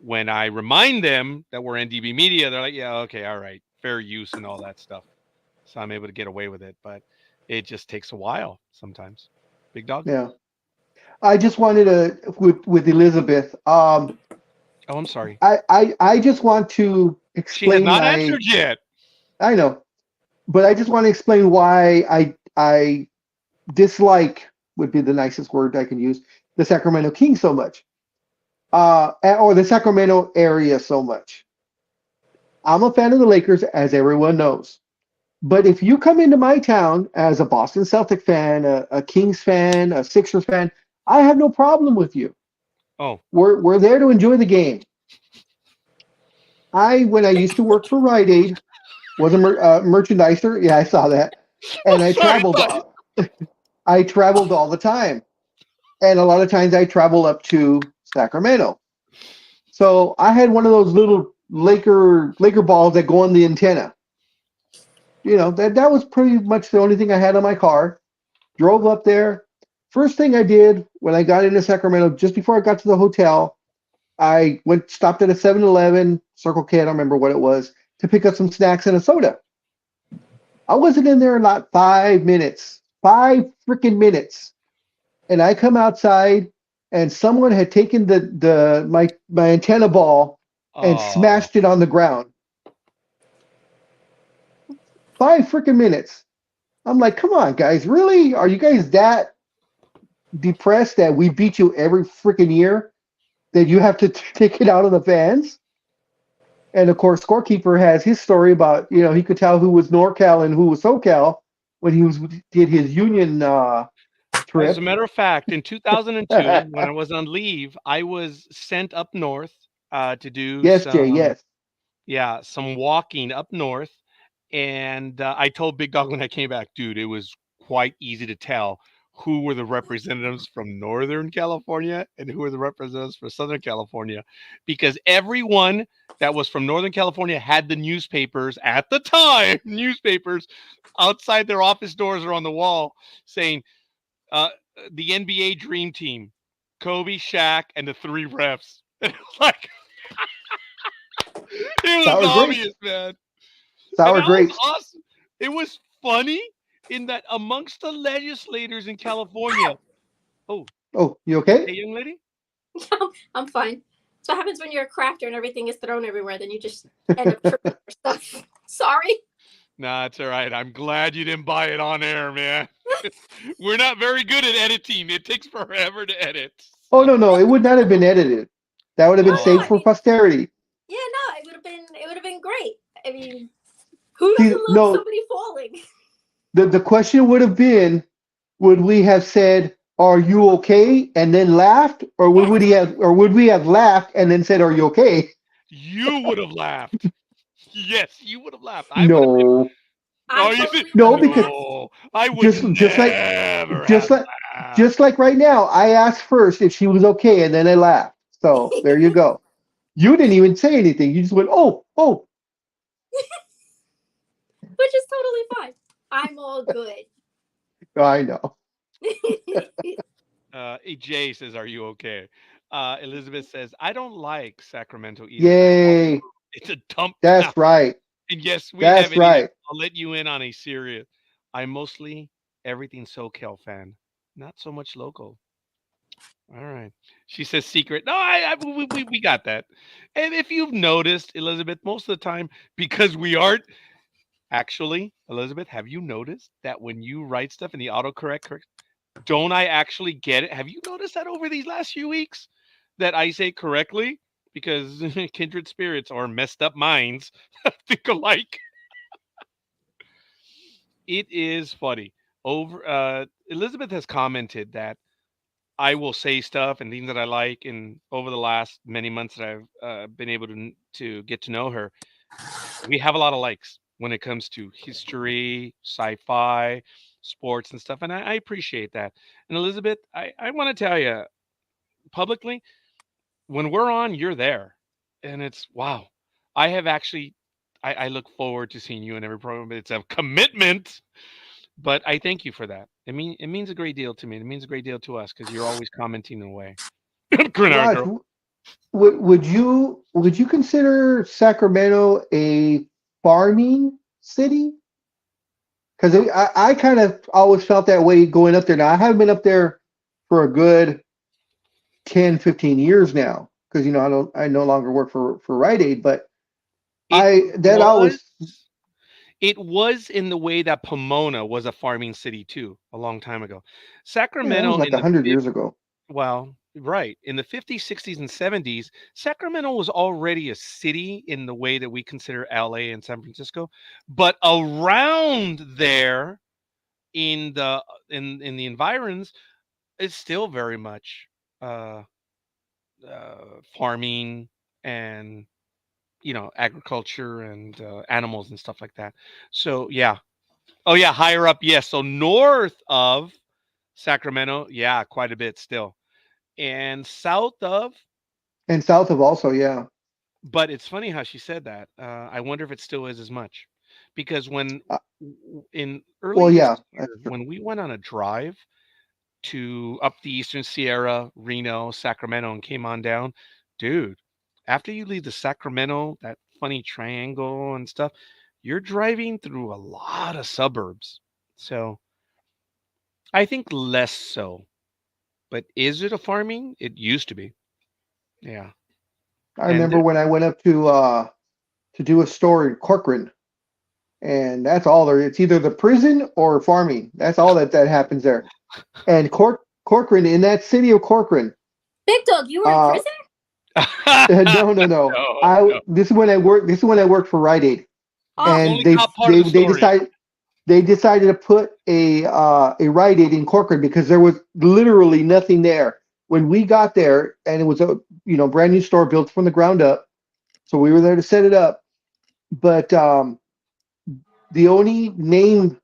[SPEAKER 1] when I remind them that we're NDB Media, they're like, yeah, okay, all right, fair use and all that stuff. So I'm able to get away with it, but it just takes a while sometimes. Big Dog?
[SPEAKER 2] Yeah. I just wanted to with Elizabeth.
[SPEAKER 1] Oh, I'm sorry.
[SPEAKER 2] I just want to
[SPEAKER 1] She has
[SPEAKER 2] explain
[SPEAKER 1] not answered yet.
[SPEAKER 2] I know, but I just want to explain why I dislike would be the nicest word I can use the Sacramento Kings so much, or the Sacramento area so much. I'm a fan of the Lakers, as everyone knows. But if you come into my town as a Boston Celtic fan, a Kings fan, a Sixers fan, I have no problem with you.
[SPEAKER 1] Oh,
[SPEAKER 2] We're there to enjoy the game. When I used to work for Rite Aid, was a merchandiser. Yeah, I saw that, and I
[SPEAKER 1] sorry,
[SPEAKER 2] traveled.
[SPEAKER 1] bud.
[SPEAKER 2] I traveled all the time, and a lot of times I travel up to Sacramento. So I had one of those little Laker balls that go on the antenna. You know, that was pretty much the only thing I had on my car. Drove up there. First thing I did when I got into Sacramento, just before I got to the hotel, I stopped at a 7-Eleven, Circle K, I don't remember what it was, to pick up some snacks and a soda. I wasn't in there in not 5 minutes. 5 freaking minutes. And I come outside and someone had taken my antenna ball and smashed it on the ground. 5 freaking minutes. I'm like, come on, guys, really? Are you guys that depressed that we beat you every freaking year that you have to take it out on the fans? And of course, Scorekeeper has his story about, he could tell who was NorCal and who was SoCal when he did his union trip.
[SPEAKER 1] As a matter of fact, in 2002, when I was on leave, I was sent up north to do some walking up north. And I told Big Dog when I came back, dude, it was quite easy to tell who were the representatives from Northern California and who were the representatives for Southern California, because everyone that was from Northern California had the newspapers at the time, newspapers outside their office doors or on the wall saying, uh, the NBA Dream Team, Kobe, Shaq, and the three refs. It was like, it was
[SPEAKER 2] Sour grapes.
[SPEAKER 1] obvious, man. And
[SPEAKER 2] Sour
[SPEAKER 1] that was
[SPEAKER 2] grapes.
[SPEAKER 1] awesome. It was funny in that amongst the legislators in California. Oh,
[SPEAKER 2] Oh, you
[SPEAKER 1] you
[SPEAKER 2] okay?
[SPEAKER 1] okay, young lady?
[SPEAKER 3] I'm fine. So what happens when you're a crafter and everything is thrown everywhere? Then you just end up tripping over stuff. Sorry.
[SPEAKER 1] Nah, it's all right. I'm glad you didn't buy it on air, man. We're not very good at editing. It takes forever to edit.
[SPEAKER 2] Oh no, it would not have been edited. That would have been
[SPEAKER 3] Oh no,
[SPEAKER 2] saved
[SPEAKER 3] I
[SPEAKER 2] for
[SPEAKER 3] mean,
[SPEAKER 2] posterity.
[SPEAKER 3] yeah, no, it would have been great. I mean, who
[SPEAKER 2] See,
[SPEAKER 3] doesn't love
[SPEAKER 2] no,
[SPEAKER 3] somebody falling?
[SPEAKER 2] the question would have been, would we have said, "Are you okay?" and then laughed, or
[SPEAKER 3] Yes.
[SPEAKER 2] would we have laughed and then said, "Are you okay?"
[SPEAKER 1] You would have laughed. Yes, you would have laughed. I would have been.
[SPEAKER 2] No,
[SPEAKER 1] Oh,
[SPEAKER 3] I
[SPEAKER 1] you think?
[SPEAKER 3] totally would
[SPEAKER 2] no,
[SPEAKER 3] have
[SPEAKER 2] because
[SPEAKER 3] laughed.
[SPEAKER 1] No, I would
[SPEAKER 2] just just like
[SPEAKER 1] never
[SPEAKER 2] just
[SPEAKER 1] have
[SPEAKER 2] like
[SPEAKER 1] laughed.
[SPEAKER 2] just like right now, I asked first if she was okay, and then I laughed. So there you go. You didn't even say anything. You just went, "Oh, oh."
[SPEAKER 3] Which is totally fine. I'm all good.
[SPEAKER 2] I know.
[SPEAKER 1] Jay says, "Are you okay?" Elizabeth says, "I don't like Sacramento either.
[SPEAKER 2] Yay.
[SPEAKER 1] It's a dump town."
[SPEAKER 2] That's right.
[SPEAKER 1] And yes, we have
[SPEAKER 2] That's
[SPEAKER 1] it in it.
[SPEAKER 2] right.
[SPEAKER 1] I'll let you in on a serious. I'm mostly everything SoCal fan, not so much local. All right. She says secret. No, we got that. And if you've noticed, Elizabeth, most of the time, because we aren't actually, Elizabeth, have you noticed that when you write stuff in the autocorrect, don't I actually get it? Have you noticed that over these last few weeks that I say correctly? Because kindred spirits or messed up minds think alike. It is funny. Elizabeth has commented that I will say stuff and things that I like, and over the last many months that I've been able to get to know her, we have a lot of likes when it comes to history, sci-fi, sports, and stuff, and I appreciate that. And Elizabeth, I want to tell you publicly, when we're on, you're there, and it's wow. I have actually, I look forward to seeing you in every program. It's a commitment. But I thank you for that. It means a great deal to me. It means a great deal to us because you're always commenting away. Good night,
[SPEAKER 2] Raj,
[SPEAKER 1] girl.
[SPEAKER 2] would you consider Sacramento a farming city? Because I kind of always felt that way going up there. Now I haven't been up there for a good 10, 15 years now because I no longer work for Rite Aid, but
[SPEAKER 1] It
[SPEAKER 2] that
[SPEAKER 1] was
[SPEAKER 2] always
[SPEAKER 1] it was in the way that Pomona was a farming city too, a long time ago.
[SPEAKER 2] yeah, that was
[SPEAKER 1] Sacramento
[SPEAKER 2] like
[SPEAKER 1] in the
[SPEAKER 2] 100 years ago.
[SPEAKER 1] well, right. In the 50s, 60s, and 70s, Sacramento was already a city in the way that we consider LA and San Francisco. But around there in the environs, it's still very much uh farming and agriculture and animals and stuff like that. So yeah. Oh yeah, higher up, yes. So north of Sacramento, yeah, quite a bit still. And south of,
[SPEAKER 2] And south of also, yeah.
[SPEAKER 1] but it's funny how she said that. I wonder if it still is as much. Because
[SPEAKER 2] Uh,
[SPEAKER 1] in
[SPEAKER 2] well,
[SPEAKER 1] early this
[SPEAKER 2] yeah,
[SPEAKER 1] year,
[SPEAKER 2] that's true.
[SPEAKER 1] when we went on a drive to up the Eastern Sierra, Reno, Sacramento, and came on down, dude, after you leave the Sacramento, that funny triangle and stuff, you're driving through a lot of suburbs. So I think less so. But is it a farming? It used to be. Yeah.
[SPEAKER 2] I
[SPEAKER 1] And
[SPEAKER 2] remember when I went up to do a store in Corcoran, and that's all there. It's either the prison or farming. That's all that happens there. And Corcoran, in that city of Corcoran,
[SPEAKER 3] Big Dog, you were in
[SPEAKER 2] uh,
[SPEAKER 3] prison?
[SPEAKER 2] no.
[SPEAKER 1] no,
[SPEAKER 2] I
[SPEAKER 1] no.
[SPEAKER 2] This is when I worked. This is when I worked for Rite Aid,
[SPEAKER 3] Oh,
[SPEAKER 2] and
[SPEAKER 1] Only caught part of the story.
[SPEAKER 2] they decided to put a Rite Aid in Corcoran because there was literally nothing there when we got there, and it was a brand new store built from the ground up. So we were there to set it up, but the only named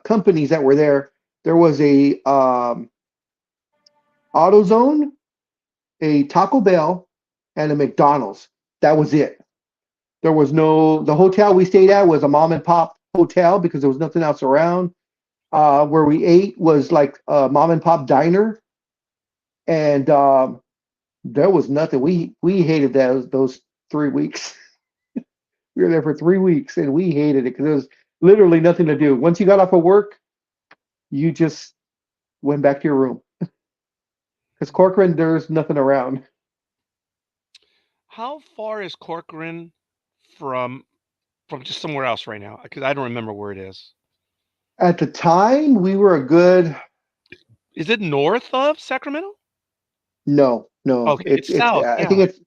[SPEAKER 2] companies that were there was a AutoZone, a Taco Bell, and a McDonald's. that was it. There was no, the hotel we stayed at was a mom and pop hotel because there was nothing else around. Where we ate was like a mom and pop diner, and there was nothing. We hated those 3 weeks. We were there for 3 weeks, and we hated it because there was literally nothing to do. Once you got off of work, you just went back to your room. Because Corcoran, there's nothing around.
[SPEAKER 1] How far is Corcoran from just somewhere else right now? Because I don't remember where it is.
[SPEAKER 2] At the time, we were a good.
[SPEAKER 1] Is it north of Sacramento?
[SPEAKER 2] No.
[SPEAKER 1] Okay, it's
[SPEAKER 2] It's.
[SPEAKER 1] south.
[SPEAKER 2] I
[SPEAKER 1] Yeah.
[SPEAKER 2] think it's.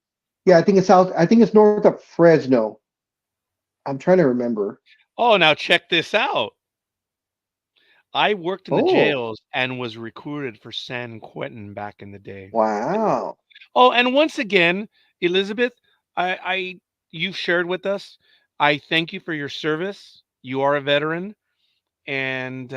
[SPEAKER 2] Yeah, I think it's south. I think it's north of Fresno. I'm trying to remember.
[SPEAKER 1] Oh, now check this out. I worked in the
[SPEAKER 2] Oh,
[SPEAKER 1] jails and was recruited for San Quentin back in the day.
[SPEAKER 2] wow.
[SPEAKER 1] Oh, and once again, Elizabeth, you've shared with us. I thank you for your service. You are a veteran, and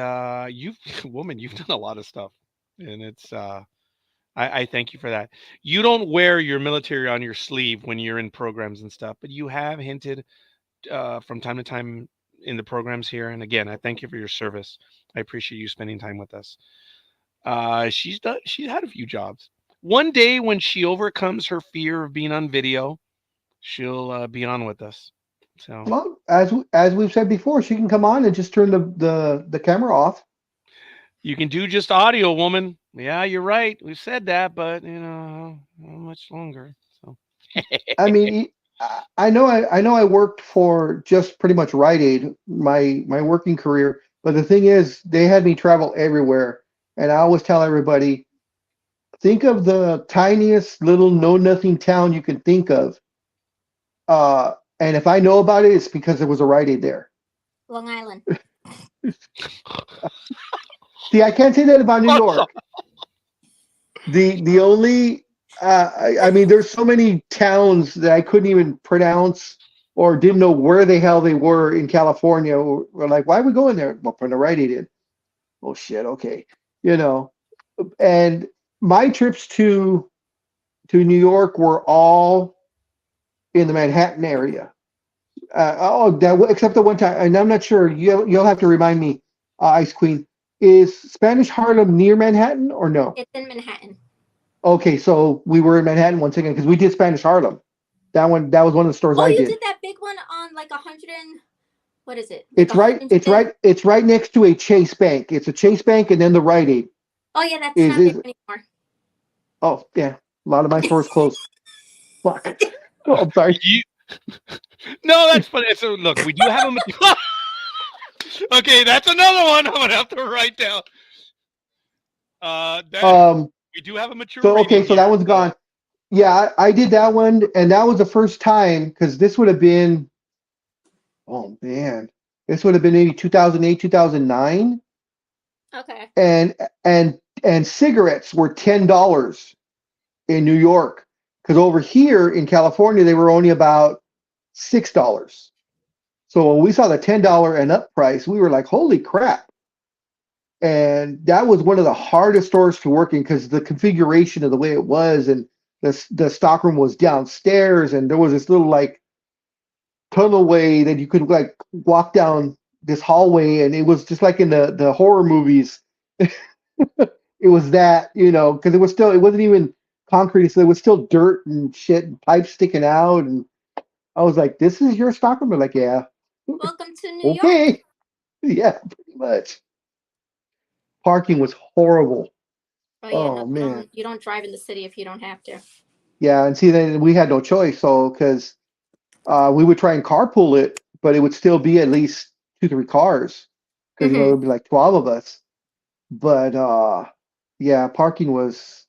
[SPEAKER 1] you've woman, you've done a lot of stuff, and it's I thank you for that. You don't wear your military on your sleeve when you're in programs and stuff, but you have hinted from time to time in the programs here. And again, I thank you for your service. I appreciate you spending time with us. She's had a few jobs. One day when she overcomes her fear of being on video, she'll be on with us. So
[SPEAKER 2] Well, as we've said before, she can come on and just turn the camera off.
[SPEAKER 1] you can do just audio, woman. Yeah, you're right. We've said that, but not much longer. So
[SPEAKER 2] I mean, I know I worked for just pretty much Rite Aid my working career, but the thing is, they had me travel everywhere, and I always tell everybody, think of the tiniest little know nothing town you can think of, and if I know about it, it's because there was a Rite Aid there.
[SPEAKER 3] Long Island.
[SPEAKER 2] See, I can't say that about New York. The only I mean, there's so many towns that I couldn't even pronounce or didn't know where the hell they were in California. We're like, why are we going there? Well, from the Rite Aid in. Oh shit, okay, you know. And my trips to New York were all in the Manhattan area. Except the one time, and I'm not sure. You'll have to remind me, Ice Queen. Is Spanish Harlem near Manhattan or no?
[SPEAKER 3] It's in Manhattan.
[SPEAKER 2] Okay, so we were in Manhattan once again because we did Spanish Harlem. That was one of the stores
[SPEAKER 3] Oh,
[SPEAKER 2] I
[SPEAKER 3] you
[SPEAKER 2] did.
[SPEAKER 3] did that big one on like 100 and what is it?
[SPEAKER 2] It's right. It's right next to a Chase Bank. It's a Chase Bank, and then the Rite Aid.
[SPEAKER 3] Oh yeah, that's not there anymore.
[SPEAKER 2] Oh yeah, a lot of my stores closed. Fuck. Oh, I'm sorry.
[SPEAKER 1] No, that's funny. So look, we do have a. Okay, that's another one I'm gonna have to write down. We do have a mature.
[SPEAKER 2] So okay, so that one's gone. Yeah, I did that one, and that was the first time because this would have been. Oh man, this would have been maybe 2008, 2009.
[SPEAKER 3] Okay.
[SPEAKER 2] And cigarettes were $10 in New York because over here in California they were only about $6. So when we saw the $10 and up price, we were like, holy crap. And that was one of the hardest stores to work in because the configuration of the way it was, and the stockroom was downstairs, and there was this little like tunnel way that you could like walk down this hallway, and it was just like in the horror movies. It was that, because it wasn't even concrete, so it was still dirt and shit and pipes sticking out. And I was like, this is your stockroom? They're like, yeah.
[SPEAKER 3] Welcome to New York.
[SPEAKER 2] Okay. Yeah, pretty much. Parking was horrible.
[SPEAKER 3] Oh
[SPEAKER 2] man.
[SPEAKER 3] You don't drive in the city if you don't have to.
[SPEAKER 2] Yeah, and see, then we had no choice. So, because we would try and carpool it, but it would still be at least 2-3 cars because, it would be like 12 of us. But, yeah, parking was.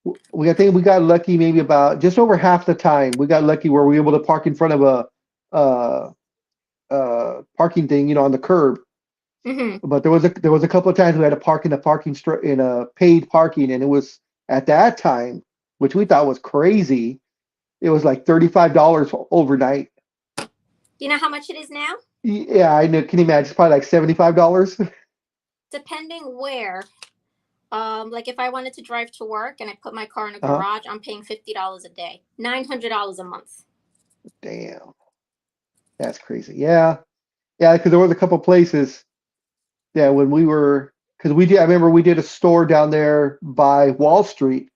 [SPEAKER 2] I think we got lucky maybe about just over half the time. We got lucky where we were able to park in front of a parking thing, on the curb. But there was a couple of times we had to park in in a paid parking, and it was at that time, which we thought was crazy. It was like $35 overnight.
[SPEAKER 3] You know how much it is now?
[SPEAKER 2] Yeah, I know. Can you imagine? It's probably like $75.
[SPEAKER 3] Depending where. Like if I wanted to drive to work and I put my car in a garage, I'm paying $50 a day, $900 a month.
[SPEAKER 2] Damn, that's crazy. Yeah, yeah, because there was a couple places. Yeah, when we were, because we did. I remember we did a store down there by Wall Street.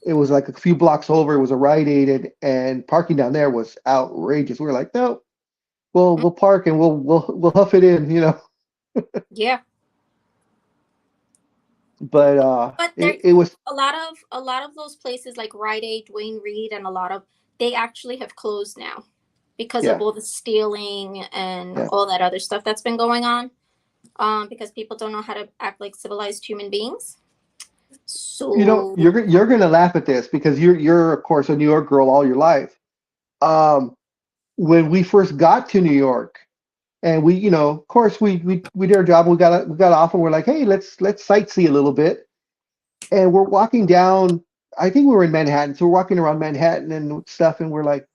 [SPEAKER 2] It was like a few blocks over. It was a Rite Aid, and parking down there was outrageous. We were like, no, we'll park and we'll huff it in, you know.
[SPEAKER 3] Yeah.
[SPEAKER 2] But
[SPEAKER 3] But there
[SPEAKER 2] it was
[SPEAKER 3] a lot of those places like Rite Aid, Dwayne Reed, and a lot of they actually have closed now because of
[SPEAKER 2] yeah
[SPEAKER 3] all the stealing and
[SPEAKER 2] yeah.
[SPEAKER 3] all that other stuff that's been going on. Because people don't know how to act like civilized human beings.
[SPEAKER 2] You know,
[SPEAKER 3] So
[SPEAKER 2] you're gonna laugh at this because you're of course a New York girl all your life. Um, when we first got to New York, and we, you know, of course we did our job. We got off, and we're like, hey, let's sightsee a little bit. And we're walking down. I think we were in Manhattan, so we're walking around Manhattan and stuff, and we're like,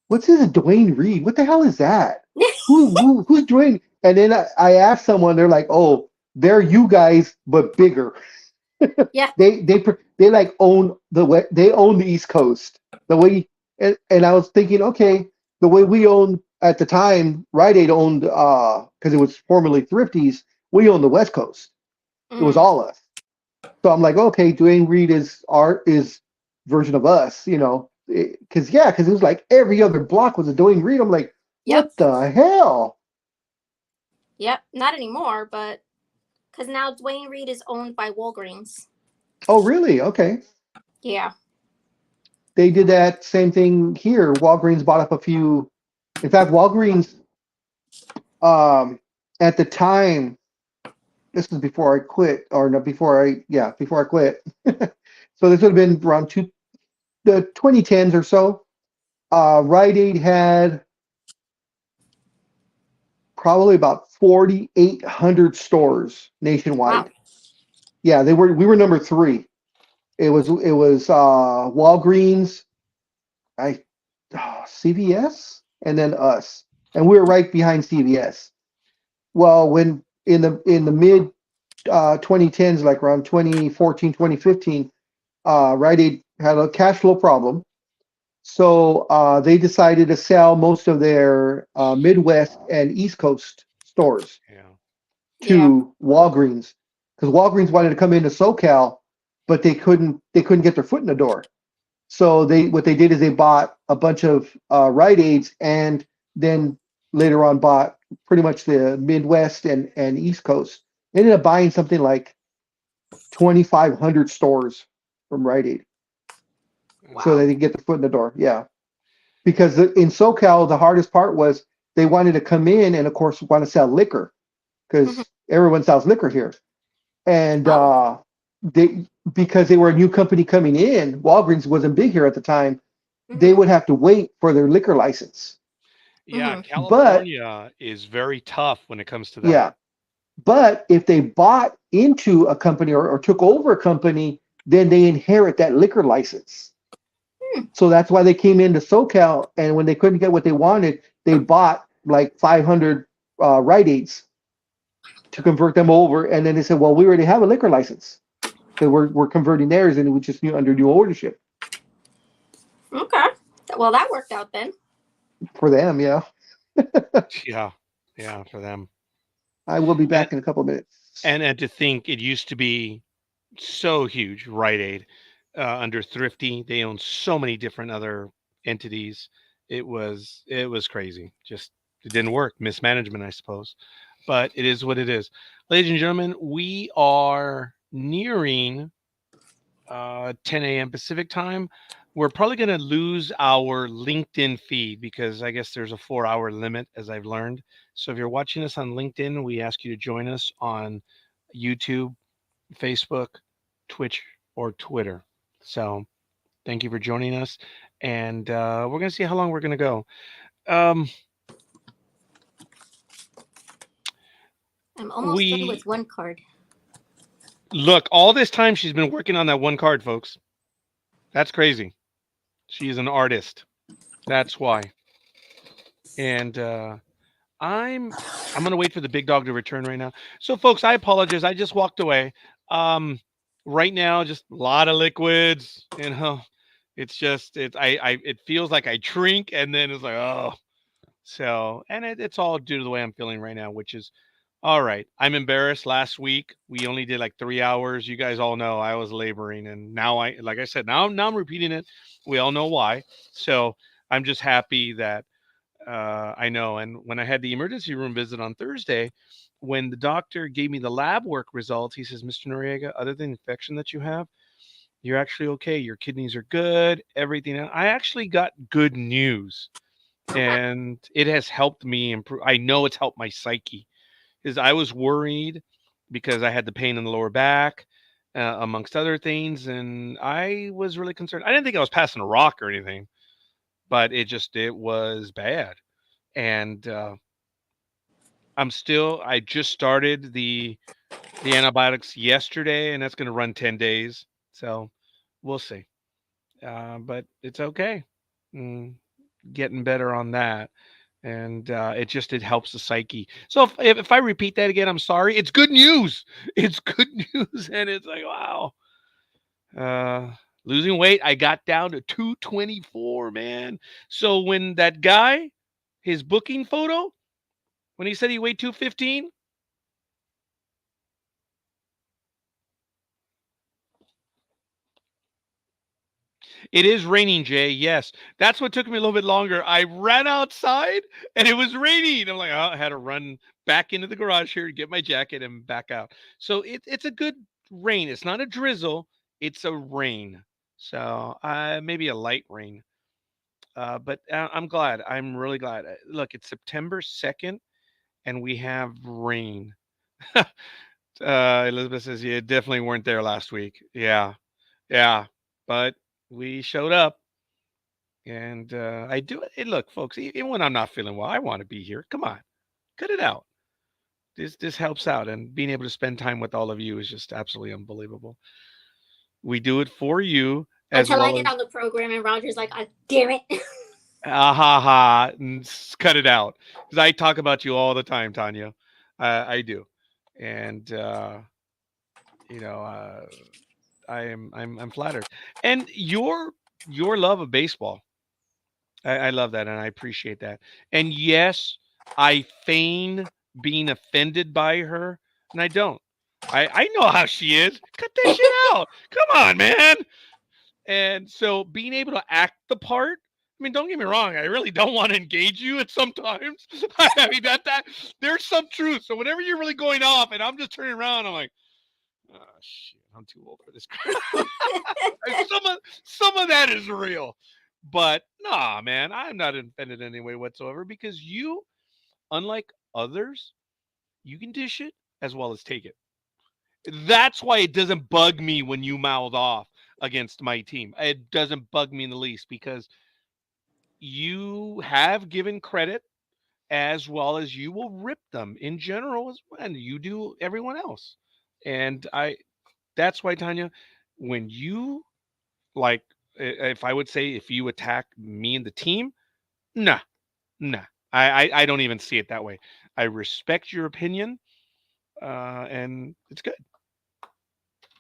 [SPEAKER 2] what's this Dwayne Reed? What the hell is that? Who's Dwayne? And then I asked someone, they're like, oh, they're you guys, but bigger.
[SPEAKER 3] yeah,
[SPEAKER 2] They like own they own the East Coast. The way and I was thinking, okay, the way we own at the time, Rite Aid owned because it was formerly Thrifties, we owned the West Coast. It was all us. So I'm like, okay, Dwayne Reed is version of us, you know, because it was like every other block was a Dwayne Reed. I'm like,
[SPEAKER 3] yep,
[SPEAKER 2] what the hell?
[SPEAKER 3] yep. Not anymore, but because now Dwayne Reed is owned by Walgreens.
[SPEAKER 2] Oh, really? Okay.
[SPEAKER 3] Yeah.
[SPEAKER 2] They did that same thing here. Walgreens bought up a few. In fact, Walgreens, at the time, this was before I quit, or no, before I quit. So this would have been around the 2010s or so. Rite Aid had probably about 4,800 stores nationwide.
[SPEAKER 3] Wow.
[SPEAKER 2] Yeah, we were number three. It was Walgreens, CVS, and then us, and we were right behind CVS. Well, when in the mid 2010s, like around 2014, 2015, Rite Aid had a cash flow problem, so they decided to sell most of their Midwest and East Coast stores
[SPEAKER 1] Yeah.
[SPEAKER 3] Yeah.
[SPEAKER 2] to Walgreens because Walgreens wanted to come into SoCal, but they couldn't get their foot in the door. So what they did is they bought a bunch of Rite Aids and then later on bought pretty much the Midwest and East Coast. They ended up buying something like 2,500 stores from Rite Aid, so
[SPEAKER 3] Wow.
[SPEAKER 2] they could get their foot in the door. Yeah, because in SoCal the hardest part was they wanted to come in and of course want to sell liquor because everyone sells liquor here, and
[SPEAKER 3] Oh.
[SPEAKER 2] they because they were a new company coming in, Walgreens wasn't big here at the time. They
[SPEAKER 3] Mm-hmm.
[SPEAKER 2] would have to wait for their liquor license.
[SPEAKER 1] Yeah,
[SPEAKER 2] But
[SPEAKER 1] California is very tough when it comes to that.
[SPEAKER 2] yeah, but if they bought into a company or took over a company, then they inherit that liquor license. So that's why they came into SoCal, and when they couldn't get what they wanted, they bought like 500 Rite Aids to convert them over, and then they said, "Well, we already have a liquor license, so we're converting theirs, and it was just under new ownership
[SPEAKER 3] Okay. Well, that worked out then.
[SPEAKER 2] for them." Yeah,
[SPEAKER 1] Yeah, yeah, for them.
[SPEAKER 2] I will be
[SPEAKER 1] And
[SPEAKER 2] back in a couple of minutes.
[SPEAKER 1] and to think it used to be so huge, Rite Aid, under Thrifty. They own so many different other entities. It was crazy. Just it didn't work. Mismanagement, I suppose. But it is what it is. Ladies and gentlemen, we are nearing 10 a.m. Pacific time. We're probably going to lose our LinkedIn feed because I guess there's a 4-hour limit, as I've learned. So if you're watching us on LinkedIn, we ask you to join us on YouTube, Facebook, Twitch, or Twitter. So thank you for joining us. And we're going to see how long we're going to go.
[SPEAKER 3] I'm almost done with one card.
[SPEAKER 1] Look, all this time she's been working on that one card, folks. That's crazy. She is an artist. That's why. And I'm gonna wait for the big dog to return right now. So, folks, I apologize. I just walked away. Right now, just a lot of liquids. It's just it feels like I drink and then it's like, oh. So, and it's all due to the way I'm feeling right now, which is all right. I'm embarrassed. Last week we only did like 3 hours. You guys all know I was laboring, and now like I said, now I'm repeating it. We all know why. So I'm just happy that I know. And when I had the emergency room visit on Thursday, when the doctor gave me the lab work results, he says, Mr. Noriega, other than the infection that you have, you're actually okay. Your kidneys are good. Everything. I actually got good news, and it has helped me improve. I know it's helped my psyche, because I was worried because I had the pain in the lower back, amongst other things, and I was really concerned. I didn't think I was passing a rock or anything, but it was bad, and I just started the antibiotics yesterday, and that's going to run 10 days. So we'll see. But it's okay. Mm, Getting better on that. And it helps the psyche. So if I repeat that again, I'm sorry. It's good news. It's good news. And it's like, wow. Uh, Losing weight, I got down to 224, man. So when that guy, his booking photo, when he said he weighed 215, it is raining, Jay. Yes. That's what took me a little bit longer. I ran outside and it was raining. I'm like, oh, I had to run back into the garage here to get my jacket and back out. So it's a good rain. It's not a drizzle, it's a rain. So maybe a light rain. But I'm glad. I'm really glad. Look, it's September 2nd and we have rain. Elizabeth says, yeah, definitely weren't there last week. Yeah. Yeah. But we showed up. And I do it. Look, folks, even when I'm not feeling well, I want to be here. Come on, cut it out. This helps out, and being able to spend time with all of you is just absolutely unbelievable. We do it for you as
[SPEAKER 3] Until I
[SPEAKER 1] well
[SPEAKER 3] get
[SPEAKER 1] as
[SPEAKER 3] on the program and Roger's like, I damn it.
[SPEAKER 1] ah ha ha. Cut it out, because I talk about you all the time, Tanya. I do, and you know, I'm flattered, and your love of baseball. I love that, and I appreciate that. And yes, I feign being offended by her, and I don't. I know how she is. Cut that shit out. Come on, man. And so being able to act the part. I mean, don't get me wrong. I really don't want to engage you at sometimes. I mean that there's some truth. So whenever you're really going off, and I'm just turning around, I'm like, oh shit, I'm too old for this crap. Some of that is real. But nah, man, I'm not offended in any way whatsoever, because you, unlike others, you can dish it as well as take it. That's why it doesn't bug me when you mouth off against my team. It doesn't bug me in the least, because you have given credit as well as you will rip them in general, and you do everyone else. And that's why, Tanya, when you, like, if I would say, if you attack me and the team, nah, nah. I don't even see it that way. I respect your opinion, and it's good.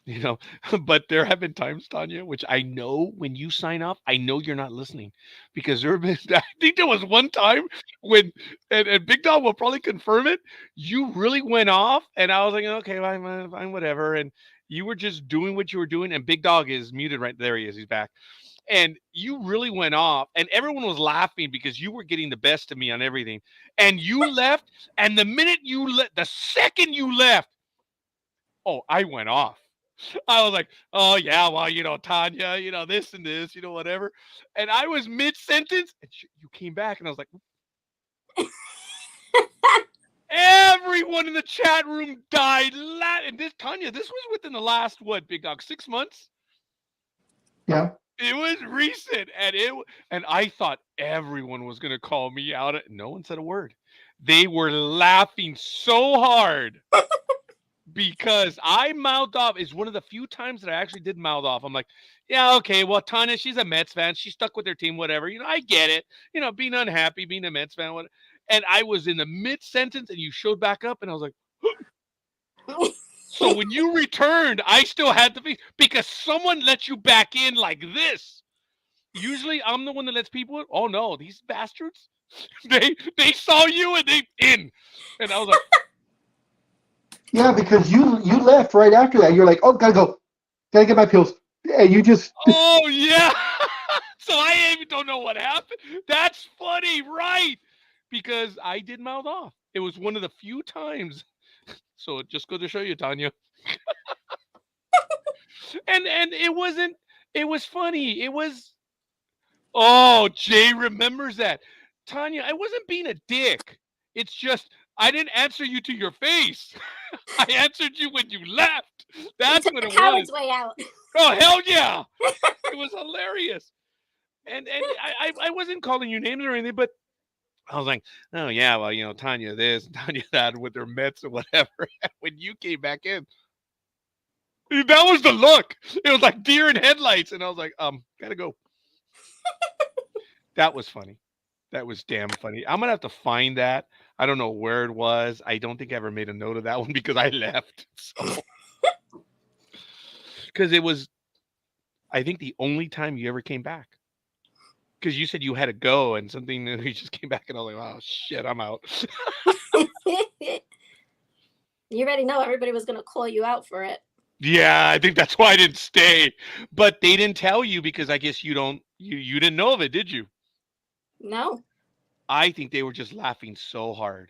[SPEAKER 1] You know, but there have been times, Tanya, which I know when you sign off, I know you're not listening, because there have been, I think there was one time when, and Big Dog will probably confirm it, you really went off, and I was like, okay, fine, fine, whatever. And you were just doing what you were doing, and Big Dog is muted right there. He is. He's back. And you really went off, and everyone was laughing because you were getting the best of me on everything. And you left, and the second you left, oh, I went off. I was like, oh yeah, well, Tanya, this and this, whatever. And I was mid sentence, and you came back, and I was like, everyone in the chat room died. And this, Tanya, this was within the last, what, Big Dog, 6 months?
[SPEAKER 2] Yeah.
[SPEAKER 1] It was recent, and I thought everyone was gonna call me out. No one said a word. They were laughing so hard because I mouthed off. Is one of the few times that I actually did mouth off. I'm like, yeah, okay, well, Tanya, she's a Mets fan. She stuck with her team, whatever. I get it. Being unhappy, being a Mets fan, whatever. And I was in the mid sentence, and you showed back up, and I was like, so when you returned, I still had to be, because someone let you back in like this. Usually I'm the one that lets people in. Oh no, these bastards. They saw you and they in. And I was like,
[SPEAKER 2] Yeah, because you left right after that. You're like, oh, gotta get my pills, and you just
[SPEAKER 1] oh yeah. So I even don't know what happened. That's funny, right? Because I did mouth off. It was one of the few times. So it just goes to show you, Tanya. And it wasn't. It was funny. It was. Oh, Jay remembers that. Tanya, I wasn't being a dick. It's just I didn't answer you to your face. I answered you when you left.
[SPEAKER 3] You
[SPEAKER 1] That's
[SPEAKER 3] took
[SPEAKER 1] what
[SPEAKER 3] the
[SPEAKER 1] it was.
[SPEAKER 3] coward's way out.
[SPEAKER 1] Oh hell yeah! It was hilarious. And I wasn't calling you names or anything, but I was like, oh yeah, well, Tanya this, Tanya that with their Mets or whatever. When you came back in, that was the look. It was like deer in headlights, and I was like, gotta go. That was funny. That was damn funny. I'm gonna have to find that. I don't know where it was. I don't think I ever made a note of that one because I left. So because it was, I think, the only time you ever came back. Because you said you had to go and something, and you just came back, and I was like, oh shit, I'm out.
[SPEAKER 3] You already know everybody was going to call you out for it.
[SPEAKER 1] Yeah, I think that's why I didn't stay. But they didn't tell you because I guess you didn't know of it, did you?
[SPEAKER 3] No.
[SPEAKER 1] I think they were just laughing so hard.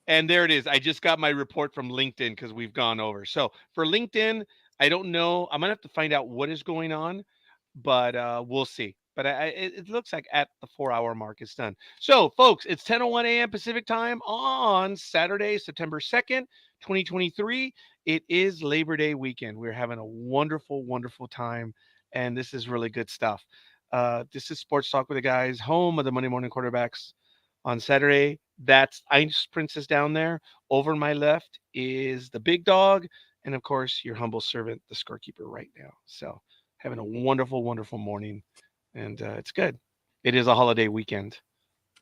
[SPEAKER 1] And there it is. I just got my report from LinkedIn because we've gone over. So for LinkedIn, I don't know. I'm gonna have to find out what is going on, but we'll see. But it looks like at the 4 hour mark it's done. So folks, it's 10:01 a.m. Pacific time on Saturday, September 2nd, 2023. It is Labor Day weekend. We're having a wonderful, wonderful time, and this is really good stuff. This is Sports Talk with the Guys, home of the Monday Morning Quarterbacks on Saturday. That's Ice Princess down there. Over my left is the big dog. And of course, your humble servant, the scorekeeper, right now. So, having a wonderful, wonderful morning. And it's good. It is a holiday weekend.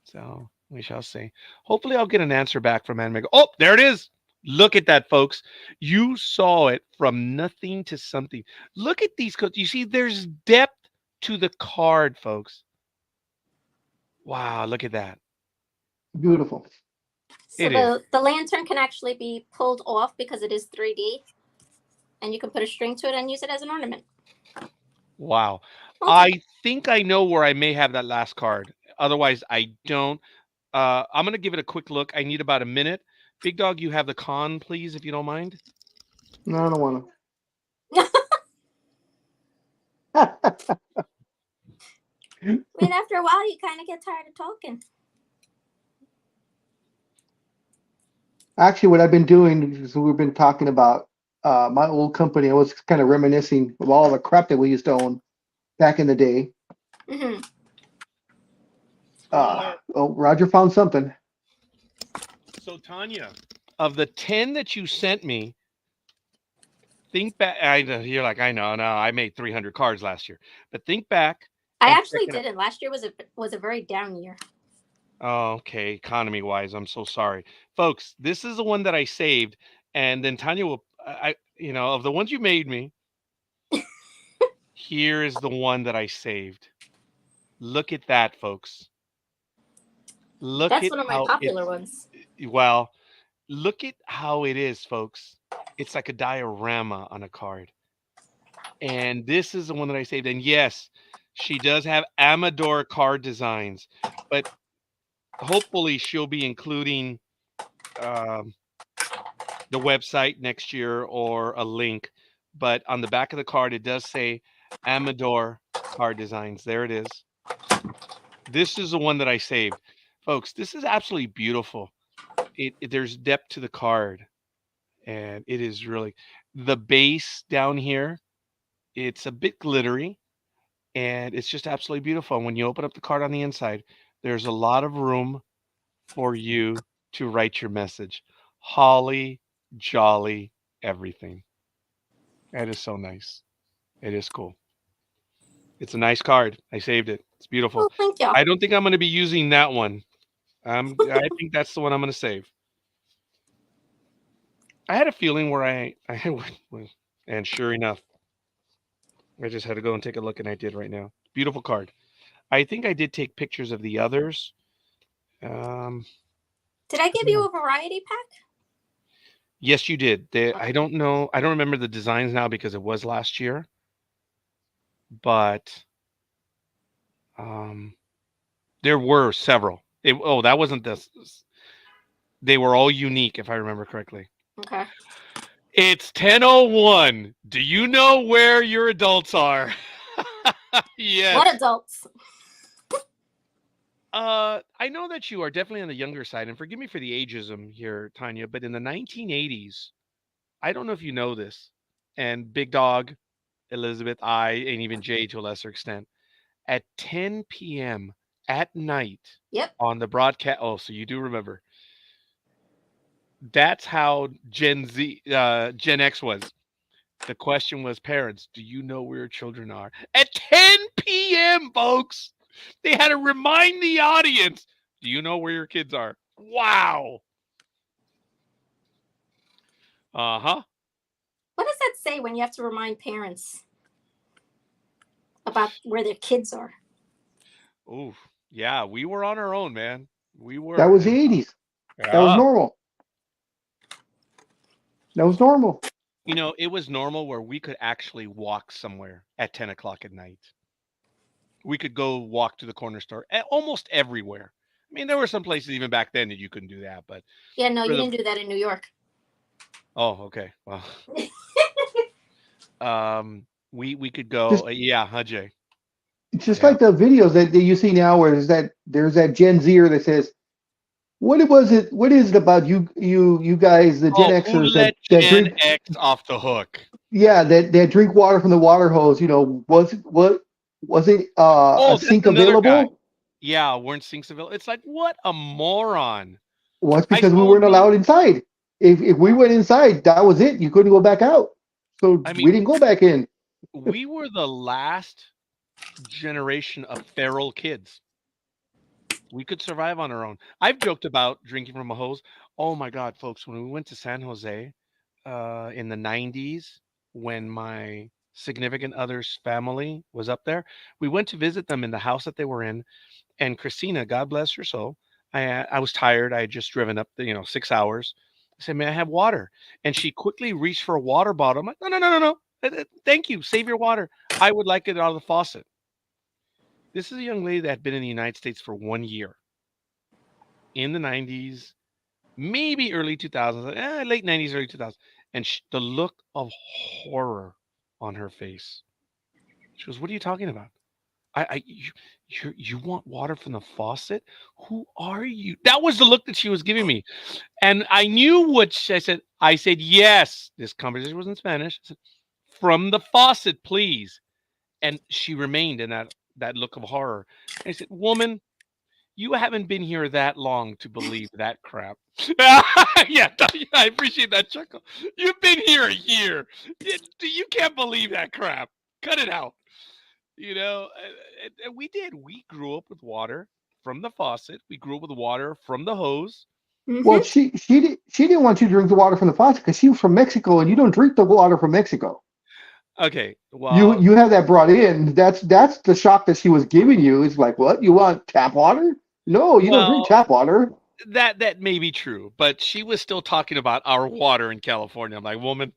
[SPEAKER 1] So, we shall see. Hopefully, I'll get an answer back from Anime. Oh, there it is. Look at that, folks. You saw it from nothing to something. Look at these codes. You see, there's depth to the card, folks. Wow, look at that.
[SPEAKER 2] beautiful.
[SPEAKER 3] So the lantern can actually be pulled off because it is 3D, and you can put a string to it and use it as an ornament.
[SPEAKER 1] Wow. I think I know where I may have that last card. Otherwise, I don't. I'm going to give it a quick look. I need about a minute. Big Dog, you have the con, please, if you don't mind.
[SPEAKER 2] No, I don't want to.
[SPEAKER 3] I mean, after a while, you kind of get tired of talking.
[SPEAKER 2] Actually, what I've been doing is we've been talking about my old company. I was kind of reminiscing of all the crap that we used to own back in the day.
[SPEAKER 3] Mm-hmm.
[SPEAKER 2] Oh, Roger found something.
[SPEAKER 1] So, Tanya, of the 10 that you sent me, think back. You're like, I know. No, I made 300 cards last year. But think back.
[SPEAKER 3] I actually didn't. Last year was a very down year.
[SPEAKER 1] Oh, okay. Economy wise, I'm so sorry, folks. This is the one that I saved, and then Tanya will. Of the ones you made me, here is the one that I saved. Look at that, folks.
[SPEAKER 3] That's one of my popular ones.
[SPEAKER 1] Well, look at how it is, folks. It's like a diorama on a card, and this is the one that I saved. And yes, she does have Amador card designs, but hopefully she'll be including the website next year or a link. But on the back of the card, it does say Amador card designs. There it is. This is the one that I saved. Folks, this is absolutely beautiful. There's depth to the card, and it is really the base down here. It's a bit glittery, and it's just absolutely beautiful. And when you open up the card on the inside, there's a lot of room for you to write your message. Holly, jolly, everything. That is so nice. It is cool. It's a nice card. I saved it. It's beautiful.
[SPEAKER 3] Oh, thank you.
[SPEAKER 1] I don't think I'm going to be using that one. I think that's the one I'm going to save. I had a feeling where I and sure enough, I just had to go and take a look, and I did right now. Beautiful card. I think I did take pictures of the others.
[SPEAKER 3] Did I give you a variety pack?
[SPEAKER 1] Yes, you did. I don't know. I don't remember the designs now because it was last year. But there were several. That wasn't this. They were all unique, if I remember correctly.
[SPEAKER 3] Okay.
[SPEAKER 1] It's 10:01. Do you know where your adults are? Yes.
[SPEAKER 3] What adults?
[SPEAKER 1] I know that you are definitely on the younger side, and forgive me for the ageism here, Tanya, but in the 1980s, I don't know if you know this, and Big Dog, Elizabeth, I, and even Jay to a lesser extent, at 10 p.m. at night
[SPEAKER 3] Yep.
[SPEAKER 1] on the broadcast. Oh, so you do remember. That's how Gen X was. The question was, parents, do you know where your children are? At 10 p.m., folks, they had to remind the audience, do you know where your kids are? Wow. Uh-huh.
[SPEAKER 3] What does that say when you have to remind parents about where their kids are?
[SPEAKER 1] Ooh, yeah, we were on our own, man. We were.
[SPEAKER 2] That was the 80s. That was normal. That was normal.
[SPEAKER 1] You know, it was normal where we could actually walk somewhere at 10 o'clock at night. We could go walk to the corner store almost everywhere. I mean, there were some places even back then that you couldn't do that, but
[SPEAKER 3] yeah, no, you didn't do that in New York.
[SPEAKER 1] Oh, okay. Well, we could go. Yeah, huh, Jay?
[SPEAKER 2] It's just like the videos that you see now, where there's that Gen Zer that says, What is it about you guys, the Gen Xers,
[SPEAKER 1] who let
[SPEAKER 2] that
[SPEAKER 1] Gen
[SPEAKER 2] drink?
[SPEAKER 1] X off the hook?
[SPEAKER 2] Yeah, that drink water from the water hose. You know, was it a sink available?
[SPEAKER 1] Guy. Yeah, weren't sinks available? It's like, what a moron!
[SPEAKER 2] Well, it's because we weren't allowed inside. If we went inside, that was it. You couldn't go back out. So we didn't go back in.
[SPEAKER 1] We were the last generation of feral kids. We could survive on our own. I've joked about drinking from a hose. Oh my God, folks, when we went to San Jose in the 90s, when my significant other's family was up there, we went to visit them in the house that they were in. And Christina, God bless her soul, I was tired. I had just driven up, 6 hours. I said, may I have water? And she quickly reached for a water bottle. I'm like, no. Thank you. Save your water. I would like it out of the faucet. This is a young lady that had been in the United States for 1 year. In the 90s, maybe early 2000s, late 90s, early 2000s. And the look of horror on her face. She goes, what are you talking about? You want water from the faucet? Who are you? That was the look that she was giving me. And I knew what I said. I said, yes, this conversation was in Spanish. I said, from the faucet, please. And she remained in that look of horror. And I said, woman, you haven't been here that long to believe that crap. Yeah, I appreciate that chuckle. You've been here a year. You can't believe that crap. Cut it out. And we did. We grew up with water from the faucet. We grew up with water from the hose.
[SPEAKER 3] Mm-hmm.
[SPEAKER 2] Well, she didn't want you to drink the water from the faucet because she was from Mexico, and you don't drink the water from Mexico.
[SPEAKER 1] Okay, well,
[SPEAKER 2] you have that brought in. That's the shock that she was giving you. It's like, what? You want tap water? No, you don't drink tap water.
[SPEAKER 1] That may be true, but she was still talking about our water in California. I'm like, woman.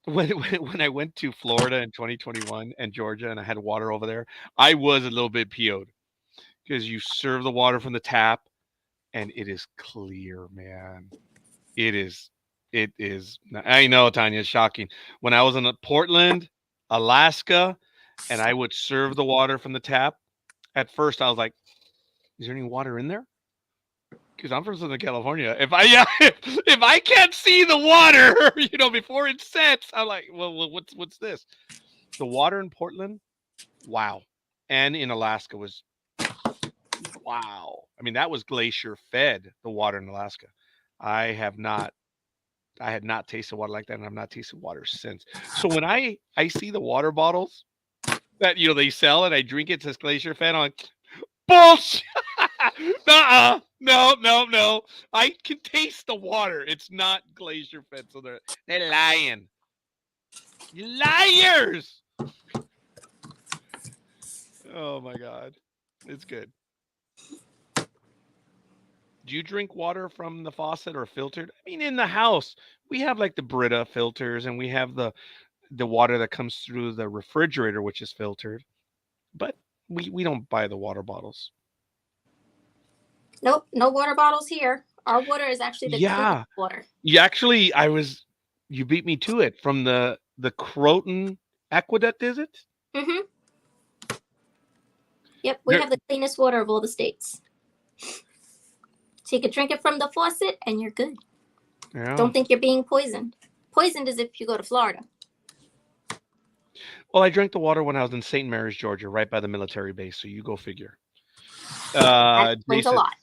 [SPEAKER 1] When I went to Florida in 2021 and Georgia and I had water over there, I was a little bit PO'd because you serve the water from the tap and it is clear, man. It is. I know, Tanya, it's shocking. When I was in Portland, Alaska, and I would serve the water from the tap, at first I was like, is there any water in there? Because I'm from Southern California. If I can't see the water, before it sets, I'm like, well, what's this? The water in Portland, wow, and in Alaska was wow. I mean, that was glacier fed. The water in Alaska, I had not tasted water like that, and I've not tasted water since. So when I see the water bottles that they sell and I drink it, says glacier fed, I'm like, bullshit. No. I can taste the water. It's not glacier fed, so they're lying. You liars! Oh my God, it's good. Do you drink water from the faucet or filtered? I mean, in the house, we have like the Brita filters, and we have the water that comes through the refrigerator, which is filtered. But we don't buy the water bottles.
[SPEAKER 3] Nope, no water bottles here. Our water is actually the cleanest water.
[SPEAKER 1] You beat me to it from the Croton Aqueduct, is it?
[SPEAKER 3] Mm-hmm. Yep, we have the cleanest water of all the states. So you can drink it from the faucet and you're good.
[SPEAKER 1] Yeah.
[SPEAKER 3] Don't think you're being poisoned. Poisoned is if you go to Florida.
[SPEAKER 1] Well, I drank the water when I was in St. Mary's, Georgia, right by the military base. So you go figure.
[SPEAKER 3] That explains a lot.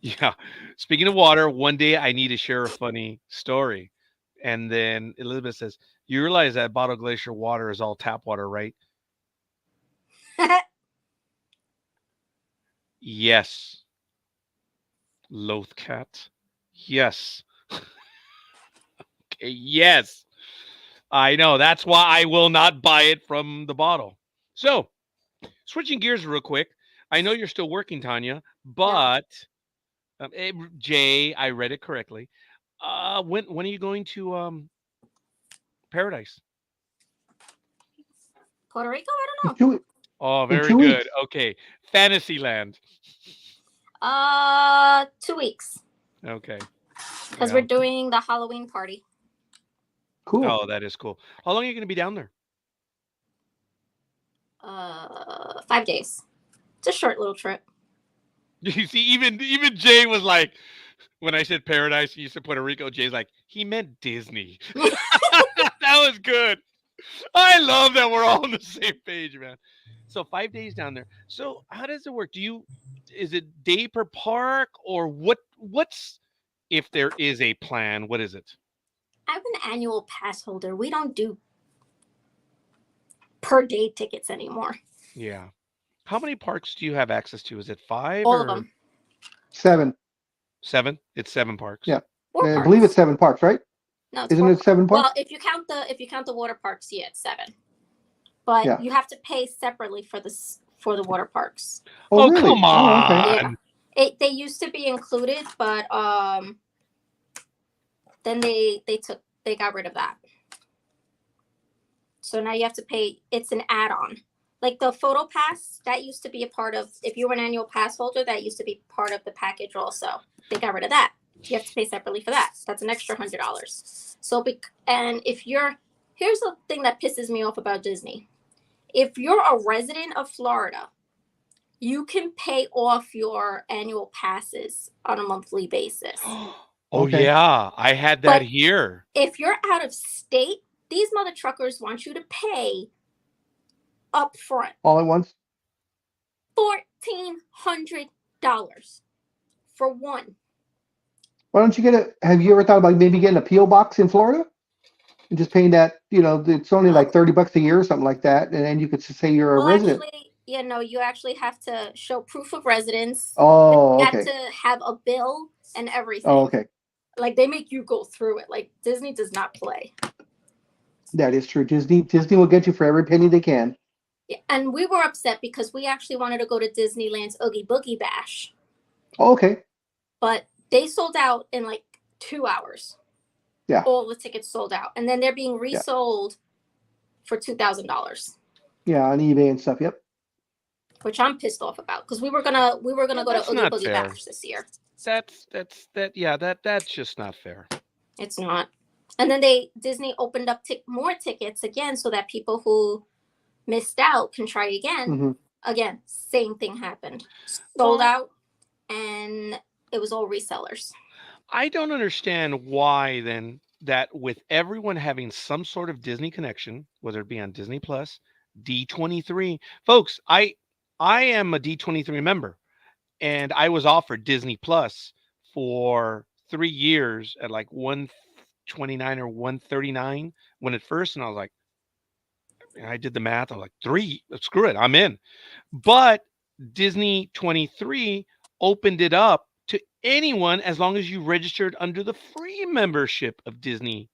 [SPEAKER 1] Yeah. Speaking of water, one day I need to share a funny story. And then Elizabeth says, "You realize that bottled glacier water is all tap water, right?" Yes. Loath cat. Yes. Okay, yes. I know. That's why I will not buy it from the bottle. So, switching gears real quick. I know you're still working, Tanya, but Jay, I read it correctly. When are you going to Paradise?
[SPEAKER 3] Puerto Rico? I don't know.
[SPEAKER 1] Oh, very good. Okay. Fantasyland.
[SPEAKER 3] 2 weeks.
[SPEAKER 1] Okay.
[SPEAKER 3] Because we're doing the Halloween party.
[SPEAKER 2] Cool.
[SPEAKER 1] Oh, that is cool. How long are you going to be down there?
[SPEAKER 3] 5 days. It's a short little trip.
[SPEAKER 1] You see, even Jay was like, when I said Paradise, he said Puerto Rico. Jay's like, he meant Disney. That was good. I love that we're all on the same page, man. So 5 days down there. So how does it work? Is it day per park, or what's, if there is a plan, what is it?
[SPEAKER 3] I'm an annual pass holder. We don't do per day tickets anymore.
[SPEAKER 1] Yeah. How many parks do you have access to? Is it 5?
[SPEAKER 3] All of them.
[SPEAKER 2] 7.
[SPEAKER 1] 7? It's 7 parks.
[SPEAKER 2] Yeah.
[SPEAKER 3] 4
[SPEAKER 2] I
[SPEAKER 3] parks.
[SPEAKER 2] believe it's 7 parks, right?
[SPEAKER 3] No, it's
[SPEAKER 2] Isn't it 7 parks?
[SPEAKER 3] Well, if you count the water parks, yeah, it's 7. But you have to pay separately for the water parks.
[SPEAKER 1] Oh,
[SPEAKER 2] really?
[SPEAKER 1] come on.
[SPEAKER 2] Oh,
[SPEAKER 3] okay. Yeah. They used to be included, but then they got rid of that. So now you have to pay. It's an add-on. Like the photo pass, that used to be a part of, if you were an annual pass holder, that used to be part of the package also. They got rid of that. You have to pay separately for that. That's an extra $100. So, and here's the thing that pisses me off about Disney. If you're a resident of Florida, you can pay off your annual passes on a monthly basis.
[SPEAKER 1] Oh, yeah. I had that here.
[SPEAKER 3] If you're out of state, these mother truckers want you to pay up front.
[SPEAKER 2] All at once?
[SPEAKER 3] $1,400 for one.
[SPEAKER 2] Why don't you have you ever thought about maybe getting a P.O. box in Florida? And just paying that, it's only like $30 a year or something like that. And then you could say you're a resident.
[SPEAKER 3] Actually, you actually have to show proof of residence.
[SPEAKER 2] Oh, okay.
[SPEAKER 3] You have to have a bill and everything.
[SPEAKER 2] Oh, okay.
[SPEAKER 3] Like they make you go through it. Like Disney does not play.
[SPEAKER 2] That is true. Disney will get you for every penny they can.
[SPEAKER 3] Yeah, and we were upset because we actually wanted to go to Disneyland's Oogie Boogie Bash.
[SPEAKER 2] Oh, okay.
[SPEAKER 3] But they sold out in like 2 hours.
[SPEAKER 2] Yeah.
[SPEAKER 3] All the tickets sold out. And then they're being resold for $2,000.
[SPEAKER 2] Yeah, on eBay and stuff. Yep.
[SPEAKER 3] Which I'm pissed off about because we were gonna go to Oogie Boogie Bash this year.
[SPEAKER 1] That's just not fair.
[SPEAKER 3] It's not. And then Disney opened up more tickets again so that people who missed out can try again.
[SPEAKER 2] Mm-hmm.
[SPEAKER 3] Again, same thing happened. Sold out, and it was all resellers.
[SPEAKER 1] I don't understand why then that with everyone having some sort of Disney connection, whether it be on Disney Plus, D23, folks, I am a D23 member, and I was offered Disney Plus for 3 years at like $129 or $139 when at first, and I was like, I did the math. I'm like, 3, screw it, I'm in. But Disney 23 opened it up to anyone as long as you registered under the free membership of Disney,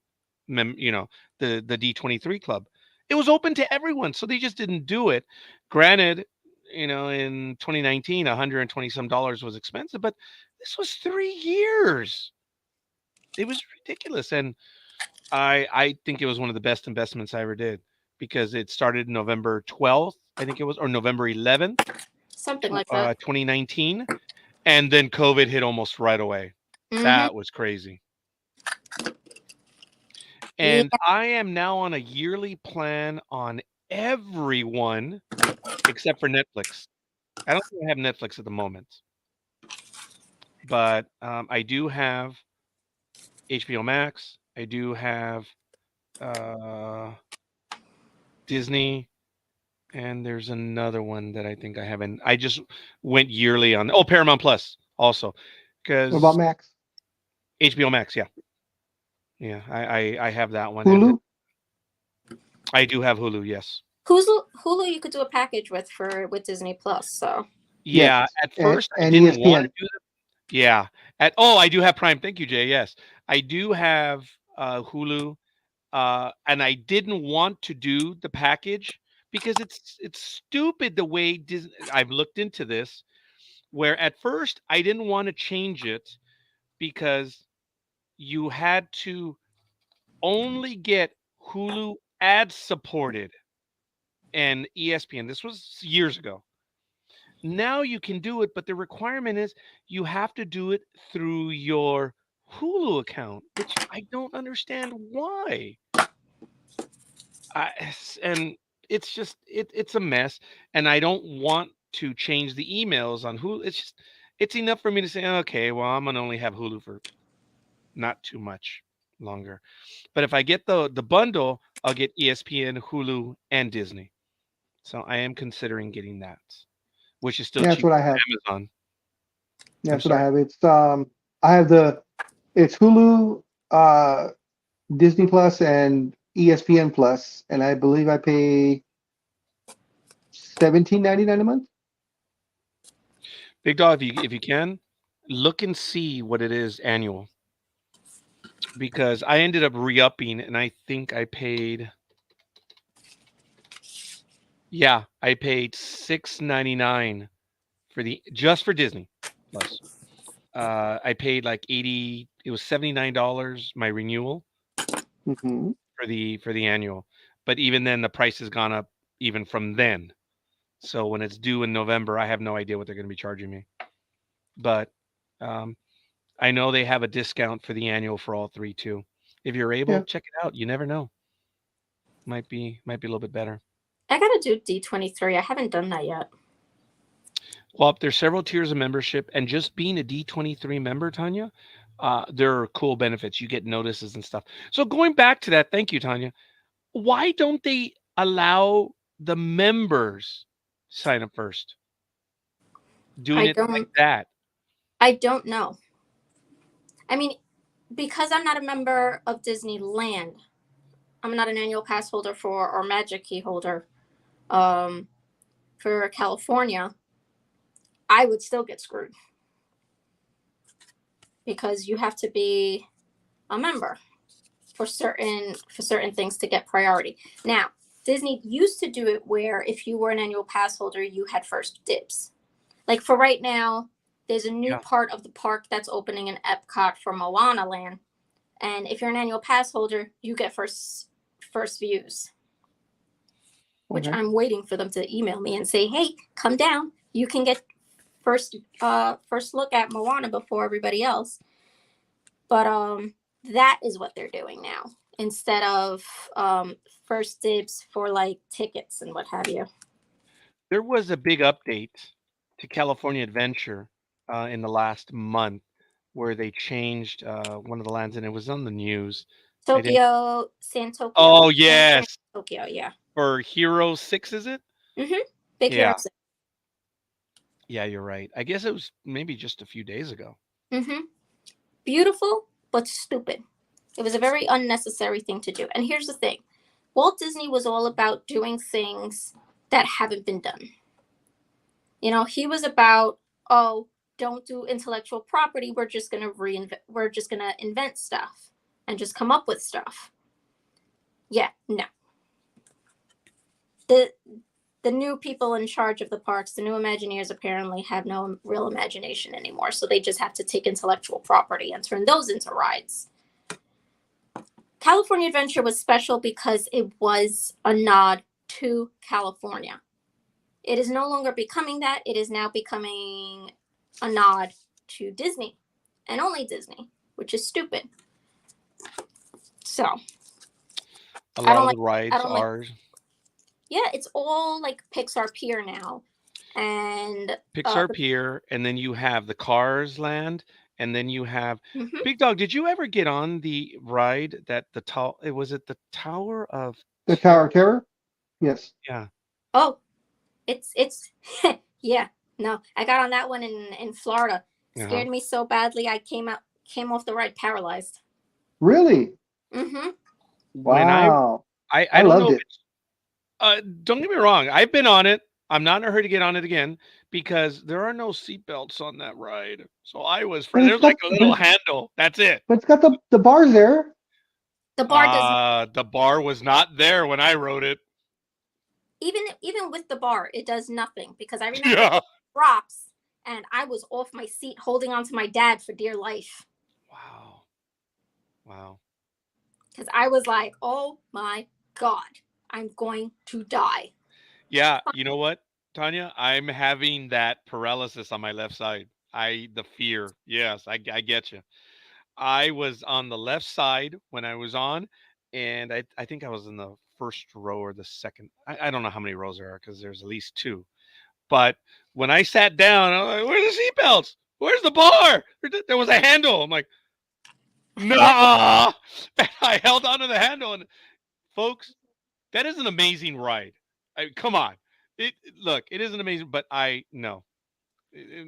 [SPEAKER 1] the D23 club. It was open to everyone, so they just didn't do it. Granted, in 2019, $120 some was expensive, but this was 3 years. It was ridiculous, and I think it was one of the best investments I ever did because it started November 12th, I think it was, or November 11th,
[SPEAKER 3] Something like that.
[SPEAKER 1] 2019, and then COVID hit almost right away. That was crazy. And I am now on a yearly plan on everyone except for Netflix. I don't think I have Netflix at the moment, but I do have HBO Max. I do have Disney, and there's another one that I think I haven't. I just went yearly on. Oh, Paramount Plus also,
[SPEAKER 2] What
[SPEAKER 1] because
[SPEAKER 2] about Max?
[SPEAKER 1] HBO Max. Yeah, yeah. I have that one, and
[SPEAKER 2] Hulu?
[SPEAKER 1] I do have Hulu. Yes.
[SPEAKER 3] Hulu you could do a package with Disney Plus. So
[SPEAKER 1] Yeah.
[SPEAKER 2] Yes.
[SPEAKER 1] At first, I
[SPEAKER 2] And
[SPEAKER 1] didn't want to
[SPEAKER 2] ESPN.
[SPEAKER 1] do that. Yeah. I do have Prime. Thank you, Jay. Yes, I do have Hulu, and I didn't want to do the package because it's stupid the way Disney. I've looked into this, where at first I didn't want to change it because you had to only get Hulu ad supported and ESPN. This was years ago. Now you can do it, but the requirement is you have to do it through your Hulu account, which I don't understand why. And it's just it's a mess, and I don't want to change the emails on Hulu. It's enough for me to say, okay, well, I'm gonna only have Hulu for not too much longer. But if I get the bundle, I'll get ESPN, Hulu, and Disney. So I am considering getting that, which is still
[SPEAKER 2] Yeah, that's
[SPEAKER 1] cheaper
[SPEAKER 2] what I have.
[SPEAKER 1] than Amazon.
[SPEAKER 2] Yeah,
[SPEAKER 1] I'm
[SPEAKER 2] that's what I
[SPEAKER 1] sorry.
[SPEAKER 2] have. I have it's Hulu, Disney Plus, and ESPN Plus, and I believe I pay $17.99 a month.
[SPEAKER 1] Big Dog, if you can, look and see what it is annual. Because I ended up re-upping, and I think I paid. Yeah, I paid $6.99 for just for Disney Plus. I paid like 80. It was $79 my renewal
[SPEAKER 2] Mm-hmm.
[SPEAKER 1] for the annual. But even then, the price has gone up even from then. So when it's due in November, I have no idea what they're going to be charging me. But um, I know they have a discount for the annual for all three too. If you're able,
[SPEAKER 2] Yeah.
[SPEAKER 1] check it out. You never know. Might be a little bit better.
[SPEAKER 3] I gotta do D23. I haven't done that yet.
[SPEAKER 1] Well, there's several tiers of membership, and just being a D23 member, Tanya, there are cool benefits. You get notices and stuff. So going back to that, thank you, Tanya. Why don't they allow the members sign up first? Doing
[SPEAKER 3] I
[SPEAKER 1] it like
[SPEAKER 3] don't.
[SPEAKER 1] that.
[SPEAKER 3] I don't know. I mean, because I'm not a member of Disneyland, I'm not an annual pass holder or Magic Key holder for California, I would still get screwed because you have to be a member for certain things to get priority. Now, Disney used to do it where if you were an annual pass holder, you had first dibs. Like for right now, there's a new part of the park that's opening in Epcot for Moana Land. And if you're an annual pass holder, you get first views. Which I'm waiting for them to email me and say, hey, come down. You can get first look at Moana before everybody else. But that is what they're doing now instead of first dibs for like tickets and what have you.
[SPEAKER 1] There was a big update to California Adventure in the last month where they changed one of the lands, and it was on the news.
[SPEAKER 3] Tokyo, San Tokyo.
[SPEAKER 1] Oh, yes.
[SPEAKER 3] Tokyo, yeah.
[SPEAKER 1] For Hero 6, is it?
[SPEAKER 3] Mm-hmm. Big Hero 6.
[SPEAKER 1] Yeah, you're right. I guess it was maybe just a few days ago.
[SPEAKER 3] Mm-hmm. Beautiful, but stupid. It was a very unnecessary thing to do. And here's the thing. Walt Disney was all about doing things that haven't been done. You know, he was about, oh, don't do intellectual property. We're just going to invent stuff and just come up with stuff. Yeah, no. the new people in charge of the parks, the new Imagineers, apparently have no real imagination anymore. So they just have to take intellectual property and turn those into rides. California Adventure was special because it was a nod to California. It is no longer becoming that. It is now becoming a nod to Disney and only Disney, which is stupid. So
[SPEAKER 1] a lot of the rides are.
[SPEAKER 3] Yeah, it's all like Pixar Pier now. And
[SPEAKER 1] Pixar Pier, and then you have the Cars Land, and then you have Big Dog. Did you ever get on the ride that was it the Tower of
[SPEAKER 2] the Tower of Terror? Yes.
[SPEAKER 1] Yeah.
[SPEAKER 3] Oh, it's yeah. No, I got on that one in Florida. Scared me so badly I came off the ride paralyzed.
[SPEAKER 2] Really?
[SPEAKER 3] Mm-hmm.
[SPEAKER 2] Wow.
[SPEAKER 1] I don't
[SPEAKER 2] loved
[SPEAKER 1] know.
[SPEAKER 2] it.
[SPEAKER 1] Don't get me wrong. I've been on it. I'm not in a hurry to get on it again because there are no seatbelts on that ride. So I was there's like a little handle. That's it.
[SPEAKER 2] But it's got the bars there.
[SPEAKER 3] The bar does.
[SPEAKER 1] The bar was not there when I rode it.
[SPEAKER 3] Even with the bar, it does nothing because I remember it drops and I was off my seat holding on to my dad for dear life.
[SPEAKER 1] Wow.
[SPEAKER 3] Because I was like, oh my God, I'm going to die.
[SPEAKER 1] Yeah, you know what, Tanya? I'm having that paralysis on my left side. The fear. Yes, I get you. I was on the left side when I was on, and I think I was in the first row or the second. I don't know how many rows there are because there's at least two. But when I sat down, I was like, where's the seatbelts? Where's the bar? There was a handle. I'm like, nah. And I held onto the handle. And folks, that is an amazing ride. Come on. Look, it isn't amazing, but no.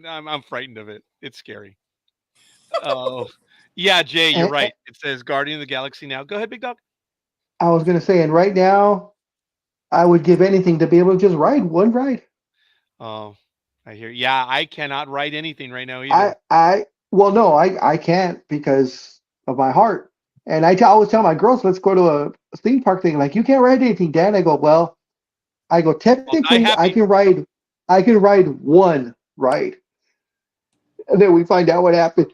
[SPEAKER 1] I'm frightened of it. It's scary. Oh, yeah, Jay, you're right. It says Guardian of the Galaxy now. Go ahead, Big Dog.
[SPEAKER 2] I was going to say, and right now, I would give anything to be able to just ride one ride.
[SPEAKER 1] Oh, I hear. Yeah, I cannot ride anything right now either.
[SPEAKER 2] I can't because of my heart. And I always tell my girls, let's go to a theme park thing. Like, you can't ride anything, Dad. I go, technically, I can ride one ride. And then we find out what happens.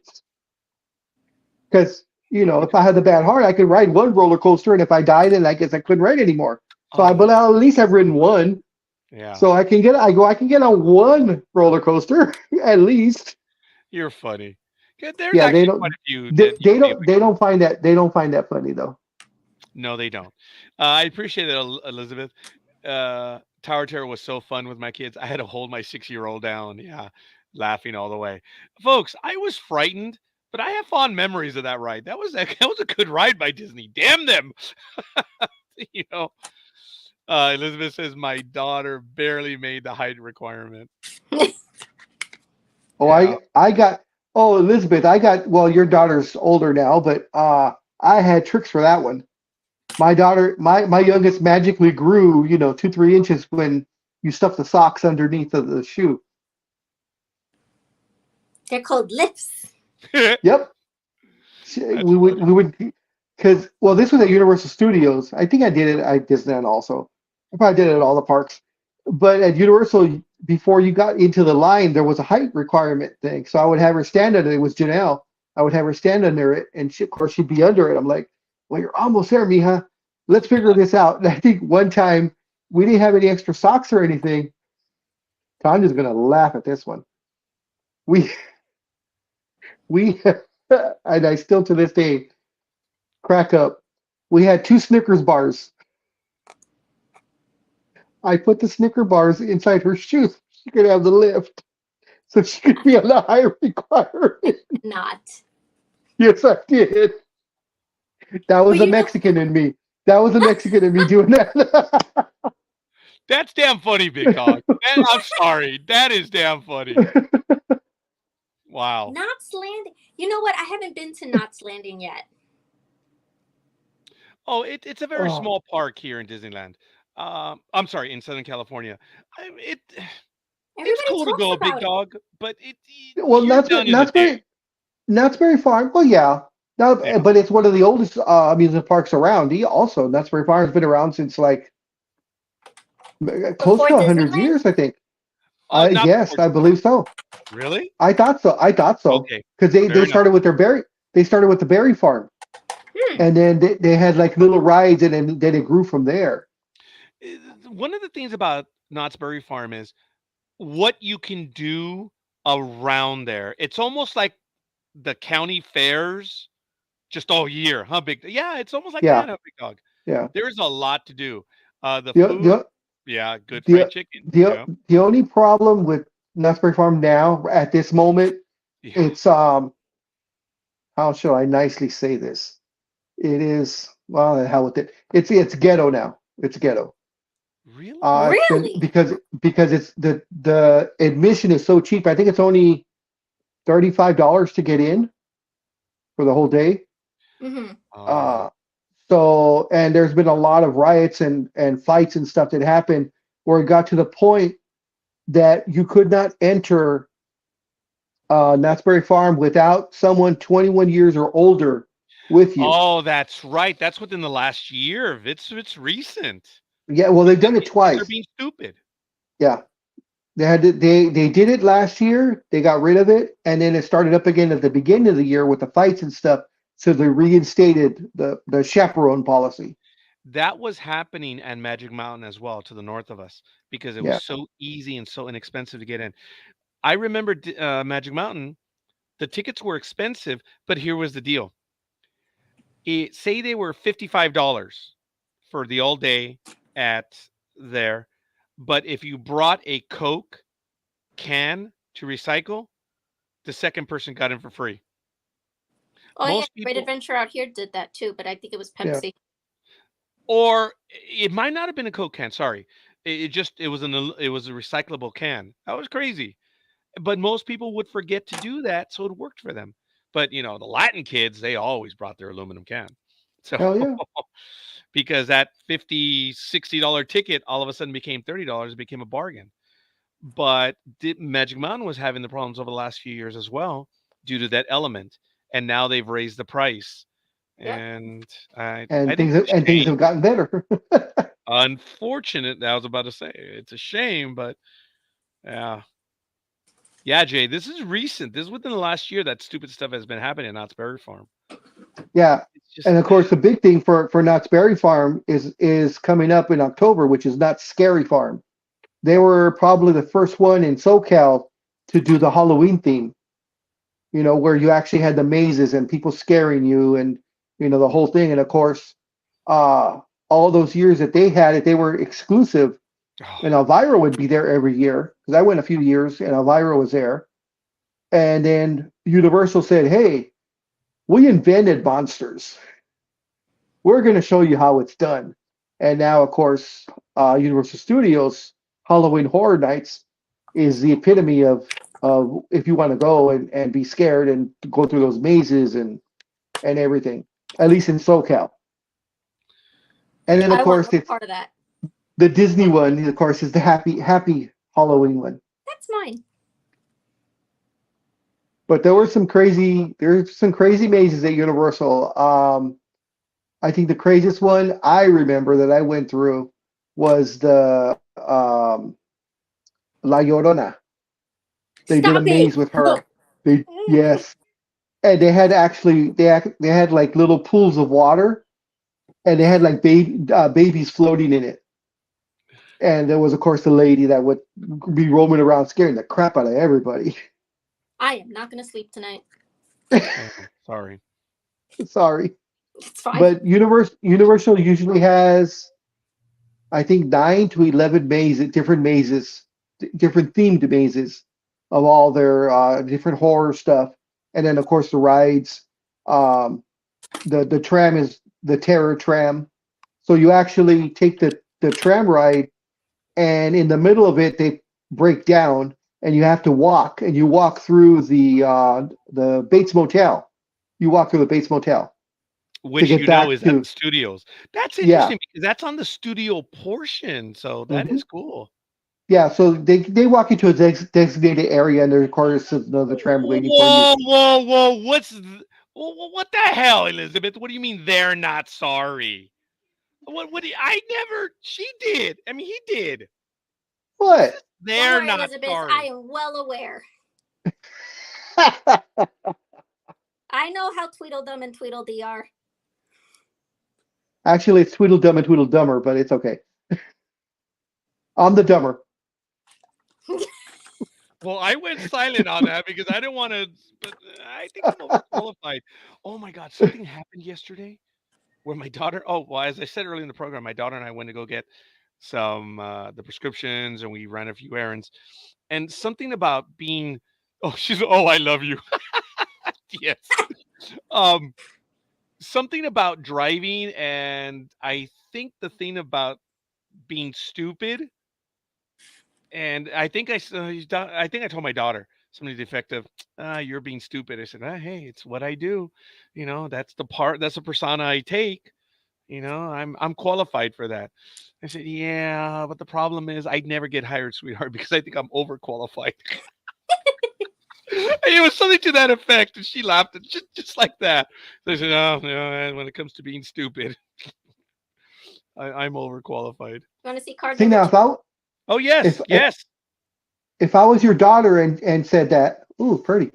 [SPEAKER 2] Because, if I had the bad heart, I could ride one roller coaster. And if I died, then I guess I couldn't ride anymore. So but at least I've ridden one.
[SPEAKER 1] Yeah.
[SPEAKER 2] So I can get on one roller coaster at least.
[SPEAKER 1] You're funny. There's actually quite a few.
[SPEAKER 2] They don't find that funny though.
[SPEAKER 1] No, they don't. I appreciate it, Elizabeth. Tower Terror was so fun with my kids. I had to hold my 6-year-old down. Yeah, laughing all the way. Folks, I was frightened, but I have fond memories of that ride. That was a good ride by Disney. Damn them. Elizabeth says my daughter barely made the height requirement.
[SPEAKER 2] Elizabeth, your daughter's older now, but I had tricks for that one. My daughter, my youngest magically grew, 2-3 inches when you stuff the socks underneath of the shoe.
[SPEAKER 3] They're called lips.
[SPEAKER 2] Yep. We would, because, this was at Universal Studios. I think I did it at Disneyland also. I probably did it at all the parks. But at Universal, before you got into the line, there was a height requirement thing. So I would have her stand under it. It was Janelle. I would have her stand under it, and of course, she'd be under it. I'm like, well, you're almost there, mija. Let's figure this out. And I think one time, we didn't have any extra socks or anything. Tanya's going to laugh at this one. We, and I still to this day crack up. We had 2 Snickers bars. I put the Snicker bars inside her shoes. She could have the lift. So she could be on the higher requirement.
[SPEAKER 3] Not.
[SPEAKER 2] Yes, I did. That was a Mexican in me. That was a Mexican in me doing that.
[SPEAKER 1] That's damn funny, Big Dog. I'm sorry. That is damn funny. Wow.
[SPEAKER 3] Knott's Landing. You know what? I haven't been to Knott's Landing yet.
[SPEAKER 1] Oh, it's a very small park here in Disneyland. I'm sorry, in Southern California. It's cool to go, Big Dog, but
[SPEAKER 2] Knott's Berry Farm. Well, yeah. But it's one of the oldest amusement parks around. Also, Knott's Berry Farm has been around since like Close
[SPEAKER 3] Before
[SPEAKER 2] to 100
[SPEAKER 3] Disneyland?
[SPEAKER 2] years, I think.
[SPEAKER 1] Not
[SPEAKER 2] Yes,
[SPEAKER 1] before
[SPEAKER 2] I believe so.
[SPEAKER 1] really?
[SPEAKER 2] I thought so. I thought so
[SPEAKER 1] Okay,
[SPEAKER 2] because
[SPEAKER 1] fair
[SPEAKER 2] they
[SPEAKER 1] enough.
[SPEAKER 2] started with their berry. They started with the berry farm,
[SPEAKER 3] Hmm.
[SPEAKER 2] and then they had like little rides, and then it grew from there.
[SPEAKER 1] One of the things about Knott's Berry Farm is what you can do around there. It's almost like the county fairs just all year, huh? Big, yeah, it's almost like
[SPEAKER 2] Yeah,
[SPEAKER 1] that, huh, Big Dog.
[SPEAKER 2] yeah.
[SPEAKER 1] There's a lot to do. The
[SPEAKER 2] The
[SPEAKER 1] food,
[SPEAKER 2] the
[SPEAKER 1] yeah, good fried
[SPEAKER 2] the
[SPEAKER 1] chicken.
[SPEAKER 2] the
[SPEAKER 1] Yeah,
[SPEAKER 2] the only problem with Nutsberry Farm now at this moment,
[SPEAKER 1] yeah.
[SPEAKER 2] it's how shall I nicely say this? It is well, the hell with it. It's ghetto now. It's ghetto.
[SPEAKER 1] Really?
[SPEAKER 2] It's been
[SPEAKER 3] Really?
[SPEAKER 2] because it's the admission is so cheap. I think it's only $35 to get in for the whole day.
[SPEAKER 3] Hmm.
[SPEAKER 1] Oh yeah.
[SPEAKER 2] Uh, so and there's been a lot of riots and fights and stuff that happened where it got to the point that you could not enter Knott's Berry Farm without someone 21 years or older with you.
[SPEAKER 1] Oh, that's right. That's within the last year. It's recent.
[SPEAKER 2] Yeah, well, they've done it
[SPEAKER 1] Kids are
[SPEAKER 2] twice.
[SPEAKER 1] being stupid.
[SPEAKER 2] Yeah, they did it last year. They got rid of it, and then it started up again at the beginning of the year with the fights and stuff. So they reinstated the chaperone policy.
[SPEAKER 1] That was happening at Magic Mountain as well to the north of us because it was
[SPEAKER 2] Yeah,
[SPEAKER 1] so easy and so inexpensive to get in. I remember Magic Mountain, the tickets were expensive, but here was the deal. Say they were $55 for the all day at there, but if you brought a Coke can to recycle, the second person got in for free.
[SPEAKER 3] Oh yeah,
[SPEAKER 1] Most
[SPEAKER 3] Great
[SPEAKER 1] people,
[SPEAKER 3] Adventure out here did that too, but I think it was
[SPEAKER 2] yeah.
[SPEAKER 3] Pepsi.
[SPEAKER 1] or it might not have been a Coke can. Sorry, it was it was a recyclable can. That was crazy. But most people would forget to do that, so it worked for them. But the Latin kids, they always brought their aluminum can. So
[SPEAKER 2] Hell yeah.
[SPEAKER 1] because that $50, $60 ticket all of a sudden became $30, it became a bargain. But Magic Mountain was having the problems over the last few years as well due to that element. And now they've raised the price.
[SPEAKER 3] Yep.
[SPEAKER 1] And I
[SPEAKER 2] And
[SPEAKER 1] think it's a
[SPEAKER 2] things
[SPEAKER 1] shame.
[SPEAKER 2] have gotten better.
[SPEAKER 1] Unfortunate, I was about to say it's a shame, but yeah. Yeah, Jay, this is recent. This is within the last year that stupid stuff has been happening at Knott's Berry Farm.
[SPEAKER 2] Yeah,
[SPEAKER 1] It's just
[SPEAKER 2] and of course the big thing for Knott's Berry Farm is coming up in October, which is Knott's Scary Farm. They were probably the first one in SoCal to do the Halloween theme. Where you actually had the mazes and people scaring you and the whole thing. And of course, uh, all those years that they had it, they were exclusive.
[SPEAKER 1] oh,
[SPEAKER 2] And Elvira would be there every year because I went a few years and Elvira was there. And then Universal said, "Hey, we invented monsters. We're going to show you how it's done." And now, of course, Universal Studios Halloween Horror Nights is the epitome of if you want to go and be scared and go through those mazes and everything. At least in SoCal. And then, of
[SPEAKER 3] I want
[SPEAKER 2] course,
[SPEAKER 3] no
[SPEAKER 2] it's
[SPEAKER 3] part of that.
[SPEAKER 2] the Disney one. Of course, is the happy Halloween one.
[SPEAKER 3] That's mine.
[SPEAKER 2] But there's some crazy mazes at Universal. I think the craziest one I remember that I went through was the La Llorona. They did a
[SPEAKER 3] Stop it!
[SPEAKER 2] maze with her. Yes, and they had like little pools of water, and they had like babies floating in it. And there was, of course, the lady that would be roaming around scaring the crap out of everybody.
[SPEAKER 3] I am not gonna sleep tonight.
[SPEAKER 1] oh, sorry.
[SPEAKER 2] Sorry.
[SPEAKER 3] It's fine.
[SPEAKER 2] But Universal usually has, I think, 9 to 11 different mazes, different themed mazes of all their different horror stuff. And then, of course, the rides. Um, the tram is the Terror Tram. So you actually take the tram ride, and in the middle of it, they break down, and you have to walk, and you walk through the Bates Motel. You walk through the Bates Motel to
[SPEAKER 1] Which
[SPEAKER 2] get
[SPEAKER 1] is
[SPEAKER 2] back
[SPEAKER 1] at
[SPEAKER 2] to
[SPEAKER 1] the studios. That's
[SPEAKER 2] yeah.
[SPEAKER 1] interesting because that's on the studio portion. So that
[SPEAKER 2] Mhm.
[SPEAKER 1] is cool.
[SPEAKER 2] Yeah, so they walk you to a designated area, and there's, of course, another tram waiting for you.
[SPEAKER 1] Whoa, whoa, whoa! What the hell, Elizabeth? What do you mean they're not sorry? What? I never. She did. I mean, he did.
[SPEAKER 2] What?
[SPEAKER 3] Don't
[SPEAKER 1] They're
[SPEAKER 3] worry,
[SPEAKER 1] not
[SPEAKER 3] Elizabeth.
[SPEAKER 1] sorry.
[SPEAKER 3] I am well aware. I know how Tweedledum and Tweedledee are.
[SPEAKER 2] Actually, it's Tweedledum and Tweedledummer, but it's okay. I'm the dumber.
[SPEAKER 1] Well, I went silent on that because I didn't want to. But I think I'm overqualified. Oh my God! Something happened yesterday where my daughter. Oh well, as I said earlier in the program, my daughter and I went to go get some the prescriptions, and we ran a few errands. And something about being. Oh, she's. Oh, I love you. Yes. Um, something about driving, and I think the thing about being stupid. And I think I think I told my daughter something defective. You're being stupid. I said, hey, it's what I do. That's the persona I take. I'm qualified for that. I said, yeah, but the problem is I'd never get hired, sweetheart, because I think I'm overqualified. It was something to that effect, and she laughed at just like that. So I said, oh, no, when it comes to being stupid, I'm overqualified.
[SPEAKER 3] You want to see card
[SPEAKER 2] See
[SPEAKER 3] number
[SPEAKER 2] now,
[SPEAKER 3] 2?
[SPEAKER 1] Oh yes, yes.
[SPEAKER 2] if I was your daughter and said that, ooh, pretty.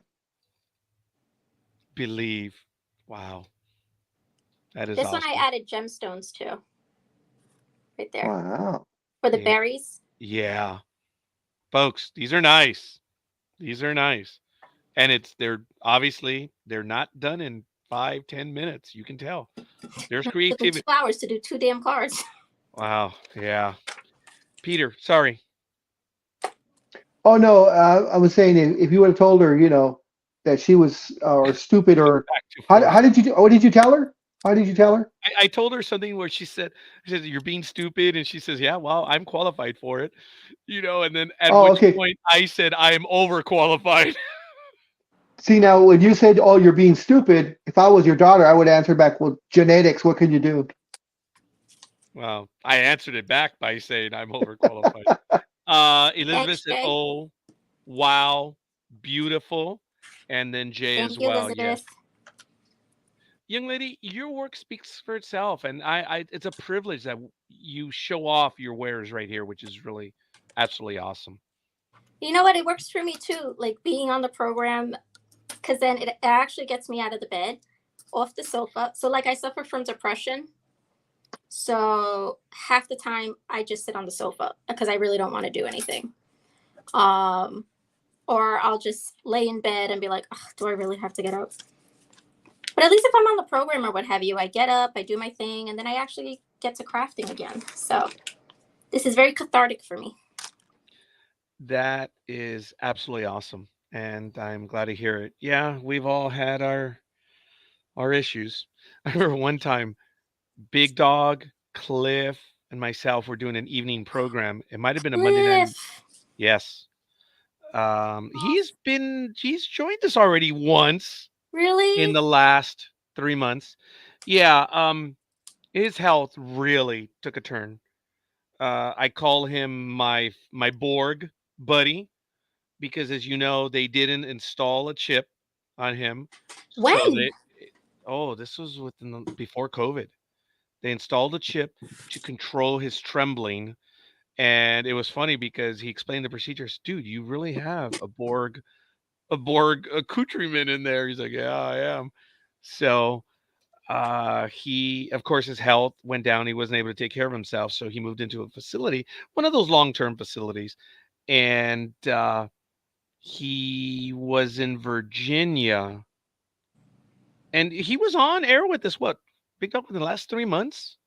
[SPEAKER 1] Believe. Wow. That is
[SPEAKER 3] This
[SPEAKER 1] awesome.
[SPEAKER 3] one I added gemstones to. Right there.
[SPEAKER 2] Wow.
[SPEAKER 3] For the
[SPEAKER 1] Yeah.
[SPEAKER 3] berries.
[SPEAKER 1] Yeah. Folks, these are nice. These are nice. And they're not done in 5-10 minutes. You can tell. There's
[SPEAKER 3] It took me
[SPEAKER 1] creativity.
[SPEAKER 3] 2 hours to do 2 damn cards.
[SPEAKER 1] Wow. Yeah. Peter, sorry.
[SPEAKER 2] Oh no, I was saying if you would have told her, that she was or stupid or
[SPEAKER 1] Back to forth.
[SPEAKER 2] how did you? What did you tell her? How did you tell her?
[SPEAKER 1] I told her something where she said, you're being stupid. And she says, yeah, well, I'm qualified for it. And then at
[SPEAKER 2] Oh,
[SPEAKER 1] which
[SPEAKER 2] okay.
[SPEAKER 1] point I said, I am overqualified.
[SPEAKER 2] See now, when you said, "Oh, you're being stupid," if I was your daughter, I would answer back, "Well, genetics. What can you do?"
[SPEAKER 1] Well, I answered it back by saying I'm overqualified. Elizabeth said,
[SPEAKER 3] Jay.
[SPEAKER 1] oh, wow, beautiful. And then Jay
[SPEAKER 3] Thank
[SPEAKER 1] as
[SPEAKER 3] you,
[SPEAKER 1] well.
[SPEAKER 3] Elizabeth.
[SPEAKER 1] Yes. Young lady, your work speaks for itself. And it's a privilege that you show off your wares right here, which is really absolutely awesome.
[SPEAKER 3] You know what? It works for me too. Like being on the program, because then it actually gets me out of the bed, off the sofa. So like I suffer from depression. So half the time I just sit on the sofa because I really don't want to do anything. Or I'll just lay in bed and be like, oh, do I really have to get up? But at least if I'm on the program or what have you, I get up, I do my thing, and then I actually get to crafting again. So this is very cathartic for me.
[SPEAKER 1] That is absolutely awesome. And I'm glad to hear it. Yeah, we've all had our issues. I remember one time, Big Dog, Cliff, and myself were doing an evening program. It might have been a Monday night. Yes. He's joined us already once.
[SPEAKER 3] Really?
[SPEAKER 1] In the last 3 months. Yeah, his health really took a turn. I call him my Borg buddy because, as you know, they didn't install a chip on him.
[SPEAKER 3] When?
[SPEAKER 1] This was before COVID. They installed a chip to control his trembling, and it was funny because he explained the procedures. Dude, you really have a Borg accoutrement in there. He's like, yeah, I am. So he, of course, his health went down. He wasn't able to take care of himself, so he moved into a facility, one of those long-term facilities, and he was in Virginia, and he was on air with us. What, Big Dog, in the last 3 months?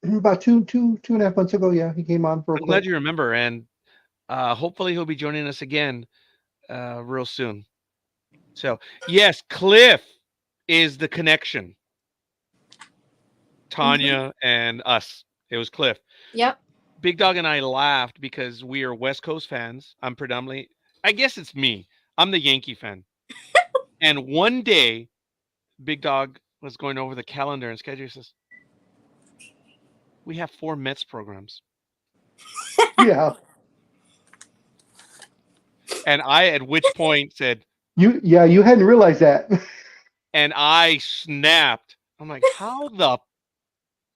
[SPEAKER 2] About two and a half months ago. Yeah, he came on for.
[SPEAKER 1] I'm glad you remember, and hopefully he'll be joining us again real soon. So yes, Cliff is the connection. Tanya and us. It was Cliff.
[SPEAKER 3] Yep.
[SPEAKER 1] Big Dog and I laughed because we are West Coast fans. I'm predominantly, I guess it's me. I'm the Yankee fan. And one day, Big Dog was going over the calendar and schedule. He says, we have 4 Mets programs.
[SPEAKER 2] Yeah.
[SPEAKER 1] And I, at which point, said,
[SPEAKER 2] you hadn't realized that.
[SPEAKER 1] And I snapped. I'm like, how the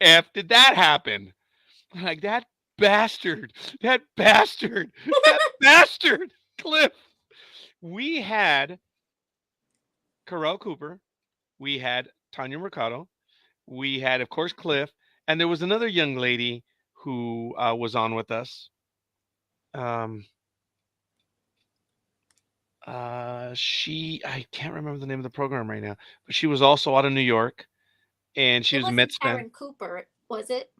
[SPEAKER 1] F did that happen? I'm like, that bastard, that bastard, that bastard, Cliff. We had Carell Cooper. We had Tanya Mercado. We had, of course, Cliff. And there was another young lady who was on with us. Um, I can't remember the name of the program right now, but she was also out of New York, and she
[SPEAKER 3] It
[SPEAKER 1] was a
[SPEAKER 3] wasn't
[SPEAKER 1] Mets fan.
[SPEAKER 3] Karen Cooper, was it?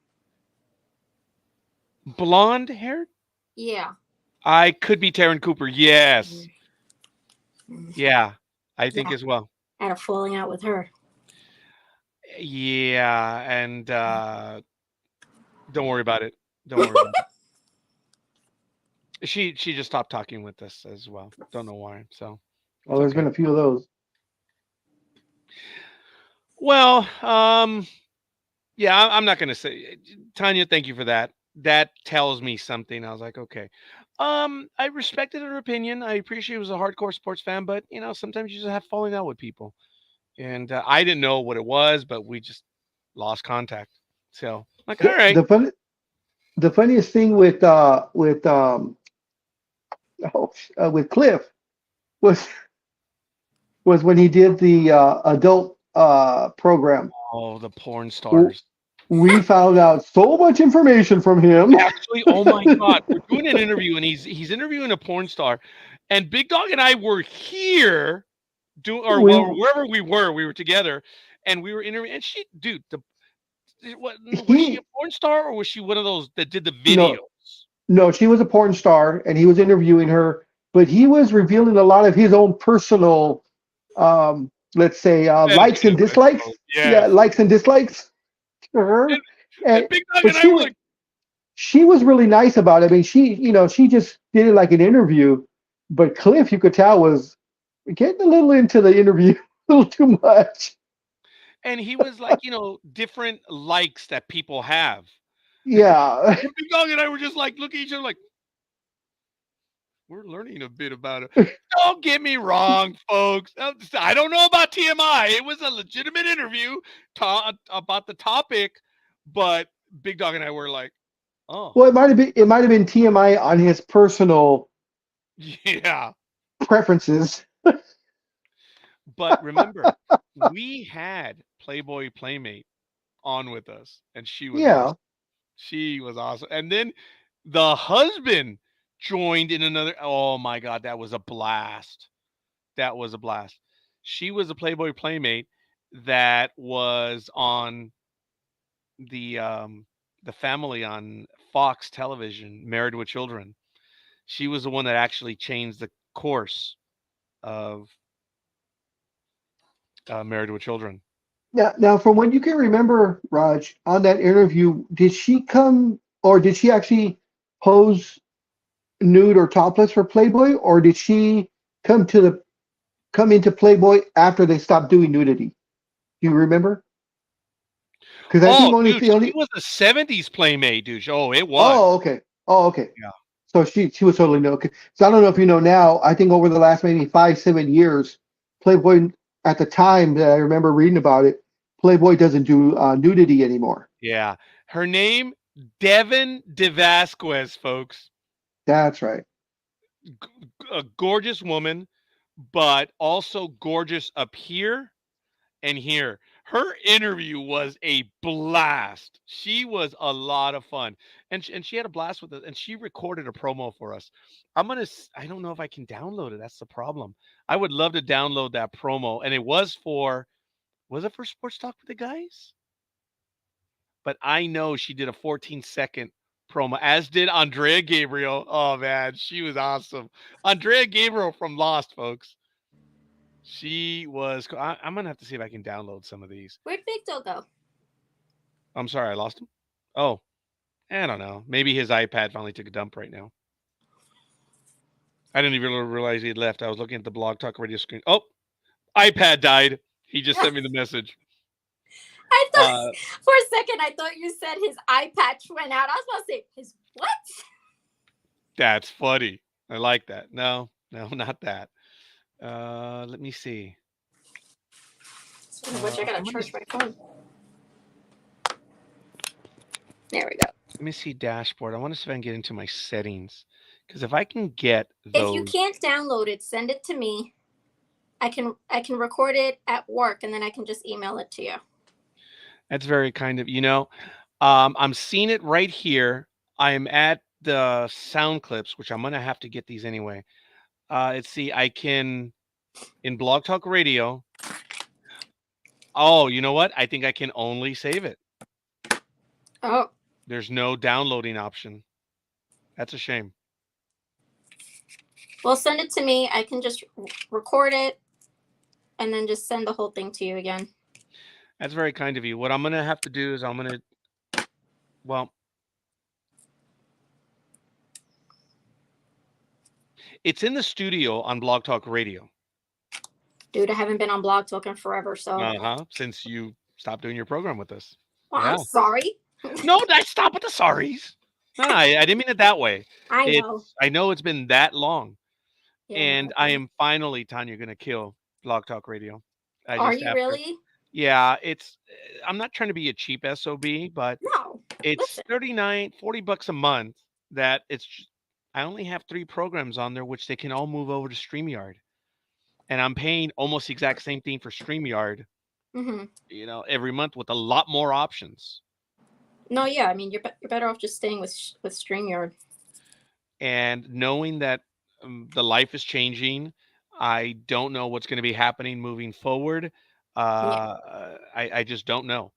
[SPEAKER 1] Blonde haired?
[SPEAKER 3] Yeah.
[SPEAKER 1] I could be Taryn Cooper. Yes. Yeah, I think as well.
[SPEAKER 3] I had a falling out with her.
[SPEAKER 1] Yeah, and don't worry about it. Don't worry about it. She just stopped talking with us as well. Don't know why. So
[SPEAKER 2] Oh, there's been a few of those.
[SPEAKER 1] well, yeah, I'm not gonna say Tanya, thank you for that. That tells me something. I was like, okay. I respected her opinion. I appreciate she was a hardcore sports fan, but sometimes you just have falling out with people. And I didn't know what it was, but we just lost contact. So, like, all right.
[SPEAKER 2] The funniest thing with with Cliff was when he did the adult program.
[SPEAKER 1] Oh, the porn stars.
[SPEAKER 2] We found out so much information from him.
[SPEAKER 1] Actually, oh my God, we're doing an interview, and he's interviewing a porn star, and Big Dog and I were here, wherever we were together, and we were interviewing. And she, dude, was she a porn star, or was she one of those that did the videos?
[SPEAKER 2] No, she was a porn star, and he was interviewing her, but he was revealing a lot of his own personal, let's say, likes and dislikes.
[SPEAKER 1] Yes.
[SPEAKER 2] Yeah, likes and dislikes to her.
[SPEAKER 1] And Big Dog and I were like,
[SPEAKER 2] she was really nice about it. I mean, she just did it like an interview, but Cliff, you could tell, was getting a little into the interview, a little too much.
[SPEAKER 1] And he was like, different likes that people have.
[SPEAKER 2] Yeah.
[SPEAKER 1] Big Dog and I were just like, look at each other like, we're learning a bit about it. Don't get me wrong, folks. I don't know about TMI. It was a legitimate interview about the topic, but Big Dog and I were like, oh.
[SPEAKER 2] Well, it might have been TMI on his personal preferences.
[SPEAKER 1] But remember, we had Playboy Playmate on with us, and she was awesome. She was awesome. And then the husband joined in another. Oh my God, that was a blast. That was a blast. She was a Playboy Playmate that was on the family on Fox television, Married with Children. She was the one that actually changed the course of Married with Children.
[SPEAKER 2] Now, from what you can remember, Raj, on that interview, did she come or did she actually pose nude or topless for Playboy, or did she come into Playboy after they stopped doing nudity? Do you remember?
[SPEAKER 1] Because I think she was a '70s Playmate, dude. Oh, it was.
[SPEAKER 2] Oh, okay.
[SPEAKER 1] Yeah.
[SPEAKER 2] So she was totally no. So I don't know if you know now. I think over the last maybe 5-7 years, Playboy, at the time that I remember reading about it, Playboy doesn't do nudity anymore.
[SPEAKER 1] Yeah. Her name, Devin DeVasquez, folks.
[SPEAKER 2] That's right.
[SPEAKER 1] A gorgeous woman, but also gorgeous up here and here. Her interview was a blast. She was a lot of fun, and she had a blast with it. And she recorded a promo for us. I don't know if I can download it. That's the problem. I would love to download that promo, and was it for Sports Talk with the Guys? But I know she did a 14-second promo, as did Andrea Gabriel. Oh man, she was awesome. Andrea Gabriel from Lost, folks. She was. I'm gonna have to see if I can download some of these.
[SPEAKER 3] Where'd Big Dog go?
[SPEAKER 1] I'm sorry, I lost him. Oh, I don't know. Maybe his iPad finally took a dump right now. I didn't even realize he had left. I was looking at the Blog Talk Radio screen. Oh, iPad died. He just sent me the message.
[SPEAKER 3] I thought for a second I thought you said his eye patch went out. I was about to say his what?
[SPEAKER 1] That's funny. I like that. No, not that. Let me see.
[SPEAKER 3] Which I gotta charge my phone. There we go.
[SPEAKER 1] Let me see dashboard. I want to see if I can get into my settings. Because if I can get
[SPEAKER 3] If you
[SPEAKER 1] those.
[SPEAKER 3] can't download it, send it to me. I can record it at work, and then I can just email it to you.
[SPEAKER 1] That's very kind of, I'm seeing it right here. I'm at the sound clips, which I'm going to have to get these anyway. Let's see. I can, in Blog Talk Radio. Oh, you know what? I think I can only save it.
[SPEAKER 3] Oh.
[SPEAKER 1] There's no downloading option. That's a shame.
[SPEAKER 3] Well, send it to me. I can just record it and then just send the whole thing to you again.
[SPEAKER 1] That's very kind of you. What I'm going to have to do is it's in the studio on Blog Talk Radio.
[SPEAKER 3] Dude, I haven't been on Blog Talk in forever, so.
[SPEAKER 1] Since you stopped doing your program with us.
[SPEAKER 3] Well, yeah. I'm sorry.
[SPEAKER 1] No, stop with the sorries. No, I didn't mean it that way.
[SPEAKER 3] I know.
[SPEAKER 1] I know it's been that long.
[SPEAKER 3] Yeah,
[SPEAKER 1] and I am finally, Tanya, going to kill Blog Talk Radio.
[SPEAKER 3] Are you really?
[SPEAKER 1] Yeah, I'm not trying to be a cheap SOB, but
[SPEAKER 3] no,
[SPEAKER 1] it's $40 a month that I only have 3 programs on there, which they can all move over to StreamYard. And I'm paying almost the exact same thing for StreamYard, every month with a lot more options.
[SPEAKER 3] No, yeah, I mean, you're better off just staying with StreamYard.
[SPEAKER 1] And knowing that the life is changing, I don't know what's going to be happening moving forward. I just don't know.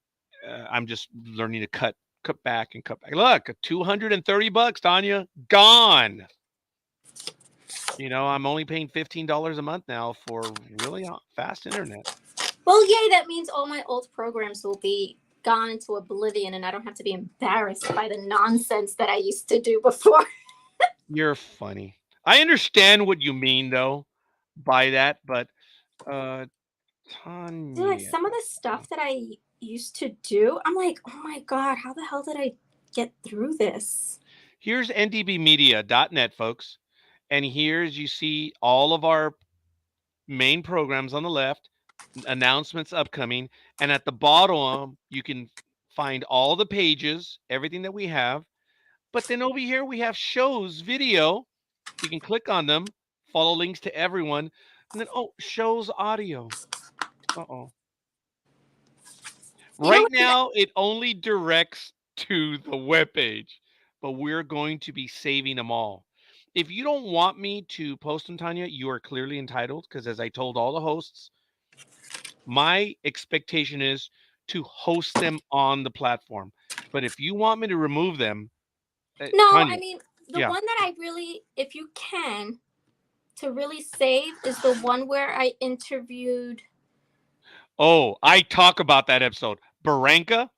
[SPEAKER 1] I'm just learning to cut back and cut back. Look, $230, Tanya, gone. I'm only paying $15 a month now for really fast internet.
[SPEAKER 3] Well, yay, that means all my old programs will be gone into oblivion and I don't have to be embarrassed by the nonsense that I used to do before.
[SPEAKER 1] You're funny. I understand what you mean, though, by that, but Tanya.
[SPEAKER 3] Dude, like some of the stuff that I used to do, I'm like, oh my God, how the hell did I get through this?
[SPEAKER 1] Here's ndbmedia.net, folks. And here's, you see all of our main programs on the left, announcements upcoming. And at the bottom, you can find all the pages, everything that we have. But then over here, we have shows, video. You can click on them, follow links to everyone. And then, shows audio. Uh-oh. Right now, it only directs to the webpage, but we're going to be saving them all. If you don't want me to post them, Tanya, you are clearly entitled, because as I told all the hosts, my expectation is to host them on the platform. But if you want me to remove them,
[SPEAKER 3] no,
[SPEAKER 1] Tanya,
[SPEAKER 3] I mean, the one that I really, if you can, to really save is the one where I interviewed.
[SPEAKER 1] Oh, I talk about that episode. Barranca?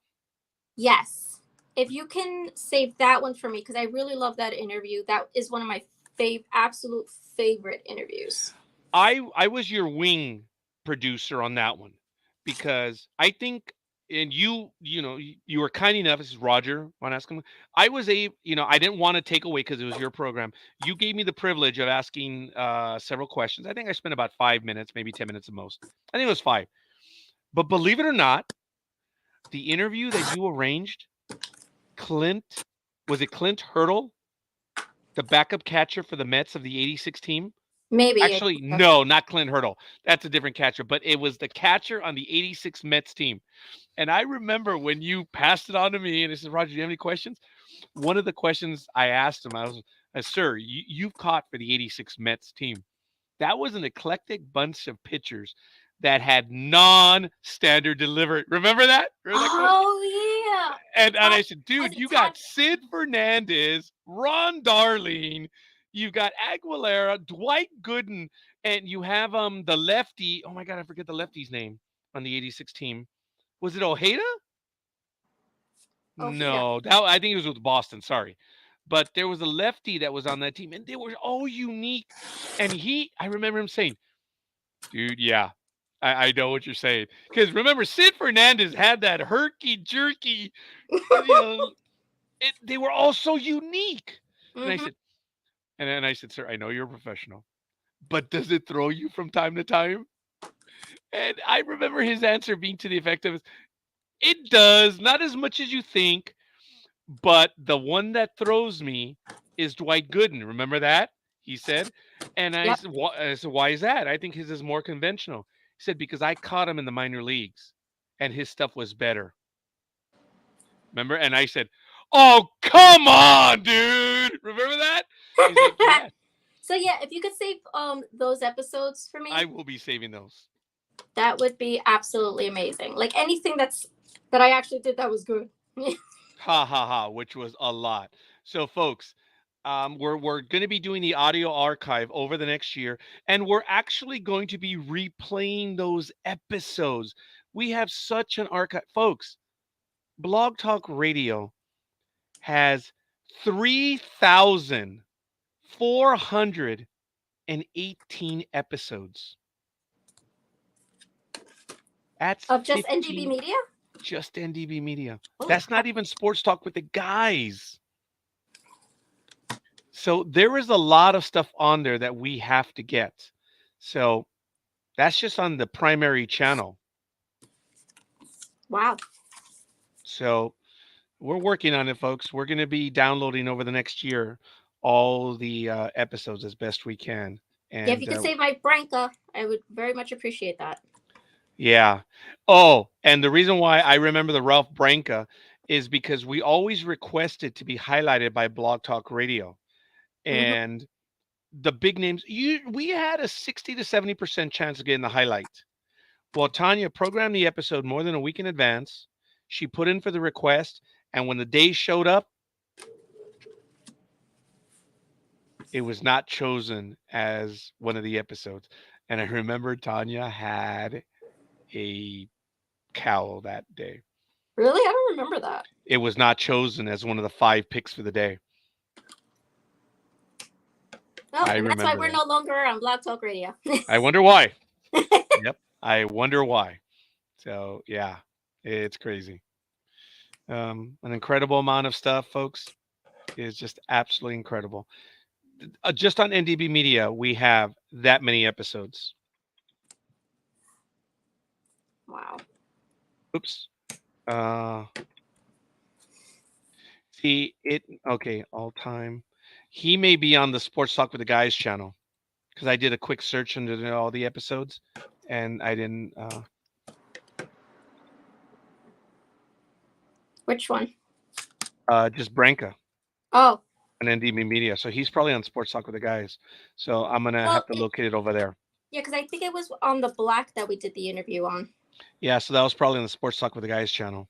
[SPEAKER 3] Yes. If you can save that one for me, because I really love that interview. That is one of my absolute favorite interviews.
[SPEAKER 1] I was your wing producer on that one, because I think, and you were kind enough. This is Roger. Want to ask him? I was I didn't want to take away because it was your program. You gave me the privilege of asking several questions. I think I spent about 5 minutes, maybe 10 minutes at most. I think it was 5. But believe it or not, the interview that you arranged, was it Clint Hurdle, the backup catcher for the Mets of the '86 team?
[SPEAKER 3] Maybe.
[SPEAKER 1] Actually, no, not Clint Hurdle. That's a different catcher, but it was the catcher on the '86 Mets team. And I remember when you passed it on to me and I said, Roger, do you have any questions? One of the questions I asked him, I was, sir, you've caught for the '86 Mets team. That was an eclectic bunch of pitchers that had non-standard delivery. Remember that?
[SPEAKER 3] Oh, yeah.
[SPEAKER 1] And I said, dude, you got Sid Fernandez, Ron Darling, you've got Aguilera, Dwight Gooden, and you have the lefty. Oh my God, I forget the lefty's name on the '86 team. Was it Ojeda? No, I think it was with Boston. Sorry. But there was a lefty that was on that team, and they were all unique. And I remember him saying, dude, yeah, I know what you're saying. Because remember, Sid Fernandez had that herky-jerky. They were all so unique. Mm-hmm. And I said, sir, I know you're a professional, but does it throw you from time to time? And I remember his answer being to the effect of, it does, not as much as you think, But the one that throws me is Dwight Gooden. Remember that? He said. And
[SPEAKER 3] Yep.
[SPEAKER 1] I said, why is that? I think his is more conventional. He said, because I caught him in the minor leagues and his stuff was better. Remember? And I said, oh, come on, dude. Remember that? He's like, yeah,
[SPEAKER 3] So yeah, if you could save those episodes for me,
[SPEAKER 1] I will be saving those.
[SPEAKER 3] that would be absolutely amazing. Like anything that I actually did that was good.
[SPEAKER 1] Ha ha ha, which was a lot. So, folks, we're going to be doing the audio archive over the next year, and we're actually going to be replaying those episodes. We have such an archive, folks. Blog Talk Radio has 3,418 episodes. That's
[SPEAKER 3] Of just
[SPEAKER 1] 15,
[SPEAKER 3] NDB Media?
[SPEAKER 1] just NDB Media.
[SPEAKER 3] Oh,
[SPEAKER 1] That's not even Sports Talk with the guys. So there is a lot of stuff on there that we have to get. So that's just on the primary channel.
[SPEAKER 3] wow.
[SPEAKER 1] So we're working on it, folks. We're going to be downloading over the next year all the episodes as best we can. And
[SPEAKER 3] Yeah, if you could save my Branca, I would very much appreciate that.
[SPEAKER 1] yeah. Oh, and the reason why I remember the Ralph Branca is because we always requested to be highlighted by Blog Talk Radio. And the big names, we had a 60 to 70% chance of getting the highlight. Well, Tanya programmed the episode more than a week in advance. She put in for the request, and when the day showed up, it was not chosen as one of the episodes. And I remember Tanya had a cowl that day.
[SPEAKER 3] Really? I don't remember that.
[SPEAKER 1] It was not chosen as one of the 5 picks for the day.
[SPEAKER 3] Well,
[SPEAKER 1] I
[SPEAKER 3] and that's why
[SPEAKER 1] remember
[SPEAKER 3] we're
[SPEAKER 1] that.
[SPEAKER 3] no longer on Blog Talk Radio.
[SPEAKER 1] I wonder why. Yep. I wonder why. So, yeah, it's crazy. An incredible amount of stuff, folks. Is just absolutely incredible. Just on NDB Media, we have that many episodes.
[SPEAKER 3] Wow.
[SPEAKER 1] Oops. See it. Okay, all time. He may be on the Sports Talk with the Guys channel because I did a quick search under all the episodes, and I didn't.
[SPEAKER 3] Which one?
[SPEAKER 1] Just Branca
[SPEAKER 3] Oh.
[SPEAKER 1] on NDB Media. So he's probably on Sports Talk with the Guys. So I'm gonna have to locate it over there.
[SPEAKER 3] Yeah, because I think it was on the Black that we did the interview on.
[SPEAKER 1] Yeah, so that was probably on the Sports Talk with the Guys channel.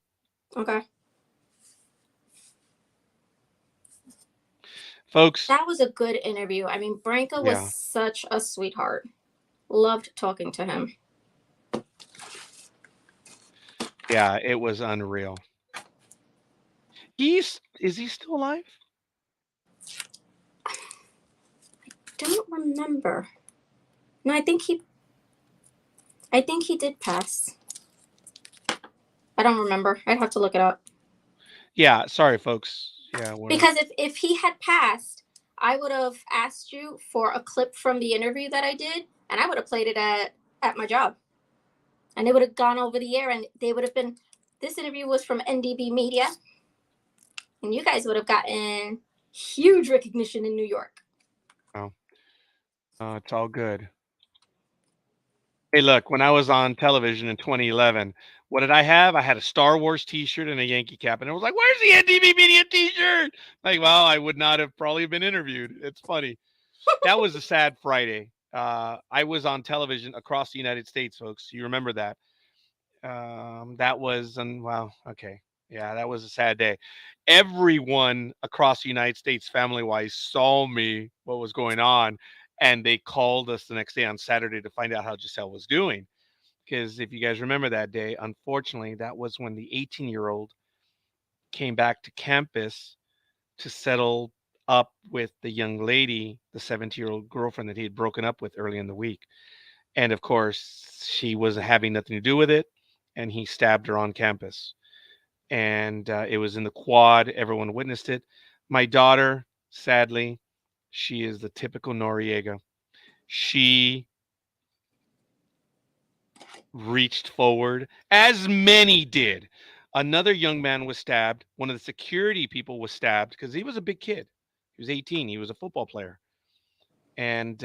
[SPEAKER 3] Okay.
[SPEAKER 1] Folks.
[SPEAKER 3] That was a good interview. I mean, Branca was such a sweetheart. Loved talking to him.
[SPEAKER 1] Yeah, it was unreal. Is he still alive?
[SPEAKER 3] I don't remember. No, I think he did pass. I don't remember. I'd have to look it up.
[SPEAKER 1] Yeah, sorry, folks. Yeah,
[SPEAKER 3] because if he had passed, I would have asked you for a clip from the interview that I did, and I would have played it at my job, and it would have gone over the air, and they would have been. This interview was from NDB Media, and you guys would have gotten huge recognition in New York.
[SPEAKER 1] Oh, it's all good. Hey, look, when I was on television in 2011, what did I have? I had a Star Wars T-shirt and a Yankee cap, and it was like, "Where's the NDB Media T-shirt?" Like, well, I would not have probably been interviewed. It's funny. That was a sad Friday. I was on television across the United States, folks. You remember that? That was, wow, okay, yeah, that was a sad day. Everyone across the United States, family-wise, saw me, what was going on, and they called us the next day on Saturday to find out how Giselle was doing. Because if you guys remember that day, unfortunately, that was when the 18-year-old came back to campus to settle up with the young lady, the 17-year-old girlfriend that he had broken up with early in the week. And of course, she was having nothing to do with it, and he stabbed her on campus. And it was in the quad. Everyone witnessed it. My daughter, sadly, she is the typical Noriega. She reached forward, as many did. Another young man was stabbed. One of the security people was stabbed because he was a big kid. He was 18. He was a football player. And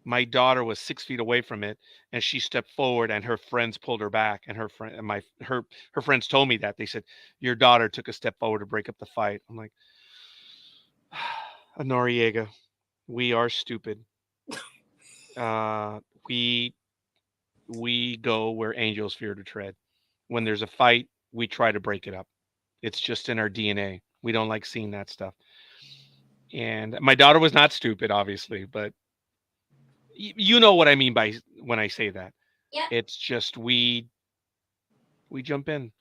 [SPEAKER 1] my daughter was 6 feet away from it, and she stepped forward, and her friends pulled her back. And her friends told me that. They said, your daughter took a step forward to break up the fight. I'm like, Noriega, we are stupid. Uh, we we go where angels fear to tread. When there's a fight, we try to break it up. It's just in our DNA. We don't like seeing that stuff. And my daughter was not stupid, obviously, but you know what I mean by when I say that.
[SPEAKER 3] Yeah.
[SPEAKER 1] It's just we jump in,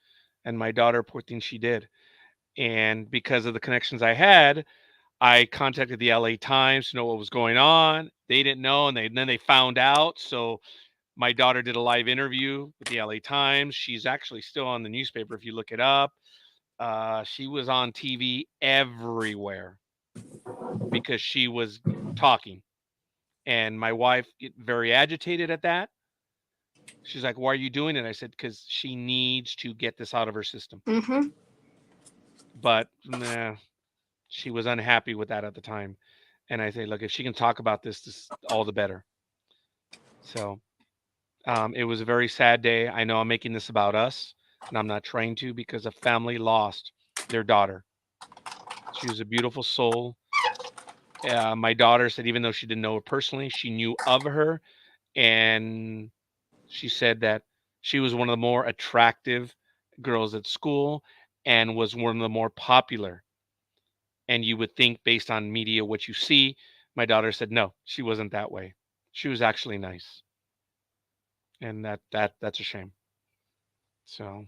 [SPEAKER 1] and my daughter, poor thing, she did. And because of the connections I had, I contacted the LA Times to know what was going on. They didn't know, and then they found out. So my daughter did a live interview with the LA Times. She's actually still on the newspaper if you look it up. She was on TV everywhere because she was talking. And my wife get very agitated at that. She's like, "Why are you doing it?" I said, "Because she needs to get this out of her system."
[SPEAKER 3] Mm-hmm.
[SPEAKER 1] But nah, she was unhappy with that at the time. And I say, "Look, if she can talk about this all the better." So it was a very sad day. I know I'm making this about us, and I'm not trying to, because a family lost their daughter. She was a beautiful soul. My daughter said, even though she didn't know her personally, she knew of her, and she said that she was one of the more attractive girls at school and was one of the more popular. And you would think, based on media, what you see. My daughter said, no, she wasn't that way. She was actually nice, and that's a shame. So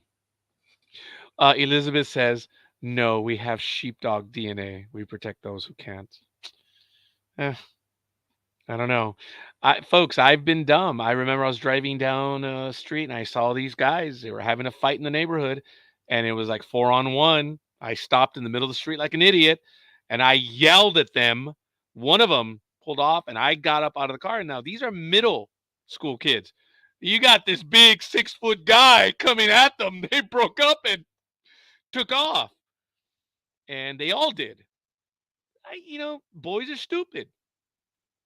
[SPEAKER 1] Elizabeth says, no, we have sheepdog DNA. We protect those who can't. Eh, I don't know. Folks, I've been dumb. I remember I was driving down a street and I saw these guys. They were having a fight in the neighborhood, and it was like 4-on-1. I stopped in the middle of the street like an idiot, and I yelled at them. One of them pulled off, and I got up out of the car. And now these are middle school kids. You got this big 6-foot guy coming at them. They broke up and took off, and they all did. Boys are stupid,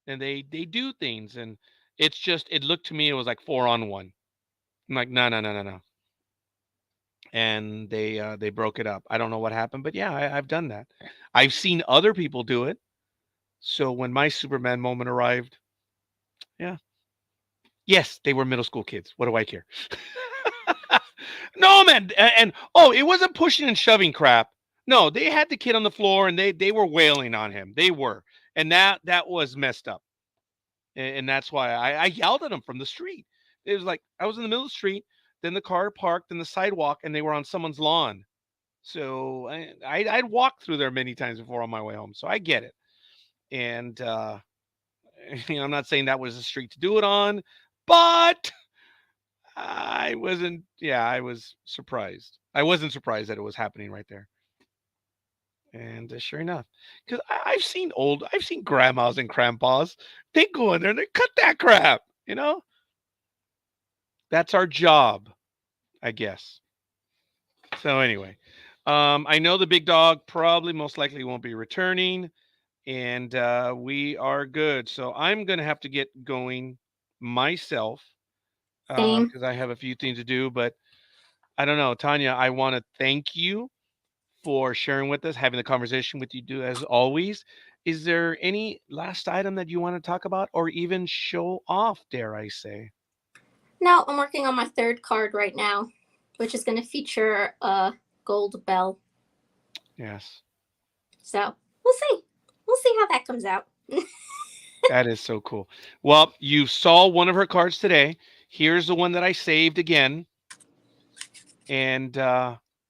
[SPEAKER 1] and they do things, and it looked to me, it was like 4-on-1. I'm like, no, no, no, no, no. And they broke it up. I don't know what happened, but yeah, I've done that. I've seen other people do it. So when my Superman moment arrived, yeah, yes, they were middle school kids. What do I care? No, man. And oh, it wasn't pushing and shoving crap. No, they had the kid on the floor, and they were wailing on him. They were, and that was messed up. And that's why I yelled at them from the street. It was like I was in the middle of the street, then the car parked in the sidewalk, and they were on someone's lawn. So I'd walked through there many times before on my way home, so I get it. And I'm not saying that was the street to do it on, but I wasn't. Yeah, I was surprised. I wasn't surprised that it was happening right there. And sure enough, because I've seen grandmas and grandpas. They go in there and they cut that crap. That's our job, I guess. So anyway, I know the big dog probably most likely won't be returning, and we are good. So I'm gonna have to get going myself
[SPEAKER 3] Same.
[SPEAKER 1] because I have a few things to do. But I don't know, Tanya. I want to thank you for sharing with us, having the conversation with you, do as always. Is there any last item that you want to talk about, or even show off, dare I say?
[SPEAKER 3] No, I'm working on my third card right now, which is going to feature a gold bell.
[SPEAKER 1] Yes.
[SPEAKER 3] So we'll see. We'll see how that comes out.
[SPEAKER 1] That is so cool. Well, you saw one of her cards today. Here's the one that I saved again. And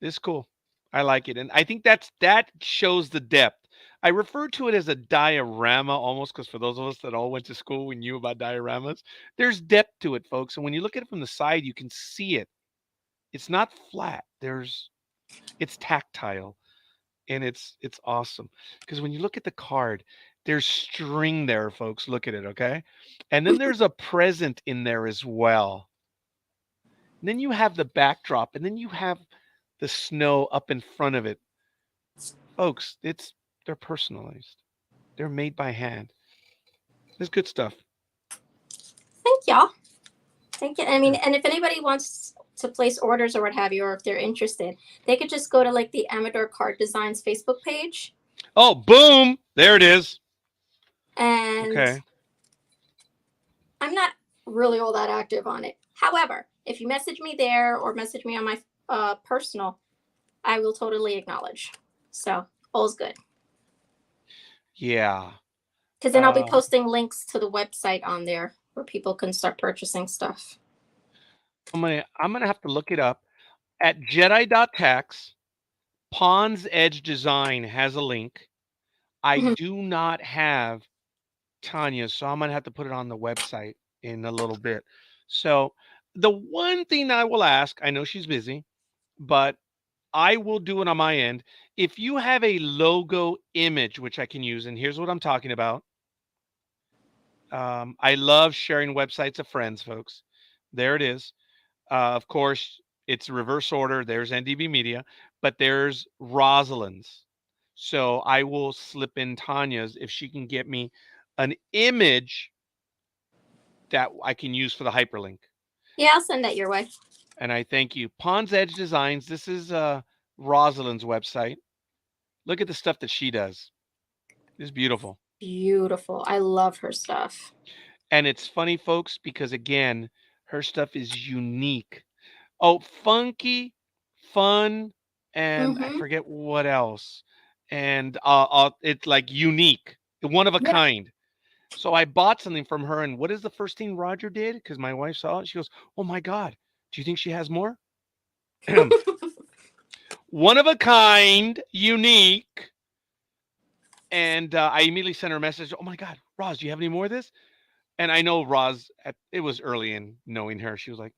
[SPEAKER 1] it's cool. I like it. And I think that shows the depth. I refer to it as a diorama almost, because for those of us that all went to school, we knew about dioramas. There's depth to it, folks. And when you look at it from the side, you can see it. It's not flat. It's tactile. And it's awesome. Because when you look at the card, there's string there, folks. Look at it, okay? And then there's a present in there as well. And then you have the backdrop, and then you have the snow up in front of it. Folks, they're personalized. They're made by hand. It's good stuff.
[SPEAKER 3] Thank y'all. Thank you. I mean, and if anybody wants to place orders or what have you, or if they're interested, they could just go to like the Amador Card Designs Facebook page.
[SPEAKER 1] Oh, boom! There it is.
[SPEAKER 3] And
[SPEAKER 1] Okay.
[SPEAKER 3] I'm not really all that active on it. However, if you message me there or message me on my personal, I will totally acknowledge. So all's good.
[SPEAKER 1] Yeah.
[SPEAKER 3] Because then I'll be posting links to the website on there where people can start purchasing stuff.
[SPEAKER 1] I'm gonna have to look it up. At Jedi.tax, Pond's Edge Design has a link. I do not have Tanya's, so I'm gonna have to put it on the website in a little bit. So the one thing I will ask, I know she's busy, but I will do it on my end. If you have a logo image, which I can use, and here's what I'm talking about. I love sharing websites of friends, folks. There it is. Of course, it's reverse order. There's NDB Media, but there's Rosalind's. So I will slip in Tanya's if she can get me an image that I can use for the hyperlink.
[SPEAKER 3] Yeah, I'll send that your way.
[SPEAKER 1] And I thank you. Pond's Edge Designs. This is Rosalind's website. Look at the stuff that she does. It's beautiful.
[SPEAKER 3] Beautiful. I love her stuff.
[SPEAKER 1] And it's funny, folks, because again, her stuff is unique. Oh, funky, fun, and I forget what else. And it's like unique, one of a kind. So I bought something from her, and what is the first thing Roger did? Because my wife saw it. She goes, "Oh my God, do you think she has more?" One of a kind, unique. And I immediately sent her a message. Oh my God, Roz, do you have any more of this? And I know Roz, it was early in knowing her. She was like,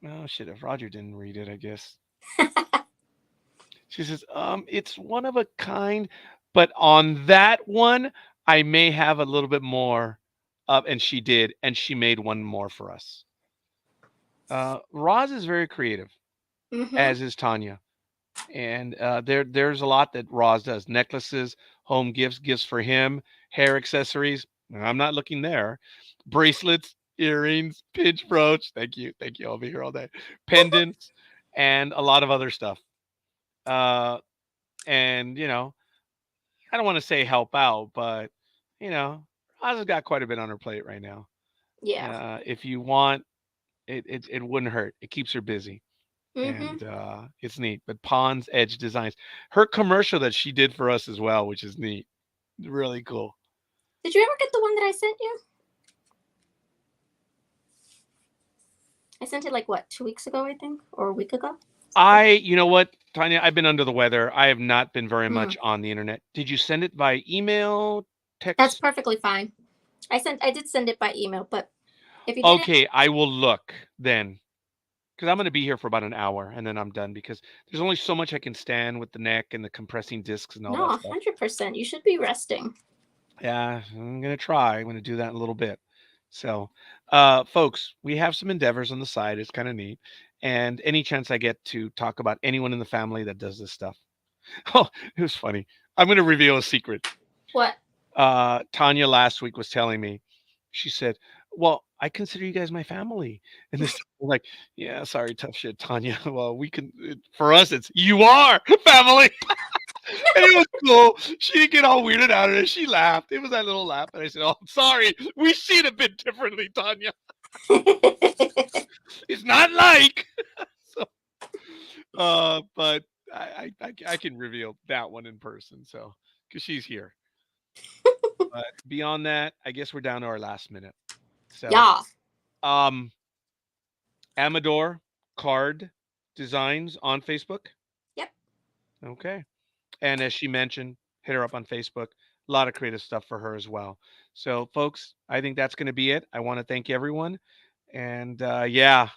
[SPEAKER 1] "Oh shit, if Roger didn't read it, I guess." She says, it's one of a kind, but on that one, I may have a little bit more of," and she did, and she made one more for us. Roz is very creative, as is Tanya. And there's a lot that Roz does. Necklaces, home gifts, gifts for him, hair accessories. I'm not looking there. Bracelets, earrings, pinch brooch. Thank you. Thank you. I'll be here all day. Pendants, and a lot of other stuff. And I don't want to say help out, but Roz has got quite a bit on her plate right now.
[SPEAKER 3] Yeah.
[SPEAKER 1] If you want, it wouldn't hurt. It keeps her busy. And it's neat. But Pond's Edge Designs, her commercial that she did for us as well, which is neat. Really cool.
[SPEAKER 3] Did you ever get the one that I sent you? I sent it like what, 2 weeks ago, I think, or a week ago.
[SPEAKER 1] You know what, Tanya, I've been under the weather. I have not been very much on the internet. Did you send it by email, text?
[SPEAKER 3] That's perfectly fine. I did send it by email, but if you didn't,
[SPEAKER 1] okay, I will look then. Because I'm going to be here for about an hour and then I'm done because there's only so much I can stand with the neck and the compressing discs and all that stuff.
[SPEAKER 3] 100%. You should be resting.
[SPEAKER 1] Yeah, I'm going to try. I'm going to do that in a little bit. So, folks, we have some endeavors on the side. It's kind of neat. And any chance I get to talk about anyone in the family that does this stuff. Oh, it was funny. I'm going to reveal a secret.
[SPEAKER 3] What?
[SPEAKER 1] Tanya last week was telling me, she said, "Well, I consider you guys my family." And this like, "Yeah, sorry, tough shit, Tanya. Well, for us, it's you are family." And it was cool. She didn't get all weirded out of it. She laughed. It was that little laugh. And I said, "Oh, I'm sorry. We see it a bit differently, Tanya. It's not like." So, but I can reveal that one in person. So, because she's here. But beyond that, I guess we're down to our last minute. So,
[SPEAKER 3] yeah.
[SPEAKER 1] Amador Card Designs on Facebook.
[SPEAKER 3] Yep.
[SPEAKER 1] Okay. And as she mentioned, hit her up on Facebook. A lot of creative stuff for her as well. So, folks, I think that's going to be it. I want to thank everyone. And yeah,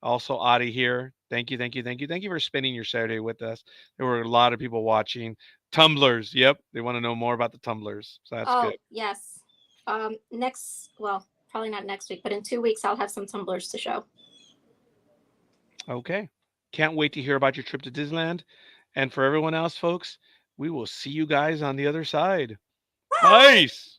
[SPEAKER 1] also Adi here. Thank you, thank you, thank you. Thank you for spending your Saturday with us. There were a lot of people watching. Tumblers. Yep. They want to know more about the tumblers. So that's good.
[SPEAKER 3] Yes. Probably not next week, but in 2 weeks, I'll have some tumblers to show.
[SPEAKER 1] Okay. Can't wait to hear about your trip to Disneyland. And for everyone else, folks, we will see you guys on the other side. Peace.